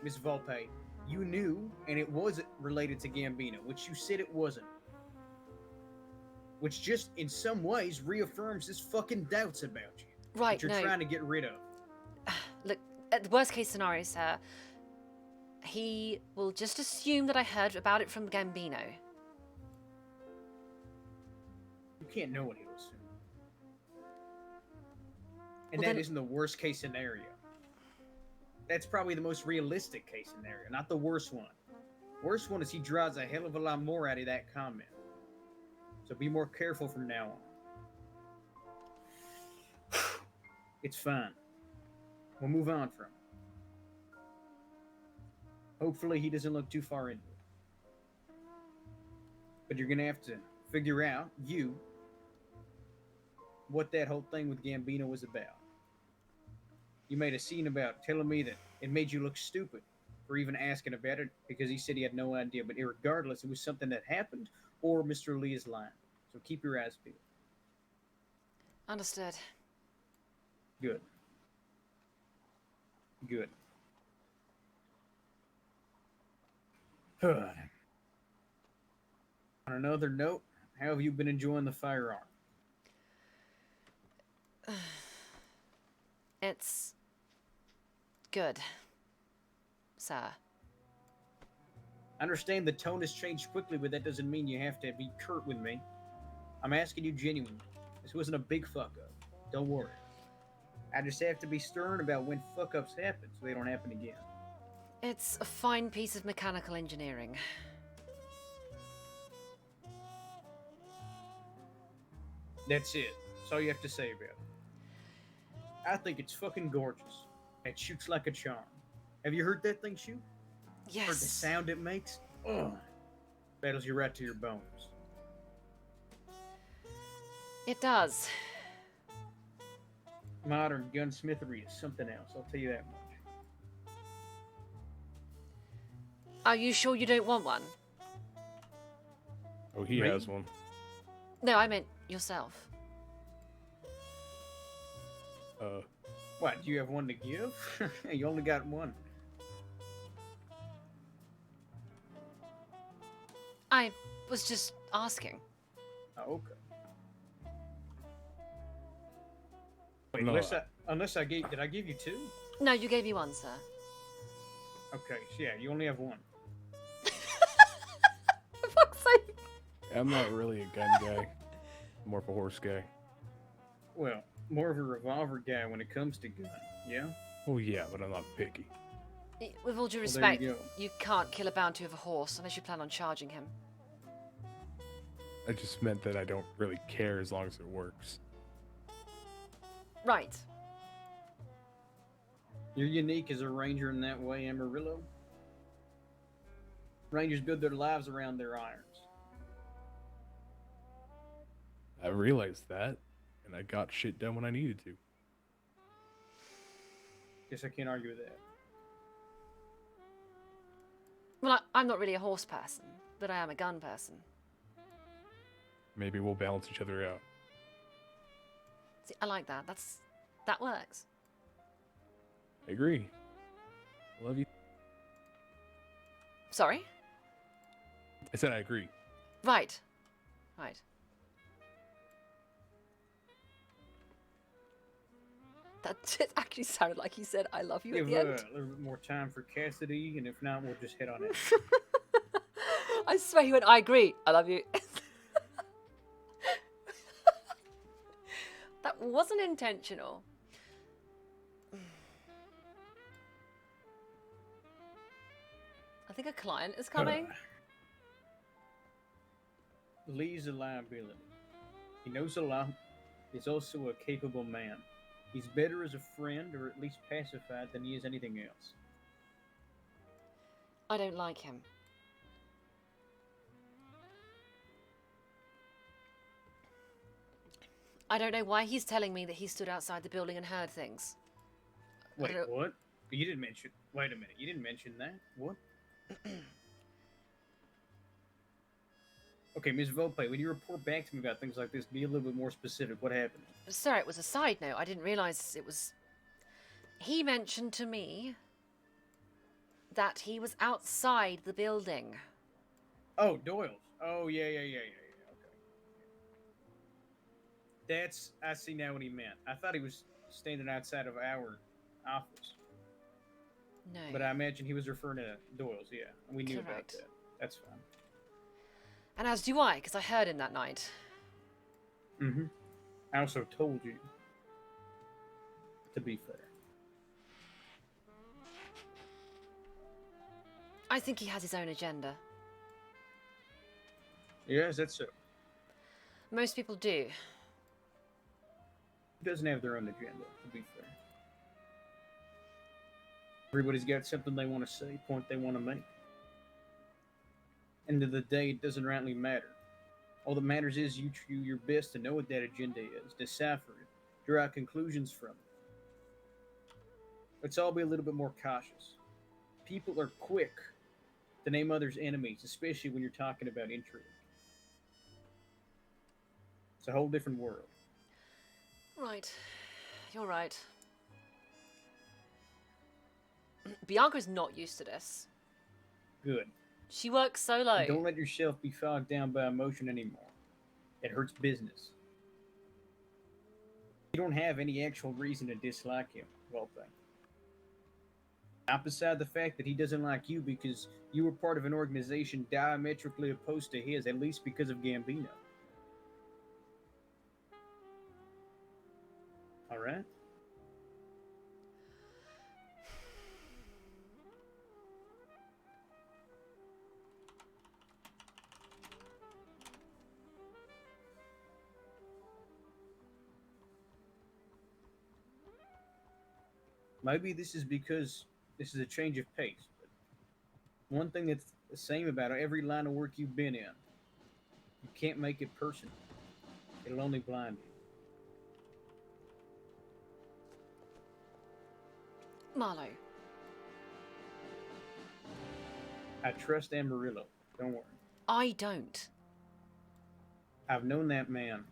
Miss Vulpe, you knew, and it was related to Gambino, which you said it wasn't. Which just, in some ways, reaffirms his fucking doubts about you. Right, that you're trying to get rid of. Look, at the worst case scenario, sir, he will just assume that I heard about it from Gambino. You can't know what he'll assume. And Well, that then- isn't the worst case scenario. That's probably the most realistic case scenario, not the worst one. Worst one is he draws a hell of a lot more out of that comment. So be more careful from now on. It's fine. We'll move on from it. Hopefully he doesn't look too far into it. But you're going to have to figure out, what that whole thing with Gambino was about. You made a scene about telling me that it made you look stupid for even asking about it because he said he had no idea. But regardless, it was something that happened or Mr. Lee is lying. So keep your eyes peeled. Understood. Good. Good. On another note, how have you been enjoying the firearm? It's good, sir. I understand the tone has changed quickly, but that doesn't mean you have to be curt with me. I'm asking you genuinely. This wasn't a big fuck-up. Don't worry. I just have to be stern about when fuck-ups happen so they don't happen again. It's a fine piece of mechanical engineering. That's it. That's all you have to say about it. I think it's fucking gorgeous. It shoots like a charm. Have you heard that thing shoot? Or the Yes. sound it makes. Ugh. Battles you right to your bones. It does. Modern gunsmithery is something else, I'll tell you that much. Are you sure you don't want one? Oh, he Me? has one. No, I meant yourself. What, do you have one to give? You only got one. I was just asking. Oh, okay. Wait, No, unless I gave, did I give you two? No, you gave me one, sir. Okay, so yeah, you only have one. For fuck's sake. I'm not really a gun guy. I'm more of a horse guy. Well, more of a revolver guy when it comes to gun, yeah? Oh yeah, but I'm not picky. With all due Well, there respect, you go. you can't kill a bounty of a horse unless you plan on charging him. I just meant that I don't really care as long as it works. Right. You're unique as a ranger in that way, Amarillo. Rangers build their lives around their irons. I realized that, and I got shit done when I needed to. Guess I can't argue with that. Well, I'm not really a horse person, but I am a gun person. Maybe we'll balance each other out. See, I like that. That works. I agree. I love you. Sorry? I said I agree. Right. Right. That just actually sounded like he said, I love you at Give the a end. little bit more time for Cassidy, and if not, we'll just hit on it. I swear he went, I agree. I love you. That wasn't intentional. I think a client is coming. Lee's a liability. He knows a lot. He's also a capable man. He's better as a friend, or at least pacified, than he is anything else. I don't like him. I don't know why he's telling me that he stood outside the building and heard things. Wait, what? You didn't mention... Wait a minute, you didn't mention that? What? Okay, Ms. Vulpe, when you report back to me about things like this, be a little bit more specific. What happened? Sir, it was a side note. I didn't realise it was... He mentioned to me that he was outside the building. Oh, Doyle's. Oh, yeah. Okay. That's... I see now what he meant. I thought he was standing outside of our office. No. But I imagine he was referring to Doyle's, yeah. We knew about Correct. that. That's fine. And as do I, because I heard him that night. Mm-hmm. I also told you, to be fair. I think he has his own agenda. Yes, that's so. Most people do. He doesn't have their own agenda, to be fair. Everybody's got something they want to say, point they want to make. End of the day, it doesn't rightly matter. All that matters is you do your best to know what that agenda is, decipher it, draw out conclusions from it. Let's all be a little bit more cautious. People are quick to name others enemies, especially when you're talking about intrigue. It's a whole different world. Right. You're right. Bianca's not used to this. Good. She works solo. And don't let yourself be fogged down by emotion anymore. It hurts business. You don't have any actual reason to dislike him, Vulpe. Not beside the fact that he doesn't like you because you were part of an organization diametrically opposed to his, at least because of Gambino. Alright? Maybe this is because this is a change of pace. But One thing that's the same about every line of work you've been in, you can't make it personal. It'll only blind you. Marlowe. I trust Amarillo. Don't worry. I don't. I've known that man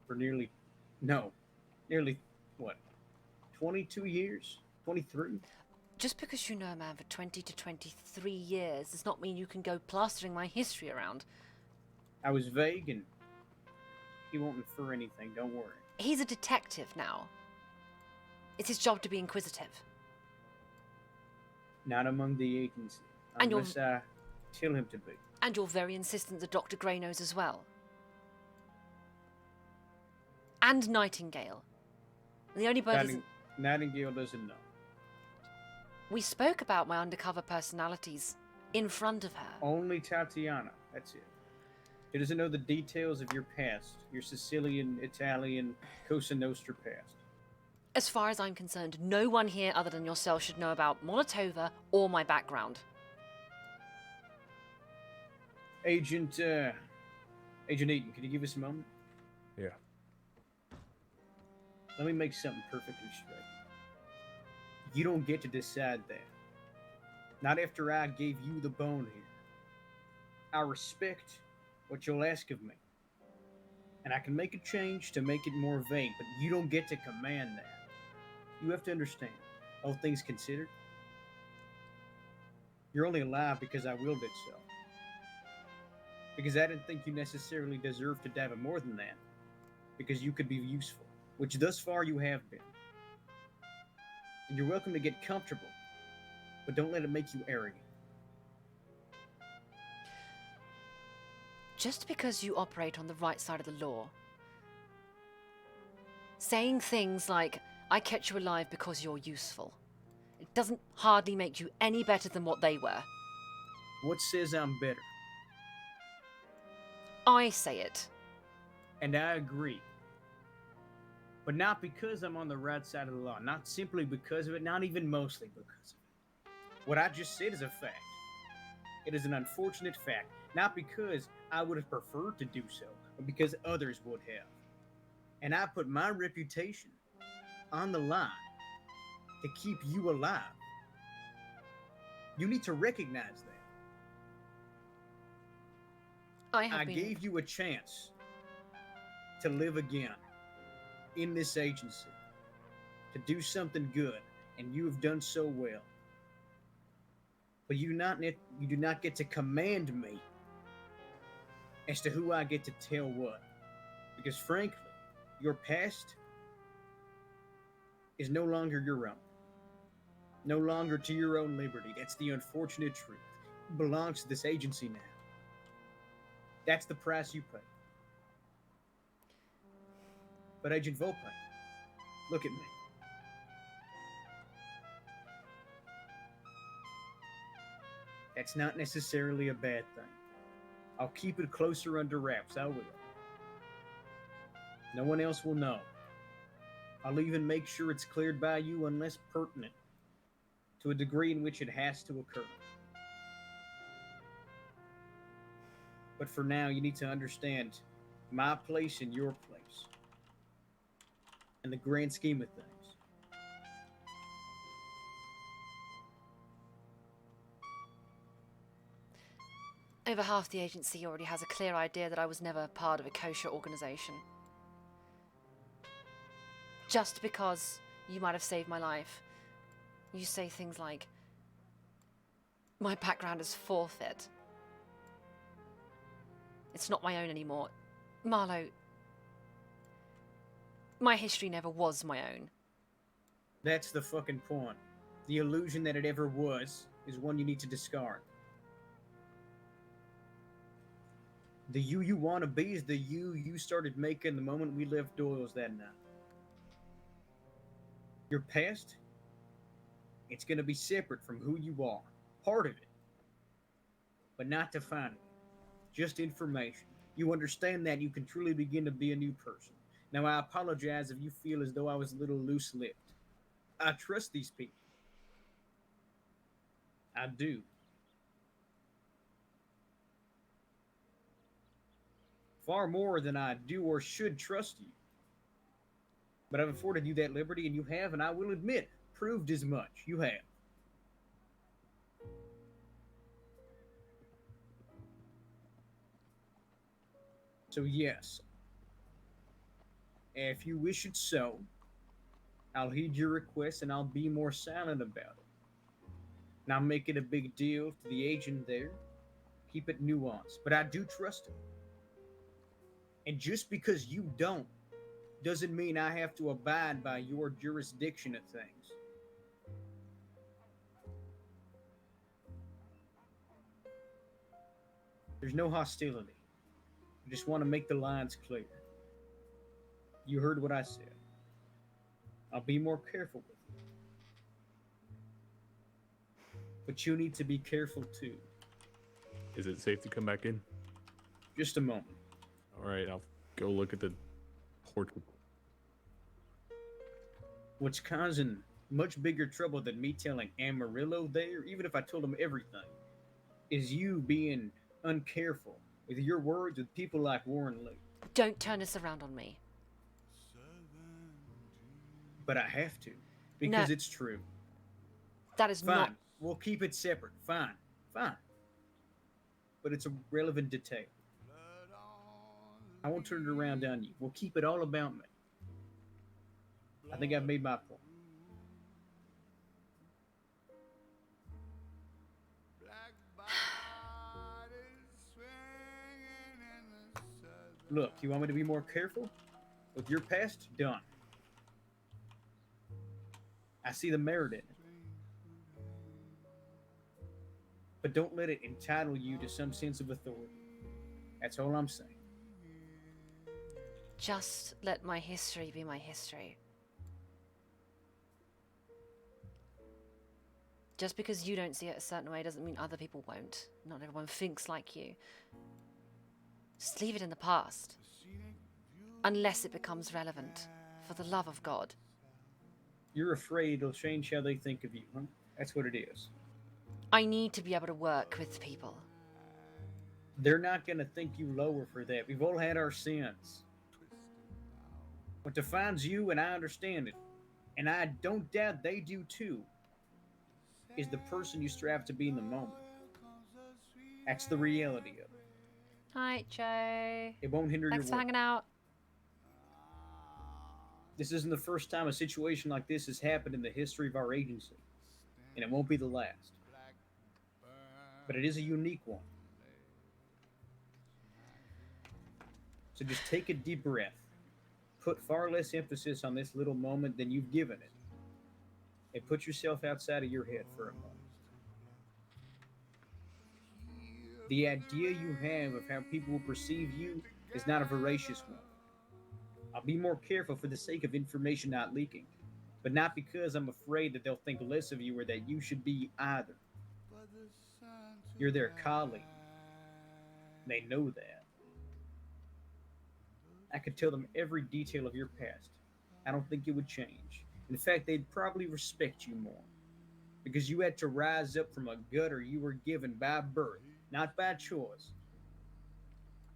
for nearly, what, 22 years? 23? Just because you know a man for 20 to 23 years does not mean you can go plastering my history around. I was vague and he won't infer anything, don't worry. He's a detective now. It's his job to be inquisitive. Not among the agency, And unless I tell him to be. And you're very insistent that Dr. Gray knows as well. And Nightingale. The only bird is... Nightingale doesn't know. We spoke about my undercover personalities in front of her. Only Tatiana, that's it. She doesn't know the details of your past, your Sicilian, Italian, Cosa Nostra past. As far as I'm concerned, no one here other than yourself should know about Molotova or my background. Agent Eaton, can you give us a moment? Yeah. Let me make something perfectly straight. You don't get to decide that. Not after I gave you the bone here. I respect what you'll ask of me. And I can make a change to make it more vague, but you don't get to command that. You have to understand, all things considered, you're only alive because I willed it so. Because I didn't think you necessarily deserved to die, but more than that, because you could be useful, which thus far you have been. And you're welcome to get comfortable, but don't let it make you arrogant. Just because you operate on the right side of the law, saying things like, I kept you alive because you're useful, it doesn't hardly make you any better than what they were. What says I'm better? I say it. And I agree. But not because I'm on the right side of the law. Not simply because of it, not even mostly because of it. What I just said is a fact. It is an unfortunate fact. Not because I would have preferred to do so, but because others would have. And I put my reputation on the line to keep you alive. You need to recognize that. I gave you a chance to live again in this agency, to do something good, and you have done so well. But you do not get to command me as to who I get to tell what. Because frankly, your past is no longer your own. No longer to your own liberty. That's the unfortunate truth. It belongs to this agency now. That's the price you pay. But Agent Vulpe, look at me. That's not necessarily a bad thing. I'll keep it closer under wraps, I will. No one else will know. I'll even make sure it's cleared by you unless pertinent, to a degree in which it has to occur. But for now, you need to understand my place and your place, in the grand scheme of things. Over half the agency already has a clear idea that I was never part of a kosher organization. Just because you might have saved my life, you say things like, my background is forfeit. It's not my own anymore. Marlowe, my history never was my own. That's the fucking point. The illusion that it ever was is one you need to discard. The you want to be is the you started making the moment we left Doyle's that night. Your past, it's going to be separate from who you are. Part of it. But not defining it. Just information. You understand that, you can truly begin to be a new person. Now, I apologize if you feel as though I was a little loose-lipped. I trust these people. I do. far more than I do or should trust you. But I've afforded you that liberty, and you have, and I will admit, proved as much. You have. So yes, if you wish it so, I'll heed your request and I'll be more silent about it. Now make it a big deal to the agent there. Keep it nuanced, but I do trust him. And just because you don't, doesn't mean I have to abide by your jurisdiction of things. There's no hostility. I just want to make the lines clear. You heard what I said. I'll be more careful with you. But you need to be careful too. Is it safe to come back in? Just a moment. All right, I'll go look at the portrait. What's causing much bigger trouble than me telling Amarillo there, even if I told him everything, is you being uncareful with your words with people like Warren Lee. Don't turn this around on me. But I have to, because No. it's true. That is Fine. not... We'll keep it separate. Fine. Fine. But it's a relevant detail. I won't turn it around on you. We'll keep it all about me. I think I've made my point. Look, you want me to be more careful? With your past? Done. I see the merit in it. But don't let it entitle you to some sense of authority. That's all I'm saying. Just let my history be my history. Just because you don't see it a certain way doesn't mean other people won't. Not everyone thinks like you. Just leave it in the past. Unless it becomes relevant. For the love of God. You're afraid it'll change how they think of you, huh? That's what it is. I need to be able to work with people. They're not going to think you lower for that. We've all had our sins. What defines you, and I understand it, and I don't doubt they do too, is the person you strive to be in the moment. That's the reality of it. Hi, Joe. It won't hinder Thanks your for work. hanging out. This isn't the first time a situation like this has happened in the history of our agency, and it won't be the last. But it is a unique one. So just take a deep breath. Put far less emphasis on this little moment than you've given it. And put yourself outside of your head for a moment. The idea you have of how people will perceive you is not a voracious one. I'll be more careful for the sake of information not leaking, but not because I'm afraid that they'll think less of you or that you should be either. You're their colleague. They know that. I could tell them every detail of your past. I don't think it would change. In fact, they'd probably respect you more. Because you had to rise up from a gutter you were given by birth, not by choice.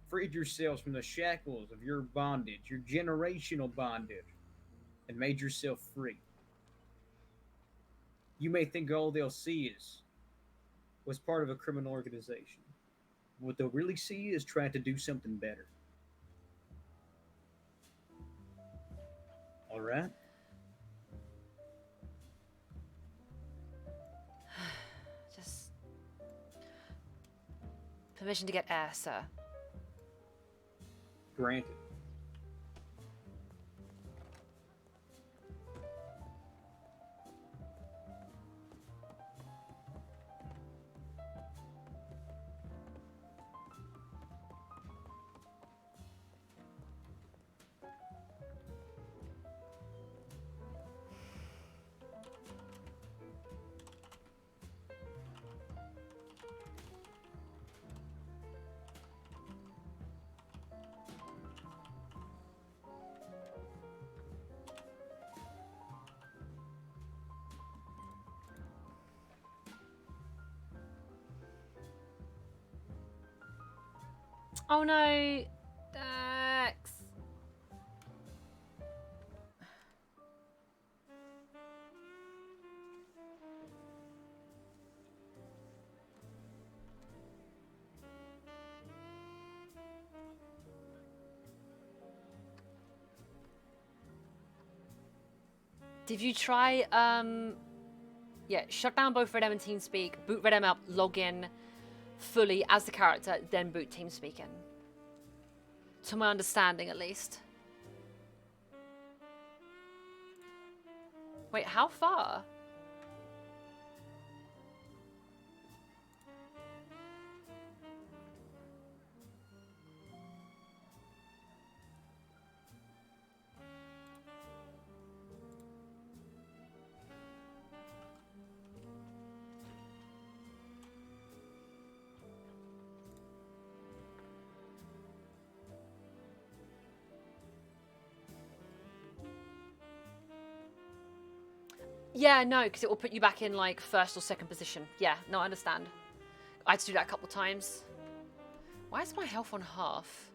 Freed yourselves from the shackles of your bondage, your generational bondage, and made yourself free. You may think all they'll see was part of a criminal organization. What they'll really see is trying to do something better. All right? Just... Permission to get air, sir. Granted. Oh no, Dax. Did you try, yeah, shut down both Redem and TeamSpeak, boot Redem up, log in fully as the character, then boot TeamSpeak in? To my understanding, at least. Wait, how far? Yeah, no, because it will put you back in, like, first or second position. Yeah, no, I understand. I had to do that a couple times. Why is my health on half?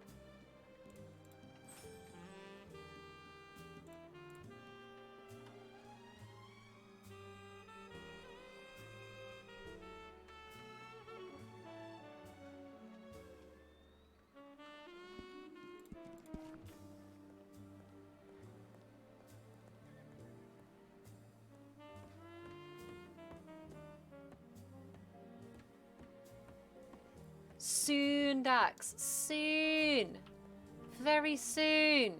Soon, Dax. Soon. Very soon.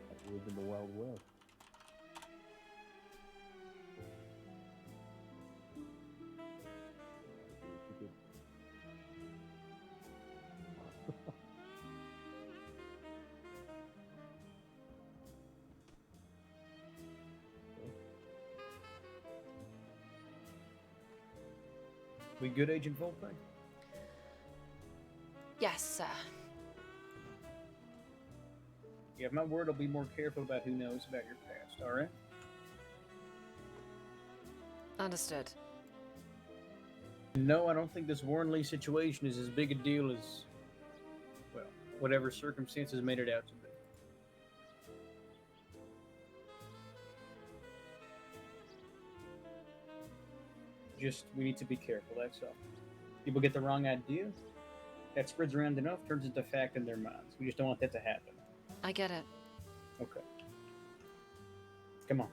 I live in the Wild West. We good, Agent Vulpe? Yes, sir. You have my word, I'll be more careful about who knows about your past, alright? Understood. No, I don't think this Warren Lee situation is as big a deal as, well, whatever circumstances made it out to be. Just, we need to be careful, that's all. People get the wrong idea, that spreads around enough, turns into fact in their minds. We just don't want that to happen. I get it. Okay. Come on.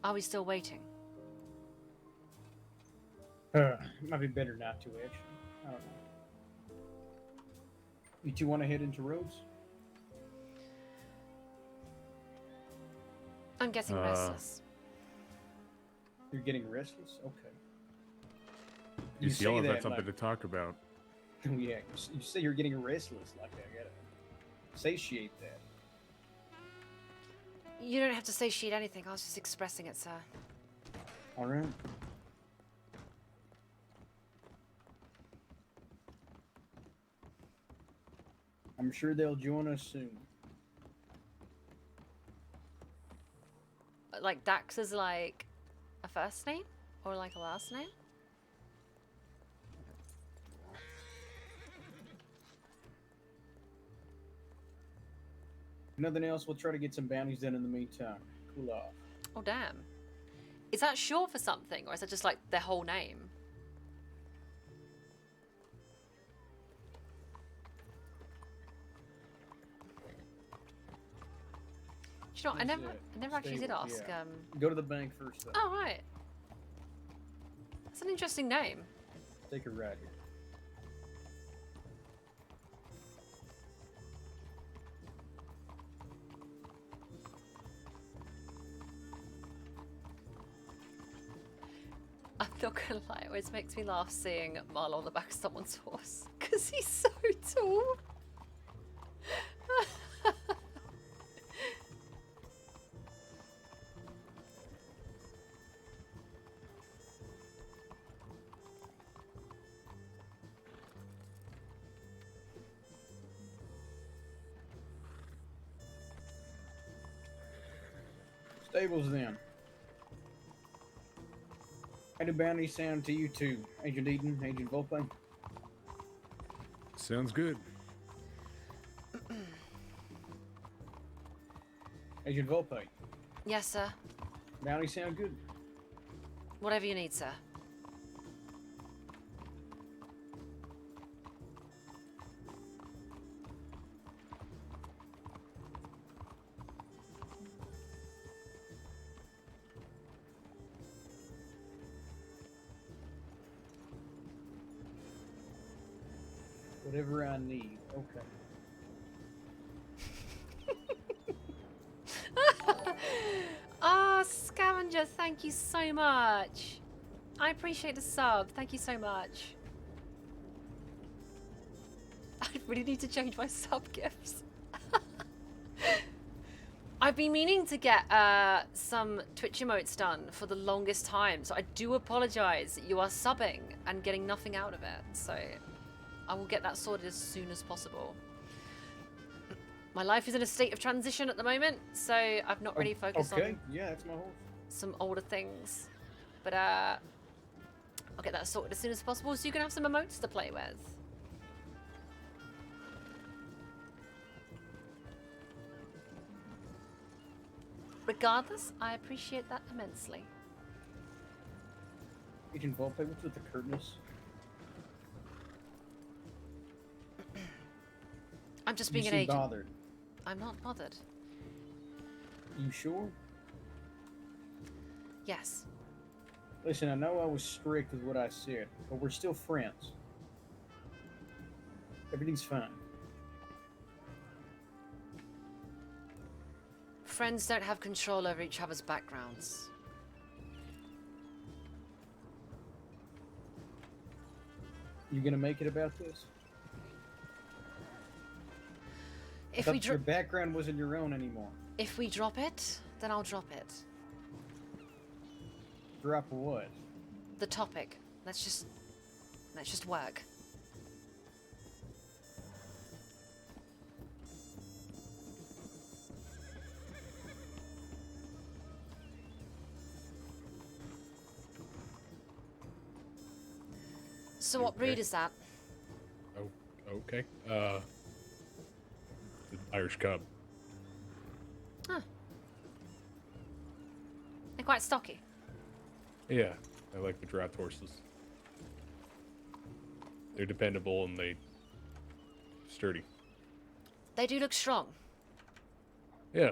Are we still waiting? Might be better not to, actually. I don't know. You two want to head into Rhodes? I'm getting restless. You're getting restless? Okay. You say yell if that that's something like- to talk about. Oh, yeah, you say you're getting restless like that. I gotta satiate that. You don't have to satiate anything. I was just expressing it, sir. All right. I'm sure they'll join us soon. Like, Dax is like a first name? Or like a last name? If nothing else, we'll try to get some bounties done in the meantime. Cool off. Oh, damn. Is that short for something? Or is that just like their whole name? Do you know, I never actually did ask. Yeah. Go to the bank first, though. Oh, right. That's an interesting name. Take a ride here. Not gonna lie, it always makes me laugh seeing Marlo on the back of someone's horse. Because he's so tall. Stables then. How do bounties sound to you two, Agent Eden, Agent Vulpe? Sounds good. Agent Vulpe, Yes, sir. bounties sound good. Whatever you need, sir. Whatever I need. Okay. Ah, Scavenger, thank you so much. I appreciate the sub. Thank you so much. I really need to change my sub gifts. I've been meaning to get some Twitch emotes done for the longest time, so I do apologize that you are subbing and getting nothing out of it. So I will get that sorted as soon as possible. My life is in a state of transition at the moment, so I've not really focused on Yeah, that's my horse. some older things. But I'll get that sorted as soon as possible so you can have some emotes to play with. Regardless, I appreciate that immensely. Agent Vulpe, what's with the curtness? I'm just being you an seem agent. bothered. I'm not bothered. You sure? Yes. Listen, I know I was strict with what I said, but we're still friends. Everything's fine. Friends don't have control over each other's backgrounds. You gonna make it about this? If I we thought your drop, background wasn't your own anymore. if we drop it, then I'll drop it. Drop what? The topic. Let's just work. So what breed is that? Oh, okay. The Irish Cub. Huh. They're quite stocky. Yeah, I like the draft horses. They're dependable and they sturdy. They do look strong. Yeah.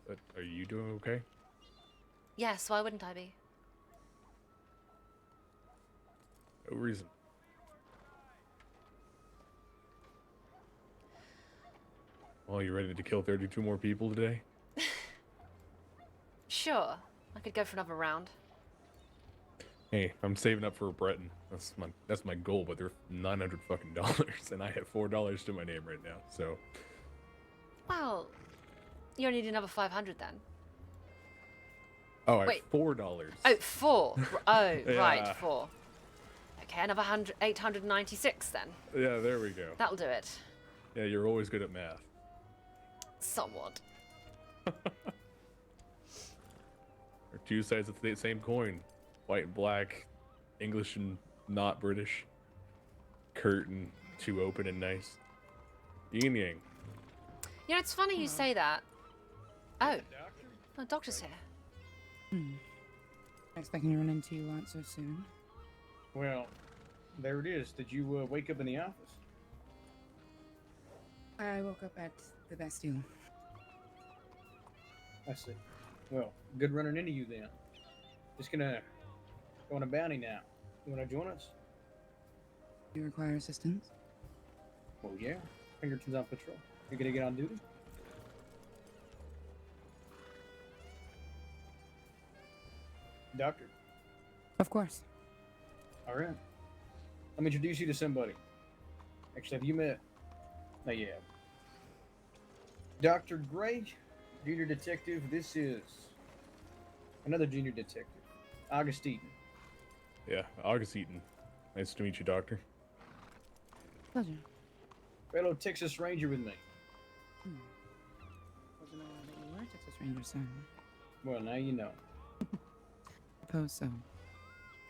But are you doing okay? Yes, why wouldn't I be? No reason. Well, you ready to kill 32 more people today? Sure. I could go for another round. Hey, I'm saving up for a Breton. That's my goal, but they're $900 fucking dollars, and I have $4 to my name right now. So. Well, you only need another 500 then. Oh, I Wait. have $4. Oh, 4. Oh, Yeah. right, 4. Okay, another 896 then. Yeah, there we go. That'll do it. Yeah, you're always good at math. Somewhat. Or two sides of the same coin. White and black, English and not British. Curtain, too open and nice. Yin yang. You know, it's funny you say that. Oh, the doctor's here. Expecting to run into you lot so soon. Well, there it is. Did you wake up in the office? I woke up at the Bastille. I see. Well, good running into you then. Just gonna go on a bounty now. You wanna join us? You require assistance? Well, yeah. Pinkerton's on patrol. You gonna get on duty? Doctor. Of course. All right. Let me introduce you to somebody. Actually, have you met? No, you have. Dr. Gray, junior detective. This is another junior detective, August Eaton. Yeah, August Eaton. Nice to meet you, Doctor. Pleasure. Fellow Texas Ranger with me. Wasn't aware that you were a Texas Ranger, sir. Well, now you know. Suppose so.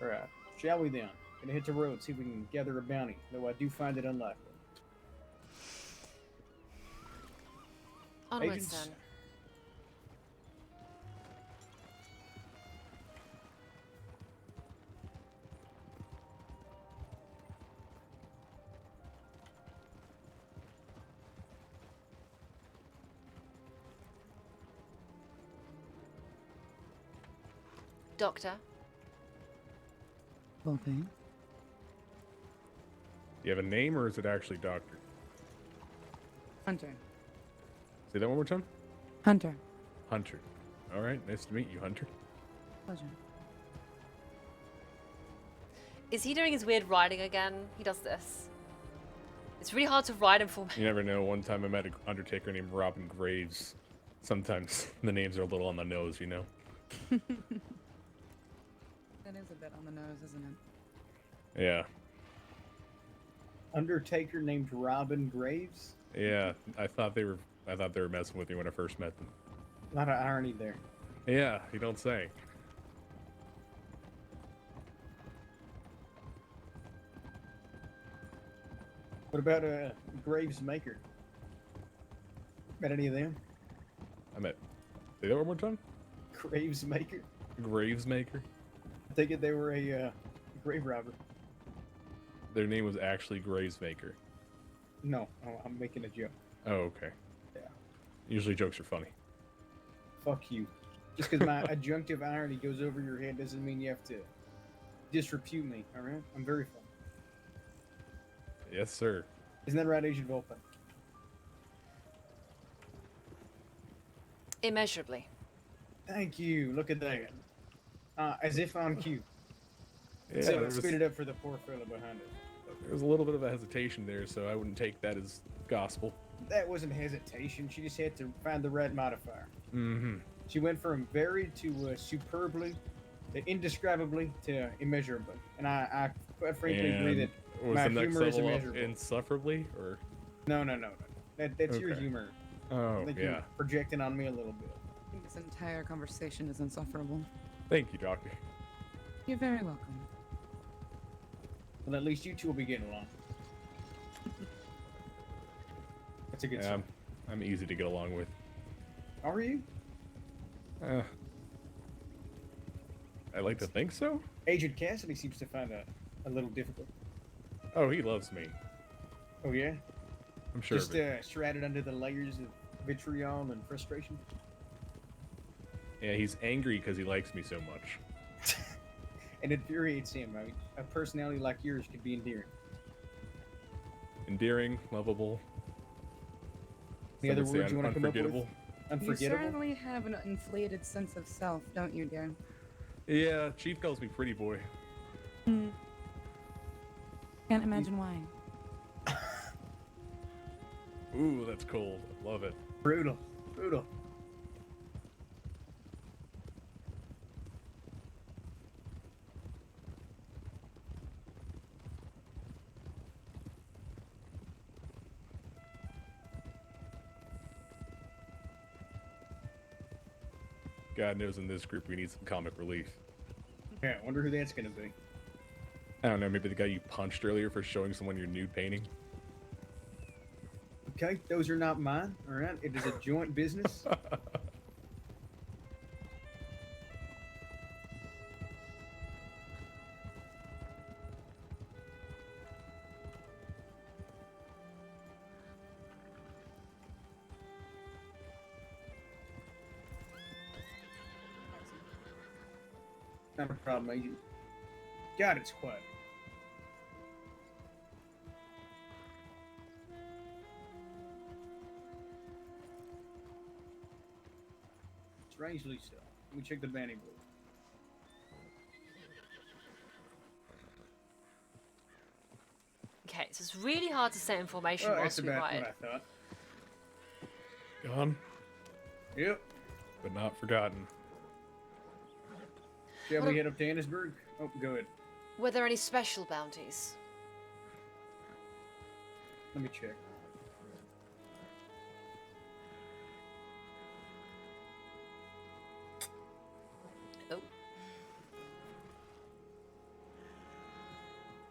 All right. Shall we then? Gonna hit the road, see if we can gather a bounty, though I do find it unlikely. Onwards Agents, then. Doctor. Vulpe. Do you have a name, or is it actually Doctor? Hunter. Say that one more time. Hunter. Hunter. All right, nice to meet you, Hunter. Pleasure. Is he doing his weird writing again? He does this. It's really hard to write him for me. You never know. One time I met an Undertaker named Robin Graves. Sometimes the names are a little on the nose, you know. That is a bit on the nose, isn't it? Yeah. Undertaker named Robin Graves. Yeah. I thought they were messing with me when I first met them. A lot of irony there. Yeah, you don't say. What about Graves Maker? Met any of them? I met. Say that one more time. Graves Maker. Graves Maker. I take it they were a grave robber. Their name was actually Graves Maker. No, I'm making a joke. Oh, okay. Yeah. Usually jokes are funny. Fuck you. Just because my adjunctive irony goes over your head doesn't mean you have to disrepute me, alright? I'm very funny. Yes, sir. Isn't that right, Agent Vulpe? Immeasurably. Thank you. Look at that. As if on cue. Yeah, So there was- speed it up for the poor fella behind us. There was a little bit of a hesitation there, so I wouldn't take that as gospel. That wasn't hesitation. She just had to find the right modifier. Mm-hmm. She went from very to superbly, to indescribably to immeasurably. And I quite frankly agree that was my the next humor is level up immeasurable. insufferably, or? No. That's your Okay. humor. Oh, I think yeah. you're projecting on me a little bit. I think this entire conversation is insufferable. Thank you, Doctor. You're very welcome. Well, at least you two will be getting along. That's a good Yeah, sign. I'm easy to get along with. Are you? I like to think so. Agent Cassidy seems to find it a little difficult. Oh, he loves me. Oh, yeah? I'm sure. Just of it. shrouded under the layers of vitriol and frustration? Yeah, he's angry because he likes me so much. It infuriates him. I mean, a personality like yours could be endearing. Endearing, lovable. Any other Some would say words you want to come up with? unforgettable. Unforgettable? You certainly have an inflated sense of self, don't you, dear? Yeah, Chief calls me pretty boy. Can't imagine why. Ooh, that's cold. Love it. Brutal. Brutal. God knows in this group we need some comic relief. Yeah, I wonder who that's going to be. I don't know, maybe the guy you punched earlier for showing someone your nude painting? Okay, those are not mine, alright? It is a joint business. Not a problem, Agent. God, it's quiet. Strangely so. Let me check the bounty board. really hard to say information Well, whilst that's we about ride. what I thought. Gone, Yep. but not forgotten. Shall What we a- head up to Annisburg? Oh, go ahead. Were there any special bounties? Let me check. Oh.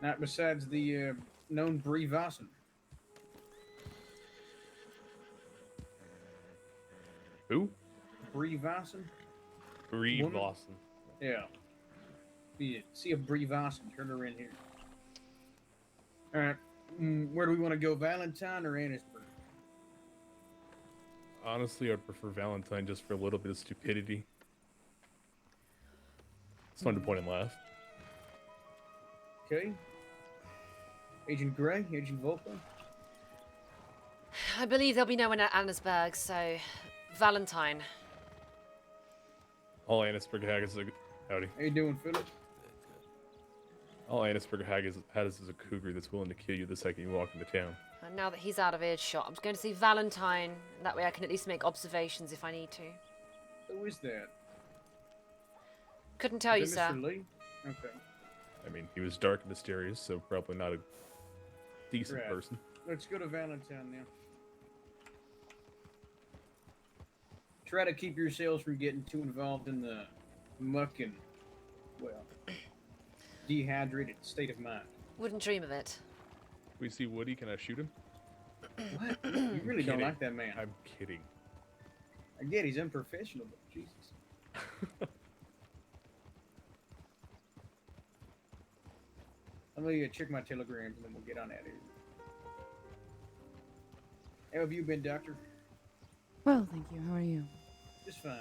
Not besides the known Brie Vossen. Who? Brie Vossen? Brie Woman? Vossen. Yeah. See a Brie Vossen. Turn her in here. Alright. Where do we want to go? Valentine or Annisburg? Honestly, I'd prefer Valentine just for a little bit of stupidity. It's fun to point and laugh. Okay. Agent Gray? Agent Vulpe? I believe there'll be no one at Annesburg, so Valentine. All Annisburg has is a howdy. How you doing, Philip? All Annisburg has is a cougar that's willing to kill you the second you walk into town. And now that he's out of earshot, I'm going to see Valentine. That way I can at least make observations if I need to. Who is that? Couldn't tell you, Is that sir. Mr. Lee? Okay. I mean, he was dark and mysterious, so probably not a decent Right. person. Let's go to Valentine now. Try to keep yourselves from getting too involved in the muck and, well, dehydrated state of mind. Wouldn't dream of it. We see Woody, can I shoot him? What? You really don't kidding. like that man. I'm kidding. I get he's unprofessional, but Jesus. Let me check my telegrams and then we'll get on out of here. How have you been, Doctor? Well, thank you. How are you? Just fine.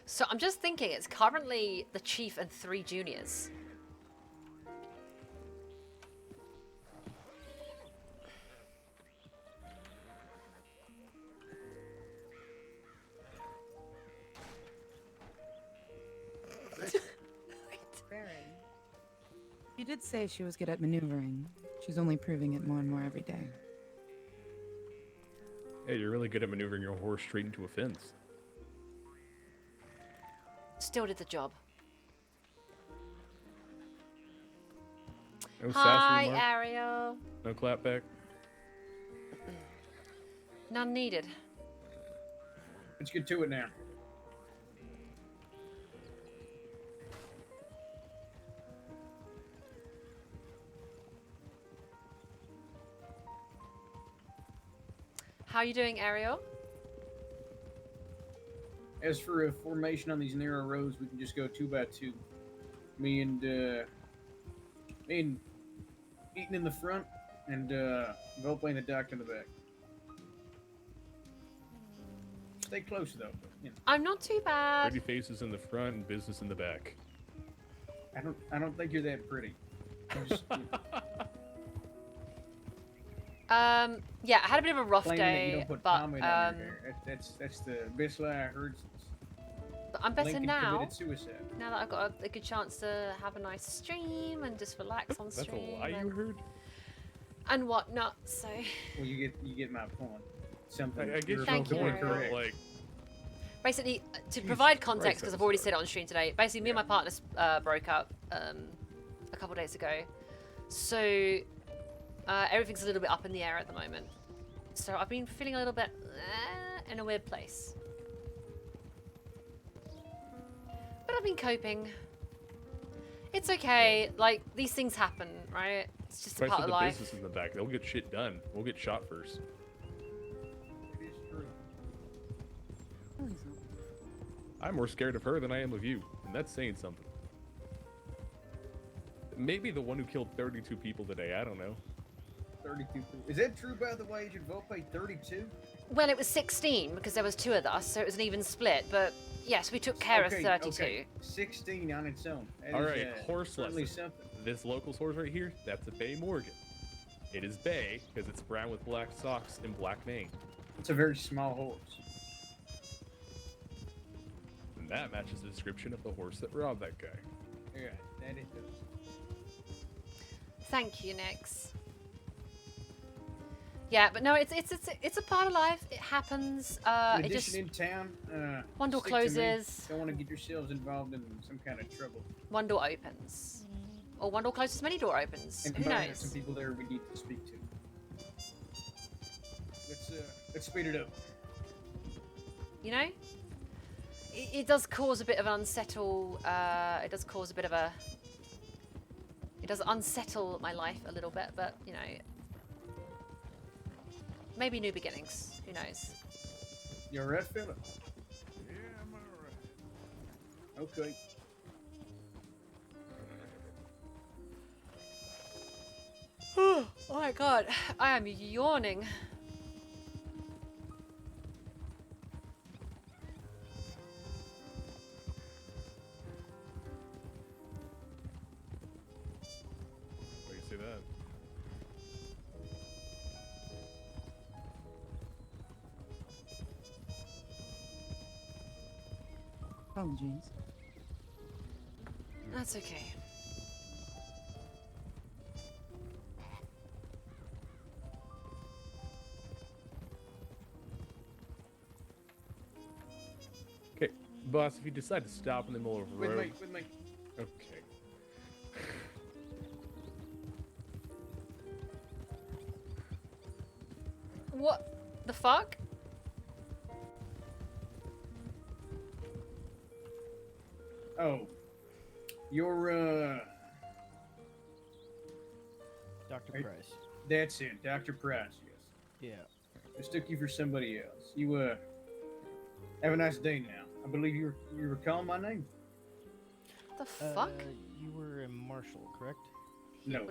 So I'm just thinking, it's currently the chief and 3 juniors. Baron. She did say she was good at maneuvering. She's only proving it more and more every day. Hey, you're really good at maneuvering your horse straight into a fence. Still did the job. No sassy Hi, remark? Ariel. No clapback? None needed. Let's get to it now. How are you doing, Ariel? As for a formation on these narrow roads, we can just go 2 by 2. Me and Eaton in the front, and Vulpe and the doctor in the back. Stay close though. But, you know, I'm not too bad. Pretty faces in the front and business in the back. I don't think you're that pretty. I'm just, Yeah, I had a bit of a rough claiming that you day, don't put but pomade on your hair. That's the best lie I heard since I'm better Lincoln now. committed suicide. Now that I've got a good chance to have a nice stream and just relax on That's a stream lie you heard? and whatnot. So Well, you get my point. Something. I get you're your Thank you. point, but correct. like, basically, to Jesus provide Christ, context, because that I've was already hard. said it on stream today. Basically, me and my partner broke up a couple days ago, so everything's a little bit up in the air at the moment. So I've been feeling a little bit in a weird place, but I've been coping. It's okay. Like, these things happen, right? It's just a if I part said of the life. business in the back, they'll get shit done. We'll get shot first. It is true. I'm more scared of her than I am of you, and that's saying something. Maybe the one who killed 32 people today, I don't know. 32. Is that true, by the way, Agent Vulpe? 32? Well, it was 16 because there was 2 of us, so it was an even split. But yes, we took care of 32. Okay. 16 on its own. That All is, right, horse certainly lesson. something. This local horse right here, that's a Bay Morgan. It is Bay because it's brown with black socks and black mane. It's a very small horse. And that matches the description of the horse that robbed that guy. Yeah, that it does. Thank you, Nix. Yeah, but no, it's a part of life. It happens. In It just addition, in town, one door stick to me. closes. Don't want to get yourselves involved in some kind of trouble. One door opens, or one door closes. Many door opens. And Who combined, there's knows? some people there we need to speak to. Let's speed it up. You know, it does cause a bit of an unsettle. It does cause a bit of a. It does unsettle my life a little bit, but you know, maybe new beginnings. Who knows? You alright, Philip? Yeah, I'm alright. Okay. Oh my god, I am yawning. Why do you say that? Apologies. That's okay. Okay, boss, if you decide to stop in the middle of a road. With me. Okay. What the fuck? Oh. You're, Dr. Price. That's it, Dr. Price, yes. Yeah. Mistook you for somebody else. You, have a nice day now. I believe you were calling my name? The fuck? You were a marshal, correct? No.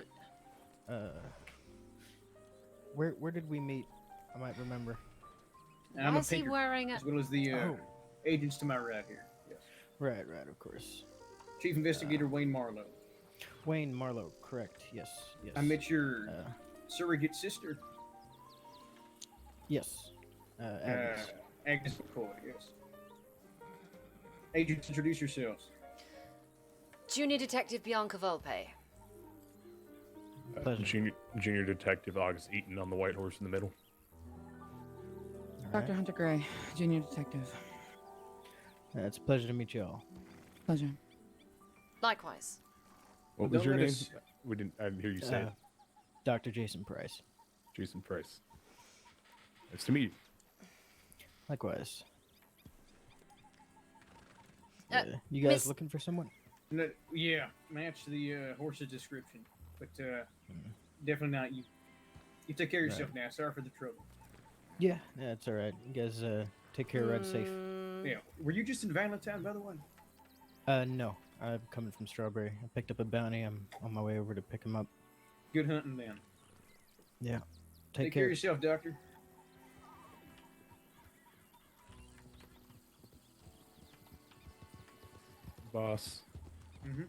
Where did we meet? I might remember. I'm Why a is he Pinkerton, wearing a... as well as the Oh. agents to my right here. Yes. Right, of course. Chief Investigator Wayne Marlowe. Wayne Marlowe, correct. Yes. I met your surrogate sister. Yes. Agnes. Agnes McCoy, yes. Agents, introduce yourselves. Junior Detective Bianca Vulpe. Junior Detective August Eaton on the white horse in the middle. Dr. Hunter Gray, Junior Detective. It's a pleasure to meet you all. Pleasure. Likewise. What was your name? I didn't hear you say it. Dr. Jason Price. Jason Price. Nice to meet you. Likewise. You guys Miss- looking for someone? No, yeah, match the horse's description, but definitely not you. You take care of yourself now. Sorry for the trouble. Yeah, it's all right. You guys take care. Ride safe. Yeah. Were you just in Valentine, by the way? No. I'm coming from Strawberry. I picked up a bounty. I'm on my way over to pick him up. Good hunting, then. Yeah. Take care of yourself, Doctor. Boss. Mm-hmm.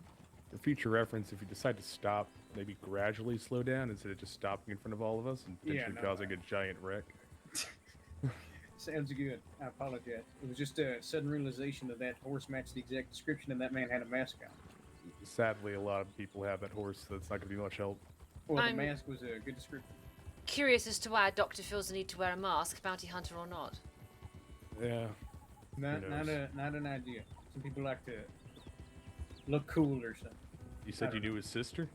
For future reference, if you decide to stop, maybe gradually slow down instead of just stopping in front of all of us and potentially causing a giant wreck. Sounds good. I apologize. It was just a sudden realization that horse matched the exact description and that man had a mask on. Sadly, a lot of people have that horse, so it's not going to be much help. Well, I'm- the mask was a good description. Curious as to why a doctor feels the need to wear a mask, bounty hunter or not. Yeah. Not an idea. Some people like to look cool or something. You said you knew his sister?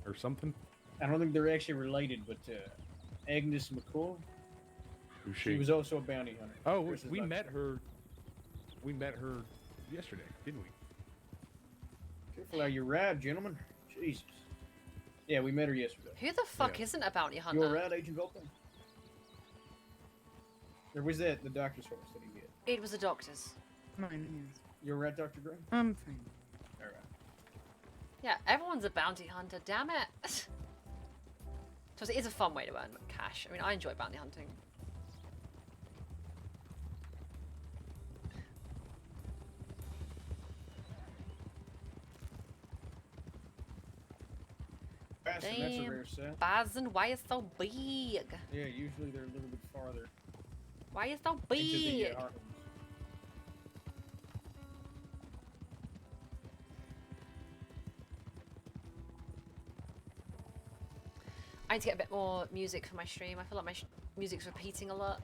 Or something? I don't think they're actually related, but Agnes McCoy. Who's She was also a bounty hunter. Oh, Chris is we like- met her. We met her yesterday, didn't we? Careful how you ride, gentlemen. Jesus. Yeah, we met her yesterday. Who the fuck isn't a bounty hunter? You alright, Agent Vulpe? Or was that the doctor's horse that he hit? It was a doctor's. Mine, yes. You alright, Dr. Gray? I'm fine. Alright. Yeah, everyone's a bounty hunter, damn it. So it is a fun way to earn cash. I mean, I enjoy bounty hunting. That's a rare set. Bison, why is so big? Yeah, usually they're a little bit farther. Why is so into the, big? heartlands. trying to get a bit more music for my stream. I feel like my music's repeating a lot.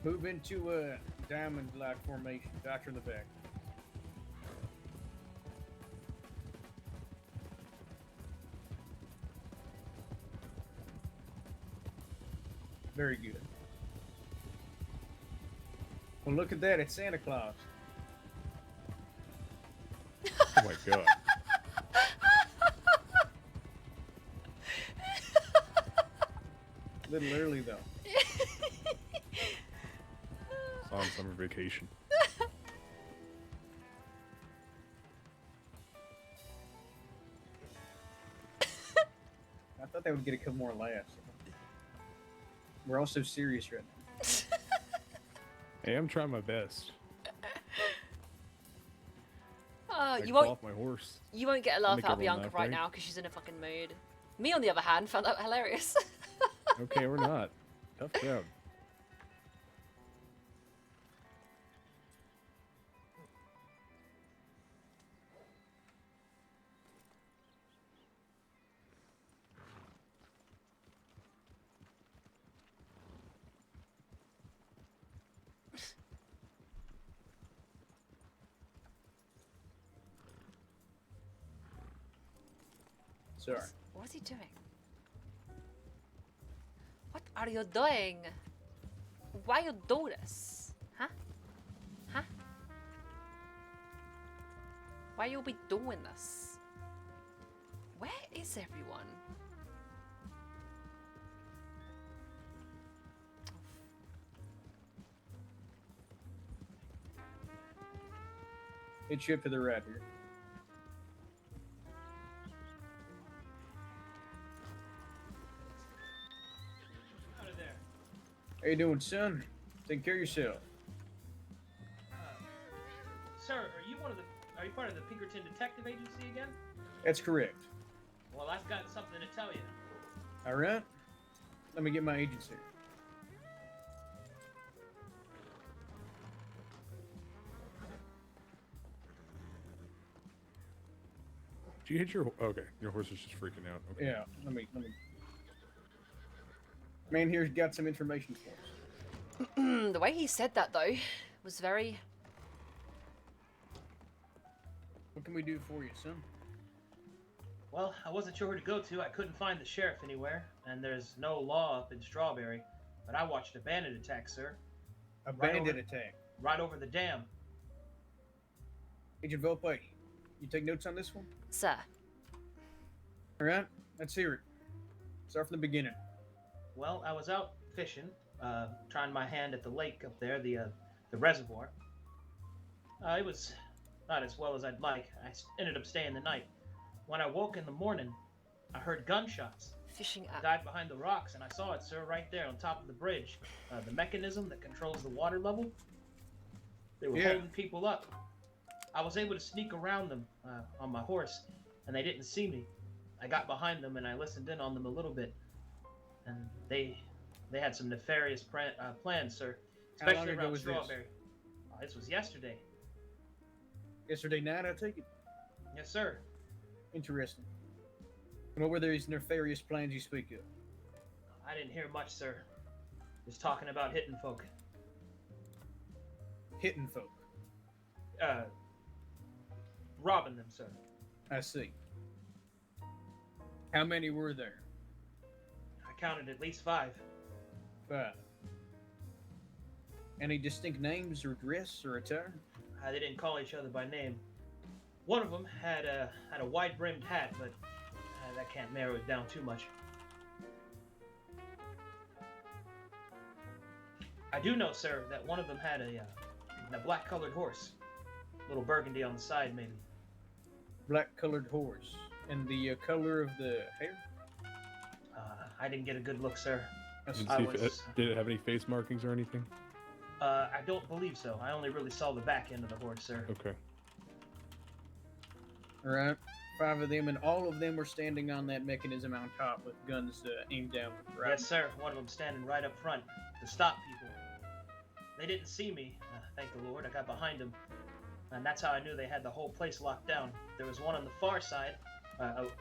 Move into a diamond-like formation. Doctor in the back. Very good. Well, look at that. It's Santa Claus. Oh my god. A little early, though. It's on summer vacation. I thought they would get a couple more laughs. We're all so serious right now. Hey, I'm trying my best. You fall won't. off my horse. You won't get a I'll laugh make out of everyone Bianca laugh, right right? now because she's in a fucking mood. Me, on the other hand, found that hilarious. Okay, we're not. Tough crowd. Sorry. What is he doing? What are you doing? Why you do this? Huh? Huh? Why you be doing this? Where is everyone? Hit you up to the right here. Out of there. How you doing, son? Take care of yourself. Sir, are you part of the Pinkerton Detective Agency again? That's correct. Well, I've got something to tell you. All right. Let me get my agents here. Did you hit your... Okay, your horse is just freaking out. Okay. Yeah, let me. Man here's got some information for us. The way he said that, though, was very... What can we do for you, son? Well, I wasn't sure where to go to. I couldn't find the sheriff anywhere, and there's no law up in Strawberry. But I watched a bandit attack, sir. A bandit attack? Right over the dam. Agent Vulpe, you take notes on this one? Sir. All right, let's hear it. Start from the beginning. Well, I was out fishing, trying my hand at the lake up there, the reservoir. It was not as well as I'd like. I ended up staying the night. When I woke in the morning, I heard gunshots. Fishing I up. dived behind the rocks, and I saw it, sir, right there on top of the bridge. The mechanism that controls the water level. They were holding people up. I was able to sneak around them on my horse, and they didn't see me. I got behind them, and I listened in on them a little bit. And they had some nefarious plans, sir. How long Especially ago around was this? Strawberry. This was yesterday. Yesterday night, I take it? Yes, sir. Interesting. And what were these nefarious plans you speak of? I didn't hear much, sir. Just talking about hitting folk. Hitting folk? Robbing them, sir. I see. How many were there? I counted at least 5. 5. Any distinct names or dress or attire? They didn't call each other by name. One of them had a wide-brimmed hat, but that can't narrow it down too much. I do know, sir, that one of them had a black-colored horse. A little burgundy on the side, maybe. Black-colored horse. And the color of the hair? I didn't get a good look, sir. Did it have any face markings or anything? I don't believe so. I only really saw the back end of the horse, sir. Okay. All right. 5 of them, and all of them were standing on that mechanism on top with guns aimed down. Right? Yes, sir. One of them standing right up front to stop people. They didn't see me, thank the Lord. I got behind them, and that's how I knew they had the whole place locked down. There was one on the far side,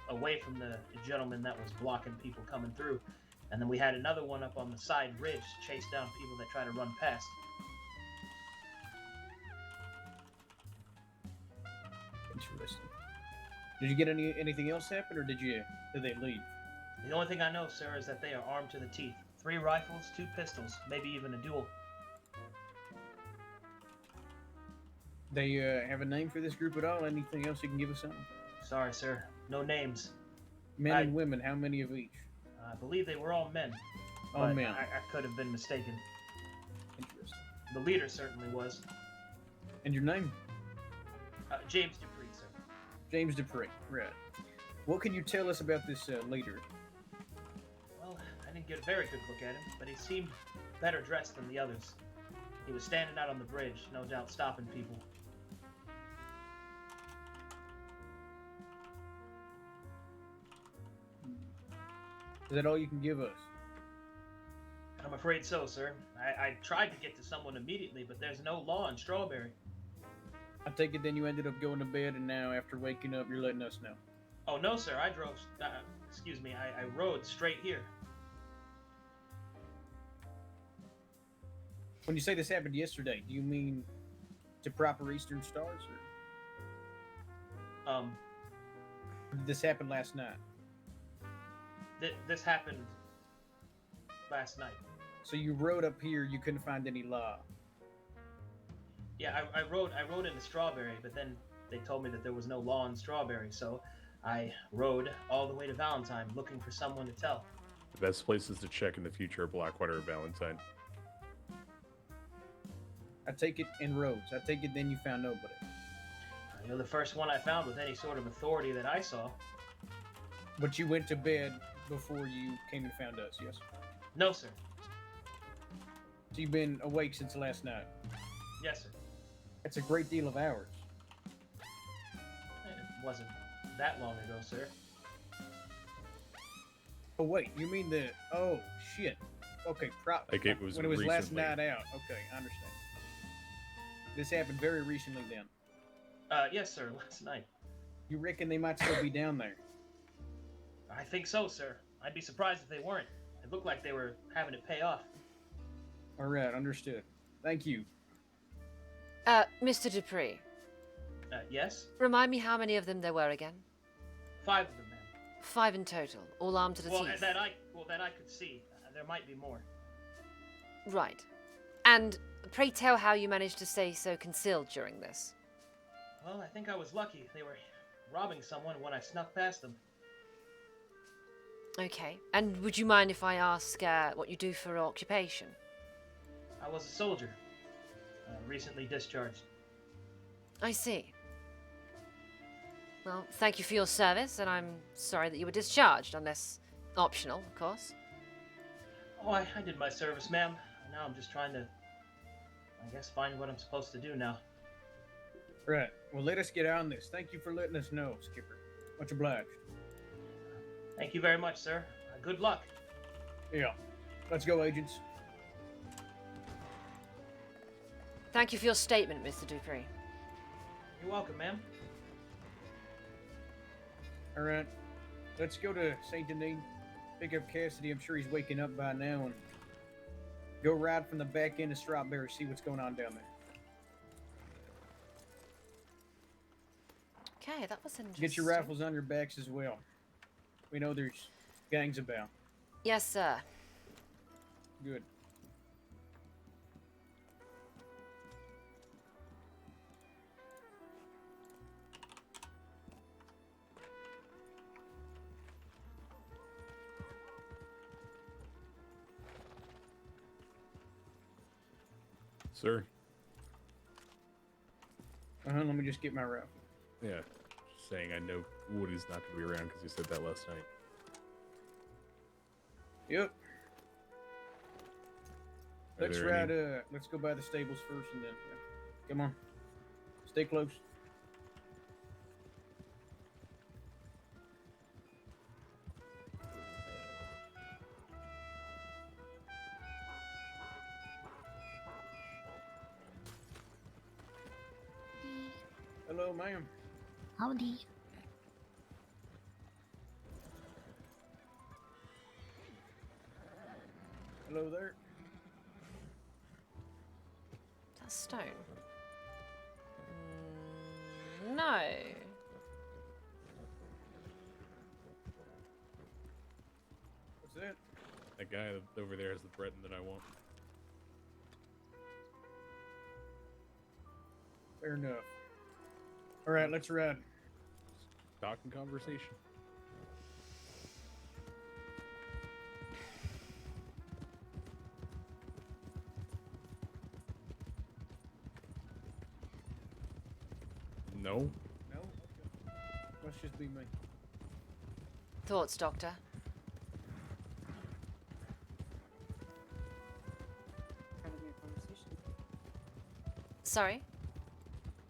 away from the gentleman that was blocking people coming through, and then we had another one up on the side ridge to chase down people that try to run past. Interesting. Did you get anything else happen, or did they leave? The only thing I know, sir, is that they are armed to the teeth. 3 rifles, 2 pistols, maybe even a duel. They have a name for this group at all? Anything else you can give us on? Sorry, sir. No names. Men and women, how many of each? I believe they were all men. All but men. I could have been mistaken. Interesting. The leader certainly was. And your name? James Dupree, sir. James Dupree, right. What can you tell us about this leader? Well, I didn't get a very good look at him, but he seemed better dressed than the others. He was standing out on the bridge, no doubt stopping people. Is that all you can give us? I'm afraid so, sir. I tried to get to someone immediately, but there's no law in Strawberry. I take it then you ended up going to bed, and now after waking up, you're letting us know. Oh, no, sir. I drove... I rode straight here. When you say this happened yesterday, do you mean to proper Eastern Stars, or did this happen last night? This happened last night. So you rode up here, you couldn't find any law. Yeah, I rode into Strawberry, but then they told me that there was no law in Strawberry, so I rode all the way to Valentine looking for someone to tell. The best places to check in the future are Blackwater or Valentine. I take it in roads. I take it then you found nobody. You're the first one I found with any sort of authority that I saw. But you went to bed before you came and found us, yes? No, sir. So you've been awake since last night? Yes, sir. That's a great deal of hours. It wasn't that long ago, sir. Oh, wait, you mean the... Oh, shit. Okay, like it was when it was last recently. night out. Okay, I understand. This happened very recently then. Yes, sir, last night. You reckon they might still be down there? I think so, sir. I'd be surprised if they weren't. It looked like they were having it pay off. All right, understood. Thank you. Mr. Dupree. Yes? Remind me how many of them there were again? 5 of them, ma'am. 5 in total, all armed to the teeth. That I could see. There might be more. Right. And pray tell how you managed to stay so concealed during this. Well, I think I was lucky. They were robbing someone when I snuck past them. Okay. And would you mind if I ask what you do for occupation? I was a soldier. Recently discharged. I see. Well, thank you for your service, and I'm sorry that you were discharged, unless optional, of course. Oh, I did my service, ma'am. Now I'm just trying to, I guess, find what I'm supposed to do now. Right. Well, let us get on this. Thank you for letting us know, Skipper. Much obliged. Thank you very much, sir. Good luck. Yeah. Let's go, agents. Thank you for your statement, Mr. Dupree. You're welcome, ma'am. All right. Let's go to St. Denis, pick up Cassidy. I'm sure he's waking up by now, and go ride from the back end of Strawberry, see what's going on down there. Okay, that was interesting. Get your rifles on your backs as well. We know there's gangs about. Yes, sir. Good. Sir. Let me just get my rifle. Yeah. Just saying, I know Woody's not going to be around because you said that last night. Yep. Are Let's there ride. any- Let's go by the stables first, and then come on. Stay close. Hello, ma'am. Howdy. Hello there. That's stone. No. What's that? That guy over there has the Breton that I want. Fair enough. All right, let's ride. Talking conversation. No. No? Okay. Must just be me. Thoughts, Doctor? Sorry?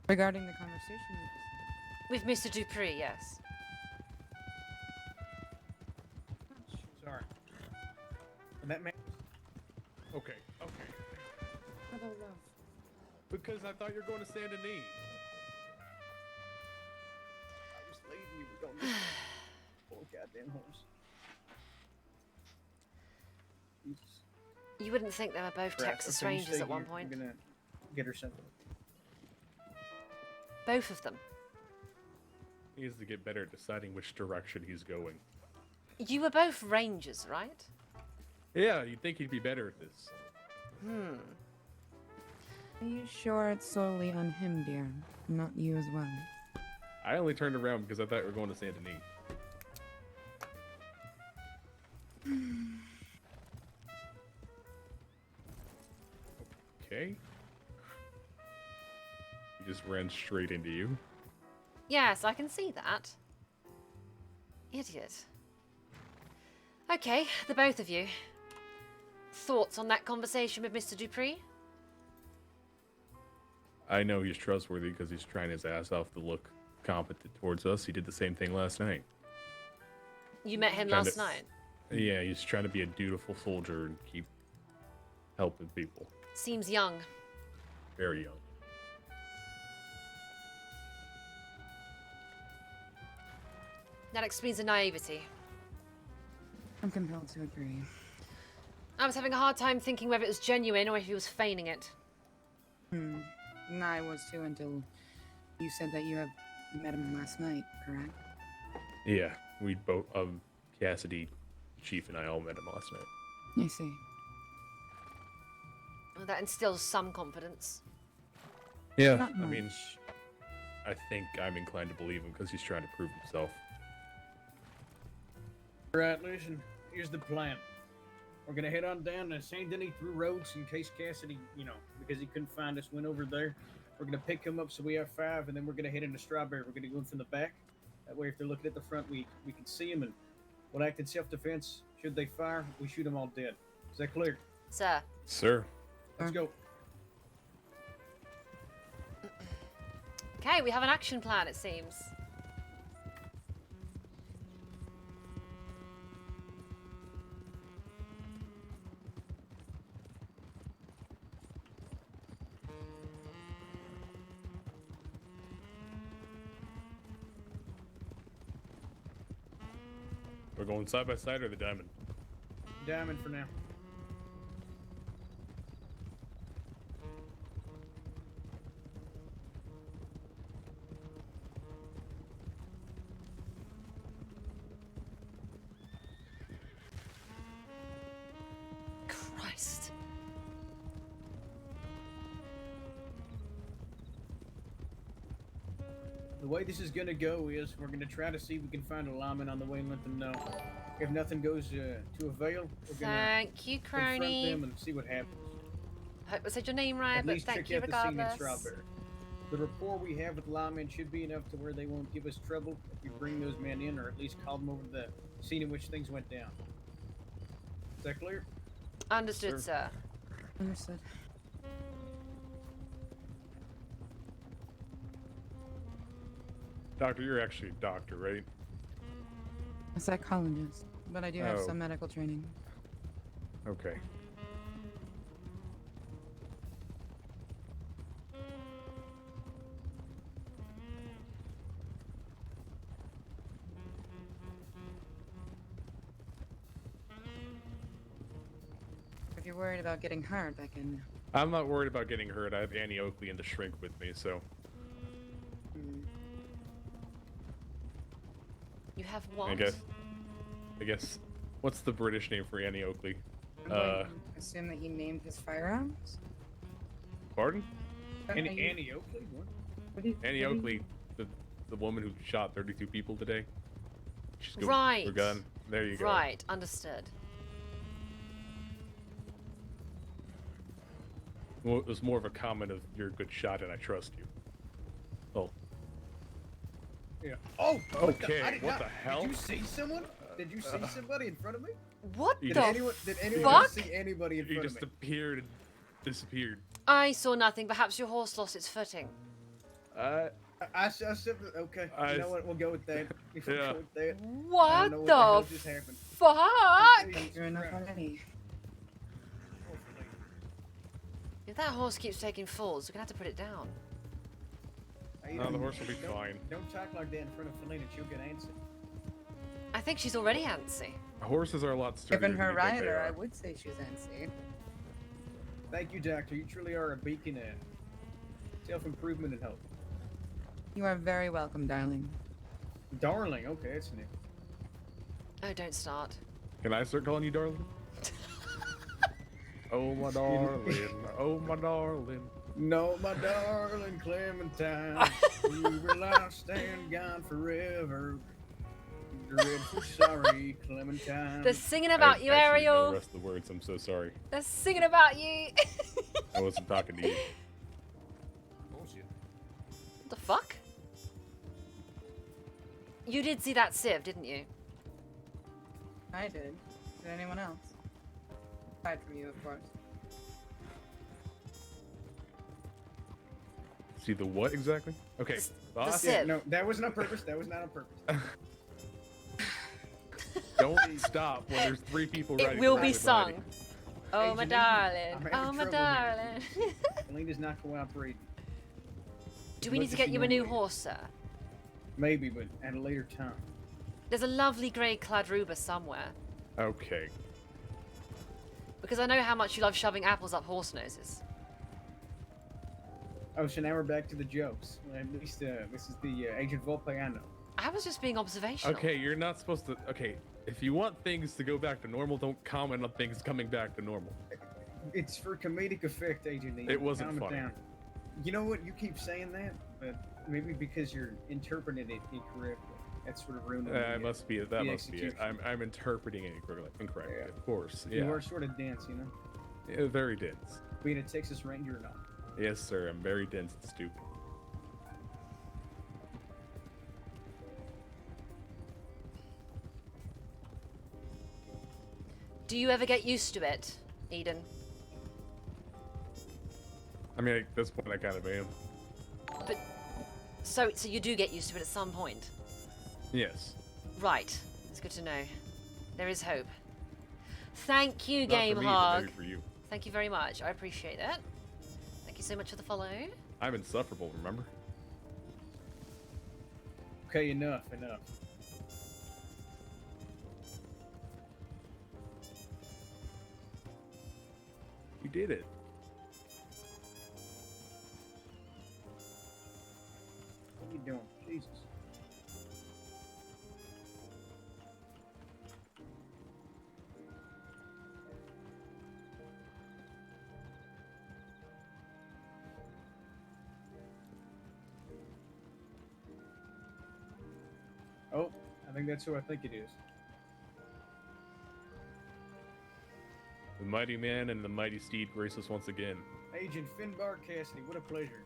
Regarding the conversation With Mr. Dupree, yes. Sorry. And that man. Okay, okay. for the love. Because I thought you were going to Saint Denis. I was leading you. We don't need poor goddamn horse. Jesus. You wouldn't think they were both Right, Texas okay, you Rangers stay at one here. point. I'm gonna get her something. Both of them. He needs to get better at deciding which direction he's going. You were both Rangers, right? Yeah, you'd think he'd be better at this. Are you sure it's solely on him, dear? Not you as well? I only turned around because I thought we were going to Saint Denis. Okay. He just ran straight into you. Yes, I can see that. Idiot. Okay, the both of you. Thoughts on that conversation with Mr. Dupree? I know he's trustworthy because he's trying his ass off to look competent towards us. He did the same thing last night. You met him Trying last to- night. Yeah, he's trying to be a dutiful soldier and keep helping people. Seems young. Very young. That explains the naivety. I'm compelled to agree. I was having a hard time thinking whether it was genuine or if he was feigning it. And I was too until you said that you have met him last night, correct? Yeah, we both, Cassidy, Chief, and I all met him last night. I see. Well, that instills some confidence. Yeah, Not I mean, much. I think I'm inclined to believe him because he's trying to prove himself. Alright, listen, here's the plan. We're gonna head on down to Saint Denis through roads in case Cassidy, because he couldn't find us, went over there. We're gonna pick him up so we have 5, and then we're gonna head into Strawberry. We're gonna go in from the back. That way, if they're looking at the front, we can see them, and we'll act in self-defense. Should they fire, we shoot them all dead. Is that clear? Sir. Sir. Let's go. Okay, we have an action plan, it seems. We're going side by side or the diamond? Diamond for now. Christ. The way this is gonna go is we're gonna try to see if we can find a lineman on the way and let them know. If nothing goes to avail, we're gonna Thank you, confront crony. them and see what happens. hope I said your name right, At but least thank check you out the scene in regardless. Strawberry. The rapport we have with lawmen should be enough to where they won't give us trouble if we bring those men in, or at least call them over to the scene in which things went down. Is that clear? Understood, sir. Understood. Doctor, you're actually a doctor, right? A psychologist, but I do have Oh. some medical training. Okay. If you're worried about getting hurt, I can. I'm not worried about getting hurt. I have Annie Oakley and the Shrink with me, so. You have what? I guess. What's the British name for Annie Oakley? I'm going to assume that he named his firearms. Pardon? Annie Oakley? What? Annie Oakley, the woman who shot 32 people today. She's going Right. for a gun. There you go. Right, understood. Well, it was more of a comment of you're a good shot and I trust you. Oh. Yeah. Oh. Okay. What the hell? Did you see someone? Did you see somebody in front of me? What You Did just- anyone fuck? see anybody in You front just of me? appeared and disappeared. I saw nothing. Perhaps your horse lost its footing. I said, okay. You know what? We'll go with that. We'll Yeah. go with that. I What don't know hell just the happened. fuck? You're enough already. If that horse keeps taking falls, we're gonna have to put it down. No, the horse will be Don't- fine. Don't talk like that in front of Felina. She'll get antsy. I think she's already antsy. Horses are a lot sturdier Given her than you think they rider, are. I would say she's antsy. Thank you, Doctor. You truly are a beacon of self-improvement and hope. You are very welcome, darling. Darling. Okay, that's new. Oh, don't start. Can I start calling you darling? Oh my darling, oh my darling. No, my darling Clementine, you were lost and gone forever. Dreadful sorry, Clementine. They're singing about you, I actually know Ariel. the rest of the words. I'm so sorry. They're singing about you. I wasn't talking to you. What the fuck? You did see that sieve, didn't you? I did. Did anyone else? Aside from you, of course. See the what exactly? Okay. boss. sieve. No, that wasn't on purpose. That was not on purpose. Don't stop when there's 3 people It riding will around be with sung. Lottie. Oh, my Janine, darling. I'm having Oh, my trouble darling. Felina's not cooperating. Do we need to get you a new horse, sir? Maybe, but at a later time. There's a lovely grey Cladruba somewhere. Okay. Because I know how much you love shoving apples up horse noses. Oh, so now we're back to the jokes. Well, at least this is the Agent Vulpe I know. I was just being observational. Okay, you're not supposed to. Okay, if you want things to go back to normal, don't comment on things coming back to normal. It's for comedic effect, Agent Neil. It wasn't Calm funny. down. You know what? You keep saying that, but maybe because you're interpreting it incorrectly. That's sort of ruining That the, must be it. That the must be it. execution. I'm interpreting it incorrectly. Yeah. Of course. You Yeah. are sort of dense, you know? Yeah, very dense. Being a Texas Ranger or not. Yes, sir. I'm very dense and stupid. Do you ever get used to it, Eden? I mean, at this point, I kind of am. But so you do get used to it at some point. Yes. Right. It's good to know. There is hope. Thank you, Not Game for me, but Hog. maybe for you. Thank you very much. I appreciate it. Thank you so much for the follow. I'm insufferable, remember? Okay, enough. You did it. What are you doing? Jesus. Oh, I think that's who I think it is. The mighty man and the mighty steed grace us once again. Agent Finbar Cassidy, what a pleasure.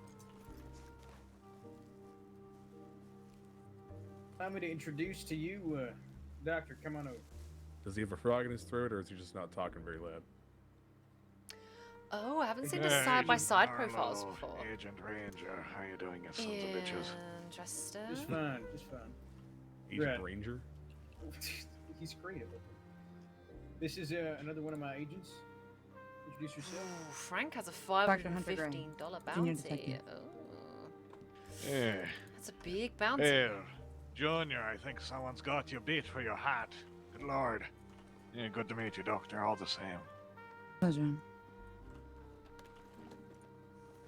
Allow me to introduce to you, Doctor, come on over. Does he have a frog in his throat, or is he just not talking very loud? Oh, I haven't seen the side-by-side profiles Marlowe, before. Agent Ranger, how you doing, you sons of bitches? Interesting. Just fine, just fine. Agent Right. Ranger? He's creative. This is another one of my agents. Introduce yourself. Ooh, Frank has a Dr. Hunter Gray, $515 Junior bounty. Detective. Oh, Yeah. that's a big bounty. Well, Junior, I think someone's got you beat for your hat. Good lord. Yeah, good to meet you, Doctor, all the same. Pleasure.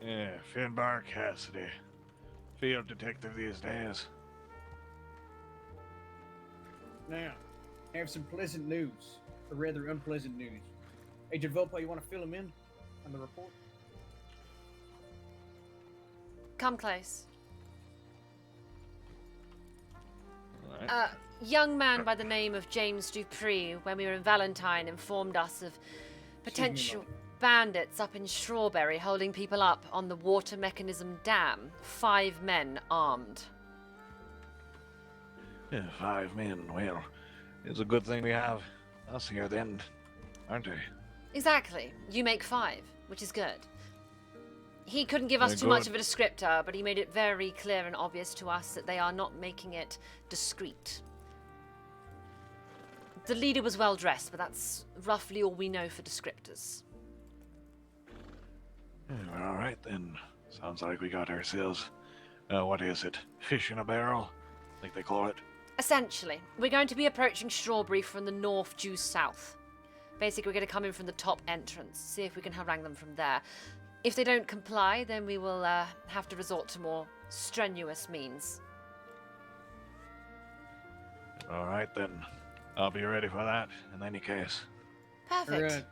Yeah, Finbar Cassidy. Field detective these days. Now, I have some pleasant news, or rather unpleasant news. Agent Vulpe, you want to fill him in on the report? Come close. Alright. Young man by the name of James Dupree, when we were in Valentine, informed us of potential bandits up in Strawberry holding people up on the water mechanism dam. 5 men armed. Yeah, 5 men. Well, it's a good thing we have us here then, aren't we? Exactly. You make 5, which is good. He couldn't give us Very too much good. of a descriptor, but he made it very clear and obvious to us that they are not making it discreet. The leader was well dressed, but that's roughly all we know for descriptors. Yeah, we're all right then. Sounds like we got ourselves, what is it? Fish in a barrel, like they call it. Essentially, we're going to be approaching Strawberry from the north due south. Basically, we're going to come in from the top entrance, see if we can harangue them from there. If they don't comply, then we will have to resort to more strenuous means. All right then. I'll be ready for that in any case. Perfect. All right.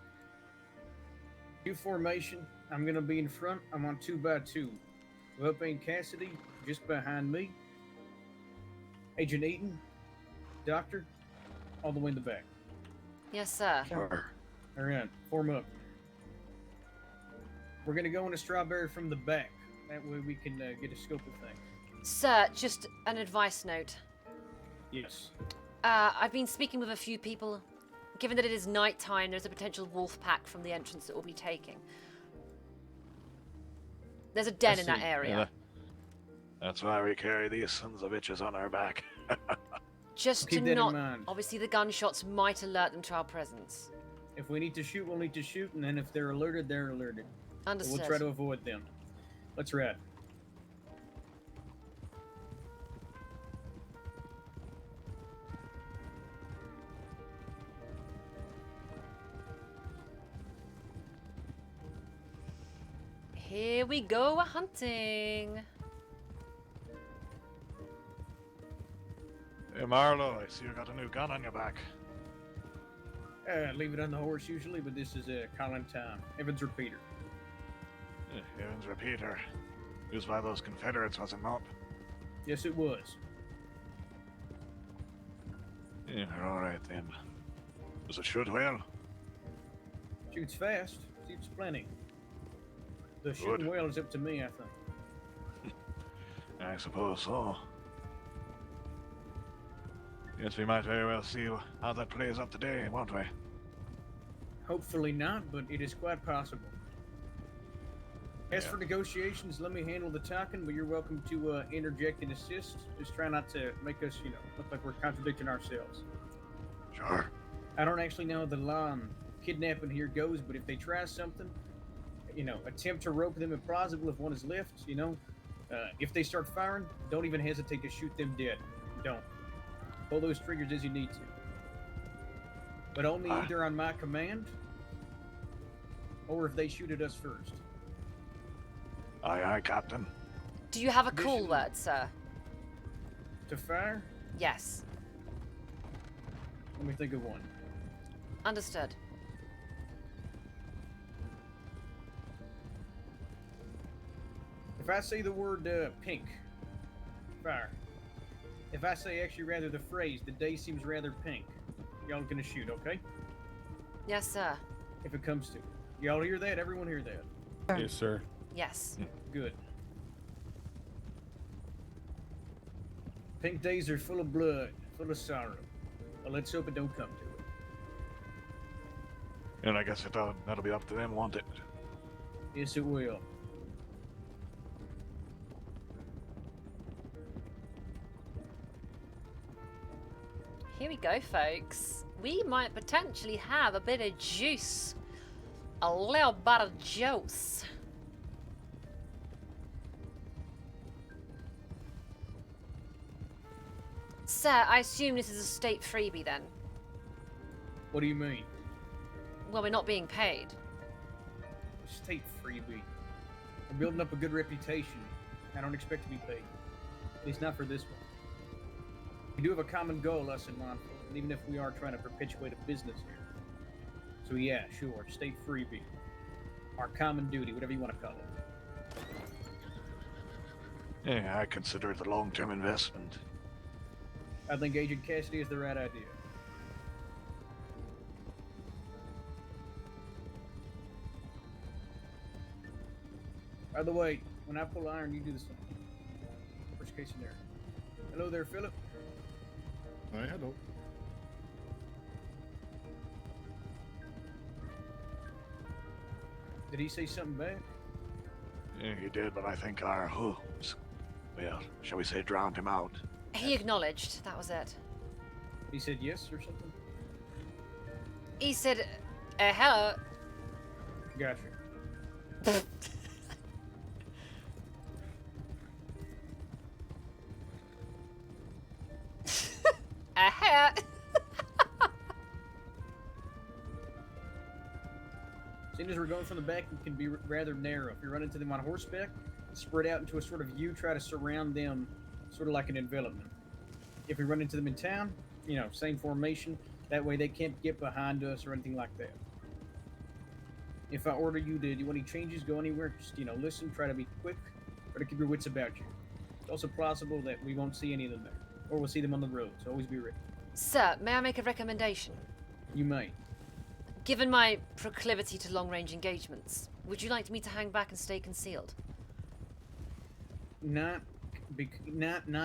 New formation. I'm gonna be in front. I'm on 2 by 2. Vulpe and Cassidy just behind me. Agent Eaton, Doctor, all the way in the back. Yes, sir. Sure. All right, form up. We're gonna go into Strawberry from the back. That way we can get a scope of things. Sir, just an advice note. Yes. I've been speaking with a few people. Given that it is nighttime, there's a potential wolf pack from the entrance that we'll be taking. There's a den in that area. Yeah, that's why we carry these sons of bitches on our back. Just Keep to that in not. mind. Obviously, the gunshots might alert them to our presence. If we need to shoot, we'll need to shoot, and then if they're alerted, they're alerted. So Understood. we'll try to avoid them. Let's ride. Here we go, hunting. Hey, Marlowe, I see you got a new gun on your back. Leave it on the horse usually, but this is calling time. Evans repeater. Evans repeater. Used by those Confederates, was it not? Yes, it was. Yeah, all right then. Does it shoot well? Shoots fast. Shoots plenty. The shooting well is up to me, I think. I suppose so. Yes, we might very well see how that plays out today, won't we? Hopefully not, but it is quite possible. As Yeah. for negotiations, let me handle the talking, but you're welcome to interject and assist. Just try not to make us, look like we're contradicting ourselves. Sure. I don't actually know how the law on kidnapping here goes, but if they try something, attempt to rope them implausible if one is left, if they start firing, don't even hesitate to shoot them dead. Don't. Pull those triggers as you need to. But only either on my command, or if they shoot at us first. Aye, aye, Captain. Do you have a cool word, sir? To fire? Yes. Let me think of one. Understood. If I say the word pink, fire. If I say actually rather the phrase, the day seems rather pink, y'all gonna shoot, okay? Yes, sir. If it comes to it. Y'all hear that? Everyone hear that? Yes, sir. Yes. Good. Pink days are full of blood, full of sorrow. Well, let's hope it don't come to it. And I guess that'll be up to them, won't it? Yes, it will. Here we go, folks. We might potentially have a bit of juice. A little bit of juice. Sir, I assume this is a state freebie then? What do you mean? Well, we're not being paid. State freebie. We're building up a good reputation. I don't expect to be paid. At least not for this one. We do have a common goal, us and law enforcement, even if we are trying to perpetuate a business here. So yeah, sure, state freebie. Our common duty, whatever you want to call it. Yeah, I consider it a long-term investment. I think Agent Cassidy is the right idea. By the way, when I pull iron, you do the same. Worst case scenario. Hello there, Philip. Hi, hello. Did he say something bad? Yeah, he did, but I think our hooves, well, shall we say, drowned him out. He acknowledged, that was it. He said yes or something? He said, hello. Gotcha. A hat. Seeing as we're going from the back, it can be rather narrow. If you run into them on horseback, spread out into a sort of U, try to surround them, sort of like an envelopment. If we run into them in town, you know, same formation. That way they can't get behind us or anything like that. If I order you to do any changes, go anywhere, just, you know, listen, try to be quick, try to keep your wits about you. It's also possible that we won't see any of them there, or we'll see them on the road, so always be ready. Sir, may I make a recommendation? You may. Given my proclivity to long-range engagements, would you like me to hang back and stay concealed? Not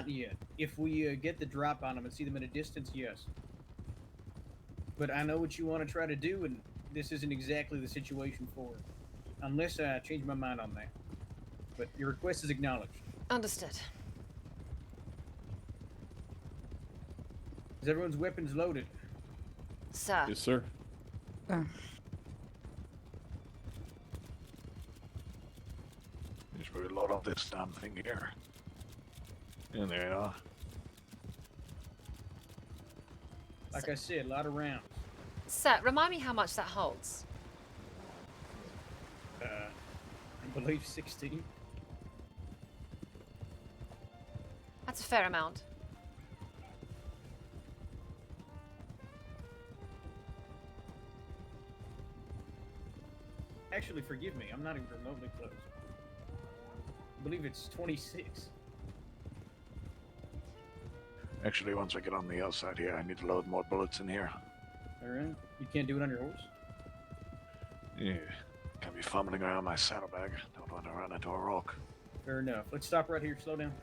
yet. If we get the drop on them and see them at a distance, yes. But I know what you want to try to do, and this isn't exactly the situation for it. Unless I change my mind on that. But your request is acknowledged. Understood. Is everyone's weapons loaded? Sir. Yes, sir. Just really load up this damn thing here. And there you are. Like I said, a lot of rounds. Sir, remind me how much that holds. I believe 16. That's a fair amount. Actually, forgive me, I'm not even remotely close. I believe it's 26. Actually, once I get on the outside here, I need to load more bullets in here. Alright. You can't do it on your horse? Yeah. Can't be fumbling around my saddlebag. Don't want to run into a rock. Fair enough. Let's stop right here. Slow down.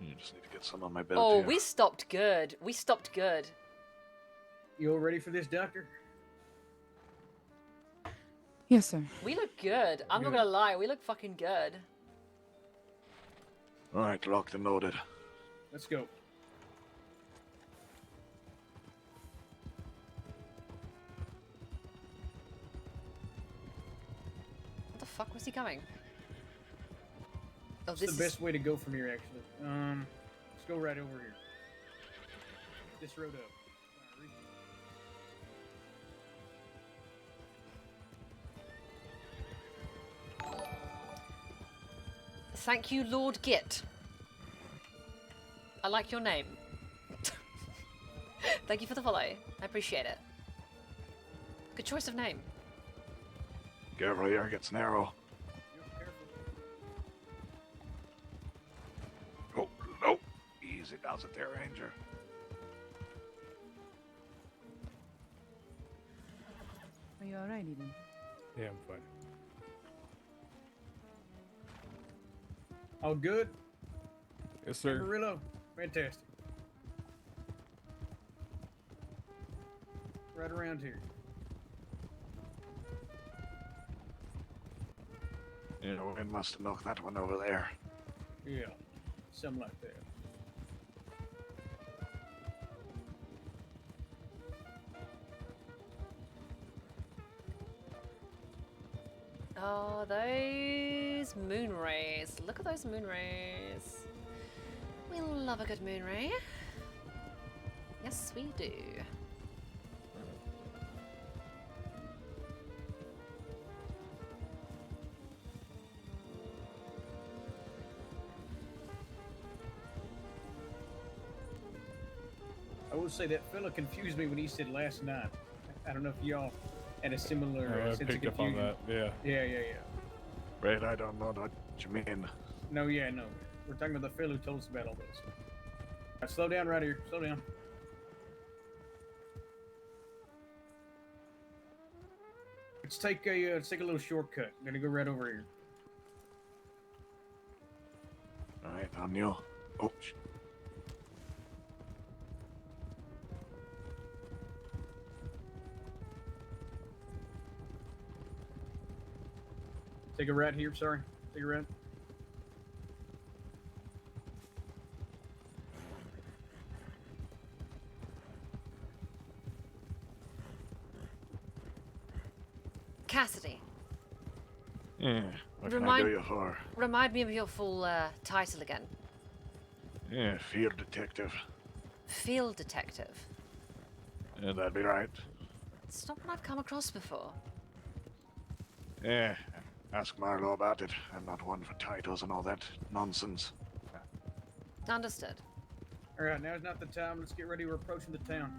You just need to get some on my belt Oh, here. we stopped good. We stopped good. You all ready for this, Doctor? Yes, sir. We look good. I'm not Good. gonna lie, we look fucking good. Alright, locked and loaded. Let's go. What the fuck was he going? Oh, It's this the best way to go from here, actually. Let's go right over here. This road up. Thank you, Lord Git. I like your name. Thank you for the follow. I appreciate it. Good choice of name. Careful here, it gets narrow. Oh, no. Easy does it there, Ranger. Are you You alright, Eden? Yeah, I'm fine. All good? Yes, sir. Amarillo? Fantastic. Right around here. You know, wind must have knocked that one over there. Yeah, something like that. Oh, those moon rays. Look at those moon rays. We love a good moon ray. Yes, we do. I will say that fella confused me when he said last night. I don't know if y'all had a similar I sense of picked up on confusion. that. Yeah. Yeah. Right, I don't know what you mean. No. We're talking about the fella who told us about all this. All right, slow down right here. Slow down. Let's take a little shortcut. I'm gonna go right over here. All right, on you. Oh, Take a right here. Sorry. Take a right. Cassidy, yeah. What can I do you for? remind me of your full title again. Yeah, field detective. Field detective. Yeah, that'd be right. It's not what I've come across before. Yeah, ask Marlowe about it. I'm not one for titles and all that nonsense. Understood. All right, now's not the time. Let's get ready. We're approaching the town.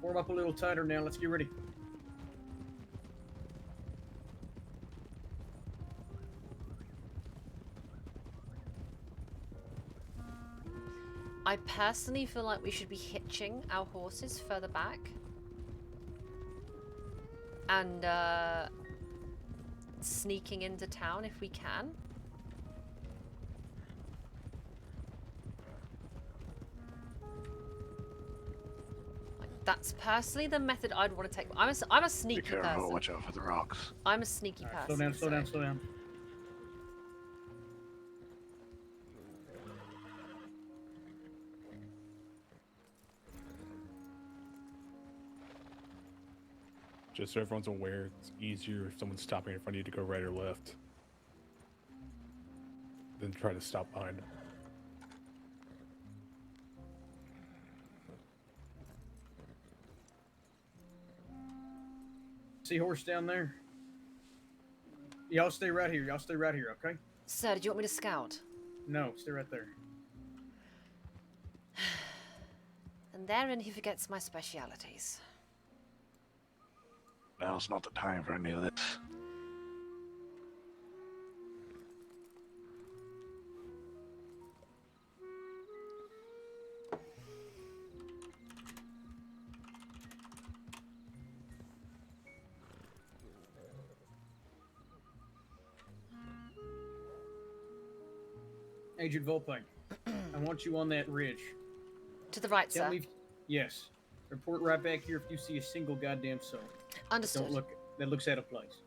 Form up a little tighter now. Let's get ready. I personally feel like we should be hitching our horses further back. And sneaking into town if we can. Like, that's personally the method I'd want to take. I'm a sneaky Be careful, person. watch out for the rocks. I'm a sneaky person. Slow down. Just so everyone's aware, it's easier if someone's stopping in front of you to go right or left than try to stop behind them. See horse down there? Y'all stay right here. Okay? Sir, did you want me to scout? No, stay right there. And therein he forgets my specialities. Now's not the time for any of this. Agent Vulpe, I want you on that ridge. To the right, Tell sir. me yes. Report right back here if you see a single goddamn soul. Understood. Don't look. That looks out of place.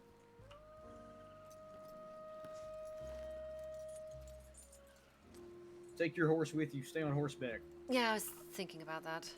Take your horse with you. Stay on horseback. Yeah, I was thinking about that.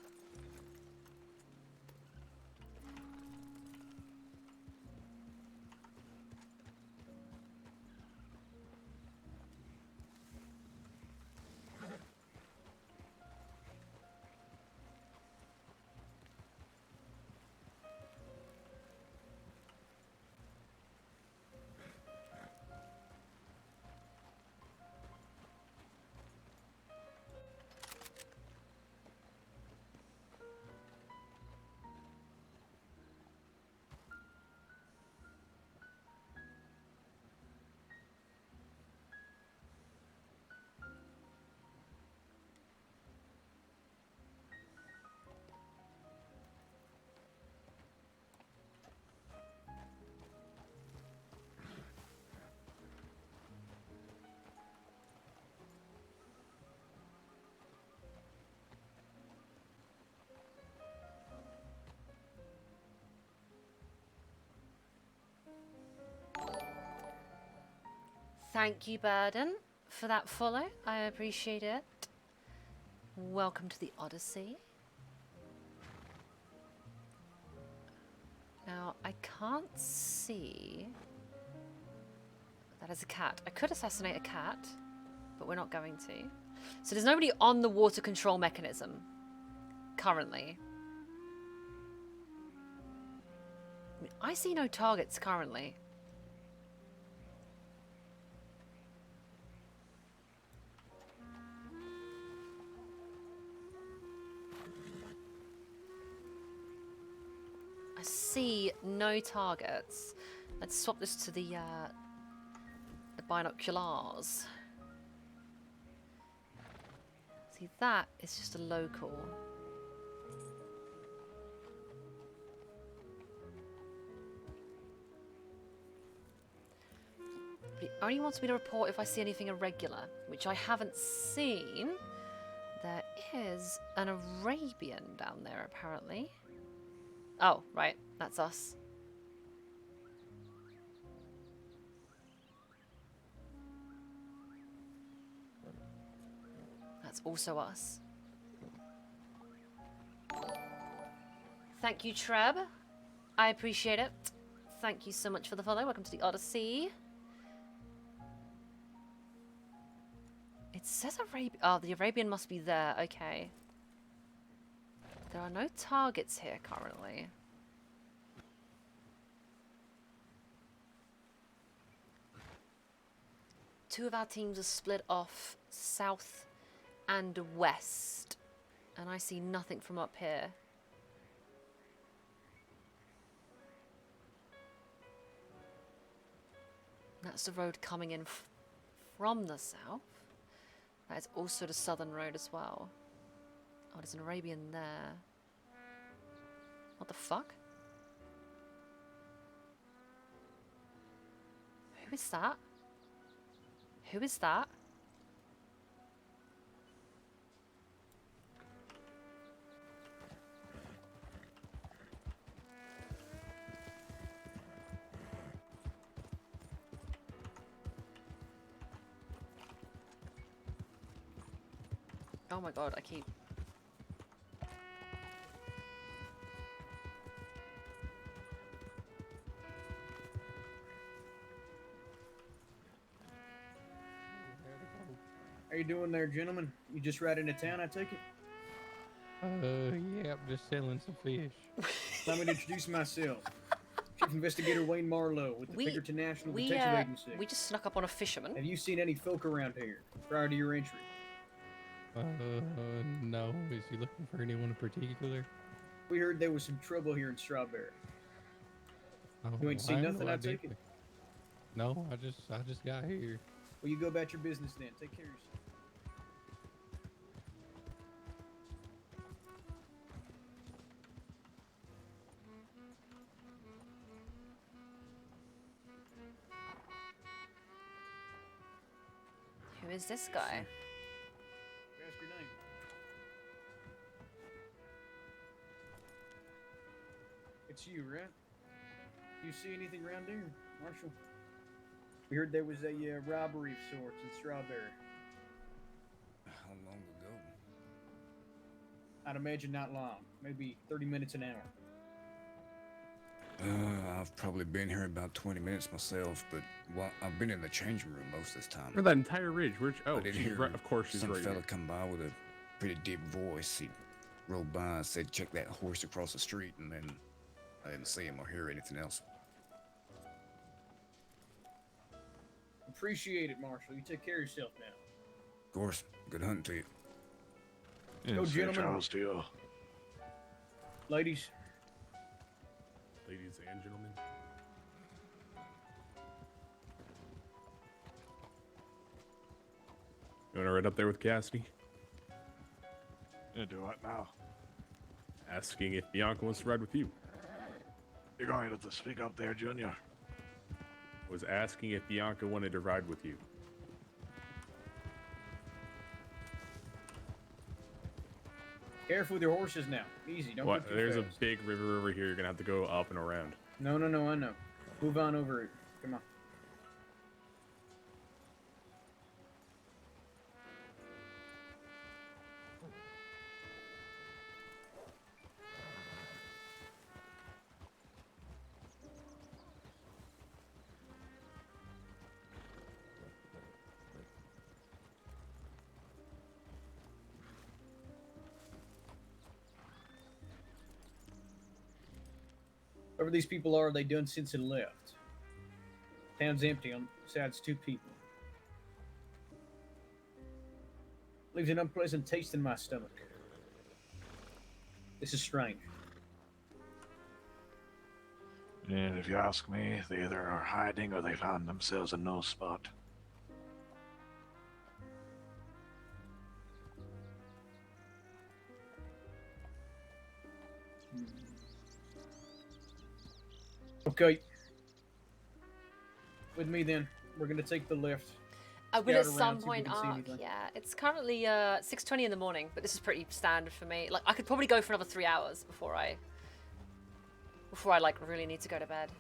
Thank you, Burden, for that follow. I appreciate it. Welcome to the Odyssey. Now, I can't see... That is a cat. I could assassinate a cat, but we're not going to. So there's nobody on the water control mechanism currently. I see no targets currently. I see no targets. Let's swap this to the binoculars. See, that is just a local. But it only wants me to report if I see anything irregular, which I haven't seen. There is an Arabian down there, apparently. Oh, right, that's us. That's also us. Thank you, Treb. I appreciate it. Thank you so much for the follow. Welcome to the Odyssey. It says Arabian. Oh, the Arabian must be there. Okay. There are no targets here currently. Two of our teams are split off south and west, and I see nothing from up here. That's the road coming in from the south. That is also the southern road as well. Oh, there's an Arabian there. What the fuck? Who is that? Who is that? Oh my god, I keep... How you doing there, gentlemen? You just right into town, I take it? Yeah, I'm just selling some fish. Allow me to introduce myself. Chief Investigator Wayne Marlowe with the Pinkerton National Detective Agency. We just snuck up on a fisherman. Have you seen any folk around here prior to your entry? No. Is he looking for anyone in particular? We heard there was some trouble here in Strawberry. Oh, You ain't seen I have nothing, no I idea. take it? No, I just got here. Well, you go about your business then. Take care of yourself. Who is this guy? Ask your name. It's you, right? You see anything around here, Marshal? We heard there was a robbery of sorts in Strawberry. How long ago? I'd imagine not long. Maybe 30 minutes an hour. I've probably been here about 20 minutes myself, but I've been in the changing room most of this time. For that entire ridge, oh, I did she's hear right. Of course, she's some right. fella here. come by with a pretty deep voice. He rolled by and said, "Check that horse across the street," and then I didn't see him or hear anything else. Appreciate it, Marshal. You take care of yourself now. Of course, good hunting to you. Go, gentlemen. Charles to you. Ladies. Ladies and gentlemen. You want to ride up there with Cassidy? Yeah, do what now? Asking if Bianca wants to ride with you. You're going to have to speak up there, Junior. Was asking if Bianca wanted to ride with you. Careful with your horses now. Easy, don't What? go too There's fast. a big river over here. You're gonna have to go up and around. No, I know. Move on over it. Come on. Whoever these people are, they done since and left. Town's empty on besides 2 people. Leaves an unpleasant taste in my stomach. This is strange. And if you ask me, they either are hiding or they found themselves a no spot. Okay. With me then. We're gonna take the lift. I will at Scout some around, see if we point can see arc, anything. yeah. It's currently 6:20 in the morning, but this is pretty standard for me. Like I could probably go for another 3 hours before I like really need to go to bed.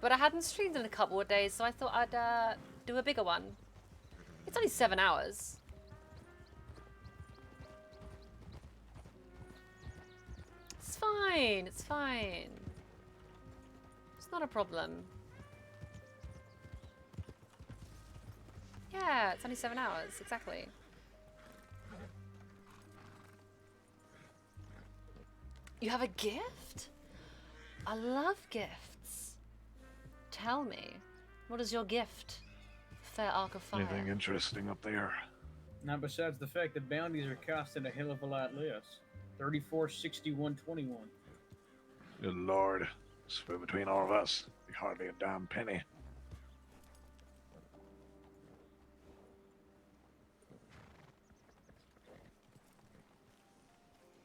But I hadn't streamed in a couple of days, so I thought I'd do a bigger one. It's only 7 hours. It's fine, it's fine. It's not a problem. Yeah, it's only 7 hours, exactly. You have a gift? I love gifts. Tell me, what is your gift, fair Arc of Fire? Anything interesting up there? Not besides the fact that bounties are costing a hell of a lot less. 34, 61, 21. Good lord. Split between all of us. Be hardly a damn penny.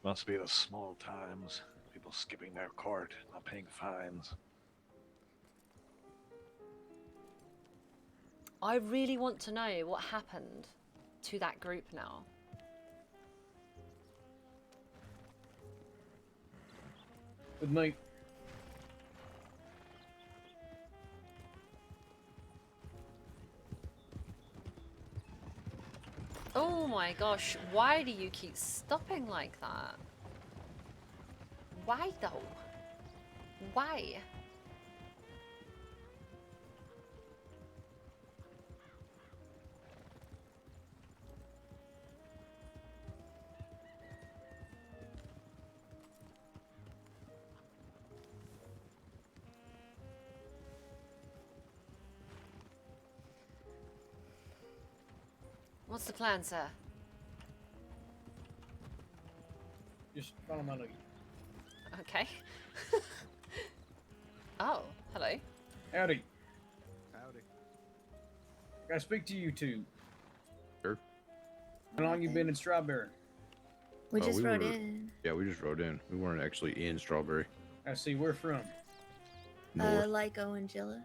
Must be the small times. People skipping their court, not paying fines. I really want to know what happened to that group now. With me. Oh my gosh, why do you keep stopping like that? Why though? Why? What's the plan, sir? Just follow my lead. Okay. Oh, hello. Howdy. Howdy. Can I speak to you two? Sure. How long you been in Strawberry? We just rode in. Yeah, we just rode in. We weren't actually in Strawberry. I see. Where from? North. Lyco and Jilla.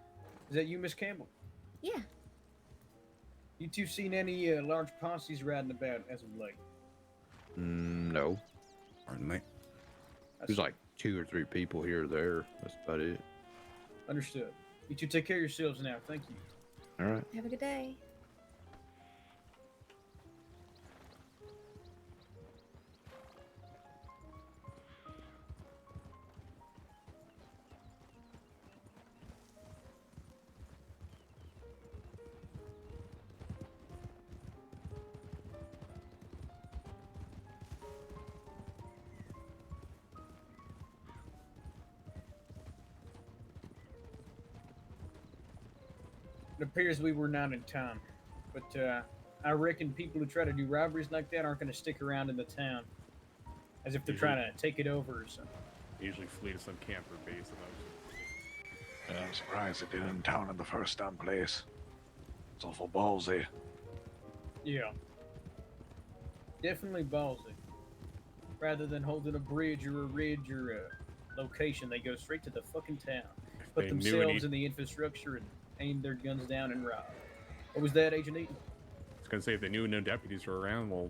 Is that you, Miss Campbell? Yeah. You two seen any large posses riding about as of late? No. Pardon me. There's like 2 or 3 people here or there. That's about it. Understood. You two take care of yourselves now. Thank you. All right. Have a good day. It appears we were not in time, but I reckon people who try to do robberies like that aren't going to stick around in the town, as if they're trying to take it over or something. Usually flee to some camper base. I'm surprised they did in town in the first damn place. It's awful ballsy. Yeah. Definitely ballsy. Rather than holding a bridge or a ridge or a location, they go straight to the fucking town. Put they knew themselves in the infrastructure and aim their guns down and rob. What was that, Agent Eaton? I was gonna say if they knew no deputies were around, well,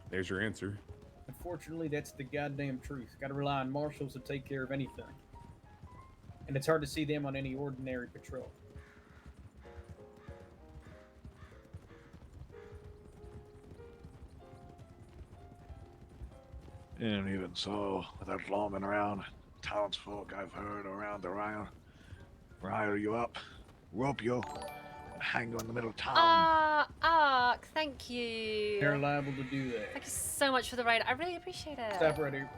there's your answer. Unfortunately, that's the goddamn truth. Gotta rely on marshals to take care of anything. And it's hard to see them on any ordinary patrol. And even so, without lawmen around, townsfolk I've heard around the Rhine rile you up, rope you, and hang you in the middle of town. Ark, thank you. They're liable to do that. Thank you so much for the raid. I really appreciate it. Stop right here.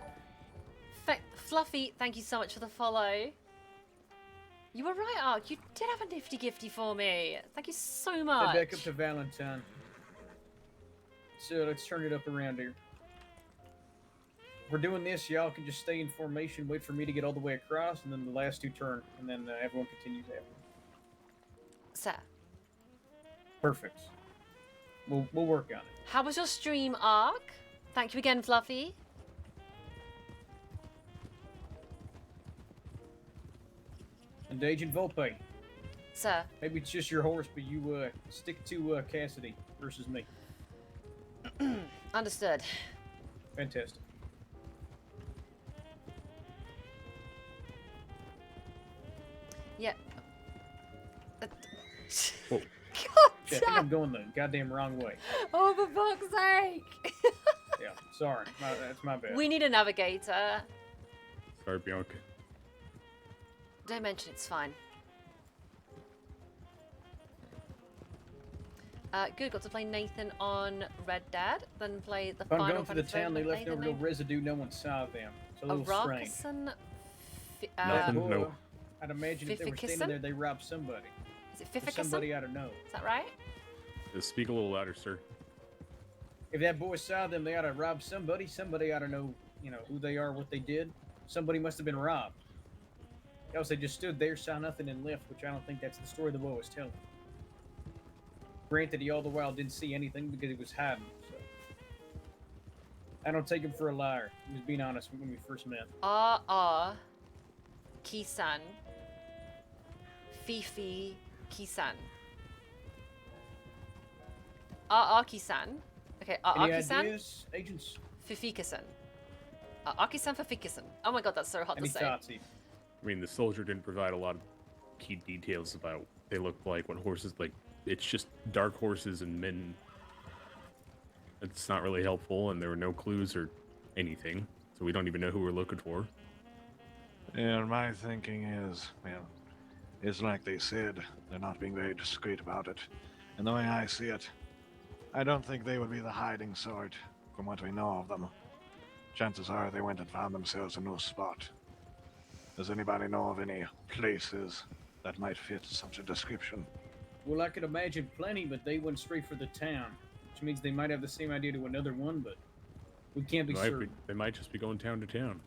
Fluffy, thank you so much for the follow. You were right, Ark. You did have a nifty gifty for me. Thank you so much. Head back up to Valentine. So let's turn it up around here. We're doing this, y'all can just stay in formation, wait for me to get all the way across, and then the last two turn, and then everyone continues after. Sir. Perfect. We'll work on it. How was your stream, Ark? Thank you again, Fluffy. And Agent Vulpe. Sir. Maybe it's just your horse, but you stick to Cassidy versus me. Understood. Fantastic. Yeah. Whoa. God Yeah, I think I'm going the goddamn wrong way. Oh, for fuck's sake! Yeah, sorry. That's my bad. We need a navigator. Sorry, Bianca. Don't mention it's fine. Good, got to play Nathan on Red Dead, then play the If I'm final going for the Venezuelan town, they left Nathan no real residue, no one saw them. It's a little strange. Arakison, Nothing, no. I'd imagine if they were standing there, they robbed somebody. Is it Or Fifikison? somebody ought to know. Is that right? Just speak a little louder, sir. If that boy saw them, they ought to rob somebody. Somebody ought to know, who they are, what they did. Somebody must have been robbed. Else they just stood there, saw nothing, and left, which I don't think that's the story the boy was telling. Granted, he all the while didn't see anything because he was hiding, so. I don't take him for a liar. He was being honest when we first met. Kisan. Fifi Kisan. Kisan. Okay, Any Kisan. ideas, agents? Fifikasan. Kisan Fifikasan. Oh my god, that's so hard Any to say. thoughts, Eve? I mean, the soldier didn't provide a lot of key details about what they looked like, what horses, like, it's just dark horses and men. It's not really helpful, and there were no clues or anything, so we don't even know who we're looking for. And my thinking is, well, it's like they said, they're not being very discreet about it. And the way I see it, I don't think they would be the hiding sort, from what we know of them. Chances are they went and found themselves a new spot. Does anybody know of any places that might fit such a description? Well, I could imagine plenty, but they went straight for the town. Which means they might have the same idea to another one, but we can't be certain. They might just be going town to town.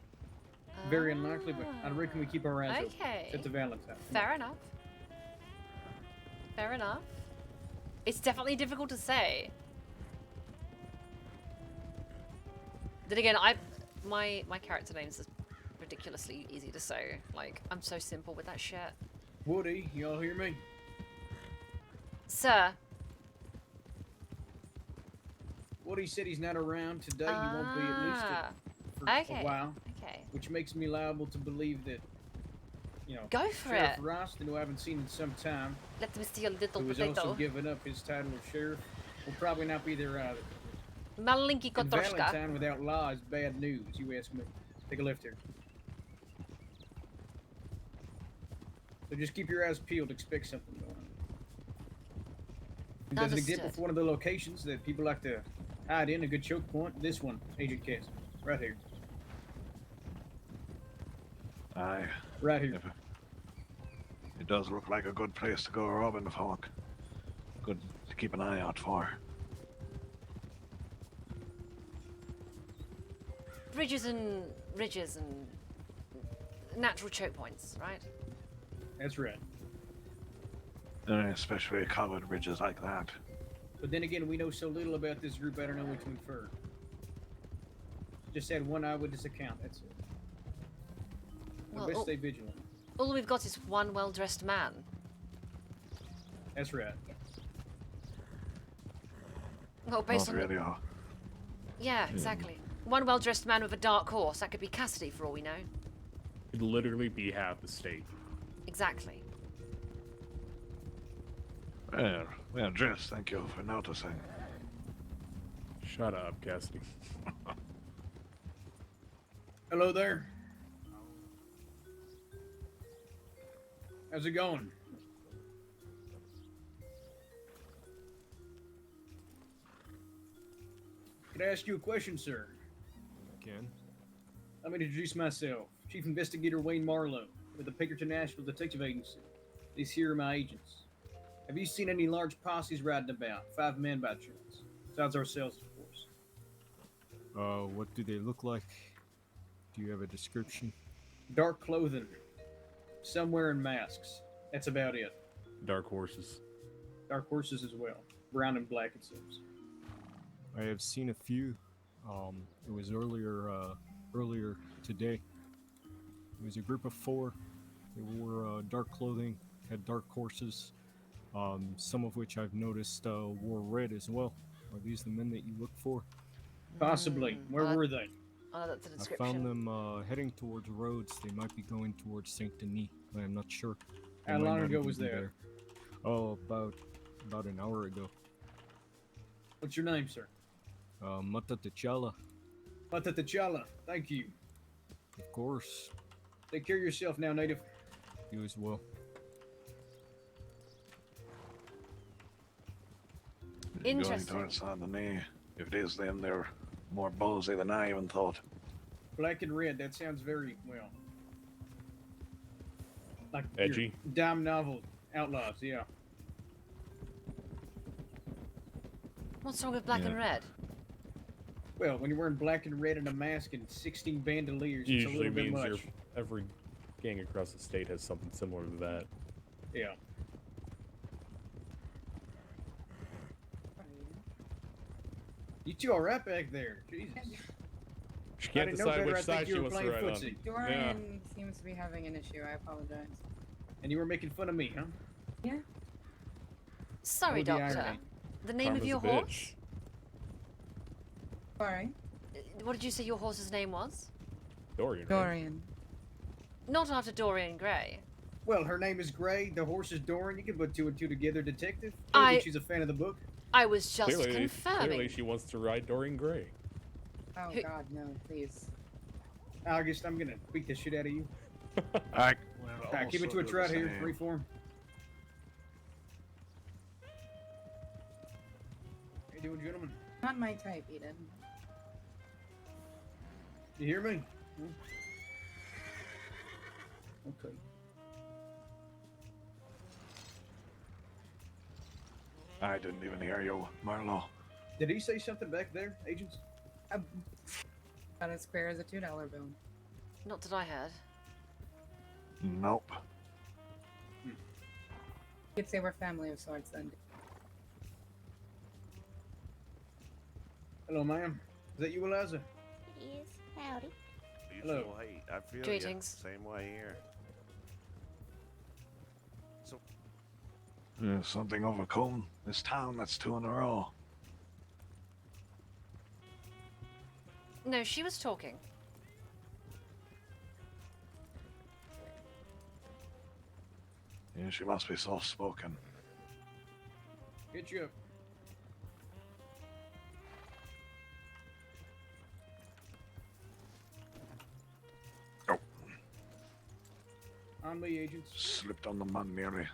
Very unlikely, but I reckon we keep our eyes Okay. open. At the Valentine. Fair enough. Fair enough. It's definitely difficult to say. Then again, my character names is ridiculously easy to say. Like, I'm so simple with that shit. Woody, y'all hear me? Sir. Woody said he's not around today. He won't be at least for Okay. a while. Okay. Which makes me liable to believe that, Go for Sheriff it. Roston, who I haven't seen in some time, Let me see a little who has also potato. given up his title of sheriff, will probably not be there either. Malinki And kotoshka. Valentine without law is bad news, you ask me. Take a left here. So just keep your eyes peeled, expect something going on. As an example Understood. for one of the locations that people like to hide in, a good choke point, this one, Agent Cass, right here. Aye. Right here. It does look like a good place to go robbing folk. Good to keep an eye out for. Ridges and natural choke points, right? That's right. Especially covered ridges like that. But then again, we know so little about this group, I don't know what to infer. Just had one eyewitness account, that's it. Well, Best all- stay vigilant. All we've got is one well-dressed man. That's right. Well, based Not on really all. Yeah, exactly. One well-dressed man with a dark horse. That could be Cassidy for all we know. It'd literally be half the state. Exactly. Well dressed, thank you for noticing. Shut up, Cassidy. Hello there. How's it going? Can I ask you a question, sir? Ken? Let me introduce myself. Chief Investigator Wayne Marlowe with the Pinkerton National Detective Agency. These here are my agents. Have you seen any large posses riding about? 5 men by chance. Besides ourselves, of course. What do they look like? Do you have a description? Dark clothing. Some wearing masks. That's about it. Dark horses. Dark horses as well. Brown and black, it seems. I have seen a few. It was earlier today. It was a group of 4. They wore dark clothing, had dark horses. Some of which I've noticed wore red as well. Are these the men that you look for? Possibly. Where were they? Oh, that's a I description. found them heading towards Rhodes. They might be going towards Saint Denis. I'm not sure. They How might long not ago even was be that? there. Oh, about an hour ago. What's your name, sir? Mata T'Challa. Mata T'Challa. Thank you. Of course. Take care of yourself now, native. You as well. Interesting. Going towards Saint Denis. If it is them, they're more ballsy than I even thought. Black and red. That sounds very well. Like your Edgy. dime novel outlaws. Yeah. What's wrong with black and red? Well, when you're wearing black and red and a mask and 16 bandoliers, it's a Usually little bit means much. every gang across the state has something similar to that. Yeah. You two all right back there? Jesus. She I can't didn't know decide better. which I think side you she were wants to playing ride footsie. Dorian seems to be having an issue. I apologize. And you were making fun of me, huh? Yeah. Sorry, Oh, the Doctor. irony. The name of Karma's your a bitch. horse? Sorry. What did you say your horse's name was? Dorian. Dorian. Not after Dorian Gray. Well, her name is Gray. The horse is Doran. You can put 2 and 2 together, detective. I- Maybe she's a fan of the book. I was just Clearly confirming. she wants to ride Dorian Gray. Oh God, no, please. August, I'm gonna beat the shit out of you. Alright. Alright, keep it to a trot here. Reform. How you doing, gentlemen? Not my type, Eden. You hear me? Okay. I didn't even hear you, Marlowe. Did he say something back there, agents? About as square as a $2 bill. Not that I heard. Nope. You'd say we're family of sorts then. Hello, ma'am. Is that you, Eliza? Yes, howdy. Hello. Hey, I feel Greetings. ya. Same way here. Yeah, something overcome this town. That's 2 in a row. No, she was talking. Yeah, she must be soft-spoken. Get you up. On me, agents. Slipped on the man nearly.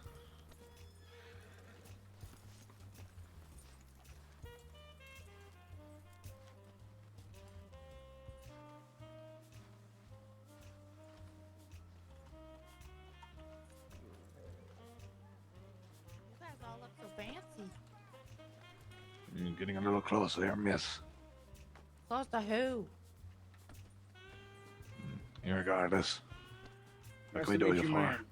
You guys all look so fancy. You're getting a little closer there, miss. Close to who? Irregardless. What Nice can we to do meet you you, for? ma'am.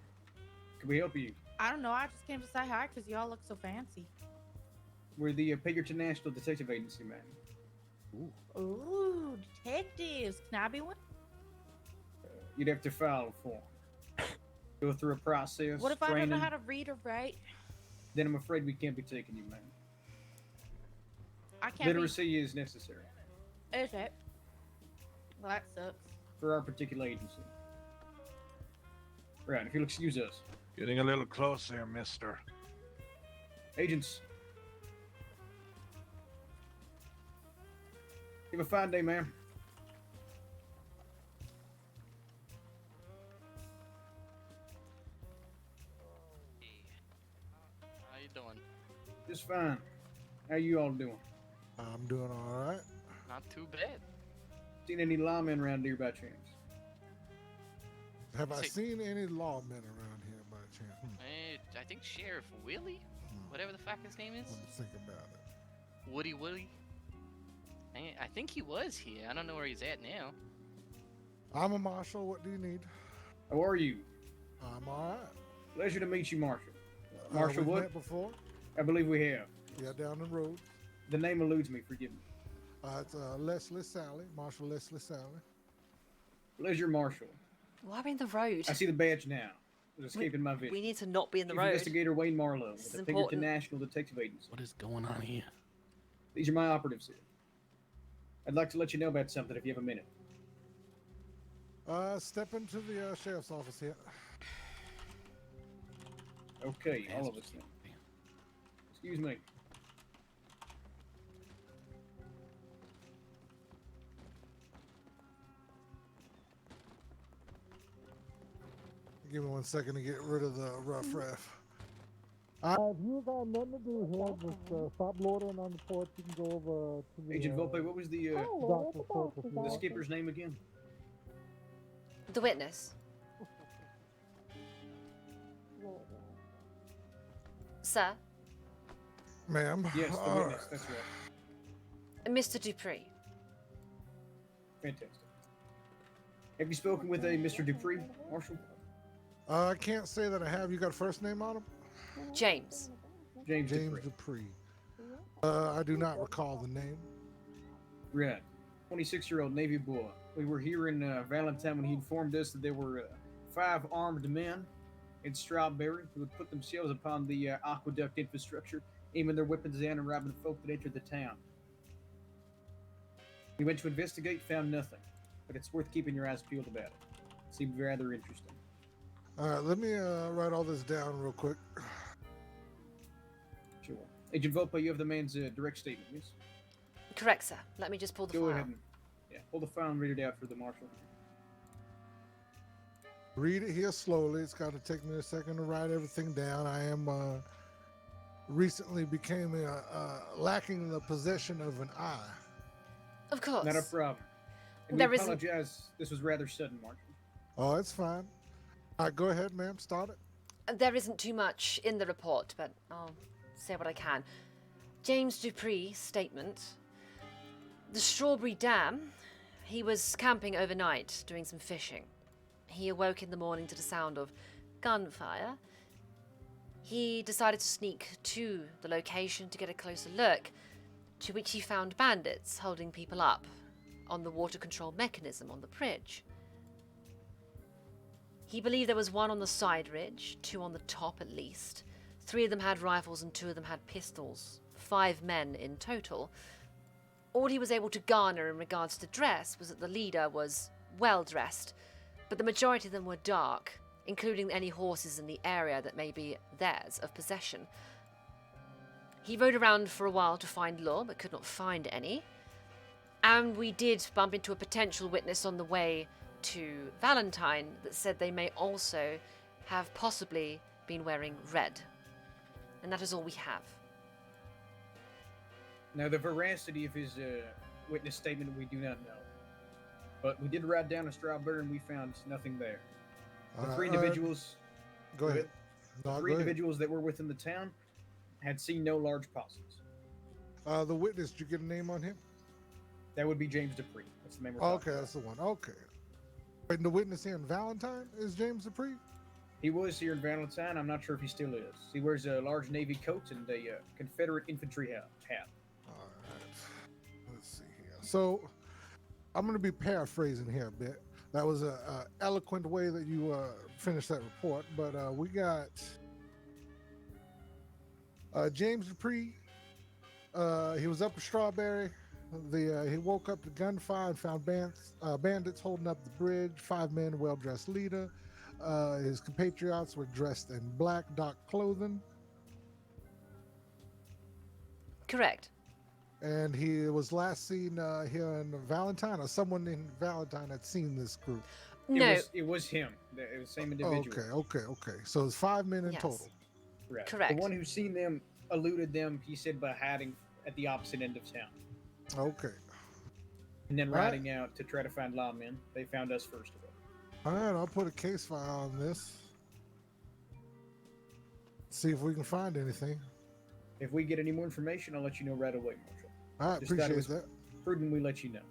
Can we help you? I don't know. I just came to say hi because y'all look so fancy. We're the Pinkerton National Detective Agency, ma'am. Ooh, detectives. Can I be one? You'd have to file a form. Go through a process. What if I don't training. know how to read or write? Then I'm afraid we can't be taking you, ma'am. I can't Literacy is necessary be... Is it? Well, that sucks. for our particular agency. Right, if you'll excuse us. Getting a little closer, mister. Agents. You have a fine day, ma'am. How you doing? Just fine. How you all doing? I'm doing all right. Not too bad. Seen any lawmen around here by chance? Have I seen any lawmen around here by chance? I think Sheriff Willie, whatever the fuck his name is. Let me think about it. Woody. I think he was here. I don't know where he's at now. I'm a marshal. What do you need? How are you? I'm all right. Pleasure to meet you, Marshal. Marshal we've Wood? met before? I believe we have. Yeah, down the road. The name eludes me, forgive me. It's Leslie Sally, Marshal Leslie Sally. Pleasure, Marshal. Why are we in the road? I see the badge now. It was escaping my vision. We need to not be in the Chief road. Investigator Wayne Marlowe This with is the Pinkerton important. National Detective Agency. What is going on here? These are my operatives here. I'd like to let you know about something if you have a minute. Step into the sheriff's office here. Okay, all of us now. Excuse me. Give me 1 second to get rid of the riff. If you got nothing to do here, just stop loitering on the porch. You can go over to the... Agent Vulpe, what was the doctor's porch. the skipper's name again? The witness. Sir, Ma'am. Yes, the All witness, right. that's right. Mr. Dupree. Fantastic. Have you spoken with a Mr. Dupree, Marshal? I can't say that I have. You got a first name on him? James. James Dupree. I do not recall the name. Right. 26-year-old Navy boy. We were here in Valentine when he informed us that there were 5 armed men in Strawberry who had put themselves upon the aqueduct infrastructure, aiming their weapons down and robbing the folk that entered the town. We went to investigate, found nothing, but it's worth keeping your eyes peeled about it. Seemed rather interesting. All right, let me write all this down real quick. Sure. Agent Vulpe, you have the man's direct statement, yes? Correct, sir. Let me just pull the Go file. ahead and pull the file and read it out for the marshal. Read it here slowly. It's got to take me a second to write everything down. I am recently became lacking the possession of an eye. Of course. Not a problem. And There we isn't- apologize. This was rather sudden, Marshal. Oh, it's fine. All right, go ahead, ma'am. Start it. There isn't too much in the report, but I'll say what I can. James Dupree's statement. The Strawberry Dam. He was camping overnight, doing some fishing. He awoke in the morning to the sound of gunfire. He decided to sneak to the location to get a closer look, to which he found bandits holding people up on the water control mechanism on the bridge. He believed there was one on the side ridge, 2 on the top at least. 3 of them had rifles and 2 of them had pistols. 5 men in total. All he was able to garner in regards to dress was that the leader was well dressed, but the majority of them were dark, including any horses in the area that may be theirs of possession. He rode around for a while to find law, but could not find any. And we did bump into a potential witness on the way to Valentine that said they may also have possibly been wearing red. And that is all we have. Now, the veracity of his witness statement we do not know. But we did ride down a Strawberry and we found nothing there. The 3 individuals... Go ahead. No, The 3 go ahead. individuals that were within the town had seen no large posses. The witness, did you get a name on him? That would be James Dupree. That's the name we're Oh, talking okay, that's the one. Okay. Wait, and the witness here in Valentine is James Dupree? He was here in Valentine. I'm not sure if he still is. He wears a large Navy coat and a Confederate infantry hat. All right. Let's see here. So, I'm going to be paraphrasing here a bit. That was a eloquent way that you finished that report, but we got James Dupree. He was up at Strawberry. He woke up to gunfire and found bandits holding up the bridge. 5 men, well-dressed leader. His compatriots were dressed in black, dark clothing. Correct. And he was last seen here in Valentine, or someone in Valentine had seen this group. No. It was him. It was the same individual. Okay. So it's 5 men in Yes. total. Right. Correct. The one who's seen them eluded them, he said, by hiding at the opposite end of town. Okay. and then All right. riding out to try to find lawmen. They found us first of all. All right, I'll put a case file on this. See if we can find anything. If we get any more information, I'll let you know right away, Marshal. All right, Just thought it appreciate was that. prudent we let you know.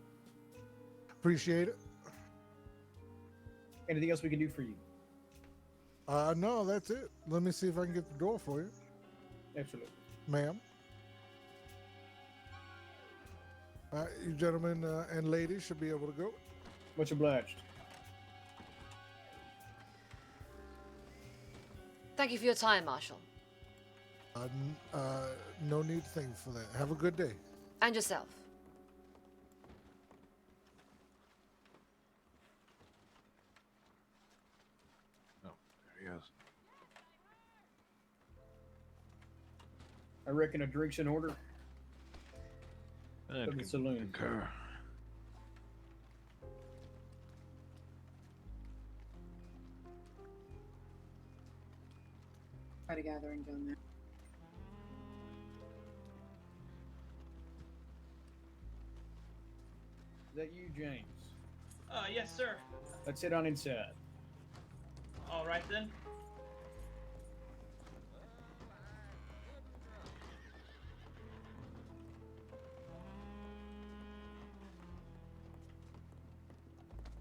Appreciate it. Anything else we can do for you? No, that's it. Let me see if I can get the door for you, Absolutely. ma'am. You gentlemen and ladies should be able to go. Much obliged. Thank you for your time, Marshal. No need to thank for that. Have a good day. And yourself. Oh, there he is. I reckon a drink's in order. And From the saloon. concur. Quite a gathering down there. Is that you, James? Yes, sir. Let's head on inside. All right then.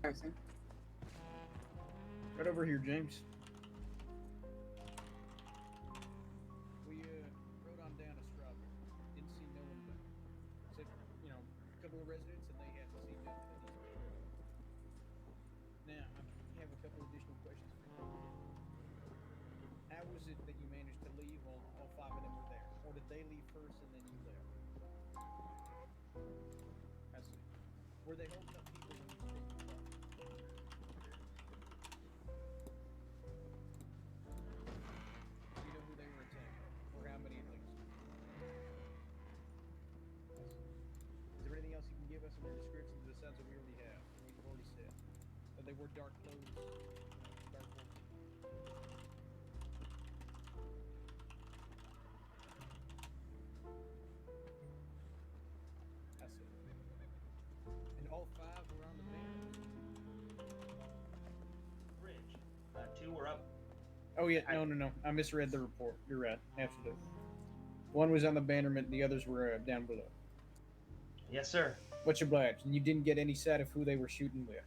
Person. Right over here, James. We rode on down to Strawberry. Didn't see no one there. Except, a couple of residents, and they hadn't seen nothing in these days. Now, I have a couple additional questions for you. How was it that you managed to leave while all 5 of them were there? Or did they leave first and then you left? I see. Were they holding up people when you stayed in the car? Do you know who they were attacking? Or how many at least? Is there anything else you can give us in your description besides what we already have? We've already said that they wore dark clothes, dark clothes. I see. And all 5 were on the banner? Bridge. 2 were up. Oh yeah, no. I misread the report. You're right, absolutely. One was on the bannerment, the others were down below. Yes, sir. Much obliged. And you didn't get any sight of who they were shooting with.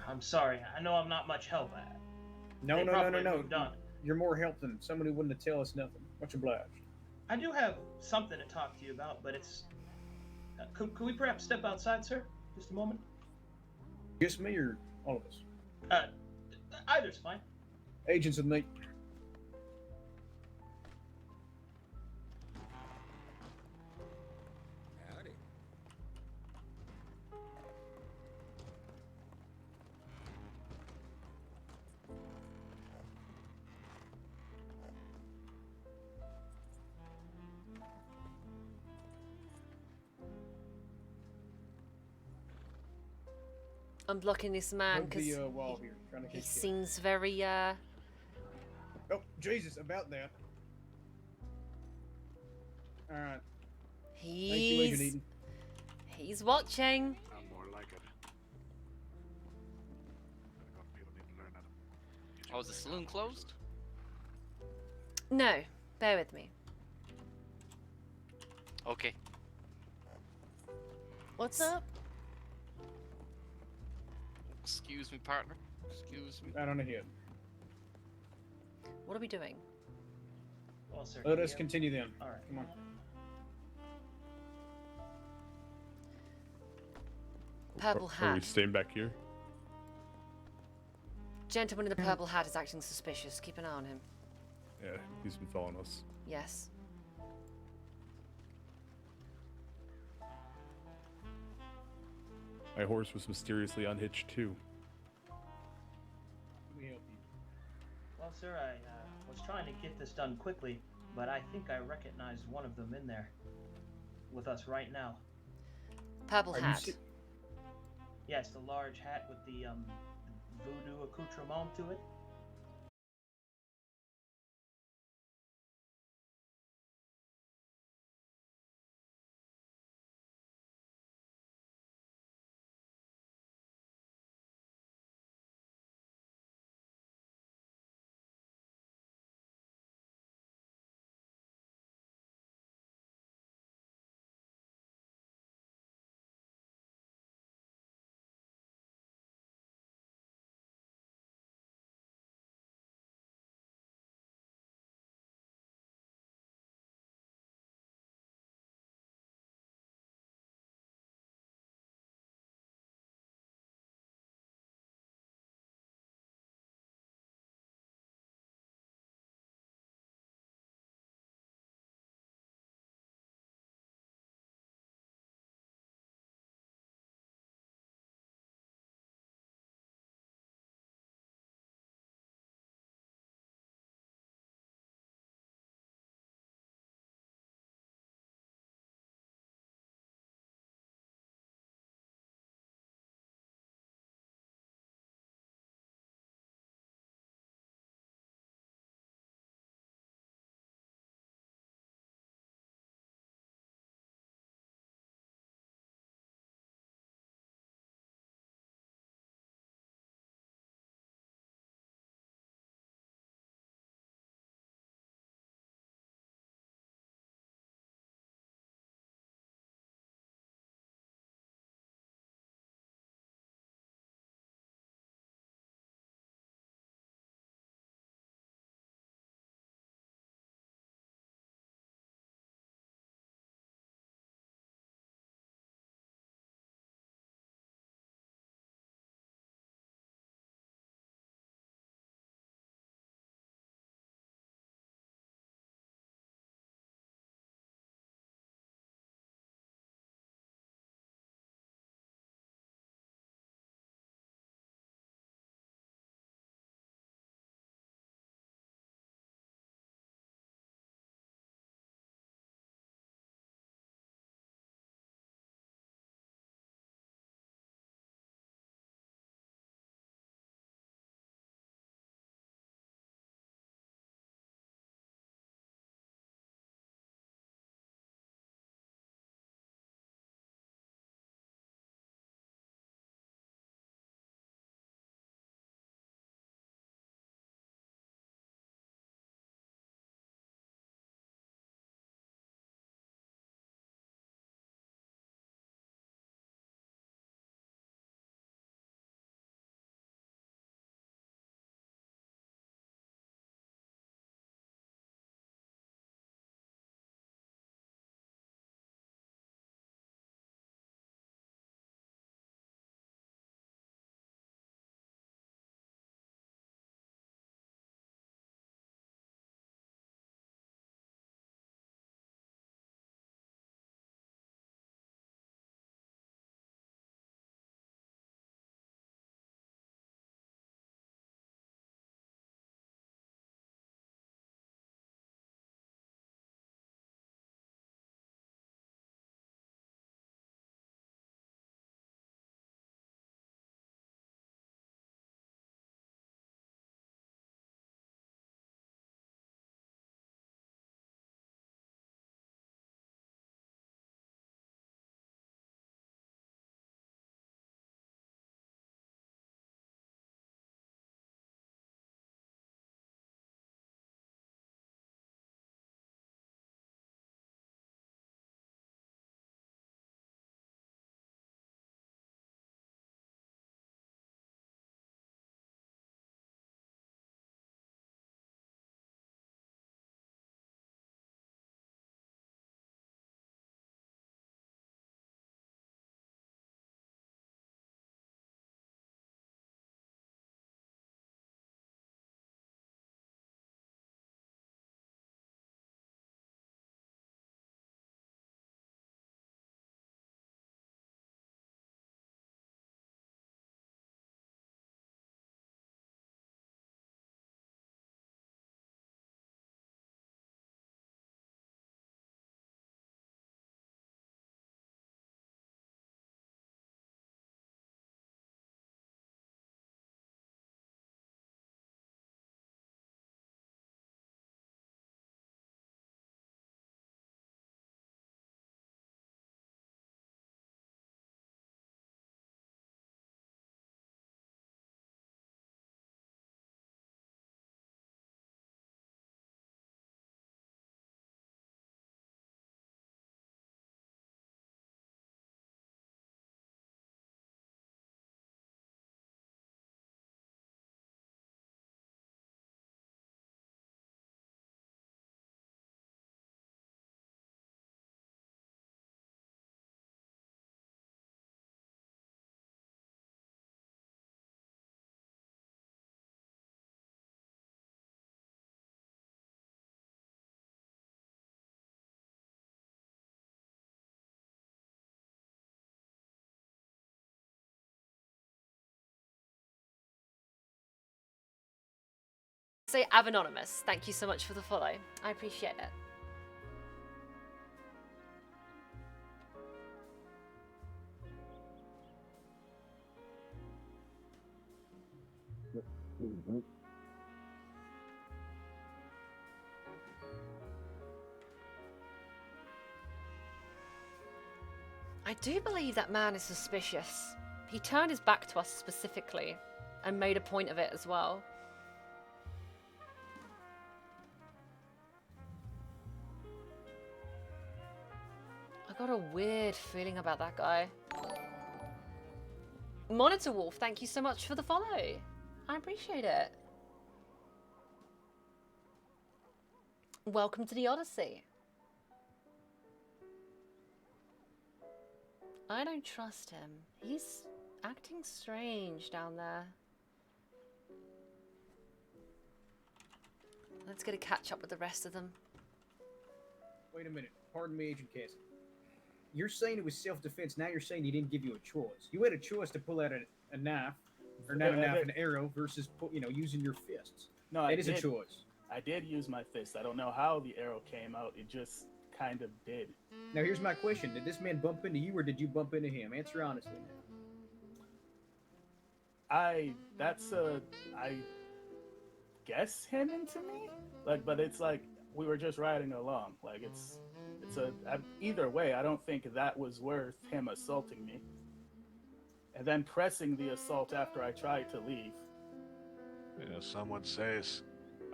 I'm sorry. I know I'm not much help. No. They probably moved on. You're more help than somebody who wouldn't tell us nothing. Much obliged. I do have something to talk to you about, but it's. Could we perhaps step outside, sir? Just a moment. Just me or all of us? Either's fine. Agents with me. Howdy. I'm blocking this man Hug because the wall here, trying to he catch you. seems very Oh, Jesus, about that. All right. Thank you, Agent he's Eden. he's watching. I'm more like it. People need to learn how to. Oh, is the saloon closed? No, bear with me. Okay. What's up? Excuse me, partner. Excuse me. Right on ahead. What are we doing? Well, sir. Let us continue then. All right. Come on. Purple Are we hat. staying back here? Gentleman in the purple hat is acting suspicious. Keep an eye on him. Yeah, he's been following us. Yes. My horse was mysteriously unhitched too. We help you. Well, sir, I was trying to get this done quickly, but I think I recognized one of them in there with us right now. Purple hat. Yes, the large hat with the voodoo accoutrement to it. Say Avanonymous. Thank you so much for the follow. I appreciate it. I do believe that man is suspicious. He turned his back to us specifically and made a point of it as well. I got a weird feeling about that guy. Monitor Wolf, thank you so much for the follow. I appreciate it. Welcome to the Odyssey. I don't trust him. He's acting strange down there. Let's get a catch up with the rest of them. Wait a minute. Pardon me, Agent Cassidy. You're saying it was self-defense. Now you're saying he didn't give you a choice. You had a choice to pull out a knife, or not a knife, an arrow, versus using your fists. No, it is a choice. I did use my fist. I don't know how the arrow came out. It just kind of did. Now here's my question: did this man bump into you, or did you bump into him? Answer honestly. I guess him into me. But it's like we were just riding along. Like either way, I don't think that was worth him assaulting me. And then pressing the assault after I tried to leave. Yeah, some would say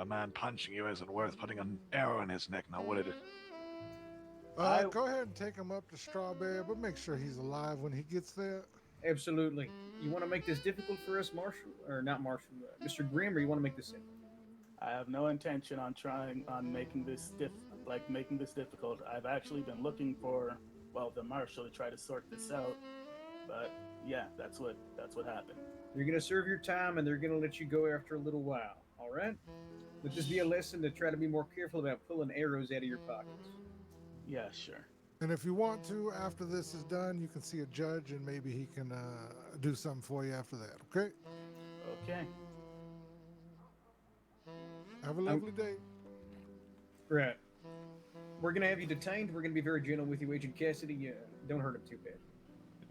a man punching you isn't worth putting an arrow in his neck, now would it? Go ahead and take him up to Strawberry, but make sure he's alive when he gets there. Absolutely. You want to make this difficult for us, Marshall? Or not Marshall, Mr. Grimm, or you want to make this simple? I have no intention on making this difficult. I've actually been looking for, the Marshal to try to sort this out. But yeah, that's what happened. You're going to serve your time, and they're going to let you go after a little while, all right? Let this be a lesson to try to be more careful about pulling arrows out of your pockets. Yeah, sure. And if you want to, after this is done, you can see a judge, and maybe he can do something for you after that, okay? Okay. Have a lovely day. Right. We're going to have you detained. We're going to be very gentle with you, Agent Cassidy. Don't hurt him too bad.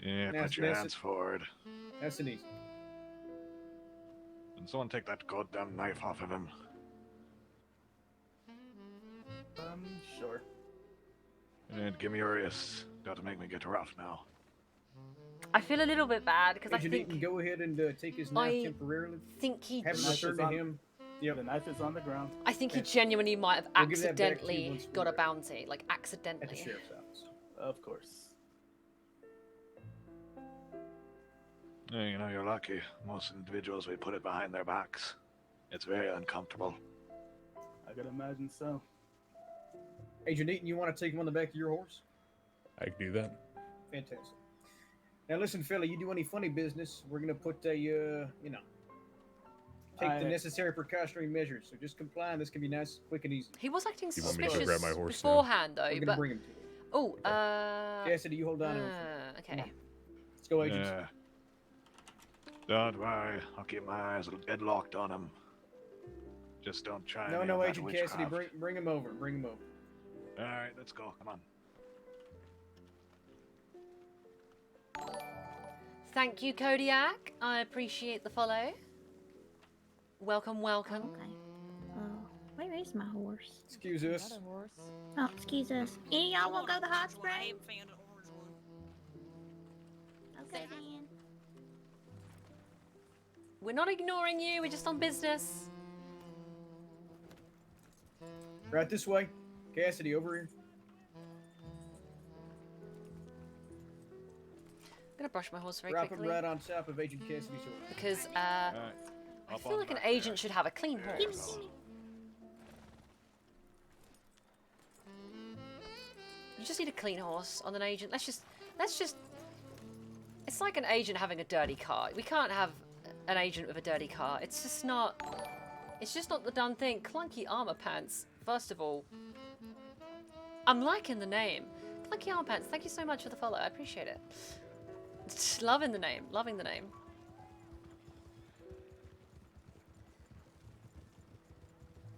Yeah, put your hands forward. That's an easy. And someone take that goddamn knife off of him. Sure. And give me your wrists. Got to make me get rough now. I feel a little bit bad because I Agent think Eaton, go ahead and take his knife temporarily. Think he have it returned to him. Yep. The knife is on the ground. I think he genuinely might have We'll give that back to you accidentally once got a we're bounty, like at the accidentally. sheriff's office. Of course. Yeah, you're lucky. Most individuals, we put it behind their backs. It's very uncomfortable. I could imagine so. Agent Eaton, you want to take him on the back of your horse? I can do that. Fantastic. Now listen, fella, you do any funny business, we're going to put take the necessary precautionary measures. So just comply, and this can be nice, quick, and easy. He was acting You want me to suspicious grab my horse now? beforehand, though. We're going to But bring him to you. oh, Cassidy, you hold on. okay. Let's go, agents. Yeah. Don't worry, I'll keep my eyes deadlocked on him. Just don't try. No, any no, of that Agent Cassidy, witchcraft. bring him over. Bring him over. All right, let's go. Come on. Thank you, Kodiak. I appreciate the follow. Welcome, welcome. Okay. Where is my horse? Excuse us. Oh, excuse us. Any of y'all want to go to the hot spring? Okay, then. We're not ignoring you. We're just on business. Right this way. Cassidy, over here. I'm gonna brush my horse very Drop quickly him right on top of Agent Cassidy's horse. because I feel like an agent should have a clean horse. You just need a clean horse on an agent. Let's just. It's like an agent having a dirty car. We can't have an agent with a dirty car. It's just not the done thing. Clunky armor pants. First of all, I'm liking the name. Clunky armor pants. Thank you so much for the follow. I appreciate it. Loving the name. Loving the name.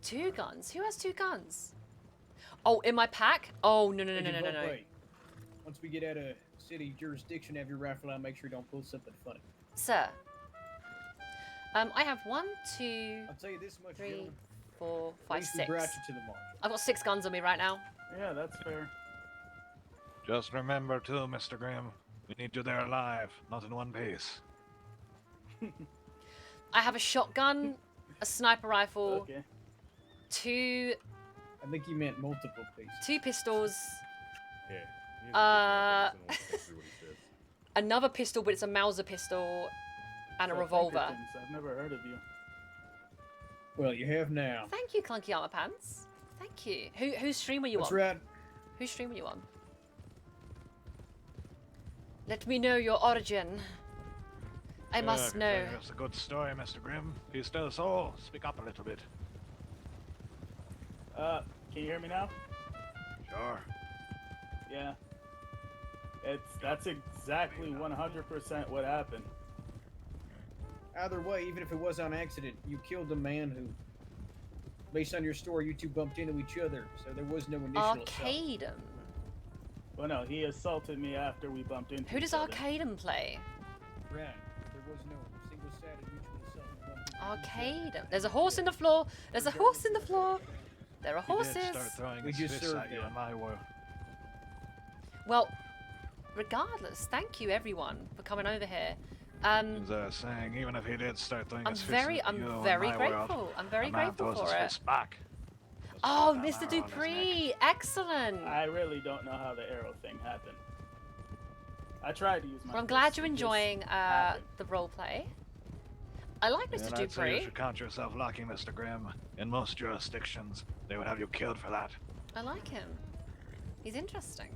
2 guns? Who has 2 guns? Oh, in my pack? Oh, no. Agent Vulpe, once we get out of city jurisdiction, have your rifle out. Make sure you don't pull something funny. Sir. I have 1, 2, I'll tell you this much, 3, gentlemen. 4, At 5, least we 6. brought you to the marshal. I've got 6 guns on me right now. Yeah, that's fair. Just remember, too, Mr. Grimm, we need you there alive, not in one piece. I have a shotgun, a sniper rifle, Okay. 2... I think he meant multiple pieces. 2 pistols. Yeah. Another pistol, but it's a Mauser pistol, and a So revolver. Pinkertons, I've never heard of you. Well, you have now. Thank you, Clunky Armor Pants. Thank you. Whose stream were you That's on? right. Whose stream were you on? Let me know your origin. I must know. It's a good story, Mr. Grimm. He's still soul. Speak up a little bit. Can you hear me now? Sure. Yeah. That's exactly 100% what happened. Either way, even if it was on accident, you killed a man who, based on your story, you two bumped into each other, so there was no initial assault. Arcaden. Well, no, he assaulted me after we bumped into Who does each other. Arcaden play? Right. There was no single-sided mutual assault. Arcaden. There's a horse in the floor. There's a horse in the floor. There are He horses. did start throwing We his just fists served at you him. in my world. Well, regardless, thank you everyone for coming over here. As I was saying, even if he did start throwing I'm his fists very, at you I'm in very my grateful. world, I'm very a man grateful throws for his it. fists back. Oh, Just Mr. an arrow on his Dupree, excellent. I really don't know how the arrow thing happened. I tried to use my Well, I'm glad fists, you're it just enjoying happened. the role play. I like Mr. And I'd say you Dupree. should count yourself lucky, Mr. Grimm. In most jurisdictions, they would have you killed for that. I like him. He's interesting.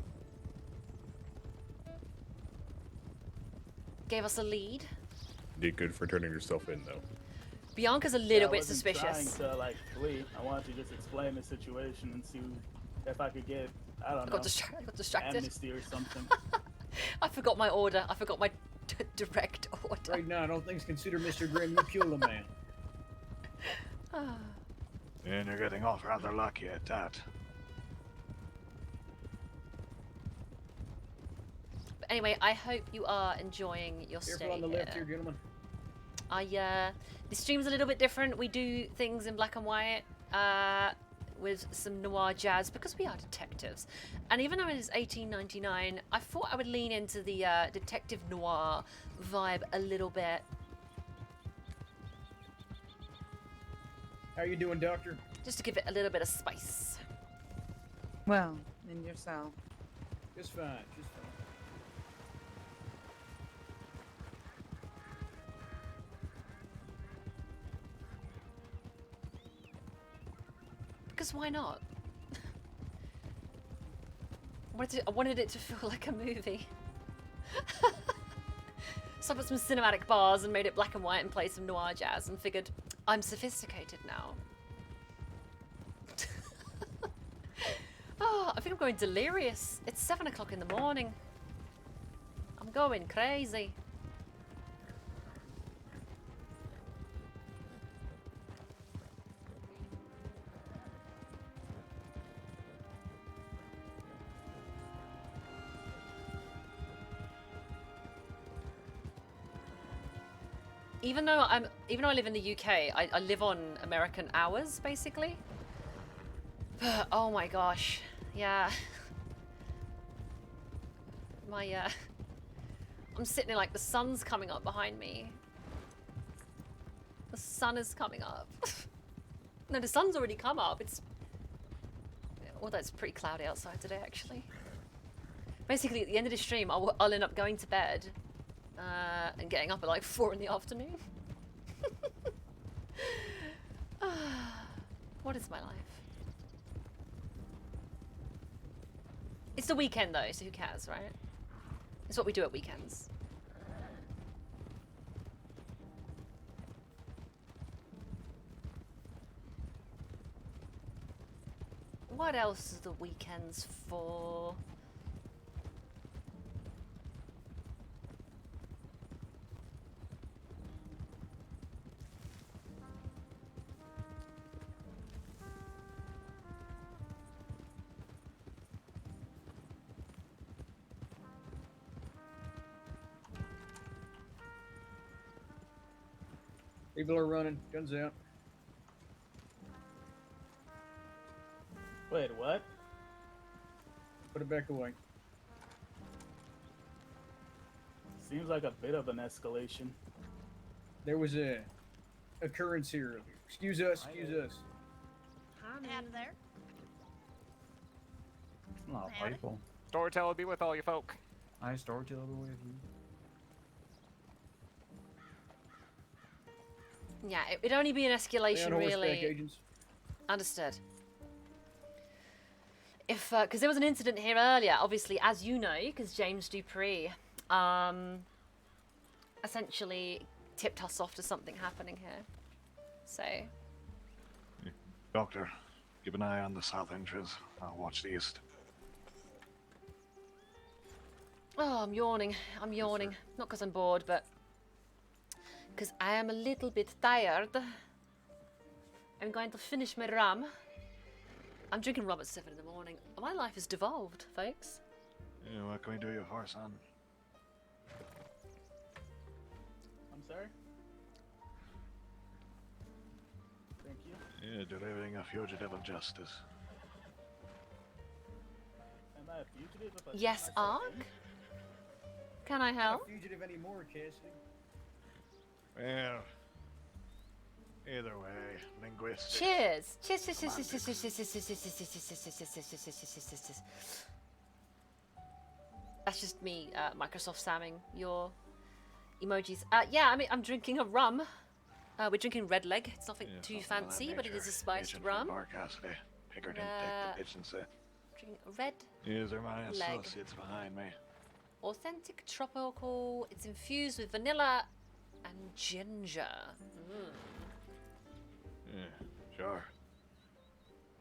Gave us a lead. Did good for turning yourself in, though. Bianca's a little I bit wasn't suspicious. trying to like flee. I wanted to just explain the situation and see if I could get, I don't I know, got distracted. amnesty or something. I forgot my order. I forgot my direct order. Right now, all things considered, Mr. Grimm, you killed a man. Ah. And you're getting off rather lucky at that. But anyway, I hope you are enjoying your stay Careful on the here. left here, gentlemen. The stream's a little bit different. We do things in black and white with some noir jazz because we are detectives. And even though it is 1899, I thought I would lean into the detective noir vibe a little bit. How you doing, Doctor? Just to give it a little bit of spice. Well, and yourself. Just fine, just fine. Because why not? I wanted it to feel like a movie. So I put some cinematic bars and made it black and white and played some noir jazz and figured, I'm sophisticated now. Oh, I think I'm going delirious. It's 7 o'clock in the morning. I'm going crazy. Even though I live in the UK, I live on American hours basically. But, oh my gosh, yeah. I'm sitting there like the sun's coming up behind me. The sun is coming up. No, the sun's already come up. Although it's pretty cloudy outside today actually. Basically, at the end of the stream, I'll end up going to bed. And getting up at like 4 in the afternoon. What is my life? It's the weekend though, so who cares, right? It's what we do at weekends. What else is the weekends for? People are running. Guns out. Wait, what? Put it back away. Seems like a bit of an escalation. There was a occurrence here earlier. Excuse us. Excuse us. Out of there. A lot of Howdy. people. Storyteller be with all you folk. I storyteller with you. Yeah, it'd only be an Stay escalation, on horseback, really. agents. Understood. If, because there was an incident here earlier, obviously, as you know, because James Dupree, essentially tipped us off to something happening here. So, Doctor, keep an eye on the south entrance. I'll watch the east. oh, I'm yawning. I'm yawning. Not because I'm bored, but because I am a little bit tired. I'm going to finish my rum. I'm drinking rum at 7 in the morning. My life has devolved, folks. Yeah, what can we do you for, son? I'm sorry? Thank you. Yeah, delivering a fugitive of justice. Am I a fugitive if I Yes, Ark? Can I help? Not a fugitive anymore, Cassidy. Well, either way, linguistics. Cheers! Cheers, cheers, cheers, cheers, cheers, cheers, cheers, cheers, cheers, cheers, cheers, cheers, cheers, cheers, cheers. That's just me, Microsoft Samming your emojis. Yeah, I mean, I'm drinking a rum. We're drinking Red Leg. It's nothing too fancy, but it is a spiced Agent rum. Vulpe, Cassidy. Pinkerton, take the pigeon set. Drinking Red These are my Leg. associates behind me. Authentic tropical. It's infused with vanilla and ginger. Yeah, sure.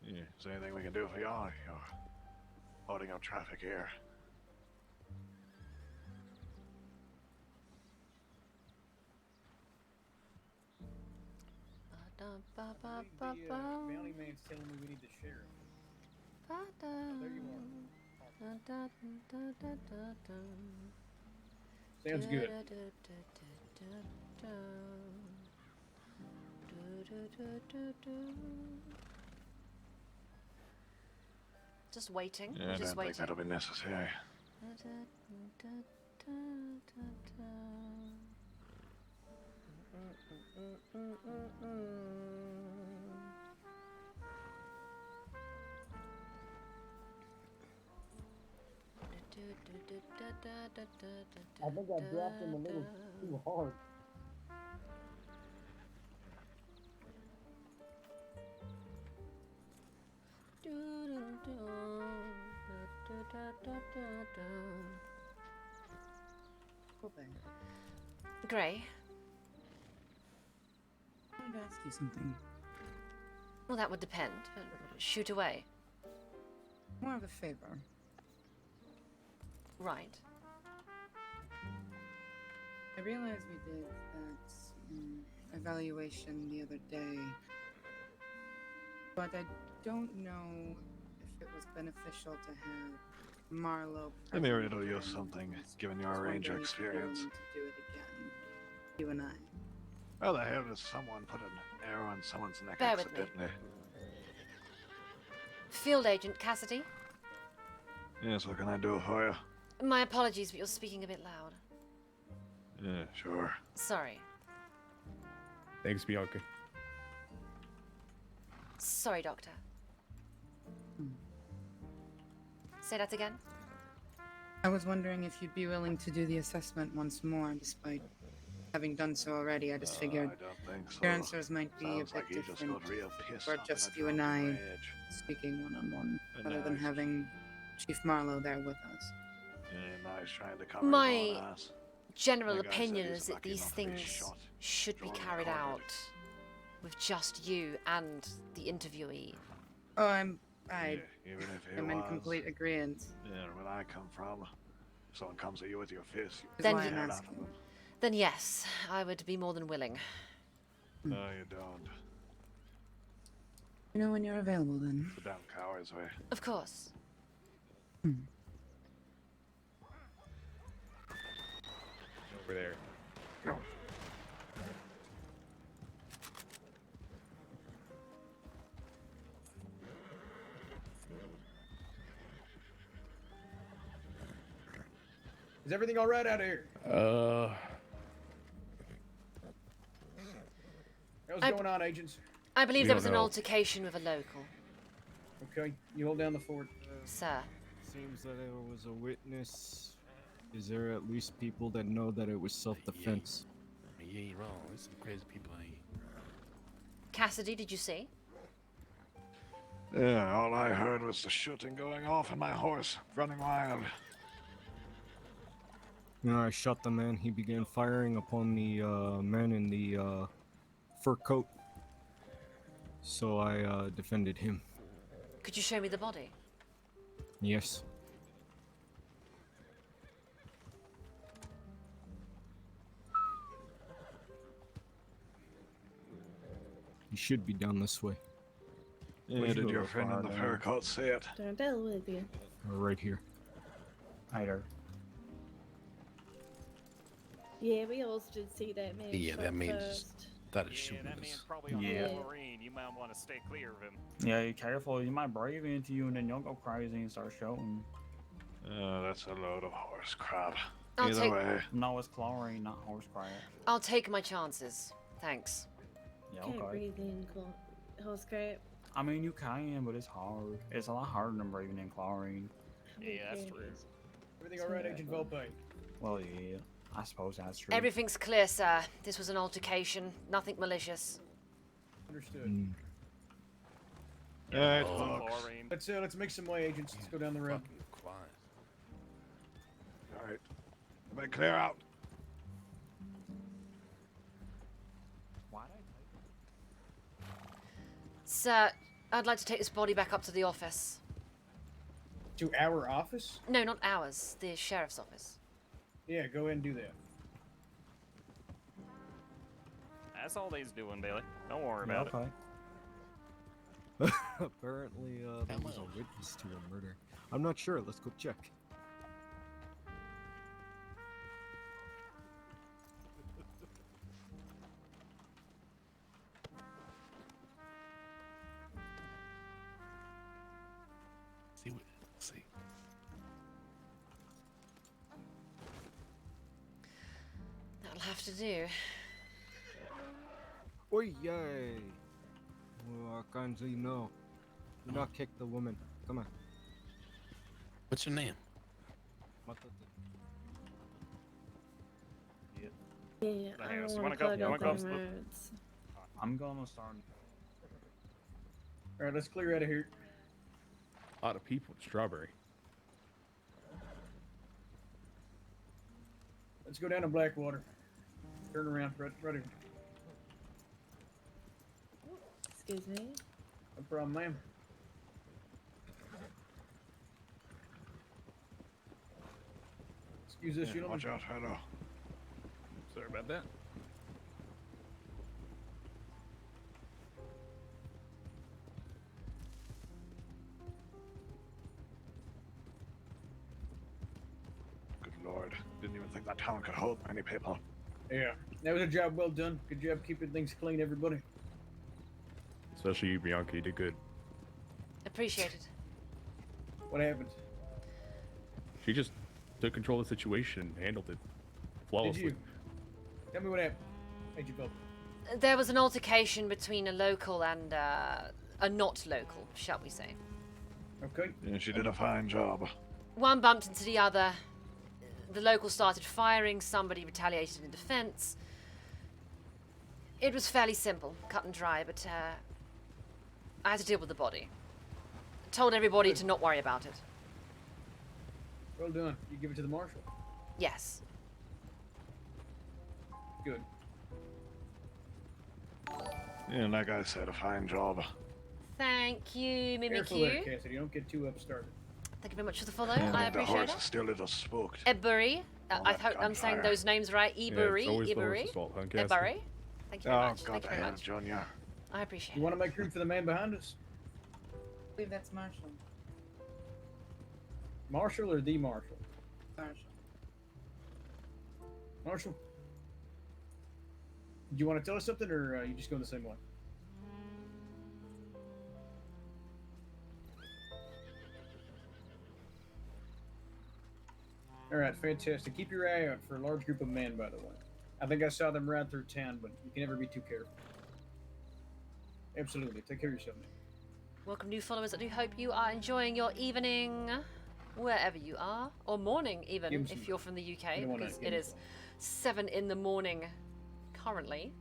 Yeah, is there anything we can do for y'all? You're holding up traffic here. Bounty man's telling me we need the sheriff. There you are. Sounds good. Just waiting. Yeah, I Just don't think waiting. that'll be necessary. I think I dropped him a little too hard. Gray. I wanted to ask you something. Well, that would depend. Shoot away. More of a favor. Right. I realized we did that evaluation the other day, but I don't know if it was beneficial to have Marlowe. Let me present riddle you again. something, given I your was ranger wondering if you'd be willing experience. to do it again, you and I. How the hell does someone put an arrow on someone's neck Bear with me. accidentally? Field Agent Cassidy. Yes, what can I do for you? My apologies, but you're speaking a bit loud. Yeah, sure. Sorry. Thanks, Bianca. Sorry, Doctor. Say that again. I was wondering if you'd be willing to do the assessment once more, despite having done so already. I just figured I don't think so. your answers might be Sounds a bit like he just different got real pissed for off just and you and dropped I rage. speaking one-on-one, And rather now than he's- having Chief Marlowe there with us. Yeah, now he's trying to cover My his own ass. general Like I said, opinion he's is that lucky these enough to be things shot should be during carried COVID. out with just you and the interviewee. Oh, I Yeah, even if he am in was, complete agreement. Yeah, where I come from, if someone comes at you with your fist, you Then cut the you- head off of them. Then yes, I would be more than willing. No, you don't. You know when you're available, then. It's a damn coward's way. Of course. Over there. Is everything all right out here? What's going on, agents? I believe We there don't was an know. altercation with a local. Okay, you hold down the fort. Sir. Seems that there was a witness. Is there at least people that know that it was self-defense? You ain't wrong. There's some crazy people out here. Cassidy, did you see? Yeah, all I heard was the shooting going off and my horse running wild. I shot the man. He began firing upon the man in the fur coat. So I defended him. Could you show me the body? Yes. He should be down this way. Yeah, did your friend in the fur coat see it? Don't tell with you. Right here. Hi there. Yeah, we all should see that man. Yeah, that shot man first. just started shooting that us. man's probably on Yeah. the Marine. You might want to stay clear of him. Yeah, you careful. You might brave into you and then you'll go crazy and start shouting. That's a load of horse crap. I'll Either take- way. No, it's chlorine, not horse crap. I'll take my chances. Thanks. Yeah, Can't okay. breathe in horse crap. I mean, you can, but it's hard. It's a lot harder than breathing in chlorine. Yeah, that's true. Everything all right, Agent Vulpe? Well, yeah, I suppose that's true. Everything's clear, sir. This was an altercation. Nothing malicious. Understood. Yeah, Let's make some way, agents. Let's go down the road. All right. Everybody clear out. Sir, I'd like to take this body back up to the office. To our office? No, not ours. The sheriff's office. Yeah, go ahead and do that. That's all they's doing, Bailey. Don't worry Yeah, about it. okay. Apparently, there was a witness to a murder. I'm not sure. Let's go check. See. That'll have to do. Oi, yay! Oh, I can't see no. Do not kick the woman. Come on. What's your name? Yeah, The I house. don't You want wanna to go? plug You up wanna go? them roads. I'm gonna start. All right, let's clear out of here. A lot of people in Strawberry. Let's go down to Blackwater. Turn around, right here. Excuse me. No problem, ma'am. Excuse this, Yeah, gentlemen. watch out, fellow. Sorry about that. Good lord. Didn't even think that town could hold many people. Yeah, that was a job well done. Good job keeping things clean, everybody. Especially you, Bianca. You did good. Appreciated. What happened? She just took control of the situation and handled it flawlessly. Did you? Tell me what happened, Agent Vulpe. There was an altercation between a local and a not local, shall we say. Okay. Yeah, she did a fine job. One bumped into the other. The local started firing. Somebody retaliated in defense. It was fairly simple, cut and dry, but I had to deal with the body. Told everybody Good. to not worry about it. Well done. You give it to the marshal. Yes. Good. Yeah, like I said, a fine job. Thank you, Careful there, Mimikyu. Cassidy. Don't get too upstarted. Thank you very much for the follow. Yeah, I the appreciate horse it. is still a little spooked. Ebury. All I that hope I'm saying gunfire. those names right. Yeah, Ebury. it's always the Ebury. horse's fault, huh, Cassidy? Ebury. Thank you very Oh, much. God Thank you very damn, much. Junior. I appreciate You it. want to make room for the man behind us? I believe that's Marshall. Marshall or the marshal? Marshall. Marshall? Do you want to tell us something, or you just going the same way? All right, fantastic. Keep your eye out for a large group of men, by the way. I think I saw them ride through town, but you can never be too careful. Absolutely. Take care of yourself, man. Welcome, new followers. I do hope you are enjoying your evening, wherever you are, or morning even, if you're from the UK, because it is 7 in the morning currently.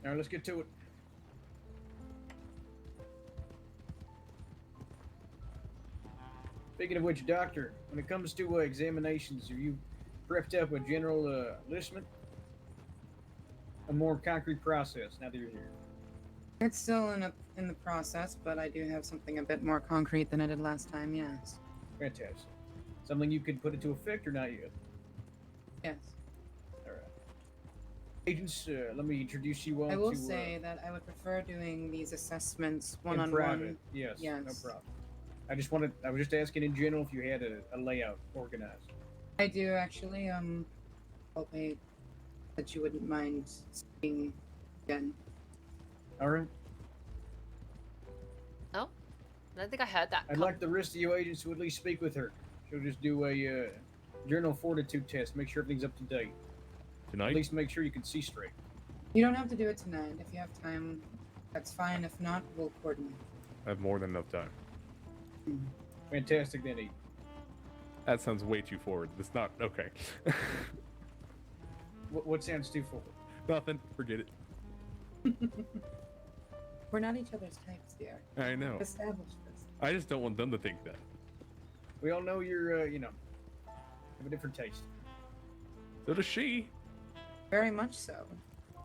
All right, let's get to it. Speaking of which, Doctor, when it comes to examinations, have you prepped up a general enlistment? A more concrete process now that you're here? It's still in the process, but I do have something a bit more concrete than I did last time, yes. Fantastic. Something you could put into effect or not yet? Yes. All right. Agents, let me introduce you all to... I will say that I would prefer doing these assessments in one-on-one. private. Yes, no problem. I was just asking in general if you had a layout organized. I do actually. Hoping that you wouldn't mind seeing again. All right. Oh, I don't think I heard that. I'd like the rest of you agents to at least speak with her. She'll just do a journal fortitude test, make sure everything's up to date. Tonight? At least make sure you can see straight. You don't have to do it tonight. If you have time, that's fine. If not, we'll coordinate. I have more than enough time. Fantastic, then. That sounds way too forward. That's not okay. What sounds too forward? Nothing. Forget it. We're not each other's types, dear. I know. Established this. I just don't want them to think that. We all know you're, have a different taste. So does she. Very much so.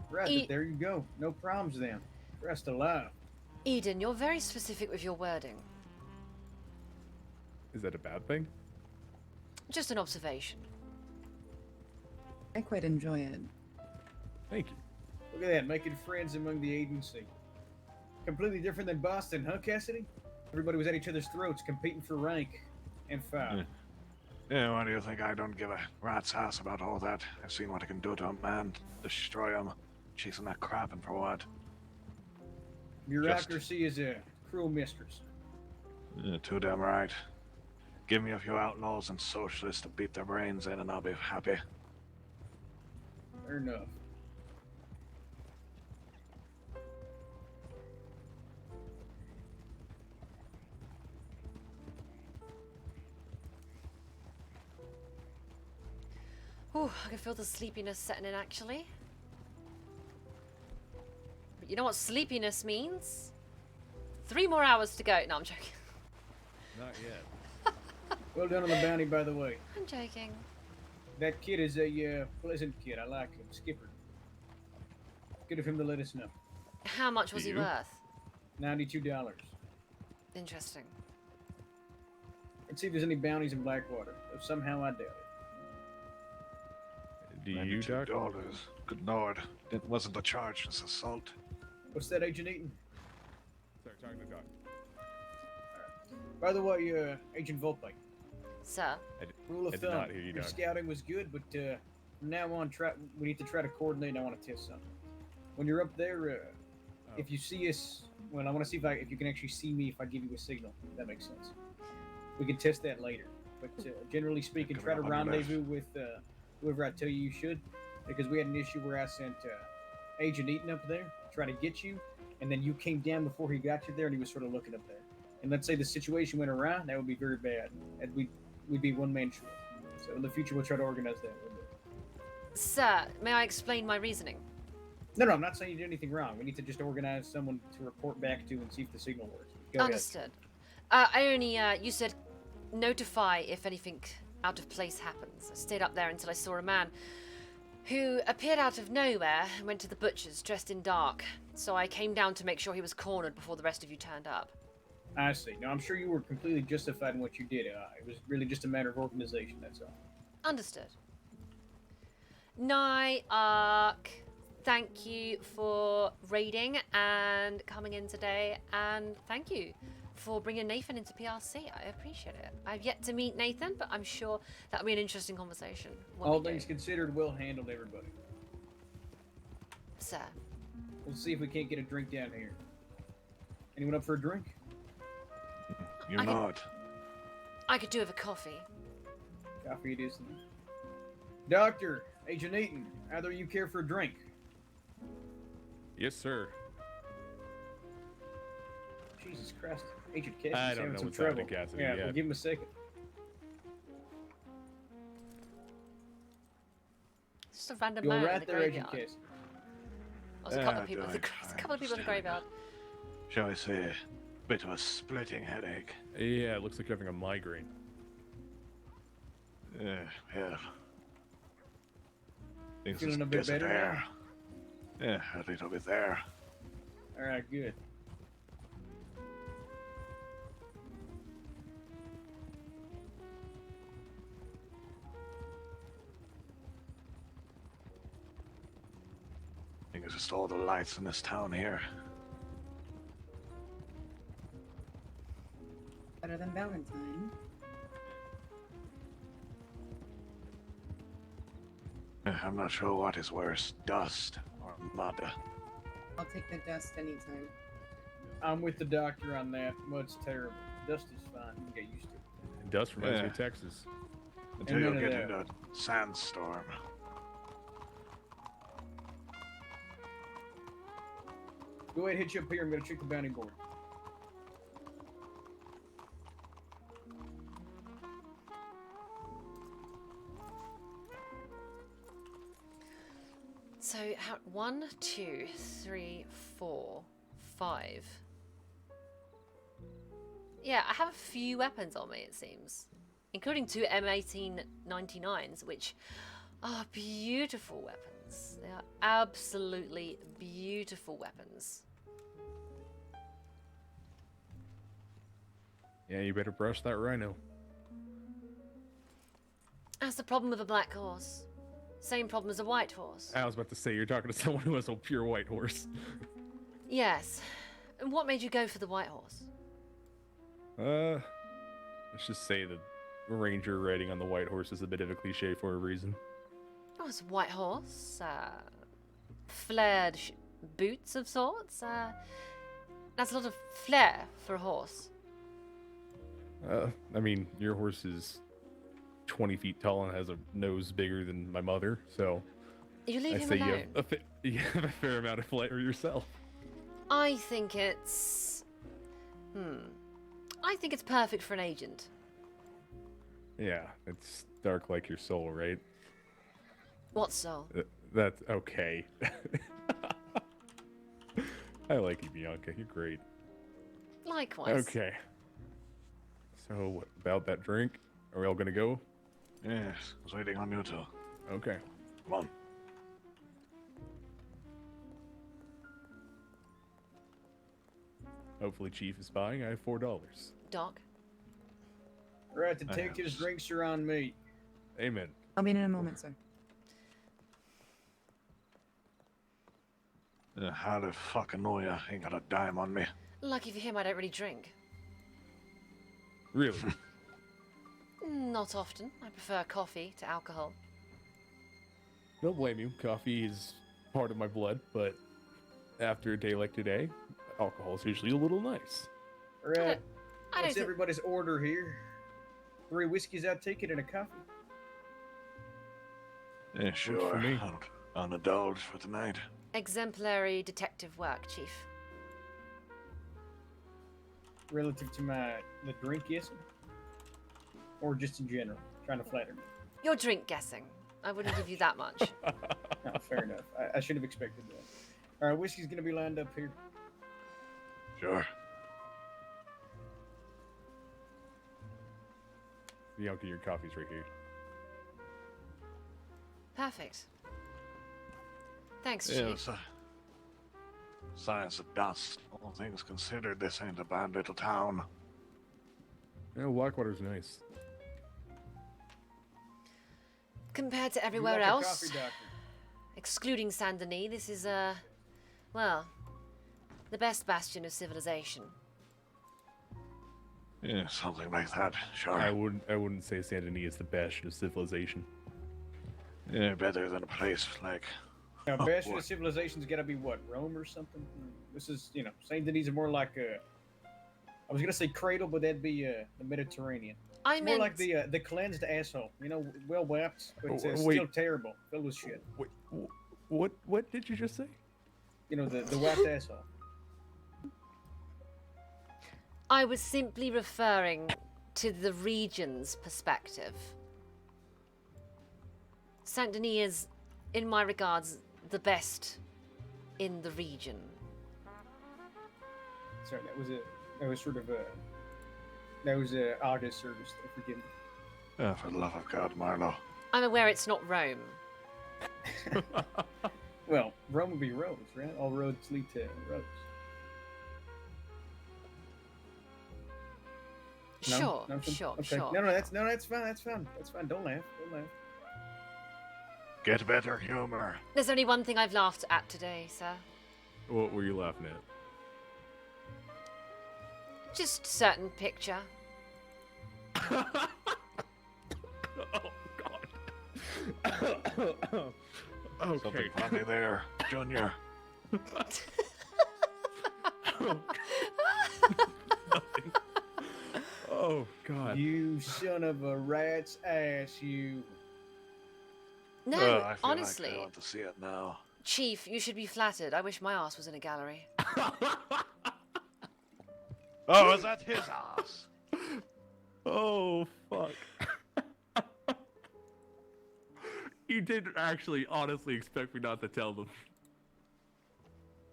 Right, but there you go. No problems then. Rest alive. Eden, you're very specific with your wording. Is that a bad thing? Just an observation. I quite enjoy it. Thank you. Look at that, making friends among the agency. Completely different than Boston, huh, Cassidy? Everybody was at each other's throats, competing for rank and file. Yeah, why do you think I don't give a rat's ass about all that? I've seen what I can do to a man, destroy him, chasing that crap, and for what? Bureaucracy is a cruel mistress. Too damn right. Give me a few outlaws and socialists to beat their brains in and I'll be happy. Fair enough. Ooh, I can feel the sleepiness setting in, actually. But you know what sleepiness means? 3 more hours to go. No, I'm joking. Not yet. Well done on the bounty, by the way. I'm joking. That kid is a pleasant kid. I like him. Skipper. Good of him to let us know. How much was he worth? $92. Interesting. Let's see if there's any bounties in Blackwater. Though somehow I doubt it. Do you, Doc? $92. Good lord. It wasn't a charge, it's assault. What's that, Agent Eaton? Sorry, talking to Doc. By the way, Agent Vulpe. Sir? Rule of I did thumb. not hear you, Your Doc. scouting was good, but from now on, we need to try to coordinate. And I want to test something. When you're up there, if you see us, well, I want to see if you can actually see me if I give you a signal. If that makes sense. We can test that later. But generally speaking, try to rendezvous with whoever I tell you should, because we had an issue where I sent Agent Eaton up there to try to get you, and then you came down before he got you there, and he was sort of looking up there. And let's say the situation went awry, that would be very bad. And we'd be one man short. So in the future, we'll try to organize that. Sir, may I explain my reasoning? No, I'm not saying you did anything wrong. We need to just organize someone to report back to and see if the signal works. Go Understood. I only, you said notify if anything out of place happens. I stayed up there until I saw a man who appeared out of nowhere and went to the butcher's dressed in dark. So I came down to make sure he was cornered before the rest of you turned up. I see. Now, I'm sure you were completely justified in what you did. It was really just a matter of organization, that's all. Understood. Nyark, thank you for raiding and coming in today, and thank you for bringing Nathan into PRC. I appreciate it. I've yet to meet Nathan, but I'm sure that'll be an interesting conversation. All things considered, well handled, everybody. Sir. We'll see if we can't get a drink down here. Anyone up for a drink? you're not. I could do with a coffee. Coffee it is. Doctor, Agent Eaton, either you care for a drink? Yes, sir. Jesus Christ. Agent Cassidy's I don't having know some what's trouble. happening, Cassidy, Yeah, yet. we'll give him a second. Just a random You're man in right the there, Agent graveyard. Cassidy. Oh, there's a couple of people. There's a couple of people in the graveyard. Shall I say, a bit of a splitting headache. Yeah, it looks like you're having a migraine. Yeah. Things Feeling just a bit better disappear. Yeah, a little bit there. All right, good. I think it's just all the lights in this town here. Better than Valentine. I'm not sure what is worse, dust or mud. I'll take the dust anytime. I'm with the doctor on that. Mud's terrible. Dust is fine. You can get used to it. Dust reminds me Yeah. of Texas. Until And you none get of into a sandstorm. Go ahead, hit you up here. I'm gonna check the bounty board. So, 1, 2, 3, 4, 5. Yeah, I have a few weapons on me, it seems. Including 2 M1899s, which are beautiful weapons. They are absolutely beautiful weapons. Yeah, you better brush that rhino. That's the problem with a black horse. Same problem as a white horse. I was about to say, you're talking to someone who has a pure white horse. Yes. And what made you go for the white horse? Let's just say the ranger riding on the white horse is a bit of a cliche for a reason. Oh, it's a white horse. Flared boots of sorts. That's a lot of flair for a horse. I mean, your horse is 20 feet tall and has a nose bigger than my mother, so You leave I him say alone. you have a fair amount of flair yourself. I think it's... I think it's perfect for an agent. Yeah, it's dark like your soul, right? What soul? That's okay. I like you, Bianca. You're great. Likewise. Okay. So, about that drink? Are we all gonna go? Yes, I was waiting on you two. Okay. Come on. Hopefully, Chief is buying. I have $4. Doc? Right, detectives, drinks are on me. Amen. I'll be in a moment, sir. How the fucking know ya? Ain't got a dime on me. Lucky for him, I don't really drink. Really? Not often. I prefer coffee to alcohol. Don't blame you. Coffee is part of my blood, but after a day like today, alcohol is usually a little nice. All right. I don't What's thi- everybody's order here? 3 whiskeys, I'd take it, and a coffee. Yeah, sure. for me. I'll indulge for tonight. Exemplary detective work, Chief. Relative to the drink, yes? Or just in general? Trying to flatter me. You're drink guessing. I wouldn't give you that much. No, fair enough. I should have expected that. All right, whiskey's gonna be lined up here. Sure. Bianca, your coffee's right here. Perfect. Thanks, Yeah, Chief. it's science of dust. All things considered, this ain't a bad little town. Yeah, Blackwater's nice. Compared to You everywhere like a else, coffee, doctor? excluding Saint Denis, this is, well, the best bastion of civilization. Yeah, something like that. Sure. I wouldn't say Saint Denis is the bastion of civilization. Yeah, better than a place like. Now, Oh, bastion boy. of civilization's gotta be what, Rome or something? This is, Saint Denis is more like I was gonna say cradle, but that'd be the Mediterranean. I It's meant more like the cleansed asshole. You know, well wrapped, but Wait. still terrible, filled with shit. What did you just say? You know, the wrapped asshole. I was simply referring to the region's perspective. Saint Denis is, in my regards, the best in the region. Sorry, that was sort of a artist service. Forgive me. Oh, for the love of God, Marlowe. I'm aware it's not Rome. Well, Rome would be roads, right? All roads lead to Rhodes. No? Sure, Nothing? sure, Okay. sure. No, that's fine. That's fine. Don't laugh. Get better humor. There's only one thing I've laughed at today, sir. What were you laughing at? Just certain picture. Oh God. Okay. Something funny there, Junior. Oh God. You son of a rat's ass, you. No, I feel honestly. like I want to see it now. Chief, you should be flattered. I wish my ass was in a gallery. Oh, is that his ass? Oh fuck. You didn't actually honestly expect me not to tell them.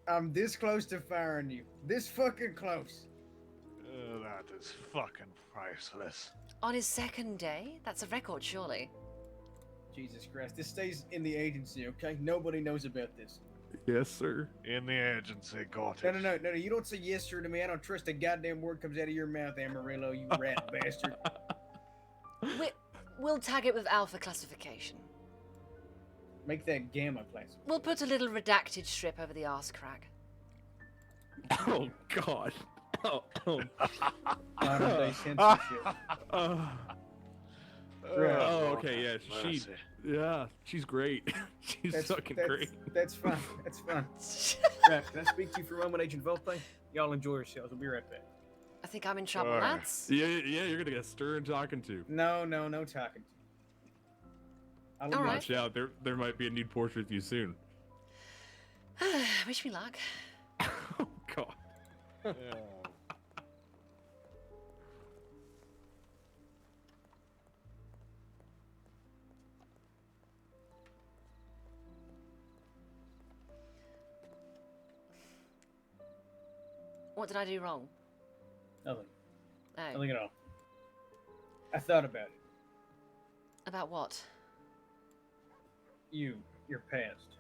I'm this close to firing you. This fucking close. That is fucking priceless. On his second day? That's a record, surely. Jesus Christ. This stays in the agency, okay? Nobody knows about this. Yes, sir. In the agency, got No, it. no. You don't say yes, sir, to me. I don't trust a goddamn word comes out of your mouth, Amarillo, you rat bastard. We'll tag it with Alpha classification. Make that Gamma class. We'll put a little redacted strip over the arse crack. Oh God. Modern day censorship. Okay, yeah, she's great. She's fucking great. That's fine. That's fine. Right, can I speak to you for a moment, Agent Vulpe? Y'all enjoy yourselves. We'll be right back. I think I'm in trouble, lads. Yeah, you're gonna get stern talking to. No talking to. All right. Watch out, there might be a nude portrait of you soon. Wish me luck. Oh God. What did I do wrong? Nothing. Oh. Nothing at all. I thought about it. About what? Your past.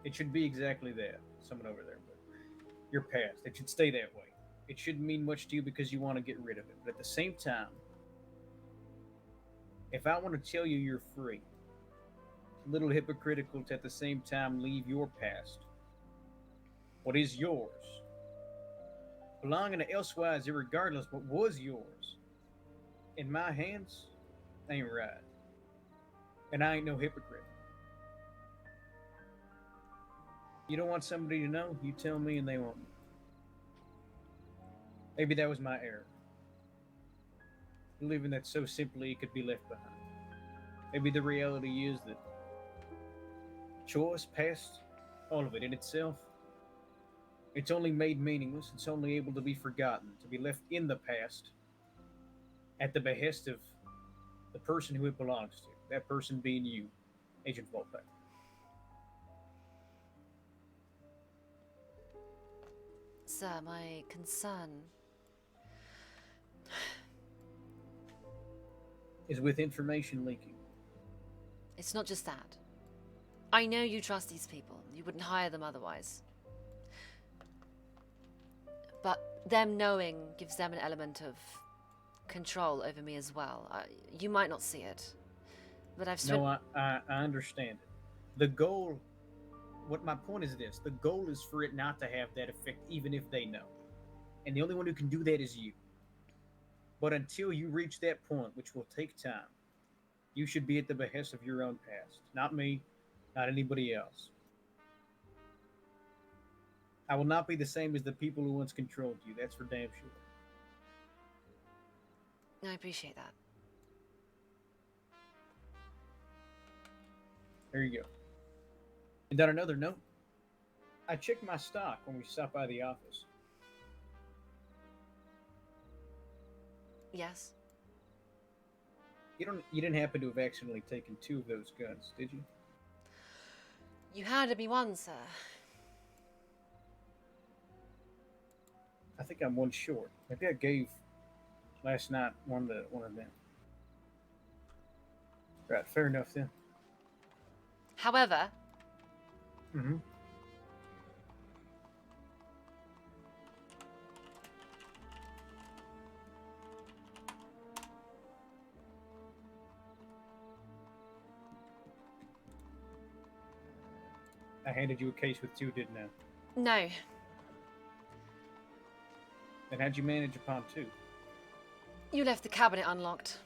It should be exactly that. Someone over there, but your past. It should stay that way. It shouldn't mean much to you because you want to get rid of it. But at the same time, if I want to tell you you're free, it's a little hypocritical to at the same time leave your past. What is yours? Belonging to elsewise, irregardless what was yours. In my hands, ain't right. And I ain't no hypocrite. You don't want somebody to know, you tell me and they won't. Maybe that was my error. Believing that so simply it could be left behind. Maybe the reality is that choice, past, all of it in itself, it's only made meaningless, it's only able to be forgotten, to be left in the past at the behest of the person who it belongs to. That person being you, Agent Vulpe. Sir, my concern is with information leaking. It's not just that. I know you trust these people. You wouldn't hire them otherwise. But them knowing gives them an element of control over me as well. You might not see it, but I've spent... No, I understand it. The goal, what my point is this, the goal is for it not to have that effect even if they know. And the only one who can do that is you. But until you reach that point, which will take time, you should be at the behest of your own past. Not me, not anybody else. I will not be the same as the people who once controlled you, that's for damn sure. I appreciate that. There you go. And on another note, I checked my stock when we stopped by the office. Yes. You didn't happen to have accidentally taken 2 of those guns, did you? You handed me one, sir. I think I'm 1 short. Maybe I gave last night one of them. Right, fair enough then. However, Mm-hmm. I handed you a case with 2, didn't I? no. And how'd you manage upon 2? You left the cabinet unlocked.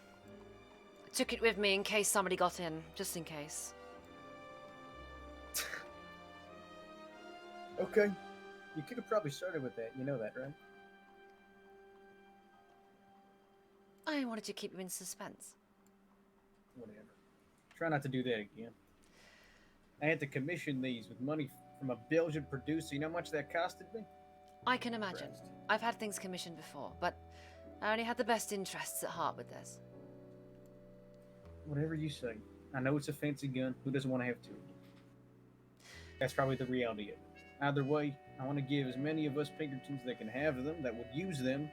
I took it with me in case somebody got in, just in case. Okay. You could have probably started with that. You know that, right? I wanted to keep you in suspense. Whatever. Try not to do that again. I had to commission these with money from a Belgian producer. You know how much that costed me? I can imagine. I've had things commissioned before, but I only had the best interests at heart with this. Whatever you say. I know it's a fancy gun. Who doesn't want to have 2? That's probably the reality of it. Either way, I want to give as many of us Pinkertons that can have them, that would use them,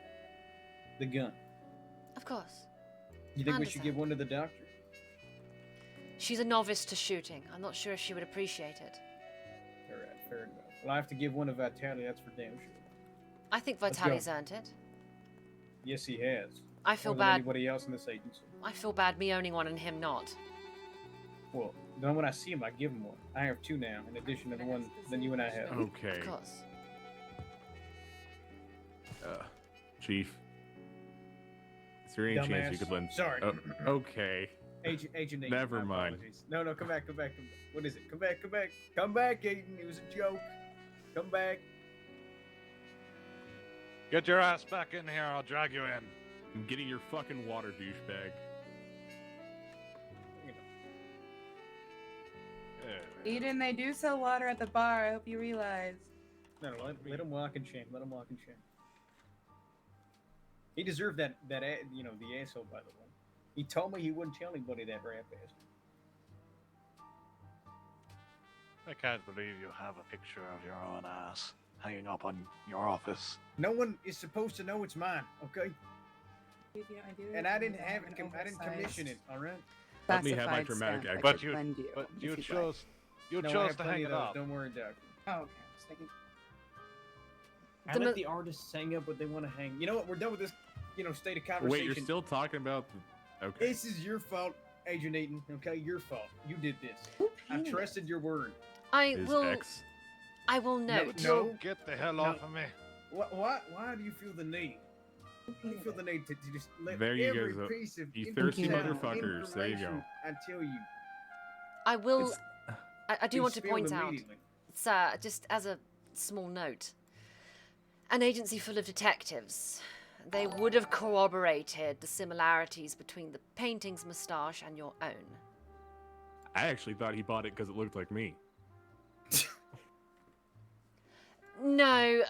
the gun. Of course. You think we should give one to the doctor? She's a novice to shooting. I'm not sure if she would appreciate it. All right, fair enough. Well, I have to give one to Vitali. That's for damn sure. I think Let's go. Vitali's earned it. Yes, he has. I feel More than bad. anybody else in this agency. I feel bad me owning one and him not. Well, then when I see him, I give him one. I have 2 now, in addition to the one that you and I have. Okay. Of course. Chief. Is there any chance you Dumbass. could lend? Sorry. Oh, okay. Agent Aiden. Never my mind. apologies. No, come back. What is it? Come back. Come back, Aiden. It was a joke. Come back. Get your ass back in here, I'll drag you in. I'm getting your fucking water, douchebag. Eden, they do sell water at the bar. I hope you realize. No, let him walk in shame. Let him walk in shame. He deserved that the asshole, by the way. He told me he wouldn't tell anybody that rap ass. I can't believe you have a picture of your own ass hanging up on your office. No one is supposed to know it's mine, okay? And I didn't have it. I didn't commission it. All right. Let me have my dramatic act. But you chose No, I chose have to plenty hang of it those. up. Don't worry, Doc. Oh, okay. Just thinking. I let the artists hang up what they want to hang. You know what? We're done with this, state of conversation. Wait, you're still talking about the... Okay. This is your fault, Agent Eaton. Okay, your fault. You did this. I trusted your word. I will note. No. Get the hell off of me. Why do you feel the need? Why do you feel the need to just let There you every go, piece of you thirsty information motherfuckers. There you go. I tell you. I will. I do be want to spilled point out, immediately. sir, just as a small note, an agency full of detectives. They would have corroborated the similarities between the painting's moustache and your own. I actually thought he bought it because it looked like me. No.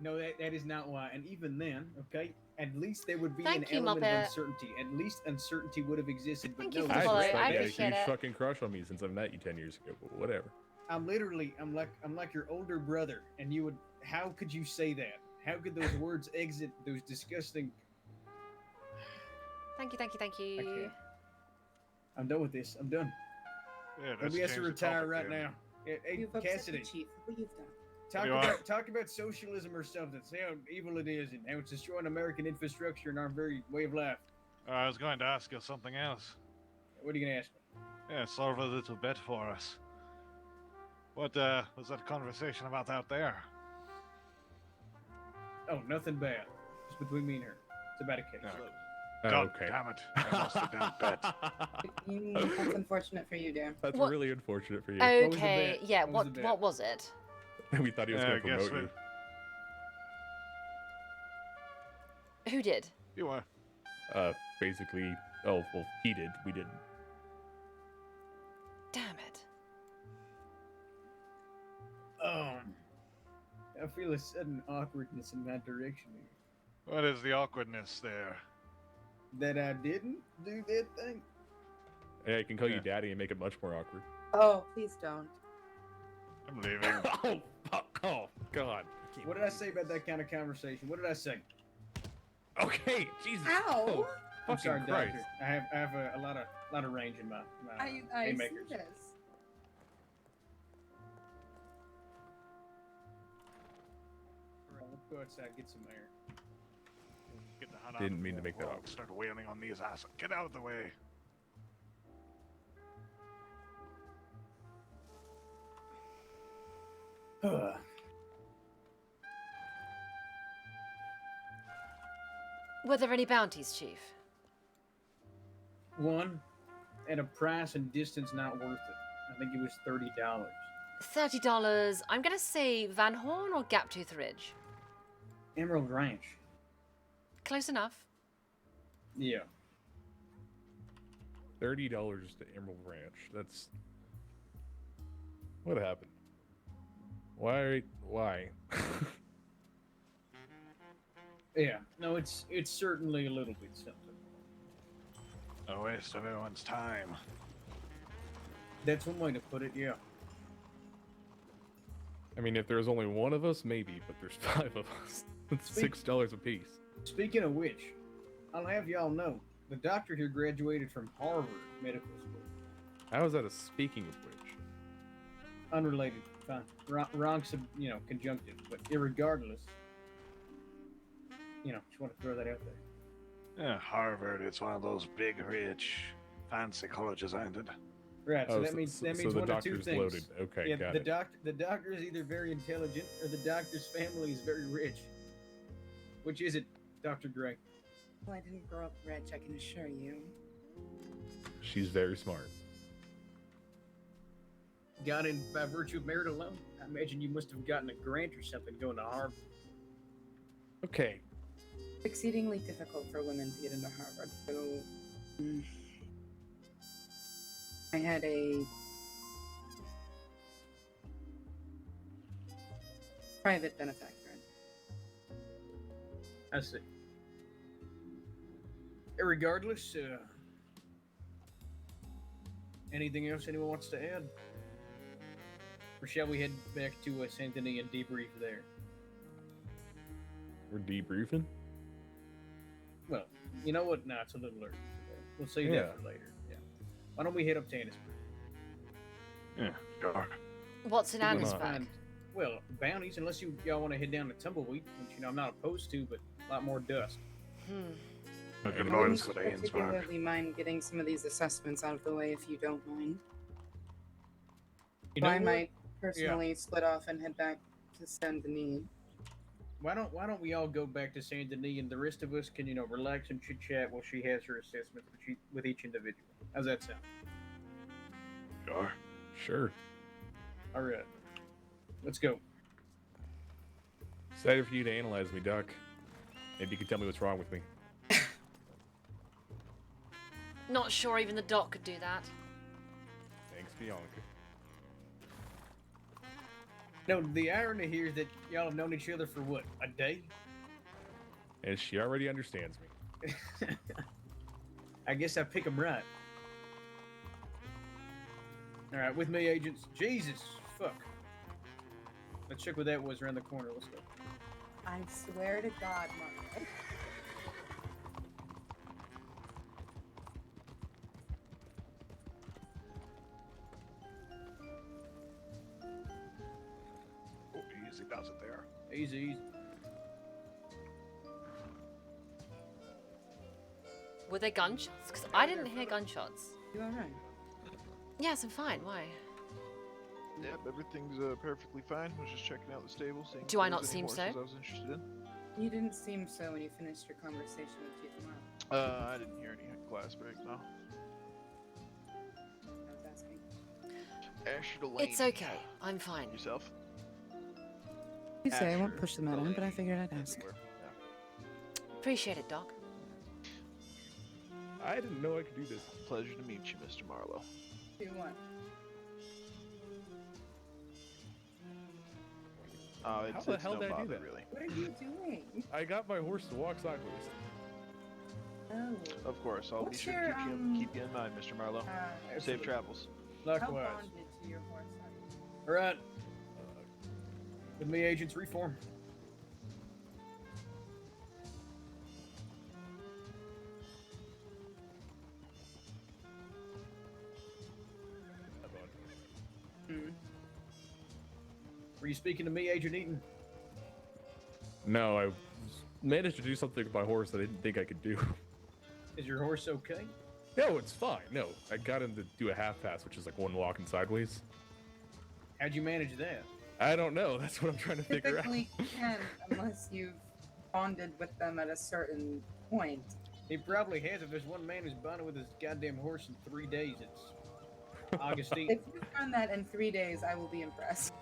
No, that is not why. And even then, okay, at least there would be Thank an you, element Muppet. of uncertainty. At least uncertainty would have existed. But Thank no, you for I the follow. just thought I you had a appreciate huge it. fucking crush on me since I met you 10 years ago, but whatever. I'm like your older brother, and you would. How could you say that? How could those words exit those disgusting? Thank you. I'm done with this. I'm done. Yeah, Nobody has to change the retire topic right then. now. Hey, You've upset Cassidy, the chief. What you've talk done. You are. talk about socialism or something. Say how evil it is and how it's destroying American infrastructure and our very way of life. I was going to ask you something else. What are you gonna ask me? Yeah, solve a little bit for us. What was that conversation about out there? Oh, nothing bad. Just between me and her. It's about a case. God okay. damn it. I lost a damn bet. That's unfortunate for you, dear. That's What- really unfortunate for you. Okay, yeah. What was the bet? What was it? We thought he was Yeah, going to I guess promote you. Who did? You were. Basically, oh, well, he did. We didn't. Damn it. I feel a sudden awkwardness in that direction here. What is the awkwardness there? That I didn't do that thing? Hey, I can call you daddy and make it much more awkward. Oh, please don't. I'm leaving. Oh, fuck. Oh, God. What did I say about that kind of conversation? What did I say? Okay, Jesus. Ow! Oh, I'm fucking sorry, Christ. doctor. I have a lot of range in my I see haymakers. this. Alright, let's go outside, get some air. Get the hell out Didn't of mean to the make that road. awkward. Start wailing on these assholes. Get out of the way. Were there any bounties, Chief? One, at a price and distance not worth it. I think it was $30. $30. I'm gonna say Van Horn or Gaptooth Ridge. Emerald Ranch. Close enough. Yeah. $30 to Emerald Ranch. That's... What happened? Why? Yeah. No, it's certainly a little bit something. A waste of everyone's time. That's one way to put it, yeah. I mean, if there's only one of us, maybe, but there's 5 of us. It's $6 a piece. Speaking of which, I'll have y'all know, the doctor here graduated from Harvard Medical School. How is that a speaking of which? Unrelated, fine. Wrong, conjunctive, but irregardless, just want to throw that out there. Yeah, Harvard, it's one of those big, rich, fancy colleges, ain't it? Right, so Oh, that means so one the of two doctor's things. loaded. Okay, Yeah, got the it. the doctor is either very intelligent or the doctor's family is very rich. Which is it, Dr. Gray? Well, I didn't grow up rich, I can assure you. She's very smart. Got in by virtue of merit alone? I imagine you must have gotten a grant or something going to Harvard. Okay. Exceedingly difficult for women to get into Harvard, so I had a private benefactor. I see. Regardless, anything else anyone wants to add? Or shall we head back to Saint Denis and debrief there? We're debriefing? Well, you know what? Nah, it's a little early. We'll save that for later. Yeah. Why don't we hit up Tannisburg? Yeah, sure. What's in Annisburg? Well, bounties, unless y'all want to head down to Tumbleweed, which I'm not opposed to, but a lot more dust. Hmm. Good I morning, wouldn't particularly mind getting some of these assessments out of the way if you don't mind. You So know I what? might personally split off and head back to Saint Denis. Why don't we all go back to Saint Denis and the rest of us can relax and chit chat while she has her assessments with each individual. How's that sound? Sure. Sure. All right. Let's go. Excited for you to analyze me, Doc. Maybe you can tell me what's wrong with me. Not sure even the doc could do that. Thanks, Bianca. No, the irony here is that y'all have known each other for what, a day? And she already understands me. I guess I pick 'em right. All right, with me, agents. Jesus, fuck. Let's check what that was around the corner. Let's go. I swear to God, Margaret. Oh, easy does it there. Easy, easy. Were there gunshots? Because I didn't hear gunshots. You alright? Yes, I'm fine. Why? Yep, everything's perfectly fine. I was just checking out the stable, seeing Do if I there not was any seem so? horses I was interested in. You didn't seem so when you finished your conversation with Chief Mark. I didn't hear any glass break, no. I was asking. Asher Lane. It's okay. I'm fine. Yourself? You say I won't Asher push the matter, but I figured I'd ask. Everywhere. Appreciate it, Doc. I didn't know I could do this. Pleasure to meet you, Mr. Marlowe. 2-1. Oh, How the hell no did I do bother, that? really. What are you doing? I got my horse to walk sideways. Oh. Of course, I'll be What's sure your, to keep you in mind, Mr. Marlowe. Safe travels. How Likewise. bonded to your horse are you? All right. With me, Agents Reform. Were you speaking to me, Agent Eaton? No, I managed to do something with my horse that I didn't think I could do. Is your horse okay? No, it's fine. No, I got him to do a half pass, which is like one walking sideways. How'd you manage that? I don't know. That's what I'm trying to figure out. Typically can, unless you've bonded with them at a certain point. He probably has. If there's one man who's bonded with his goddamn horse in 3 days, it's Augustine. If you've done that in 3 days, I will be impressed.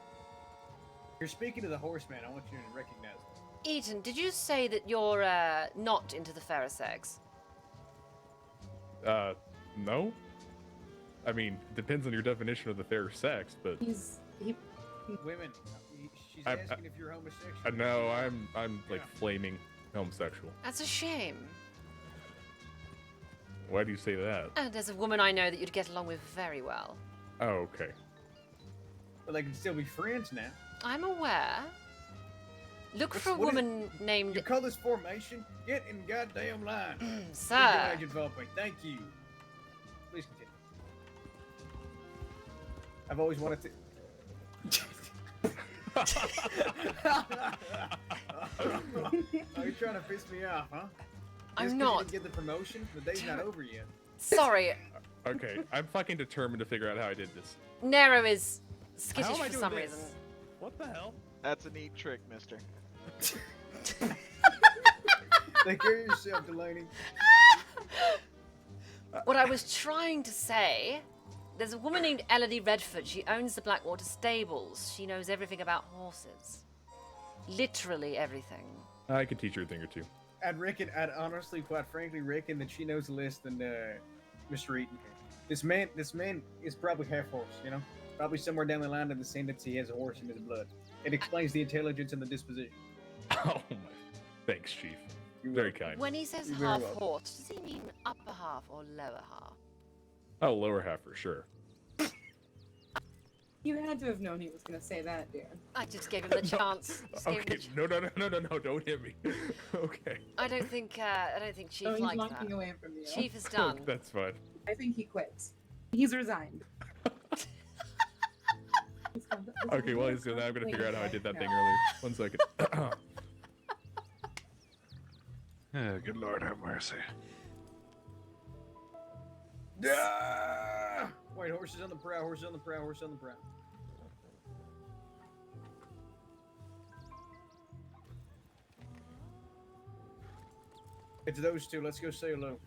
You're speaking to the horseman. I want you to recognize him. Eaton, did you say that you're not into the fairer sex? No. I mean, it depends on your definition of the fair sex, but Women. She's asking if you're homosexual. no, I'm like flaming homosexual. That's a shame. Why do you say that? There's a woman I know that you'd get along with very well. Oh, okay. But they can still be friends now. I'm aware. Look for a What is- woman named... You call this formation? Get in goddamn line. Sir. Good job, Agent Vulpe. Thank you. Please continue. I've always wanted to. Are you trying to piss me off, huh? I'm Just 'cause not. You didn't get the promotion? The day's not over yet. Sorry. Okay, I'm fucking determined to figure out how I did this. Nero is How skittish am I for doing some this? reason. What the hell? That's a neat trick, mister. Take care of yourself, Delaney. What I was trying to say, there's a woman named Elodie Redford. She owns the Blackwater stables. She knows everything about horses. Literally everything. I can teach her a thing or two. I'd honestly, quite frankly, reckon that she knows the list than Mr. Eaton. This man is probably half horse, you know? Probably somewhere down the line in the descendants he has a horse in his blood. It explains the intelligence and the disposition. Oh my. Thanks, Chief. Very kind. When he says You're very half welcome. horse, does he mean upper half or lower half? Oh, lower half for sure. You had to have known he was going to say that, dear. I just gave him the chance. Just gave him Okay, no, don't hit me. Okay. I don't think Chief Oh, he's likes walking that. away from you. Chief is done. That's fine. I think he quits. He's resigned. Okay, well, he's doing that. I'm gonna figure out how I did that thing earlier. 1 second. Good Lord have mercy. Yeah! Wait, horses on the prow, horses on the prow, horses on the prow. It's those two. Let's go say hello.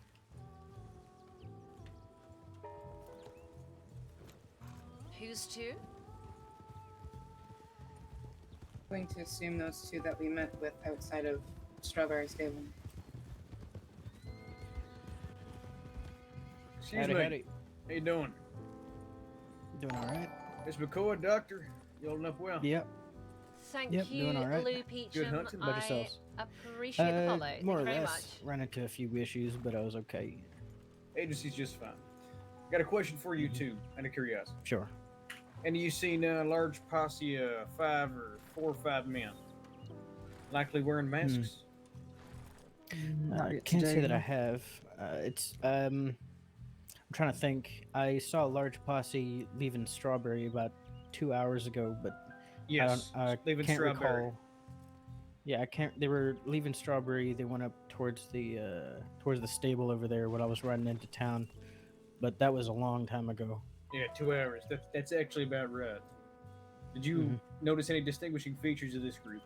Who's two? Going to assume those two that we met with outside of Strawberry Stable. Excuse Howdy, me. howdy. How you doing? Doing all right? Miss McCoy, doctor. You holding up well? Yep. Thank Yep, you, doing all right. Lou Peachum. Good hunting. About I yourselves? appreciate the follow. Thank More you or very less. much. Ran into a few issues, but I was okay. Agency's just fine. Got a question for you too, out of curiosity. Sure. And you seen a large posse of 4 or 5 men, likely wearing masks? I can't say that I have. I'm trying to think. I saw a large posse leaving Strawberry about 2 hours ago, but Yes, I leaving can't Strawberry. recall. Yeah, I can't. They were leaving Strawberry. They went up towards the stable over there when I was riding into town, but that was a long time ago. Yeah, 2 hours. That's actually about right. Did you notice any distinguishing features of this group?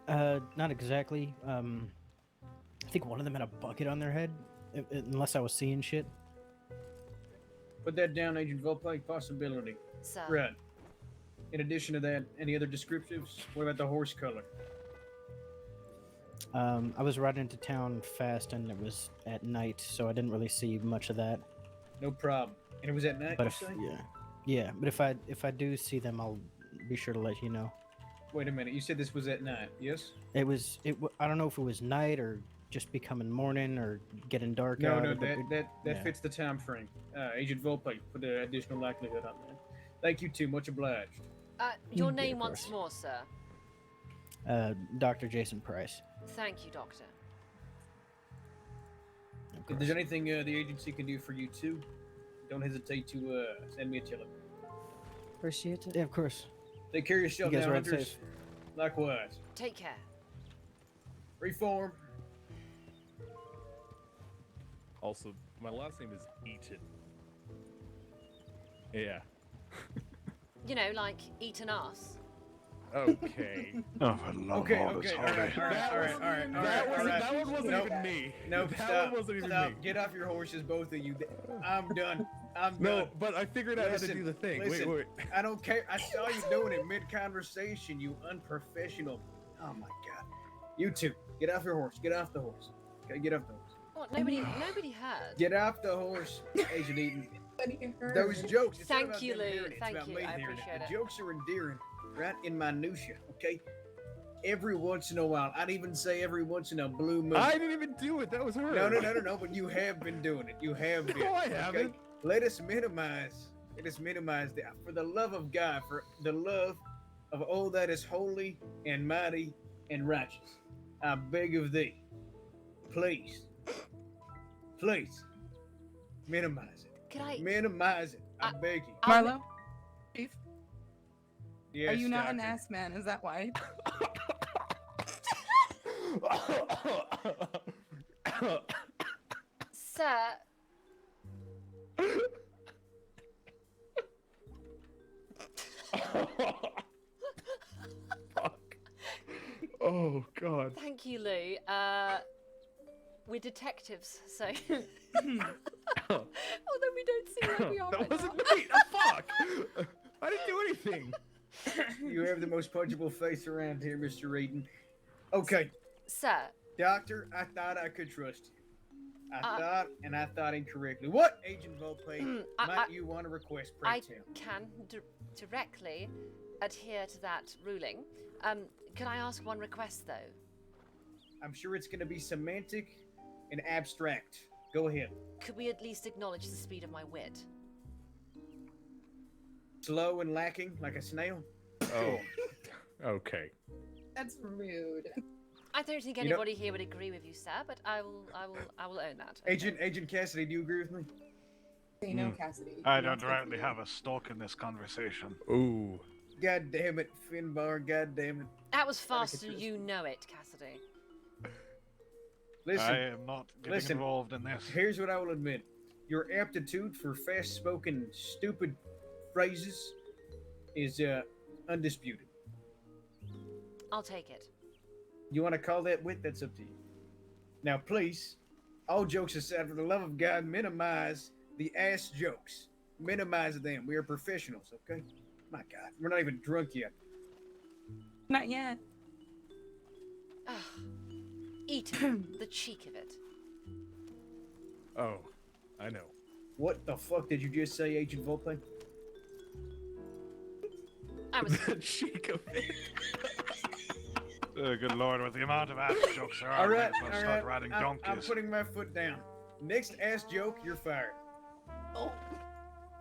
Not exactly. I think one of them had a bucket on their head, unless I was seeing shit. Put that down, Agent Vulpe. Possibility. Sir. Right. In addition to that, any other descriptives? What about the horse color? I was riding into town fast, and it was at night, so I didn't really see much of that. No problem. And it was at night, But you if, say? yeah. But if I do see them, I'll be sure to let you know. Wait a minute. You said this was at night, yes? I don't know if it was night or just becoming morning or getting dark No, out. no, but that yeah. fits the time frame. Agent Vulpe put the additional likelihood on there. Thank you too. Much obliged. Your Yeah, name of once course. more, sir. Dr. Jason Price. Thank you, Doctor. If there's anything the agency can do for you too, don't hesitate to send me a telegram. Appreciate it. Yeah, of course. Take care of yourself You guys now, ride hunters. safe. Likewise. Take care. Reform. Also, my last name is Eaton. Yeah. You know, like eat an ass. Okay. Oh, for love Okay, of okay, all all right, that's all right, holy. all right, all right, all That right, wasn't- all right. that one wasn't Nope. even me. Nope, That stop, one wasn't even stop. me. Get off your horses, both of you. I'm done. I'm No, done. but I figured out how to do the thing. Wait, Listen, wait. I don't care. I saw you doing it mid-conversation, you unprofessional. Oh my god. You two, get off your horse. Get off the horse. Okay, get off the horse. What? Nobody heard. Get off the horse, Agent Eaton. Those jokes. It's not Thank about you, them Lou. hearing it, it's Thank about you. me I hearing appreciate The it. jokes are endearing, right in minutia, okay? Every once in a while, I'd even say every once in a blue moon. I didn't even do it. That was her. No, but you have been doing it. You have been. No, I okay? haven't. Let us minimize that. For the love of God, for the love of all that is holy and mighty and righteous, I beg of thee, please, minimize it. Can I? Minimize it. I beg you. Marlo? Chief? Yes, Are you not an Doctor. ass man? Is that why? Sir. Oh God. Thank you, Lou. We're detectives, so although we don't see where we are That right wasn't now. me. Oh, fuck. I didn't do anything. You have the most punchable face around here, Mr. Eaton. Okay. Sir. Doctor, I thought I could trust you. I thought incorrectly. What, Agent Vulpe, might you want to request? Pray I tell. can directly adhere to that ruling. Can I ask one request, though? I'm sure it's going to be semantic and abstract. Go ahead. Could we at least acknowledge the speed of my wit? Slow and lacking, like a snail? Oh. Okay. That's rude. I don't think You know- anybody here would agree with you, sir, but I will own that. Agent Cassidy, do you agree with me? Say no, Cassidy. I don't rightly have a stock in this conversation. Ooh. God damn it, Finbar, god damn it. That was fast, so you know it, Cassidy. Listen, I am not getting involved in this. Here's what I will admit. Your aptitude for fast-spoken, stupid phrases is undisputed. I'll take it. You want to call that wit? That's up to you. Now, please, all jokes aside, for the love of God, minimize the ass jokes. Minimize them. We are professionals, okay? My God, we're not even drunk yet. Not yet. Eat the cheek of it. Oh, I know. What the fuck did you just say, Agent Vulpe? I was the cheek of it. Good lord, with the amount of ass jokes there are, All right, might as well all start right. riding I'm donkeys. putting my foot down. Next ass joke, you're fired. Oh.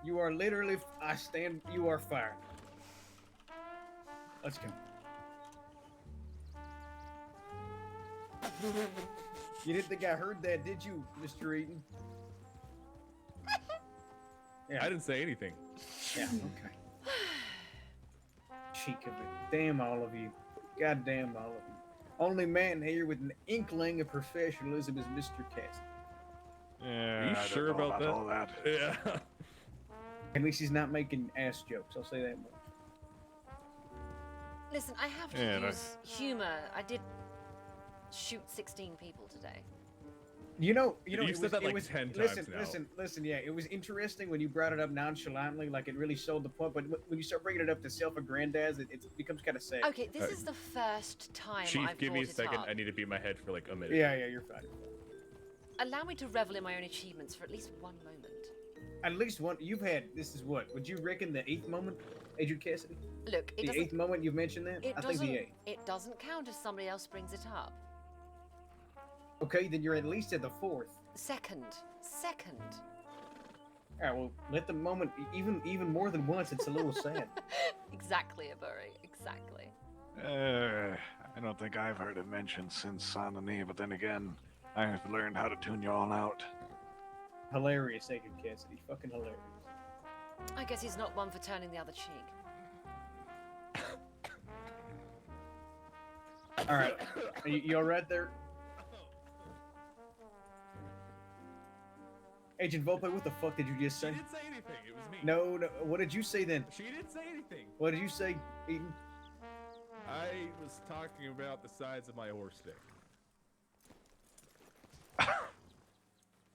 You are literally, you are fired. Let's go. You didn't think I heard that, did you, Mr. Eaton? Yeah. I didn't say anything. Yeah, okay. Cheek of it. Damn all of you. God damn all of you. Only man here with an inkling of professionalism is Mr. Cassidy. Yeah, Are you I don't sure know about that? all that? Yeah. At least he's not making ass jokes, I'll say that much. Listen, I have to Yeah, use humor. I did shoot 16 people today. You You've said that like 10 times now. Listen. Yeah, it was interesting when you brought it up nonchalantly, like it really sold the point. But when you start bringing it up to self-aggrandized, it becomes kind of sad. Okay, this is the first time Chief, I've give me a brought it second. up. I need to beat my head for like a minute. Yeah, you're fine. Allow me to revel in my own achievements for at least one moment. At least one. You've had. This is what? Would you reckon the 8th moment, Agent Cassidy? Look, it the doesn't. 8th moment you've mentioned that. I think the 8th. It doesn't count if somebody else brings it up. Okay, then you're at least at the 4th. Second. All right, well, let the moment even more than once. It's a little sad. Exactly, Aburry. Exactly. I don't think I've heard it mentioned since Saint-Denis, but then again, I have learned how to tune you all out. Hilarious, Agent Cassidy. Fucking hilarious. I guess he's not one for turning the other cheek. All right, you all right there? Agent Vulpe, what the fuck did you just say? She didn't say anything. It was me. No. What did you say then? She didn't say anything. What did you say, Eden? I was talking about the size of my horse stick.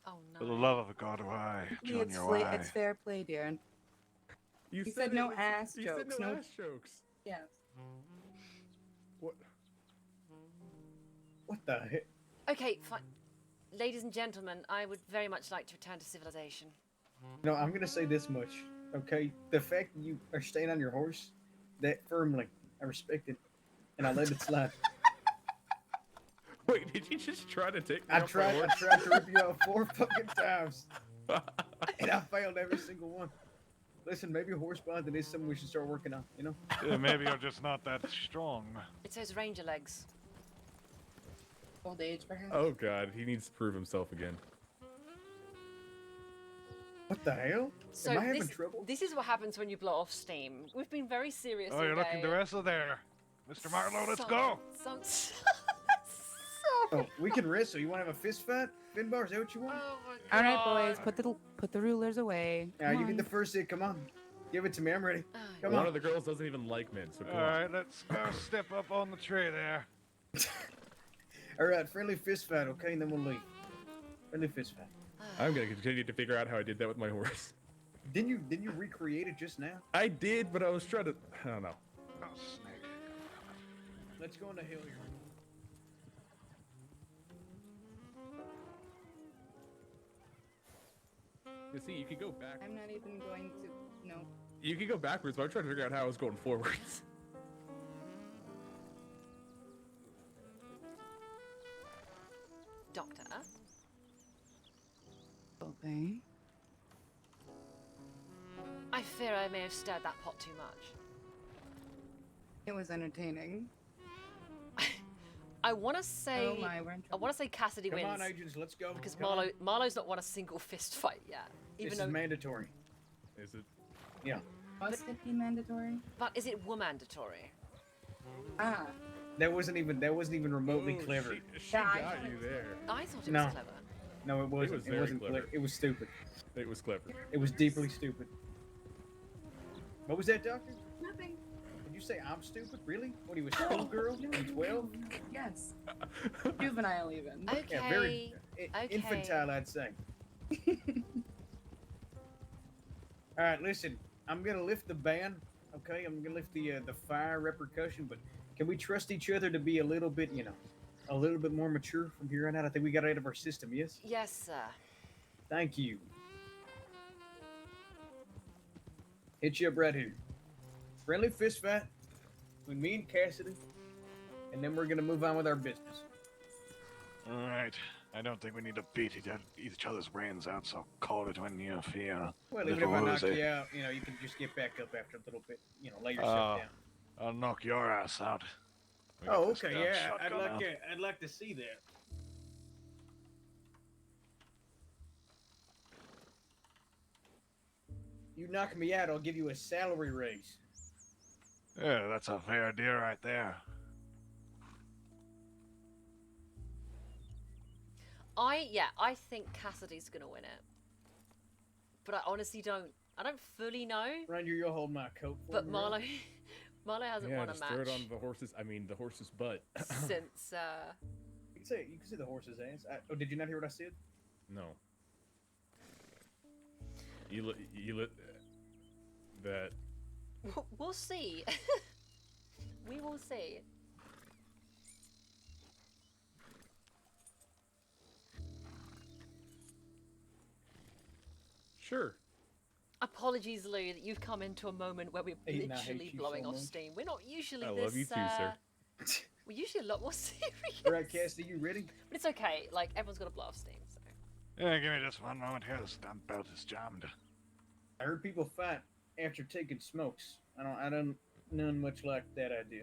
Oh no. For the love of God, why, Junior, why? It's fair play, dear. You said no ass you jokes. said no ass jokes. Yes. What? What the heck? Okay, fine. Ladies and gentlemen, I would very much like to return to civilization. No, I'm gonna say this much, okay? The fact that you are staying on your horse, that firmly, I respect it, and I let it slide. Wait, did you just try to take me I off my tried horse? to rip you out 4 fucking times, and I failed every single one. Listen, maybe horse bonding is something we should start working on, you know? Yeah, maybe you're just not that strong. It's those ranger legs. Old age, perhaps. Oh god, he needs to prove himself again. What the hell? So Am I having this, trouble? this is what happens when you blow off steam. We've been very serious Oh, all you're day. looking to wrestle there. Mr. Marlowe, let's go. Oh, we can wrestle. You want to have a fist fight? Finbar, is that what you want? Oh my All right, boys, put the rulers away. Yeah, Come you get the on. first hit. Come on. Give it to me. I'm ready. Come One on. of the girls doesn't even like men, so come All on. right, let's step up on the tray there. All right, friendly fist fight, okay? And then we'll leave. Friendly fist fight. I'm gonna continue to figure out how I did that with my horse. Didn't you recreate it just now? I did, but I was trying to. I don't know. Oh, snake. Let's go on the hill here. You see, you can go back. I'm not even going to. No. You can go backwards, but I'm trying to figure out how I was going forwards. Doctor? Okay. I fear I may have stirred that pot too much. It was entertaining. I want to say. Oh my, we're in I trouble. want to say Cassidy Come wins. on, agents, let's go. Because Come on. Marlowe's not won a single fist fight yet. Even This though. is mandatory. Is it? Yeah. Must it be mandatory? But is it mandatory? Ah. That wasn't even remotely Ooh, clever. She got you there. I thought it No. was clever. No, it wasn't. was very wasn't clever. It was stupid. It was clever. It was deeply stupid. What was that, Doctor? Nothing. Did you say I'm stupid? Really? What, he was schoolgirl? I'm 12? Yes. Juvenile even. Okay. Yeah, very okay. infantile, I'd say. All right, listen. I'm gonna lift the ban. Okay, I'm gonna lift the fire repercussion. But can we trust each other to be a little bit, a little bit more mature from here on out? I think we got it out of our system. Yes. Yes, sir. Thank you. Hit you up right here. Friendly fist fight between me and Cassidy, and then we're gonna move on with our business. All right. I don't think we need to beat each other's brains out, so call it when you feel. Well, even if I knock you out, you can just get back up after a little bit. Lay yourself down. I'll knock your ass out. We got Oh, this okay, damn yeah. shotgun out. I'd like to see that. You knock me out, I'll give you a salary raise. Yeah, that's a fair deal right there. I think Cassidy's gonna win it. But I honestly don't. I don't fully know. Ranger, you'll hold my coat for But me. Marlowe hasn't Yeah, won a just throw it match on the horse's. I mean, the horse's butt. since You can see the horse's ass. Oh, did you not hear what I said? No. You let that. We'll see. We will see. Sure. Apologies, Lou, that you've come into a moment where we're Aiden, I hate literally you blowing so off much. steam. We're not usually I this. love you too, sir. We're usually a lot more serious. All right, Cassidy, you ready? But it's okay. Like everyone's got to blow off steam. So. Yeah, give me just one moment here. The stamp belt is jammed. I heard people fight after taking smokes. I don't none much like that idea.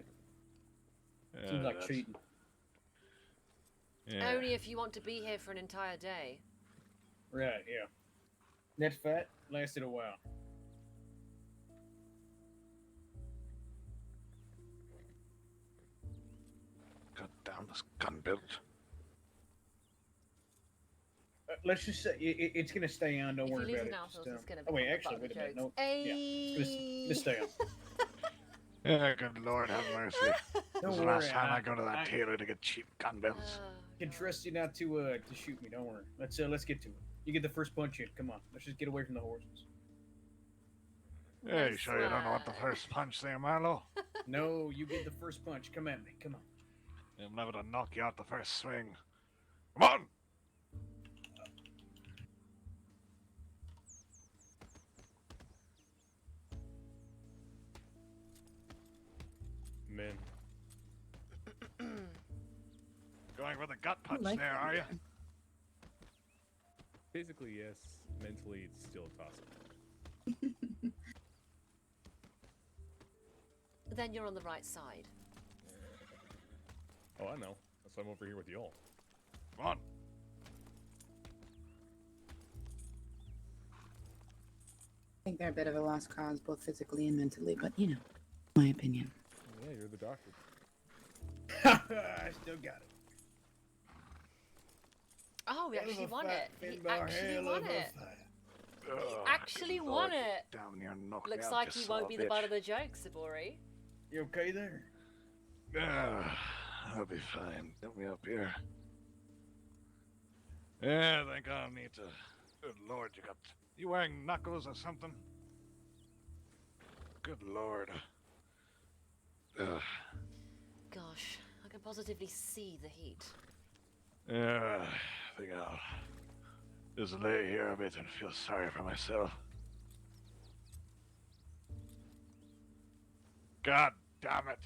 Seems like that's- cheating. Yeah. Only if you want to be here for an entire day. Right, yeah. That fight lasted a while. God damn this gun belt. Let's just say it's gonna stay on. Don't If you worry lose about an it. outfit, Just, it's gonna oh wait, become actually, part wait of a the minute. No, jokes. yeah, it's gonna stay on. Yeah, good Lord have mercy. This Don't is the worry, last time I go to that I- tailor to get cheap gun belts. I can trust you not to shoot me. Don't worry. Let's get to it. You get the first punch in. Come on. Let's just get away from the horses. Hey, you sure you don't know what the first punch there, Marlo? No, you get the first punch. Come at me. Come on. I'm never to knock you out the first swing. Come on! Man. Going for the gut punch like there, that are you? Physically, yes. Mentally, it's still a toss-up. Then you're on the right side. Oh, I know. That's why I'm over here with y'all. Come on. I think they're a bit of a lost cause, both physically and mentally, but you know, my opinion. Yeah, you're the doctor. I still got it. Oh, we actually won it. He Finbar, actually hell won of a it. fight. He Ugh, actually good won Lord, it. Down here, knock me Looks out, like you he son won't of be a the butt bitch. of the joke, Sabori. You okay there? I'll be fine. Get me up here. Yeah, I think I'll need to. Good Lord, you wearing knuckles or something? Good Lord. Ugh. Gosh, I can positively see the heat. Yeah, I think I'll just lay here a bit and feel sorry for myself. God damn it.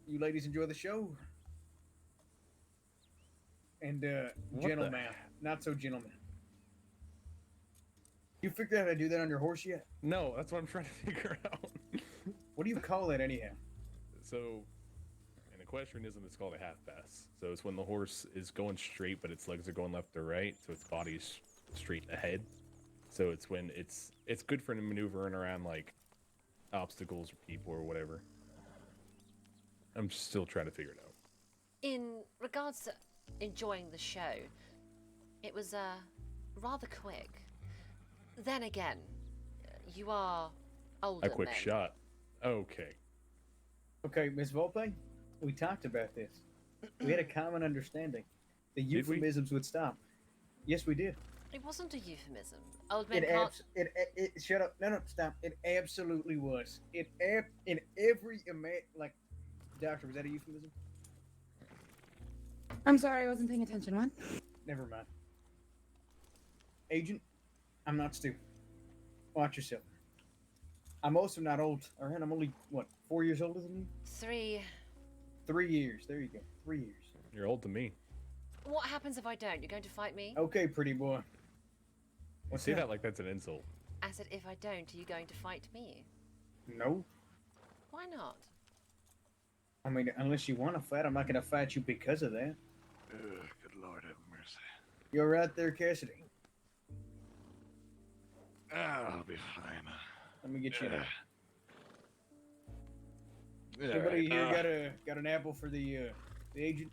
You ladies enjoy the show? And What the- gentleman, not so gentleman. You figured out how to do that on your horse yet? No, that's what I'm trying to figure out. What do you call it anyhow? So, in equestrianism, it's called a half pass. So it's when the horse is going straight, but its legs are going left or right, so its body is straight ahead. So it's when it's good for maneuvering around like obstacles or people or whatever. I'm still trying to figure it out. In regards to enjoying the show, it was rather quick. Then again, you are older A quick men. shot. Okay. Okay, Ms. Volpe, we talked about this. We had a common understanding. The Did we? euphemisms would stop. Yes, we did. It wasn't a euphemism. Old men It, can't. shut up. No, stop. It absolutely was. In every like, doctor, was that a euphemism? I'm sorry, I wasn't paying attention. What? Never mind. Agent, I'm not stupid. Watch yourself. I'm also not old. All right, I'm only, what, 4 years older than you? 3. 3 years. There you go. 3 years. You're old to me. What happens if I don't? You're going to fight me? Okay, pretty boy. You say that like that's an insult. I said, if I don't, are you going to fight me? No. Why not? I mean, unless you want to fight, I'm not going to fight you because of that. Good Lord have mercy. You're right there, Cassidy. I'll be fine. Let me get you Yeah. that. Anybody here got an apple for the agent?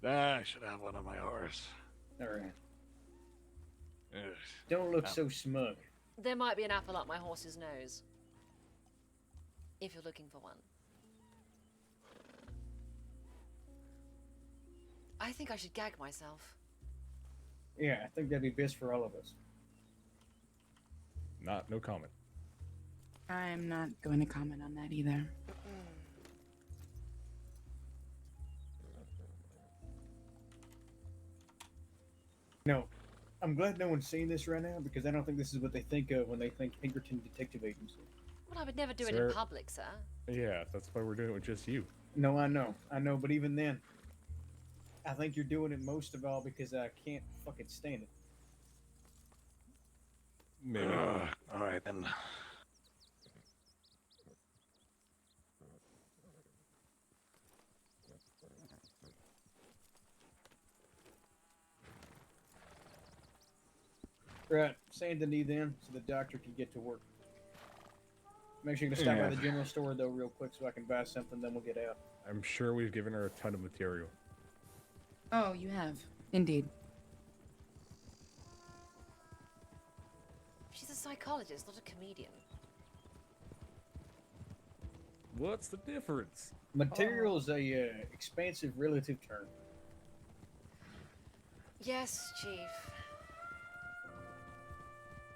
I should have one on my horse. All right. Ugh. Don't look so smug. There might be an apple up my horse's nose. If you're looking for one. I think I should gag myself. Yeah, I think that'd be best for all of us. No comment. I'm not going to comment on that either. No, I'm glad no one's seen this right now because I don't think this is what they think of when they think Pinkerton Detective Agency. Well, I would never do it Sir. in public, sir. Yeah, that's why we're doing it with just you. No, I know, but even then, I think you're doing it most of all because I can't fucking stand it. Maybe. All right then. Right, Saint Denis then, so the doctor can get to work. Make sure you can stop by the general store though real quick so I can buy something, then we'll get out. I'm sure we've given her a ton of material. Oh, you have. Indeed. She's a psychologist, not a comedian. What's the difference? Material is a expansive relative term. Yes, Chief.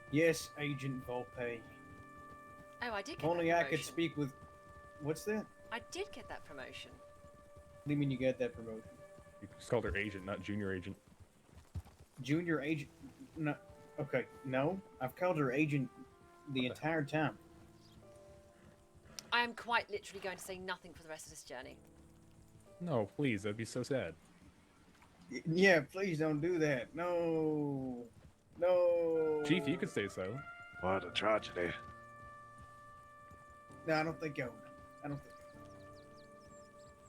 Yes, Agent Vulpe. Oh, I did get Only that I could promotion. speak with... What's that? I did get that promotion. What do you mean you got that promotion? You just called her agent, not junior agent. Junior agent? No. Okay, no. I've called her agent the entire time. I am quite literally going to say nothing for the rest of this journey. No, please, that'd be so sad. Yeah, please don't do that. No. No. Chief, you could stay silent. What a tragedy. No, I don't think I would. I don't think.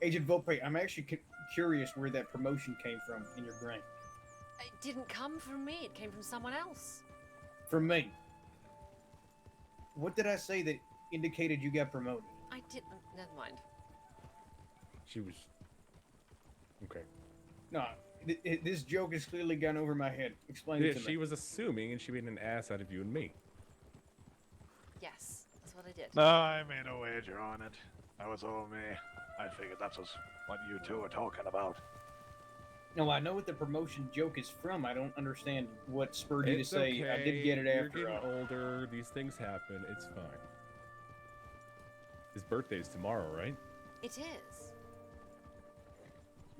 Agent Vulpe, I'm actually curious where that promotion came from in your brain. It didn't come from me, it came from someone else. From me. What did I say that indicated you got promoted? I didn't. Never mind. She was... Okay. No, this joke has clearly gone over my head. Explain Yeah, it to she me. was assuming, and she made an ass out of you and me. Yes, that's what I did. No, I made a wager on it. That was all me. I figured that was what you two were talking about. No, I know what the promotion joke is from. I don't understand what spurred you to It's say I did get it You're after getting all. older. These things happen. It's fine. His birthday's tomorrow, right? It is.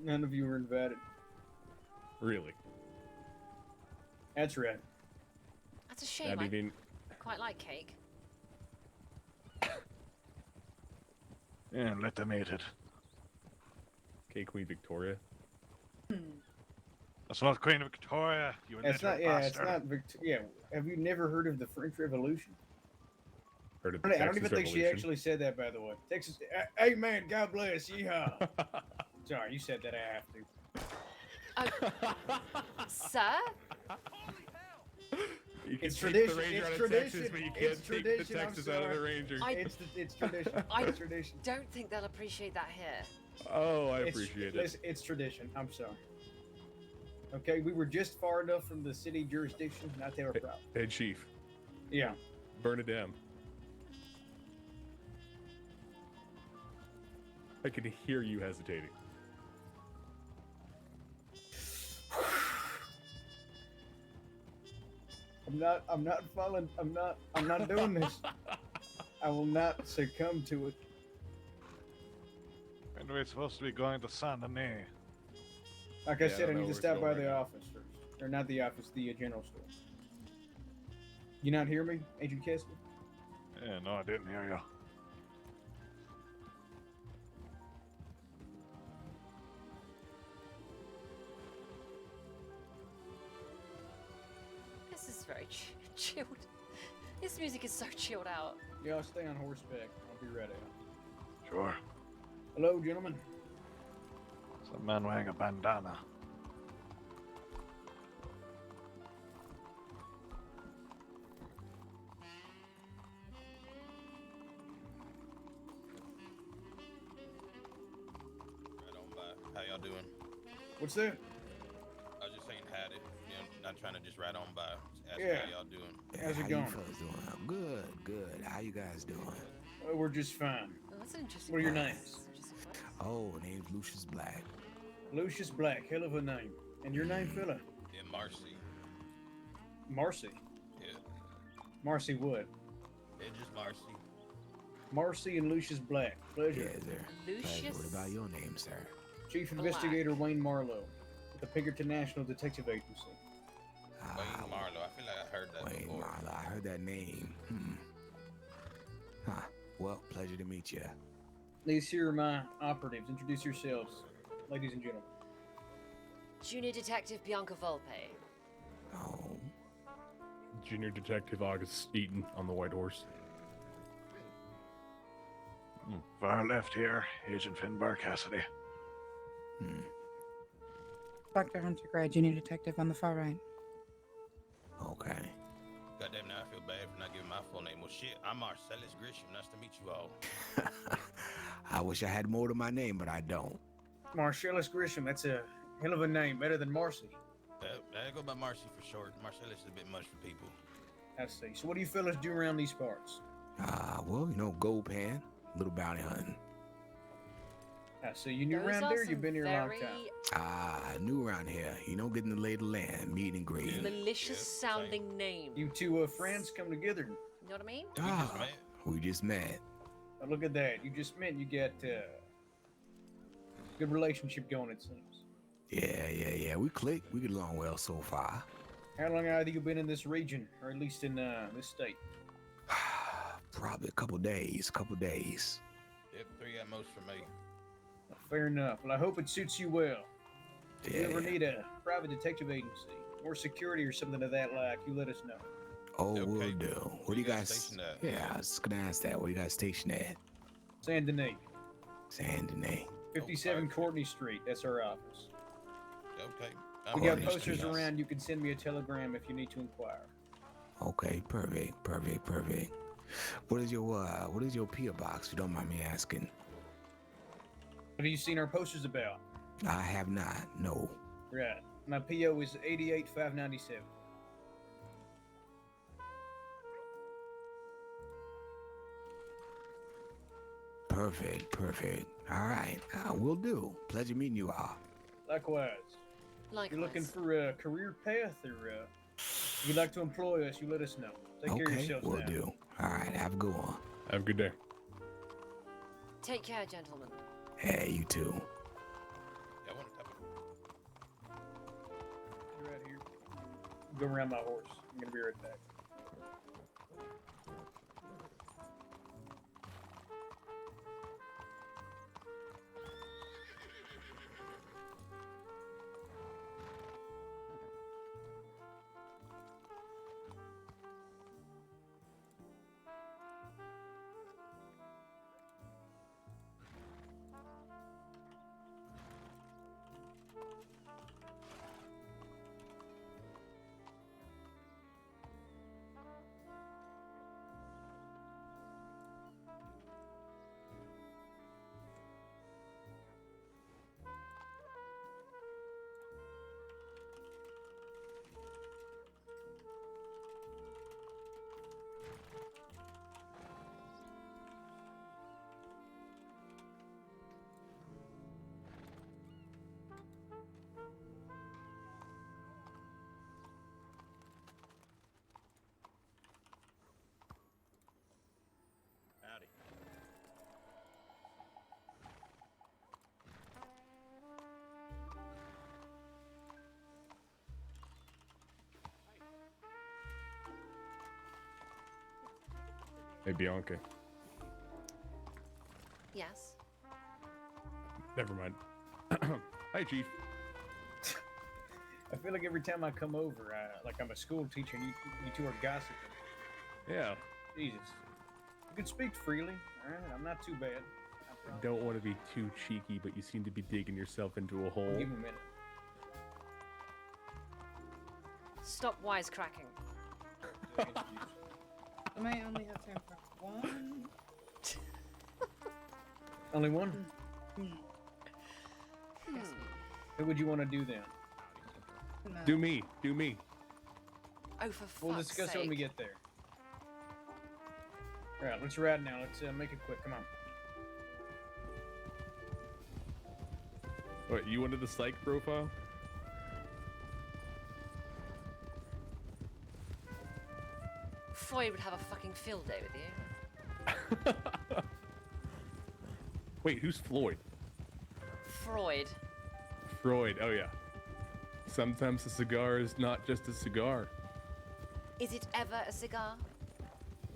None of you were invited. Really? That's right. That's a shame. Not even... I quite like cake. Yeah, let them eat it. Okay, Queen Victoria. That's not Queen Victoria, you It's illiterate not. Yeah, bastard. it's not. Yeah. Have you never heard of the French Revolution? Heard of I the don't Texas even think she Revolution. actually said that, by the way. Texas. Hey, man, God bless. Yeehaw. Sorry, you said that. I have to. Sir? You can It's take tradition. the Ranger It's out of tradition. Texas, but you It's can't take tradition. the I'm Texas out of the sorry. Ranger. It's tradition. I It's tradition. don't think they'll appreciate that here. Oh, I It's- appreciate it. listen, it's tradition. I'm sorry. Okay, we were just far enough from the city jurisdiction not to have a problem. Hey, Chief. Yeah. Burn it down. I can hear you hesitating. I'm not falling. I'm not doing this. I will not succumb to it. When are we supposed to be going to Saint Denis? Like I Yeah, I said, I don't know need to where stop it's by going the right office first. Or not the office, the general store. You not hear me, Agent Kessler? Yeah, no, I didn't hear you. This is very chilled. This music is so chilled out. Yeah, I'll stay on horseback. I'll be right out. Sure. Hello, gentlemen. Some man wearing a bandana. Right on by. How y'all doing? What's that? I was just saying howdy. You know, not trying to just ride on by. Just asking Yeah. how y'all doing. How's it How going? you fellas doing? I'm good, good. How you guys doing? We're just fine. Oh, that's an interesting What are your one. names? Oh, name's Lucius Black. Lucius Black, hell of a name. And your name, fella? Yeah, Marcy. Marcy? Yeah. Marcy what? Yeah, just Marcy. Marcy and Lucius Black. Pleasure. Yes, sir. Lucius. Pleasure. What about your name, sir? Chief Black. Investigator Wayne Marlowe, with the Pinkerton National Detective Agency. Wayne Marlowe. I feel like I heard that Wayne before. Marlowe. I heard that name. Huh. Well, pleasure to meet you. These here are my operatives. Introduce yourselves, ladies and gentlemen. Junior Detective Bianca Vulpe. Oh. Junior Detective August Eaton on the White Horse. Far left here, Agent Finbar Cassidy. Dr. Hunter Gray, Junior Detective on the far right. Okay. Goddamn, now I feel bad for not giving my full name. Well, shit, I'm Marcellus Grisham. Nice to meet you all. I wish I had more to my name, but I don't. Marcellus Grisham, that's a hell of a name, better than Marcy. I go by Marcy for short. Marcellus is a bit much for people. I see. So what do you fellas do around these parts? Well, you know, gold pan, little bounty hunting. I see. You new around there? You've been here a long time. New around here. You know, getting the lay of the land, meet and greet. Malicious sounding name. You two friends come together. You know what I mean? We just met. Now look at that. You just met. You got good relationship going, it seems. Yeah. We click. We get along well so far. How long have you been in this region, or at least in this state? Probably a couple days. Yep, 3 at most for me. Well, fair enough. Well, I hope it suits you well. If you ever Yeah. need a private detective agency, more security or something of that like, you let us know. Oh, Okay. will do. What do you guys? stationed at? Yeah, I was gonna ask that. What do you guys stationed at? Saint Denis, San Denis. 57 perfect. Courtney Street. That's our office. Okay. We got Courtney posters Street. around. You can send me a telegram if you need to inquire. Okay, perfect. What is your PO box? If you don't mind me asking. Have you seen our posters about? I have not. No. Right. My PO is 88597. Perfect. All right, will do. Pleasure meeting you all. Likewise. You're looking for a career path, or if you'd like to employ us, you let us know. Take care of Okay, yourselves will now. do. All right, have a good one. Have a good day. Take care, gentlemen. Hey, you too. Yeah, I want to You're right here. Go around my horse. I'm gonna be right back. Howdy. Hey, Bianca. Yes. Never mind. Hi, Chief. I feel like every time I come over, like I'm a school teacher, and you two are gossiping. Yeah. Jesus. You can speak freely, all right? I'm not too bad. I don't want to be too cheeky, but you seem to be digging yourself into a hole. Give me a minute. Stop wisecracking. I might only have time for one. Only one? Yes. Who would you want to do then? Do me. Oh, for fuck's We'll discuss it when we get there. All right, let's ride now. Let's make it quick. Come on. What, you wanted the psych profile? Freud would have a fucking field day with you. Wait, who's Floyd? Freud. Freud, oh yeah. Sometimes a cigar is not just a cigar. Is it ever a cigar?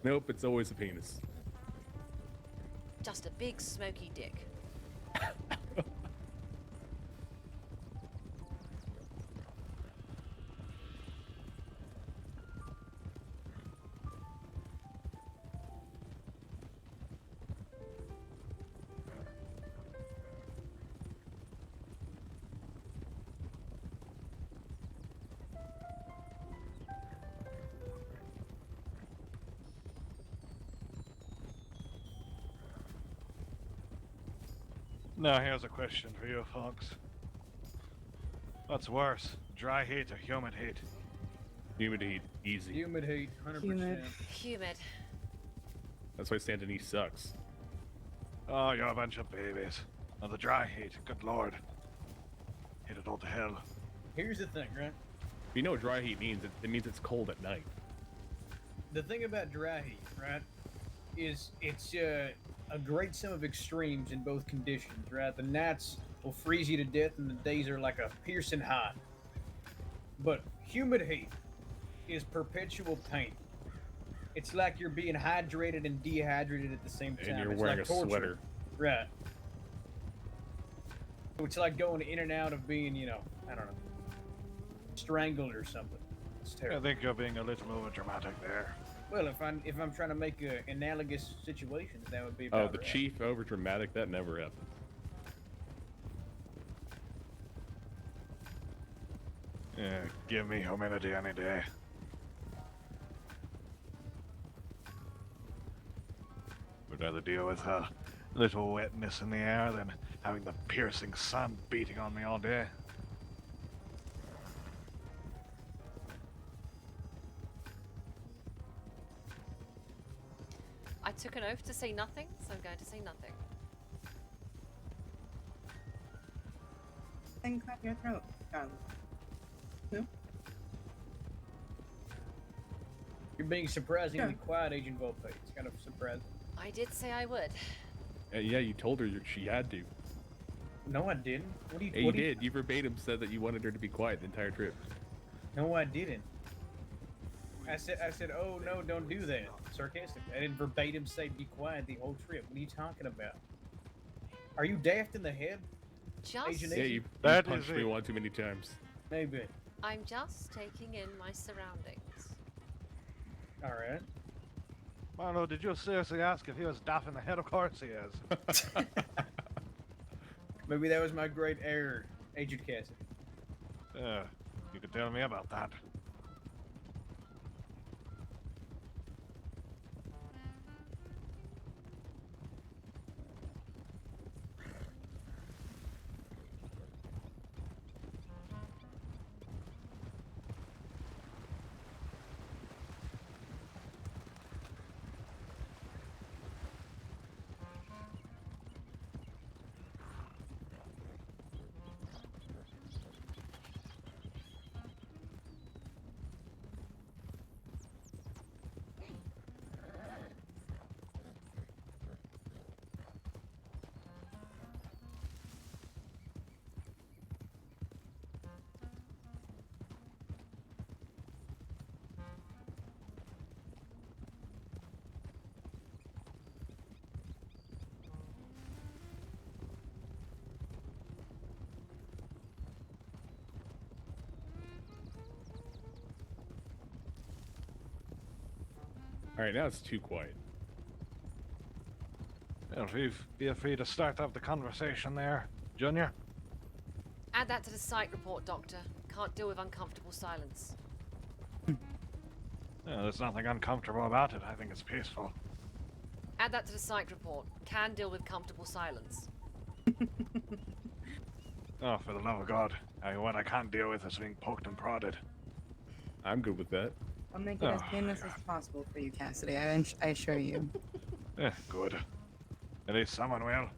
Nope, it's always a penis. Just a big smoky dick. Now here's a question for you folks. What's worse, dry heat or humid heat? Humid heat, easy. Humid heat, 100%. Humid. That's why Santa Anise sucks. Oh, you're a bunch of babies. Now the dry heat, good lord. Hit it all to hell. Here's the thing, right? You know what dry heat means? It means it's cold at night. The thing about dry heat, right, is it's a great sum of extremes in both conditions, right? The nights will freeze you to death and the days are like a piercing hot. But humid heat is perpetual pain. It's like you're being hydrated and dehydrated at the same time. And you're it's wearing like a torture. sweater. Right. It's like going in and out of being, you know, I don't know, strangled or something. It's I terrible. think you're being a little over dramatic there. Well, if I'm trying to make analogous situations, that would be about Oh, the right. chief over dramatic? That never happened. Yeah, give me humidity any day. Would rather deal with a little wetness in the air than having the piercing sun beating on me all day. I took an oath to say nothing, so I'm going to say nothing. Then cut your throat, darling. No? You're being surprisingly quiet, Agent Vulpe. It's kind of surprising. I did say I would. Yeah, you told her she had to. No, I didn't. What do you? Yeah, what you do you- did. You verbatim said that you wanted her to be quiet the entire trip. No, I didn't. I said, oh no, don't do that. Sarcastic. I didn't verbatim say be quiet the whole trip. What are you talking about? Are you daft in the head? Just. Agent Yeah, Agent? you That punched is me a- one too many times. Maybe. I'm just taking in my surroundings. All right. Marlo, did you seriously ask if he was daft in the head? Of course he is. Maybe that was my great error, Agent Cassidy. You could tell me about that. All right, now it's too quiet. Well, feel free to start off the conversation there, Junior. Add that to the psych report, Doctor. Can't deal with uncomfortable silence. There's nothing uncomfortable about it. I think it's peaceful. Add that to the psych report. Can deal with comfortable silence. Oh, for the love of God. What I can't deal with is being poked and prodded. I'm good with that. I'll make it as painless as possible for you, Cassidy. I assure you. Good. At least someone will.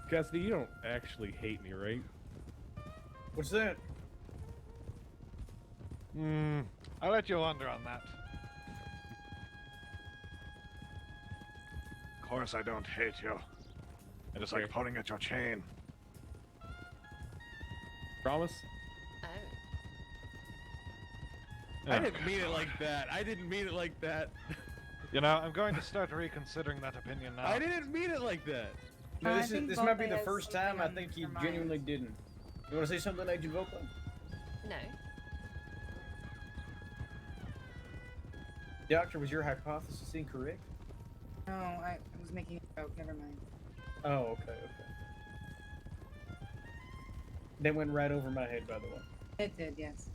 Cassidy, you don't actually hate me, right? What's that? I let you wonder on that. Of course I don't hate you. It is like pulling at your chain. Promise? Oh. I didn't mean it like that. I didn't mean it like that. You know, I'm going to start reconsidering that opinion now. I didn't mean it like that. No, I this think might be Vulpe the has first time I something think on you her genuinely mind. didn't. You want to say something, Agent Vulpe? No. Doctor, was your hypothesis incorrect? No, I was making a joke. Never mind. Oh, okay. That went right over my head, by the way. It did, yes.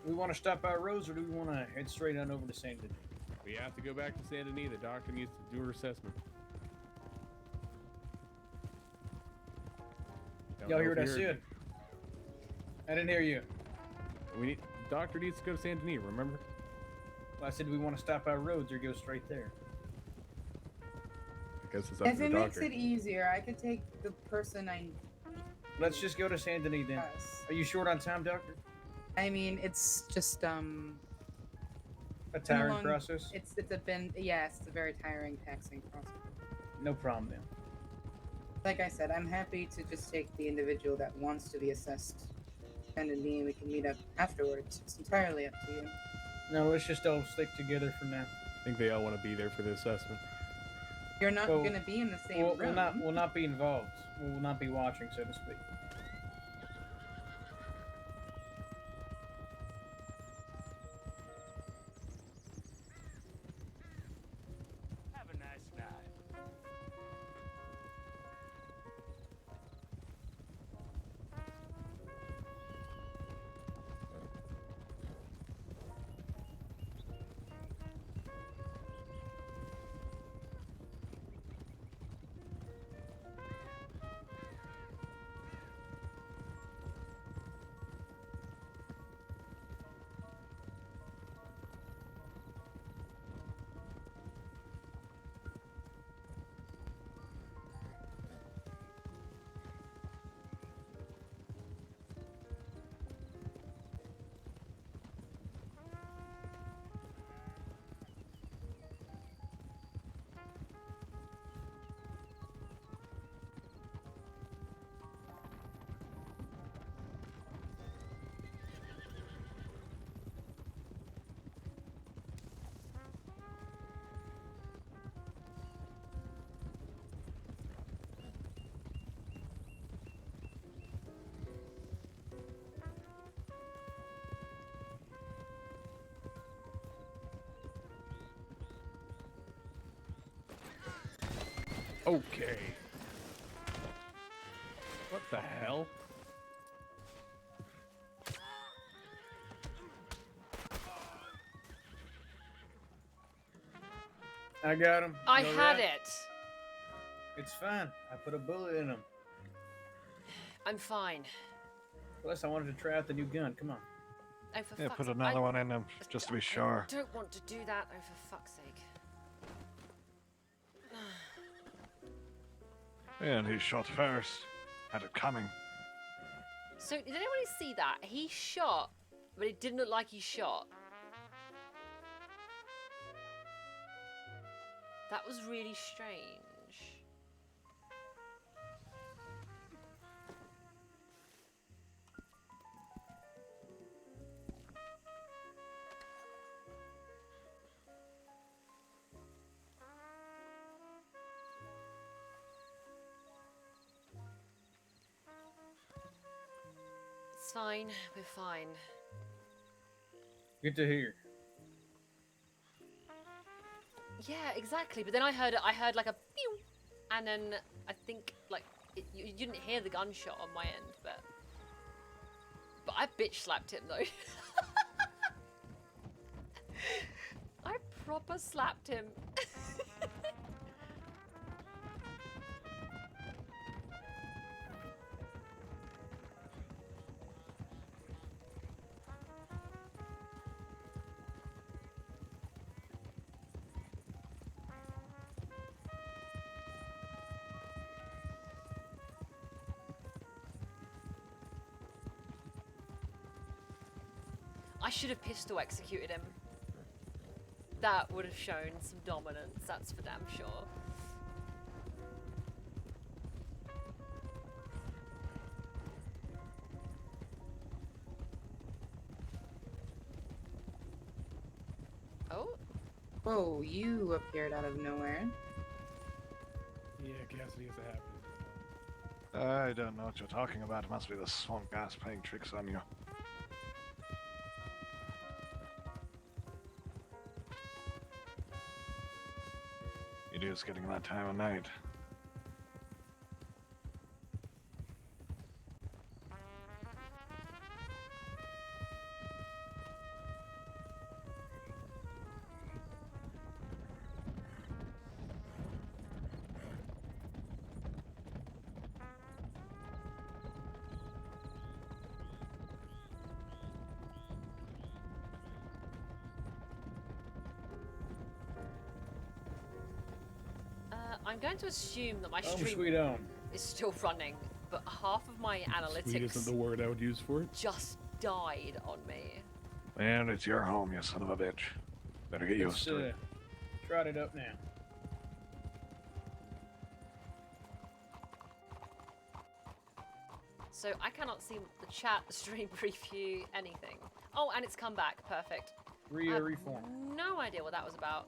We want to stop by Rose, or do we want to head straight on over to Saint Denis? We have to go back to Saint Denis. The doctor needs to do her assessment. Y'all hear what I said? I didn't hear you. The doctor needs to go to Saint Denis, remember? Well, I said we want to stop by Rhodes or go straight there. I guess it's up If to it the makes doctor. it easier, I could take the person I. Let's just go to Saint Denis then. Yes. Are you short on time, Doctor? I mean, it's just A tiring process? It's a very tiring, taxing process. No problem then. Like I said, I'm happy to just take the individual that wants to be assessed, and then we can meet up afterwards. It's entirely up to you. No, let's just all stick together for now. I think they all want to be there for the assessment. You're not Well, going to be in the same room. We'll not be involved. We'll not be watching, so to speak. Have a nice night. Okay. What the hell? I got him. I You all had right? it. It's fine. I put a bullet in him. I'm fine. Plus, I wanted to try out the new gun. Come on. Oh, for Yeah, fuck's put sake. another one in him, just to be sure. I don't want to do that. Oh, for fuck's sake. And he shot first. Had it coming. So, did anybody see that? He shot, but it didn't look like he shot. That was really strange. It's fine. We're fine. Good to hear. Yeah, exactly. But then I heard like a pew, and then I think like you didn't hear the gunshot on my end, but I bitch slapped him though. I proper slapped him. I should have pistol executed him. That would have shown some dominance, that's for damn sure. Oh? Whoa, you appeared out of nowhere. Yeah, Cassidy, if it happened. I don't know what you're talking about. It must be the swamp gas playing tricks on you. It is getting that time of night. I'm going to assume that my Sweet stream home. is still running, but half of my Sweet isn't analytics the word I would use for it. just died on me. And it's your home, you son of a bitch. Better get used to it. Trot it up now. So I cannot see the chat, the stream preview, anything. Oh, and it's come back. Perfect. I have Reform. no idea what that was about.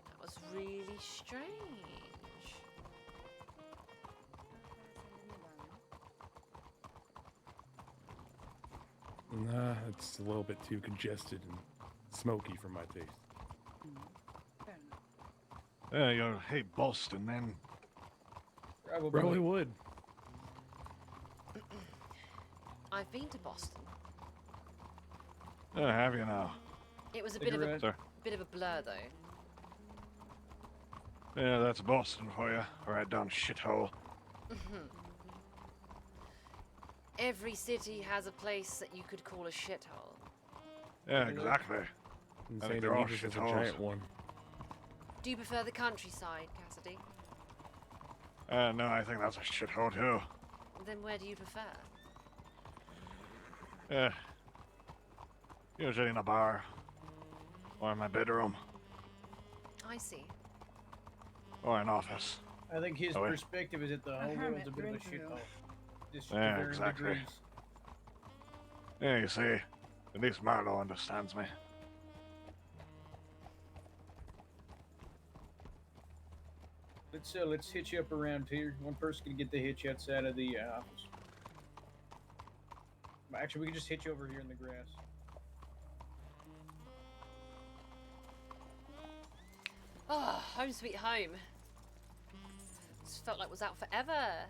That was really strange. Nah, it's a little bit too congested and smoky for my taste. Yeah, you hate Boston then. Probably would. I've been to Boston. Have you now? It was a bit of a Sorry. bit of a blur, though. Yeah, that's Boston for you. Right down shithole. Every city has a place that you could call a shithole. Yeah, exactly. I think they're all shitholes. one. Do you prefer the countryside, Cassidy? No, I think that's a shithole too. Then where do you prefer? Usually in a bar. Or in my bedroom. I see. Or an office. I think his Oh, wait. perspective is that the whole world's a bit of a shithole. Just to Yeah, varying exactly. degrees. Yeah, you see, at least Marlo understands me. Let's hitch you up around here. One person can get the hitch outside of the office. Actually, we can just hitch you over here in the grass. Oh, home sweet home. This felt like it was out forever.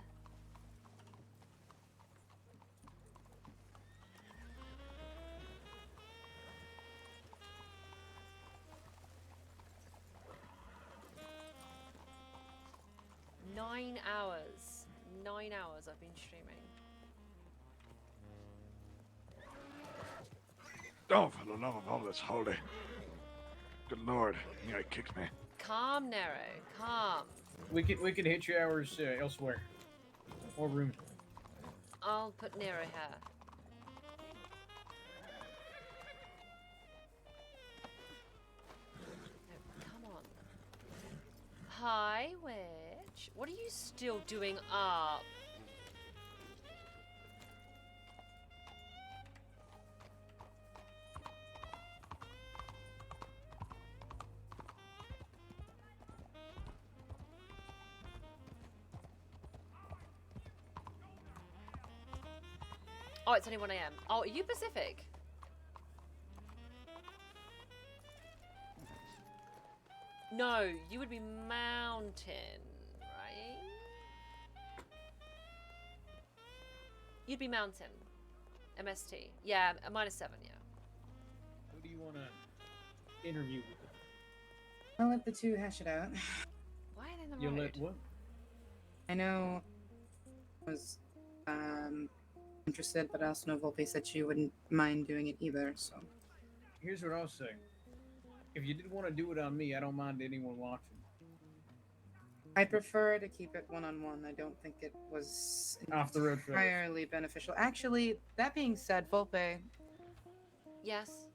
Nine hours. 9 hours I've been streaming. Oh, for the love of all that's holy. Good lord, the guy kicked me. Calm, Nero. Calm. We can hit your hours elsewhere. Or room. I'll put Nero here. No, come on. Hi, witch. What are you still doing up? Oh, it's only 1 a.m. Oh, are you Pacific? No, you would be Mountain, right? You'd be Mountain. MST. Yeah, -7, yeah. Who do you want to interview with? I'll let the two hash it out. Why are they in the You'll road? let what? I know I was interested, but I also know Vulpe said she wouldn't mind doing it either, so. Here's what I'll say. If you did want to do it on me, I don't mind anyone watching. I prefer to keep it one-on-one. I don't think it was Off the road, fellas. entirely beneficial. Actually, that being said, Vulpe, Yes?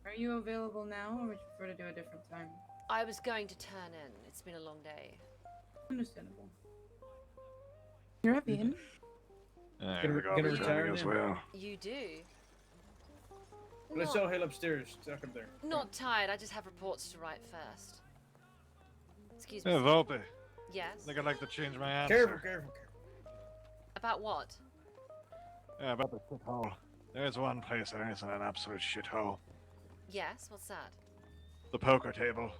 are you available now, or would you prefer to do a different time? I was going to turn in. It's been a long day. Understandable. You're up, Ian. Gonna retire as now? well. You do? Let's Not- all head upstairs. Tuck up there. Not tired, I just have reports to write first. Excuse me. Hey, sir. Vulpe. Yes? I think I'd like to change my answer. Careful. About what? Yeah, about the shithole. There's one place that isn't an absolute shithole. Yes, what's that? The poker table.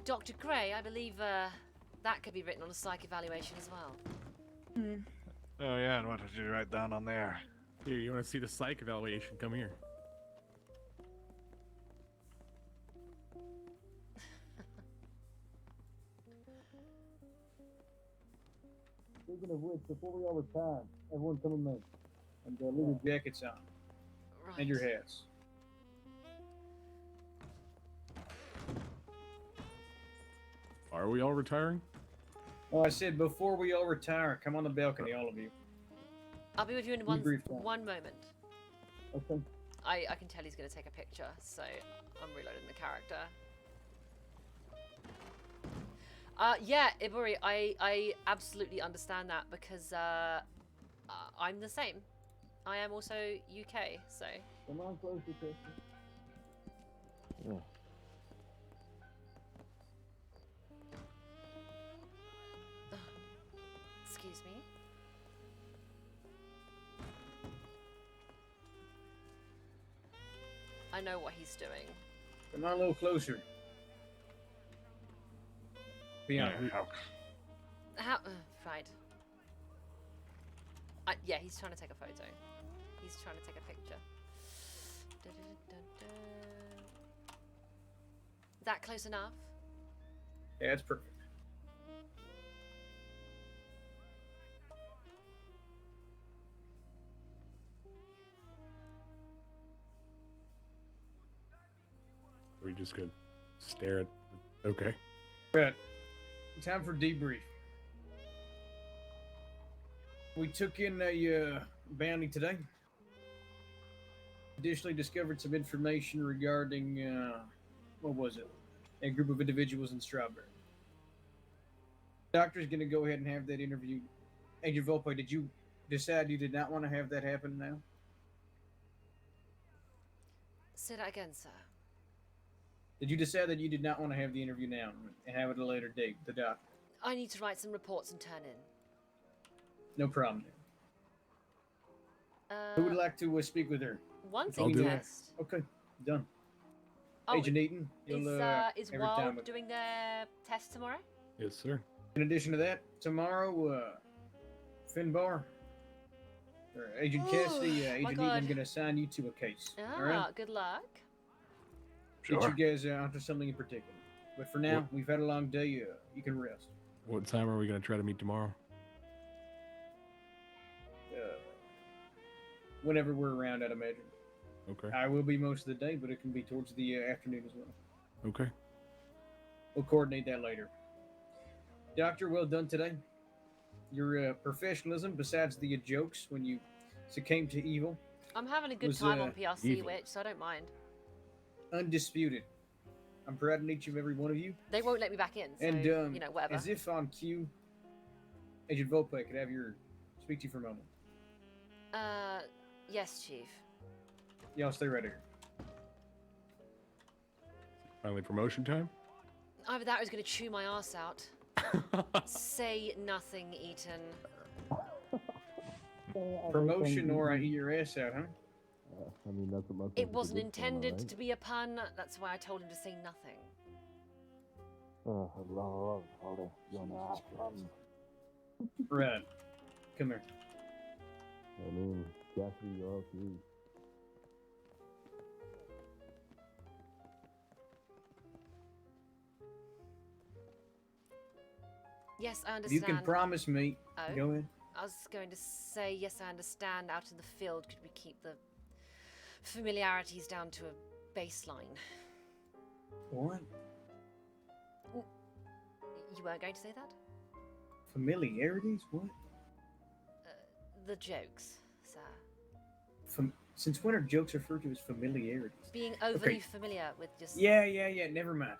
Dr. Gray, I believe that could be written on a psych evaluation as well. Oh yeah, and what did you write down on there? Here, you want to see the psych evaluation? Come here. Speaking of which, before we all retire, everyone come with me. And leave your jackets on. Right. And your hats. Are we all retiring? Oh, I said before we all retire, come on the balcony, all of you. I'll be with you in Debrief time. one moment. Okay. I can tell he's going to take a picture, so I'm reloading the character. Yeah, Iburi, I absolutely understand that because I'm the same. I am also UK, so. Come on closer, Christian. Yeah. Excuse me. I know what he's doing. Come on a little closer. Bianca. How? Right. Yeah, he's trying to take a photo. He's trying to take a picture. Is that close enough? Yeah, it's perfect. We just gonna stare at. Okay. Right. Time for debrief. We took in a bounty today. Additionally, discovered some information regarding what was it? A group of individuals in Strawberry. Doctor's gonna go ahead and have that interview. Agent Vulpe, did you decide you did not want to have that happen now? Say that again, sir. Did you decide that you did not want to have the interview now and have it at a later date, the doctor? I need to write some reports and turn in. No problem. Who would like to speak with her? One I'll thing do it. test. Okay, done. Oh, Agent Eaton, you'll is every Wild time. doing their test tomorrow? Yes, sir. In addition to that, tomorrow, Finbar, or Agent Cassidy, my Agent Eaton, God. I'm going to assign you to a case. Ah, all right? good luck. Get you guys onto something in particular. But for now, we've had a long day. You can rest. What time are we gonna try to meet tomorrow? Whenever we're around, I'd imagine. Okay. I will be most of the day, but it can be towards the afternoon as well. Okay. We'll coordinate that later. Doctor, well done today. Your professionalism, besides the jokes when you succumbed to evil, I'm having a good was, time on PRC, evil. Witch, so I don't mind. Undisputed. I'm proud of each and every one of you. They won't let me back in, so, And you know, whatever. as if on cue, Agent Vulpe could have your speak to you for a moment. Yes, Chief. Yeah, I'll stay right here. Finally, promotion time. Either that or he's going to chew my ass out. Say nothing, Eaton. Promotion or I eat your ass out, huh? I mean, that's what most It wasn't intended to be a pun. That's why I told him to say nothing. Right. Come here. I mean, Cassidy, you're all three. Yes, I If understand. you can promise me. Oh, Go ahead. I was going to say, yes, I understand. Out in the field, could we keep the familiarities down to a baseline? What? You weren't going to say that? Familiarities? What? The jokes, sir. Since when are jokes referred to as familiarities? Being overly familiar with just... Yeah, never mind.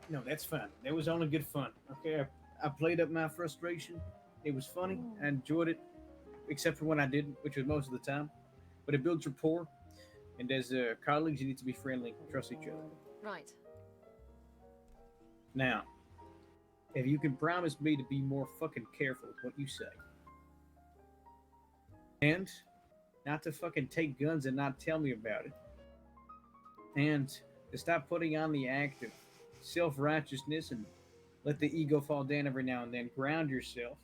No, that's fine. That was only good fun. Okay, I played up my frustration. It was funny. I enjoyed it, except for when I didn't, which was most of the time. But it builds rapport, and as colleagues, you need to be friendly, trust each other. Right. Now, if you can promise me to be more fucking careful with what you say, and not to fucking take guns and not tell me about it, and to stop putting on the act of self-righteousness and let the ego fall down every now and then, ground yourself,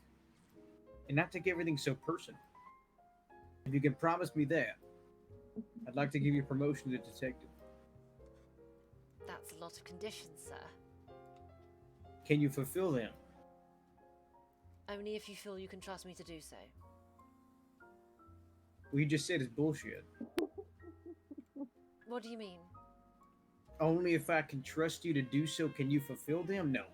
and not take everything so personal. If you can promise me that, I'd like to give you a promotion to detective. That's a lot of conditions, sir. Can you fulfill them? Only if you feel you can trust me to do so. What you just said is bullshit. What do you mean? Only if I can trust you to do so can you fulfill them? No.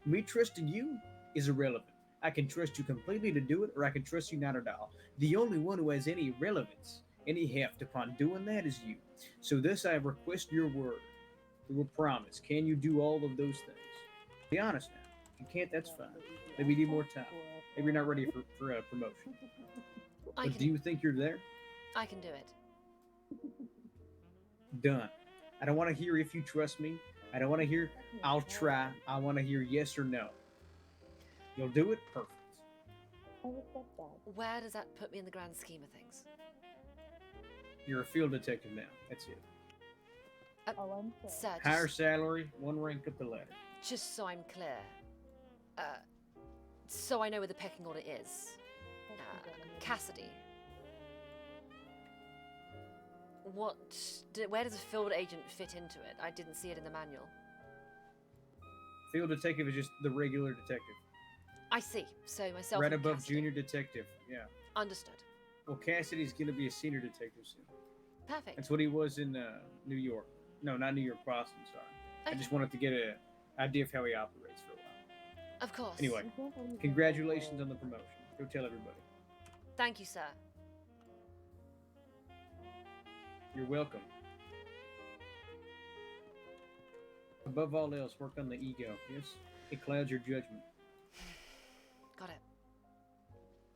Me trusting you is irrelevant. I can trust you completely to do it, or I can trust you not at all. The only one who has any relevance, any heft upon doing that is you. So thus I request your word, through a promise. Can you do all of those things? Be honest now. If you can't, that's fine. Maybe you need more time. Maybe you're not ready for a promotion. But do you think you're there? I can do it. Done. I don't want to hear if you trust me. I don't want to hear I'll try. I want to hear yes or no. You'll do it? Perfect. Where does that put me in the grand scheme of things? You're a field detective now. That's it. Sir, Higher salary, one rank up the ladder. just so I'm clear, so I know where the pecking order is. Cassidy. Where does a field agent fit into it? I didn't see it in the manual. Field detective is just the regular detective. I see. So myself Right and above Cassidy. junior detective. Yeah. Understood. Well, Cassidy's going to be a senior detective soon. Perfect. That's what he was in New York. No, not New York, Boston, sorry. I just wanted to get an idea of how he operates for a while. Of course. Anyway, congratulations on the promotion. Go tell everybody. Thank you, sir. You're welcome. Above all else, work on the ego, yes? It clouds your judgment. Got it.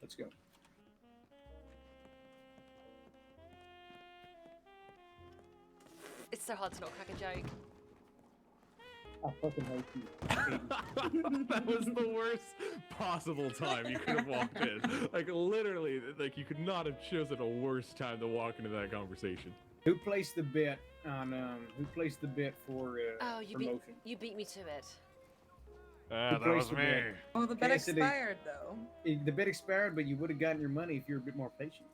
Let's go. It's so hard to not crack a joke. I fucking hate you. That was the worst possible time you could have walked in. Like, literally, like, you could not have chosen a worse time to walk into that conversation. Who placed the bet on, who placed the bet for promotion? You beat me to it. That was me. Well, the bet Cassidy. expired, though. The bet expired, but you would have gotten your money if you were a bit more patient.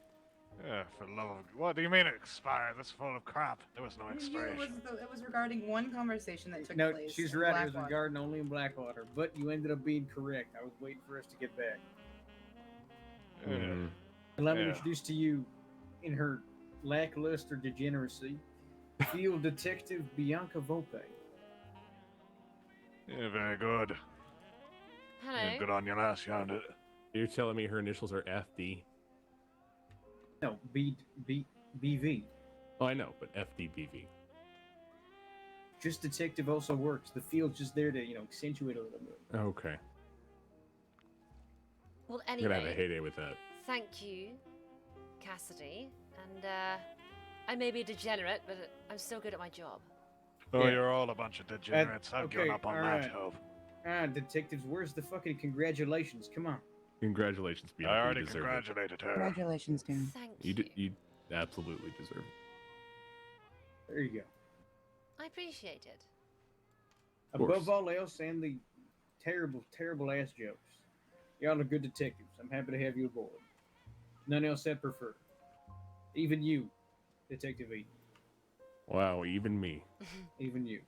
Yeah, for the love of... What do you mean it expired? That's full of crap. There was no It expiration. was regarding one conversation that took No, place. she's in right. It was Blackwater. regarding only in Blackwater, but you ended up being correct. I was waiting for us to get back. Allow me to introduce to you, in her lackluster degeneracy, Field Detective Bianca Vulpe. Yeah, very good. Hello. Yeah, good on your last yard. You're telling me her initials are FD? No, BV. Oh, I know, but FDBV. Just detective also works. The field's just there to, accentuate a little bit. Okay. Well, I'm gonna have a anyway, heyday with that. thank you, Cassidy. And I may be a degenerate, but I'm still good at my job. Oh, Yeah. you're all a bunch of degenerates. I've given up on that alright. job. Detectives, where's the fucking congratulations? Come on. Congratulations, Bianca. I already you deserve congratulated her. Congratulations, Dan. Thank it. You absolutely deserve it. There you go. I appreciate it. Above all else, and the terrible, terrible ass jokes. Y'all are good detectives. I'm happy to have you aboard. None else I'd prefer. Even you, Detective Eden. Wow, even me. Even you.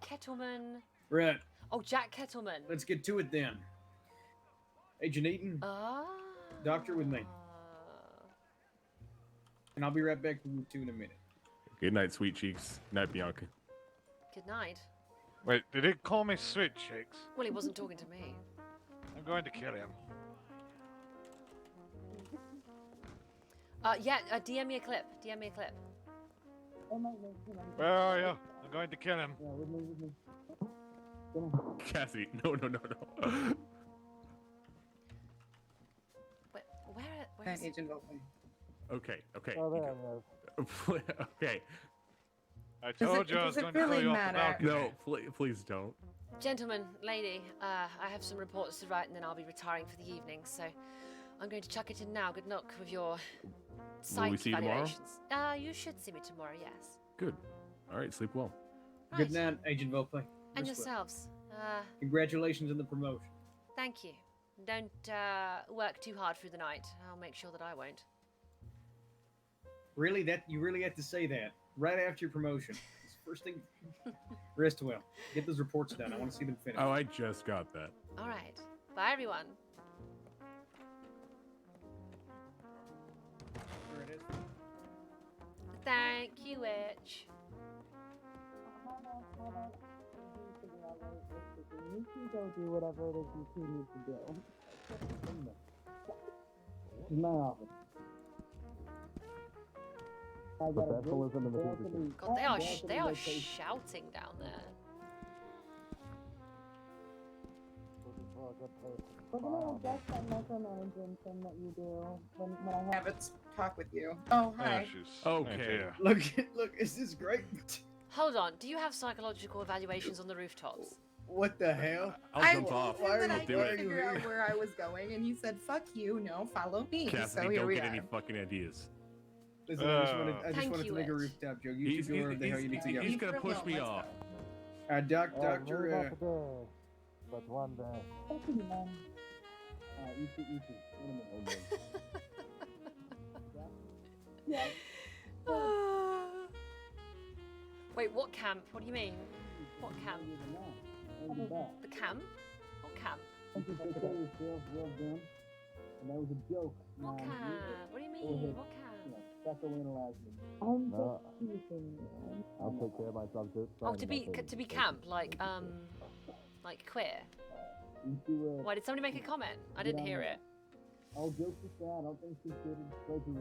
Kettleman. Right. Oh, Jack Kettleman. Let's get to it then. Agent Eaton. Doctor with me. And I'll be right back with you two in a minute. Good night, sweet cheeks. Night, Bianca. Good night. Wait, did he call me sweet cheeks? Well, he wasn't talking to me. I'm going to kill him. Yeah, DM me a clip. DM me a clip. Where are you? I'm going to kill him. Cassie, no. Where is Agent Vulpe. Okay. Okay. I told you I was going to throw you off the balcony. No, please don't. Gentlemen, lady, I have some reports to write and then I'll be retiring for the evening, so I'm going to chuck it in now. Good luck with your Will we site see you tomorrow? evaluations. You should see me tomorrow, yes. Good. All right, sleep well. Good night, Agent Vulpe. And yourselves. Congratulations on the promotion. Thank you. Don't work too hard through the night. I'll make sure that I won't. Really? You really have to say that right after your promotion? It's the first thing. Rest well. Get those reports done. I want to see them finished. Oh, I just got that. All right. Bye, everyone. There it is. Thank you, Witch. You can go do whatever it is you two need to do. This is my office. I got a Professionalism in the Pinkerton. God, they are shouting down there. We're gonna adjust that micromanaging thing that you do when I Have it talk with you. Oh, hi. Okay. Look, is this great? Hold on. Do you have psychological evaluations on the rooftops? What the hell? I'll jump off. Told him that I'll I do could it. figure out where I was going, and he said, "Fuck you, no, follow me." Cassidy, so here don't we get are. any fucking ideas. Listen, I just wanted to make a rooftop joke. You two go wherever the hell you need to go. He's gonna push me off. Doctor. But one day. You two. Wait a minute. Wait, what camp? What do you mean? What camp? The camp? What camp? And that was a joke. What camp? What do you mean? What camp? Psychoanalyze me. I'm just teasing you. I'll take care of myself too. Oh, to be camp, like queer. Why did somebody make a comment? I didn't hear it. All jokes aside, I don't think she should go to